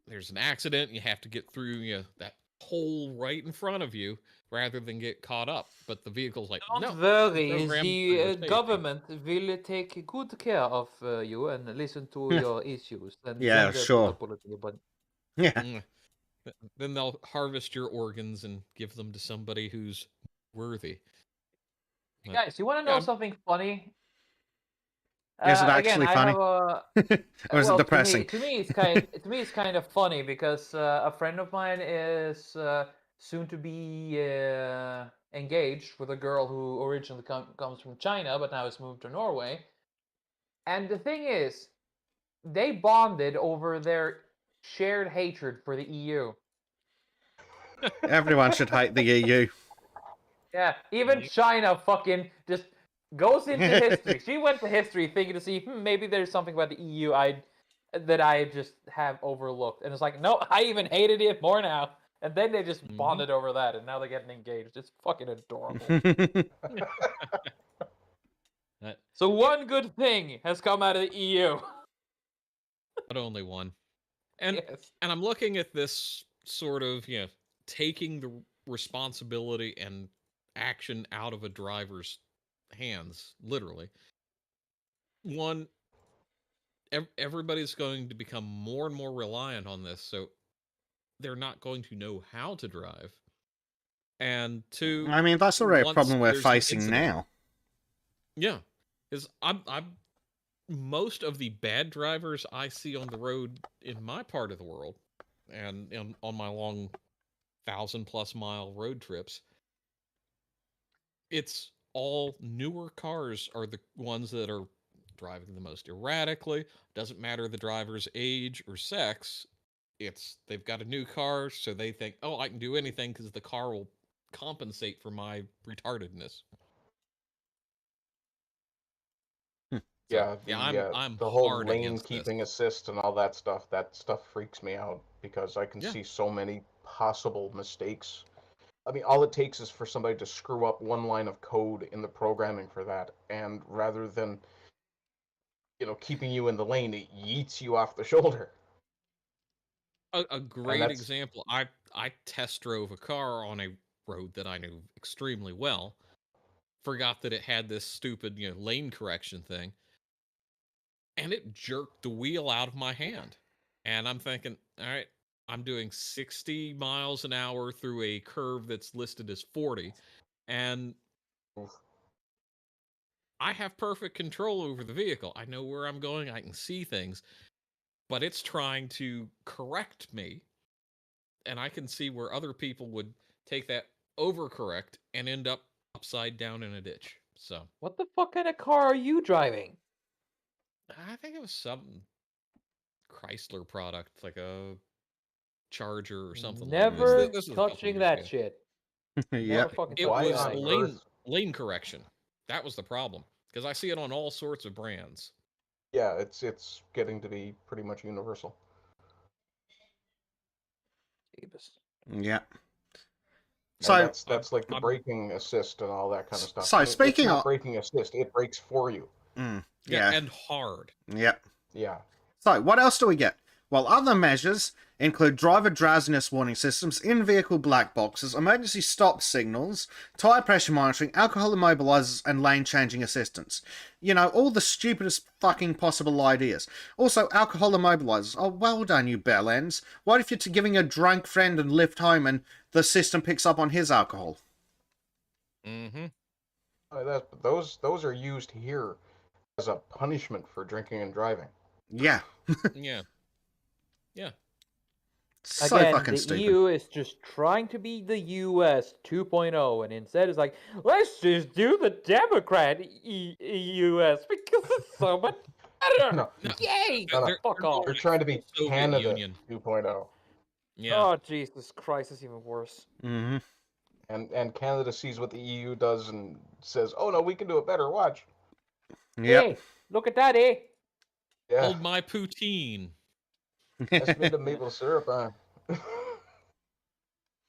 there's an accident, you have to get through that hole right in front of you rather than get caught up. But the vehicle's like, no. Don't worry, programmed for your the safety." government will take good care of you and listen to your issues. And Yeah, then they sure. put a bullet in your butt. Yeah. Mm. Then they'll harvest your organs and give them to somebody who's worthy. But- Guys, you want to know Yeah. something funny? Is it Again, actually I funny? have a. Or is it Well, depressing? To me, it's kind of funny because a friend of mine is soon to be engaged with a girl who originally comes from China, but now has moved to Norway. And the thing is, they bonded over their shared hatred for the EU. Everyone should hate the EU. Yeah, even China fucking just goes into history. She went to history thinking to see, maybe there's something about the EU that I just have overlooked. And it's like, no, I even hated it more now. And then they just bonded over that, and now they're getting engaged. It's fucking adorable. So one good thing has come out of the EU. Not only one. And Yes. and I'm looking at this sort of, taking the responsibility and action out of a driver's hands, literally. One, everybody's going to become more and more reliant on this, so they're not going to know how to drive. And two, I mean, that's already a once problem we're there's an facing incident- now. Yeah, because I'm most of the bad drivers I see on the road in my part of the world, and on my long 1,000+ mile road trips, it's all newer cars are the ones that are driving the most erratically. Doesn't matter the driver's age or sex. They've got a new car, so they think, oh, I can do anything because the car will compensate for my retardedness. Yeah, I'm the whole hard lane against this. keeping assist and all that stuff. That stuff freaks me out because I can see so many possible mistakes. I mean, all it takes is for somebody to screw up one line of code in the programming for that, and rather than keeping you in the lane, it yeets you off the shoulder. A great example. I test drove a car on a road that I knew extremely well. Forgot that it had this stupid, lane correction thing. And it jerked the wheel out of my hand. And I'm thinking, all right, I'm doing 60 miles an hour through a curve that's listed as 40. And I have perfect control over the vehicle. I know where I'm going. I can see things. But it's trying to correct me. And I can see where other people would take that overcorrect and end up upside down in a ditch. So what the fuck kind of car are you driving? I think it was some Chrysler product, like a Charger or something Never like this. This was a couple touching years that ago. shit. Yep. Fucking It Why was on lane correction. That was the problem because I see it on all sorts of brands. Yeah, it's getting to be pretty much universal. Yeah. So that's like the braking assist and all that kind of stuff. So speaking it's not of braking assist, it brakes for you. Yeah. And hard. Yep. Yeah. So what else do we get? Well, other measures include driver drowsiness warning systems, in-vehicle black boxes, emergency stop signals, tyre pressure monitoring, alcohol immobilizers, and lane-changing assistance. All the stupidest fucking possible ideas. Also, alcohol immobilizers. Oh, well done, you bellends. What if you're giving a drunk friend a lift home and the system picks up on his alcohol? Mm-hmm. Those are used here as a punishment for drinking and driving. Yeah. Yeah. Yeah. So Again, fucking the stupid. EU is just trying to be the US 2.0, and instead it's like, let's just do the Democrat US because it's so much better. No. Yay! No, Fuck off. They're trying to be Soviet Canada Union. 2.0. Yeah. Oh, Jesus Christ, it's even worse. Mm-hmm. And Canada sees what the EU does and says, "Oh no, we can do it better. Watch." Yep. Hey, look at that, eh? Yeah. Hold my poutine. That's made of maple syrup, huh?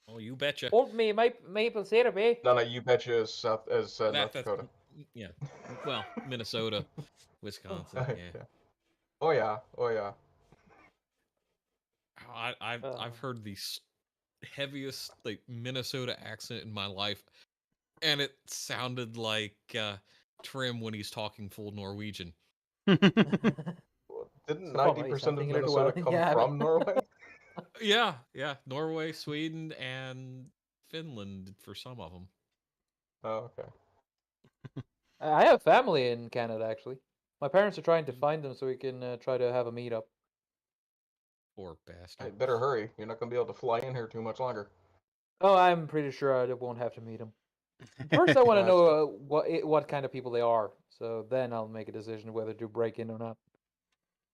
Oh, you betcha. Hold me maple syrup, eh? No, you betcha is North That's Dakota. Yeah. Well, Minnesota, Wisconsin. Yeah. Oh yeah. Oh yeah. I've heard the heaviest Minnesota accent in my life, and it sounded like Trim when he's talking full Norwegian. Didn't 90% of Minnesota come from Norway? Yeah, Norway, Sweden, and Finland for some of them. Oh, okay. I have family in Canada, actually. My parents are trying to find them so we can try to have a meetup. Poor bastard. Hey, better hurry. You're not going to be able to fly in here too much longer. Oh, I'm pretty sure I won't have to meet them. First, I want to know what kind of people they are, so then I'll make a decision whether to break in or not.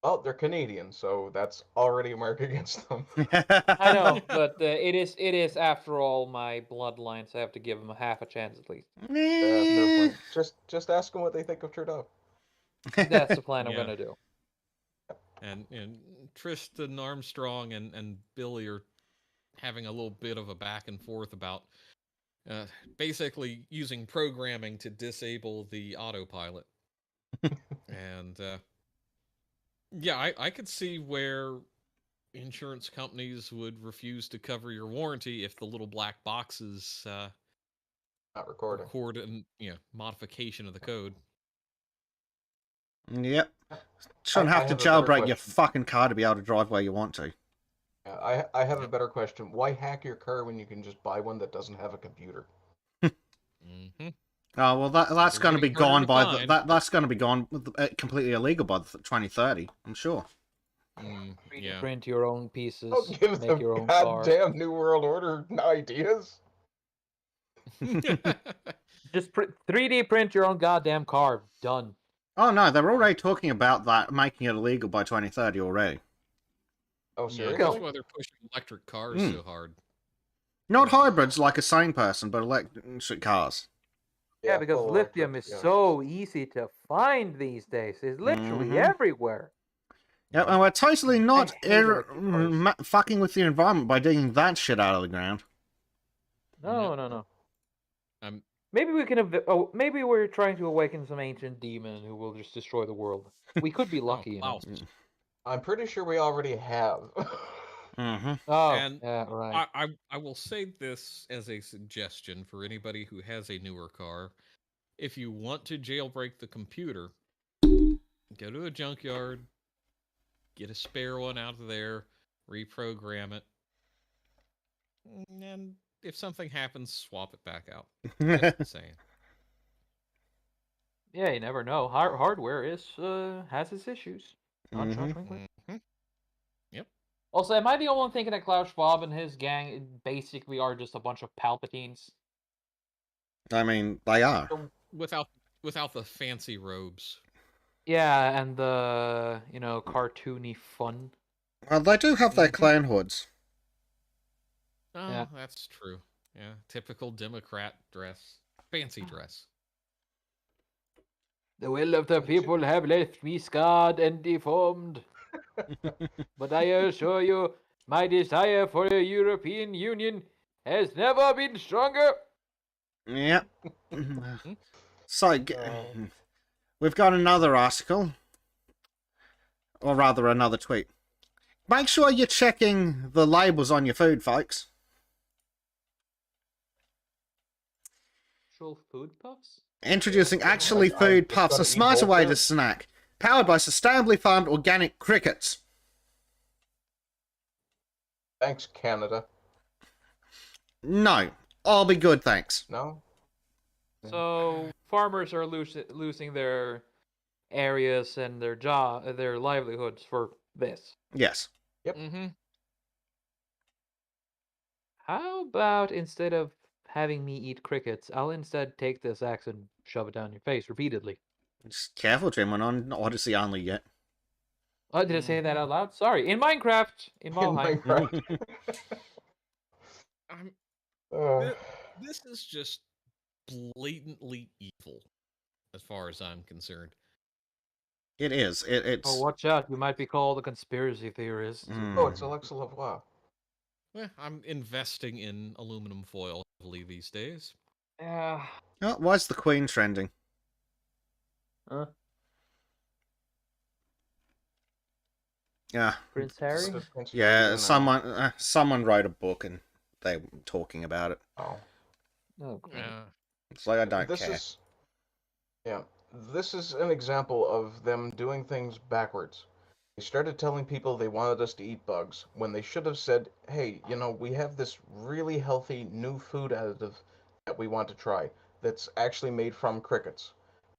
Well, they're Canadian, so that's already a mark against them. I know, but it is after all my bloodline, so I have to give them a half a chance at least. Fair point. Just ask them what they think of Trudeau. That's the plan I'm Yeah. gonna do. And Tristan Armstrong and Billy are having a little bit of a back and forth about basically using programming to disable the autopilot. And yeah, I could see where insurance companies would refuse to cover your warranty if the little black boxes Not recording. record an modification of the code. Yep. Shouldn't I have to have a better jailbreak your question. fucking car to be able to drive where you want to. I have a better question. Why hack your car when you can just buy one that doesn't have a computer? Mm-hmm. Oh well, that's They're going to be getting harder gone to by find. that's going to be gone completely illegal by 2030. I'm sure. Yeah. Print your own pieces, Don't give make them your own car. goddamn New World Order ideas. Just 3D print your own goddamn car. Done. Oh no, they're already talking about that, making it illegal by 2030 already. Oh, Yeah, seriously? that's why they're pushing electric cars so hard. Not hybrids like a sane person, but electric cars. Yeah, because full lithium electric, is so easy to find these days. It's literally everywhere. Yeah, and we're totally not hate electric cars. fucking with the environment by digging that shit out of the ground. No. I'm Maybe we can. Maybe we're trying to awaken some ancient demon who will just destroy the world. We could be lucky, you know. Klaus. I'm pretty sure we already have. Mm-hmm. Oh, And yeah, right. I will say this as a suggestion for anybody who has a newer car. If you want to jailbreak the computer, go to a junkyard, get a spare one out of there, reprogram it, and if something happens, swap it back out. Just saying. Yeah, you never know. Hardware has its issues. Mhm. Yep. Also, am I the only one thinking that Klaus Schwab and his gang basically are just a bunch of Palpatines? I mean, they are. Without the fancy robes. Yeah, and the cartoony fun. Well, they do have their clown hoods. Oh, Yeah. that's true. Yeah, typical Democrat dress. Fancy dress. The will of the people have left me scarred and deformed. But I assure you, my desire for a European Union has never been stronger. Yep. So, we've got another article. Or rather, another tweet. Make sure you're checking the labels on your food, folks. Actual food puffs? Introducing Actually Food just Puffs, gotta a eat smarter whole way to food. snack. Powered by sustainably farmed organic crickets. Thanks, Canada. No. I'll be good, thanks. No? So farmers are losing their areas and their livelihoods for this. Yes. Yep. Mm-hmm. How about instead of having me eat crickets, I'll instead take this axe and shove it down your face repeatedly. Just careful, Jim. We're not on Odyssey only yet. Oh, did I say that out loud? Sorry. In Minecraft. In Valheim. Minecraft. This is just blatantly evil, as far as I'm concerned. It is. It's. Oh, watch out. You might be called a conspiracy theorist. Oh, it's Alexa Lavoie. Well, I'm investing in aluminum foil heavily these days. Yeah. Oh, why's the Queen trending? Huh? Yeah. Prince Harry? Yeah, someone wrote a book and they were talking about it. Oh. Oh, great. It's like I don't This care. is, yeah, this is an example of them doing things backwards. They started telling people they wanted us to eat bugs when they should have said, hey, we have this really healthy new food additive that we want to try that's actually made from crickets.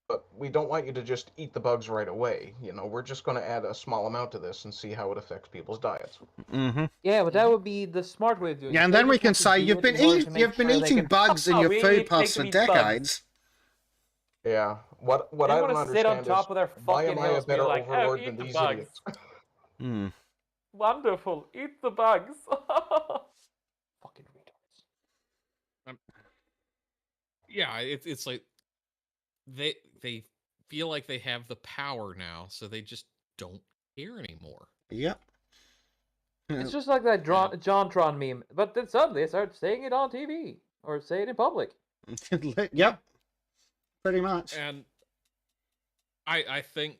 But we don't want you to just eat the bugs right away. We're just going to add a small amount to this and see how it affects people's diets. Mm-hmm. Yeah, but that would be the smart way of doing it. Yeah, and They then we just can want to say do you've it been in order to make eating sure they eating can- bugs in Oh, your we food need to puffs for make them eat bugs. decades. Yeah. What They I want don't to sit on understand top is of their why fucking am I a hills, be better like, "Oh, overlord eat than the these bugs. idiots? Hmm. Wonderful, eat the bugs." Fucking retards. Yeah, it's like they feel like they have the power now, so they just don't care anymore. Yep. It's just like that JonTron meme, but then suddenly they start saying it on TV or say it in public. Yep. Pretty much. And I think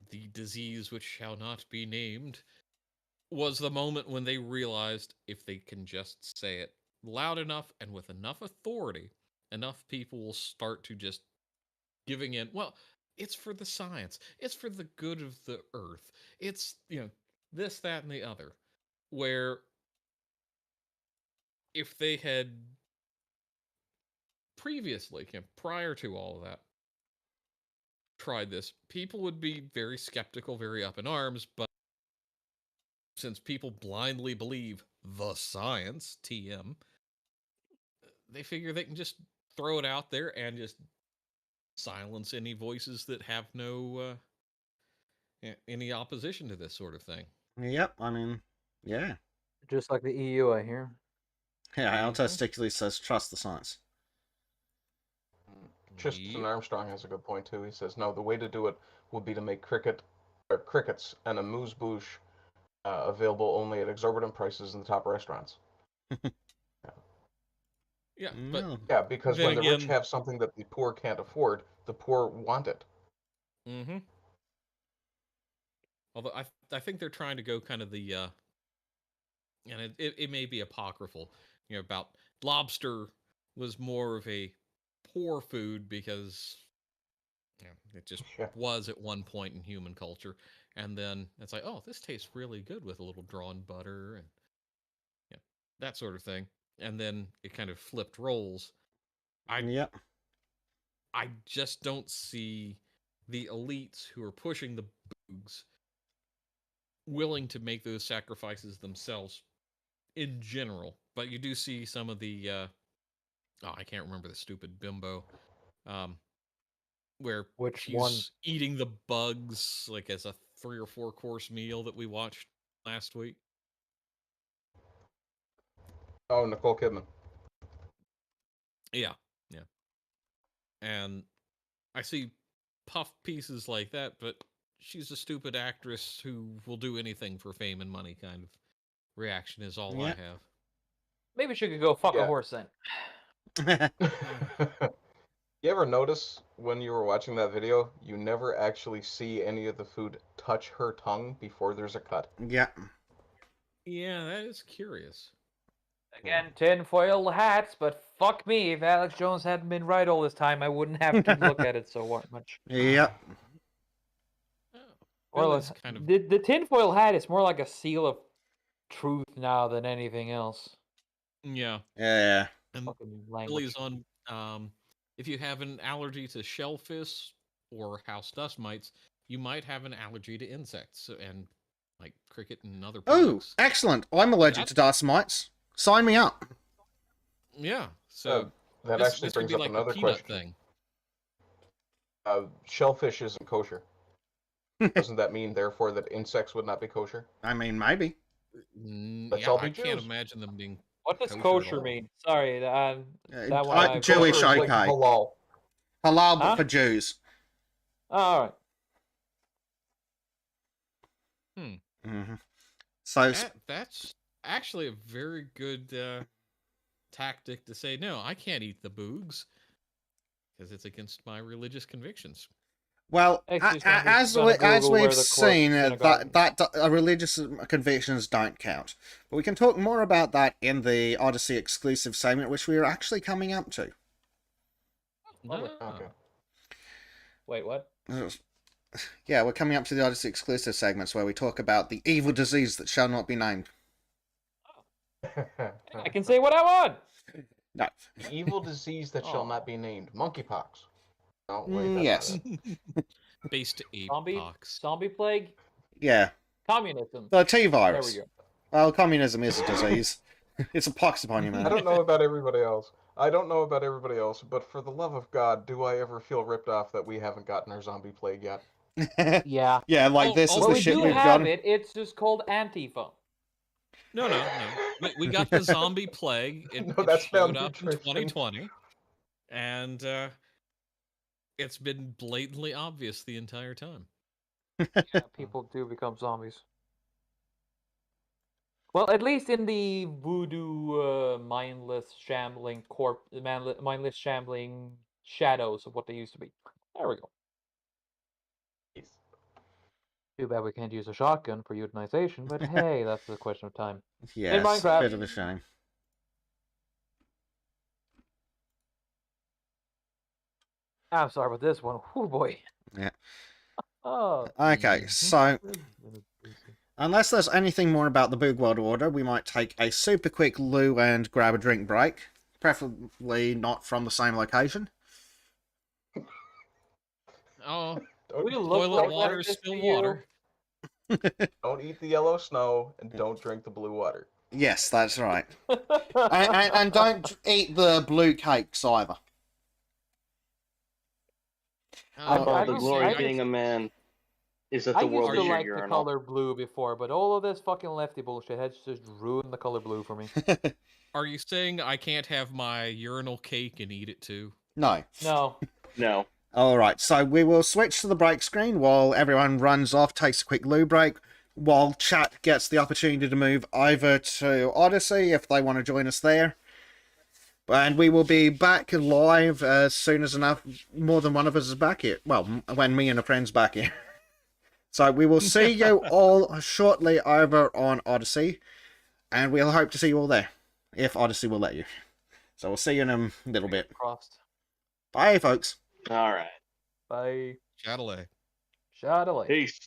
the disease which shall not be named was the moment when they realized if they can just say it loud enough and with enough authority, enough people will start to just giving in. Well, it's for the science. It's for the good of the earth. It's, this, that, and the other. Where if they had previously, prior to all of that, tried this, people would be very skeptical, very up in arms, but since people blindly believe the science, TM, they figure they can just throw it out there and just silence any voices that have no any opposition to this sort of thing. Yep. I mean, yeah. Just like the EU, I hear. Yeah. Alto says trust the science. Tristan Armstrong has a good point too. He says, no, the way to do it would be to make crickets and amuse-bouche available only at exorbitant prices in the top restaurants. Yeah, but yeah, because when the rich have something that the poor can't afford, the poor want it. Mm-hmm. Although I think they're trying to go kind of the and it may be apocryphal, about lobster was more of a poor food because it just was at one point in human culture, and then it's like, oh, this tastes really good with a little drawn butter and that sort of thing, and then it kind of flipped roles. I just don't see the elites who are pushing the boogs willing to make those sacrifices themselves in general. But you do see some of the I can't remember the stupid bimbo where she's eating the bugs like as a 3 or 4 course meal that we watched last week. Oh, Nicole Kidman. Yeah. And I see puff pieces like that, but she's a stupid actress who will do anything for fame and money kind of reaction is all I have. Maybe she could go fuck a horse then. You ever notice when you were watching that video, you never actually see any of the food touch her tongue before there's a cut? Yeah. Yeah, that is curious. Again, tinfoil hats, but fuck me, if Alex Jones hadn't been right all this time, I wouldn't have to look at it so much. Yep. Or kind of... the tinfoil hat is more like a seal of truth now than anything else. Yeah. Yeah. And Billy's on if you have an allergy to shellfish or house dust mites, you might have an allergy to insects and like cricket and other products. Oh, excellent. I'm allergic to dust mites. Sign me up. Yeah. So that actually brings up like another question. Thing. Shellfish isn't kosher. Doesn't that mean, therefore, that insects would not be kosher? I mean, maybe. Let's all be I Jews. can't imagine them being. What does kosher mean? Sorry, that one. Jewish, okay. Like halal. Halal, but for Jews. All right. Mm-hmm. So that's actually a very good tactic to say, no, I can't eat the boogs because it's against my religious convictions. Well, as we've seen, that religious convictions don't count. But we can talk more about that in the Odyssey exclusive segment, which we are actually coming up to. Okay. Wait, what? Yeah, we're coming up to the Odyssey exclusive segments where we talk about the evil disease that shall not be named. I can say what I want. No. The evil disease that shall not be named. Monkeypox. Oh, wait, yes. Based ape pox. Zombie plague? Yeah. Communism. The T-virus. There we go. Well, communism is a disease. It's a pox upon you, man. I don't know about everybody else. I don't know about everybody else, but for the love of God, do I ever feel ripped off that we haven't gotten our zombie plague yet? Yeah. Yeah, like Oh, this is oh, Well, the we shit do we've have done. it. It's just called Antifa. No. We got the zombie plague. It, No, it that's showed up in malnutrition. 2020, and it's been blatantly obvious the entire time. Yeah, people do become zombies. Well, at least in the voodoo, mindless, shambling mindless, shambling shadows of what they used to be. There we go. Too bad we can't use a shotgun for euthanization, but hey, that's a question of time. Yes, Minecraft. bit of a shame. I'm sorry about this one. Oh boy. Yeah. Oh. Okay, so unless there's anything more about the Boog World Order, we might take a super quick loo and grab a drink break. Preferably not from the same location. Oh, We look toilet like water that is just still to you. water. Don't eat the yellow snow, and don't drink the blue water. Yes, that's right. and don't eat the blue cakes either. Oh, the used- glory I of being used- a man is that I the used world to is your like the urinal. color blue before, but all of this fucking lefty bullshit has just ruined the color blue for me. Are you saying I can't have my urinal cake and eat it too? No. No. No. Alright, so we will switch to the break screen while everyone runs off, takes a quick loo break, while chat gets the opportunity to move over to Odyssey if they want to join us there. And we will be back live as soon as more than one of us is back here. Well, when me and a friend's back here. So we will see you all shortly over on Odyssey, and we'll hope to see you all there, if Odyssey will let you. So we'll see you in a little bit. Crossed. Bye, folks. All right. Bye. Shadilay. Shadilay. Peace.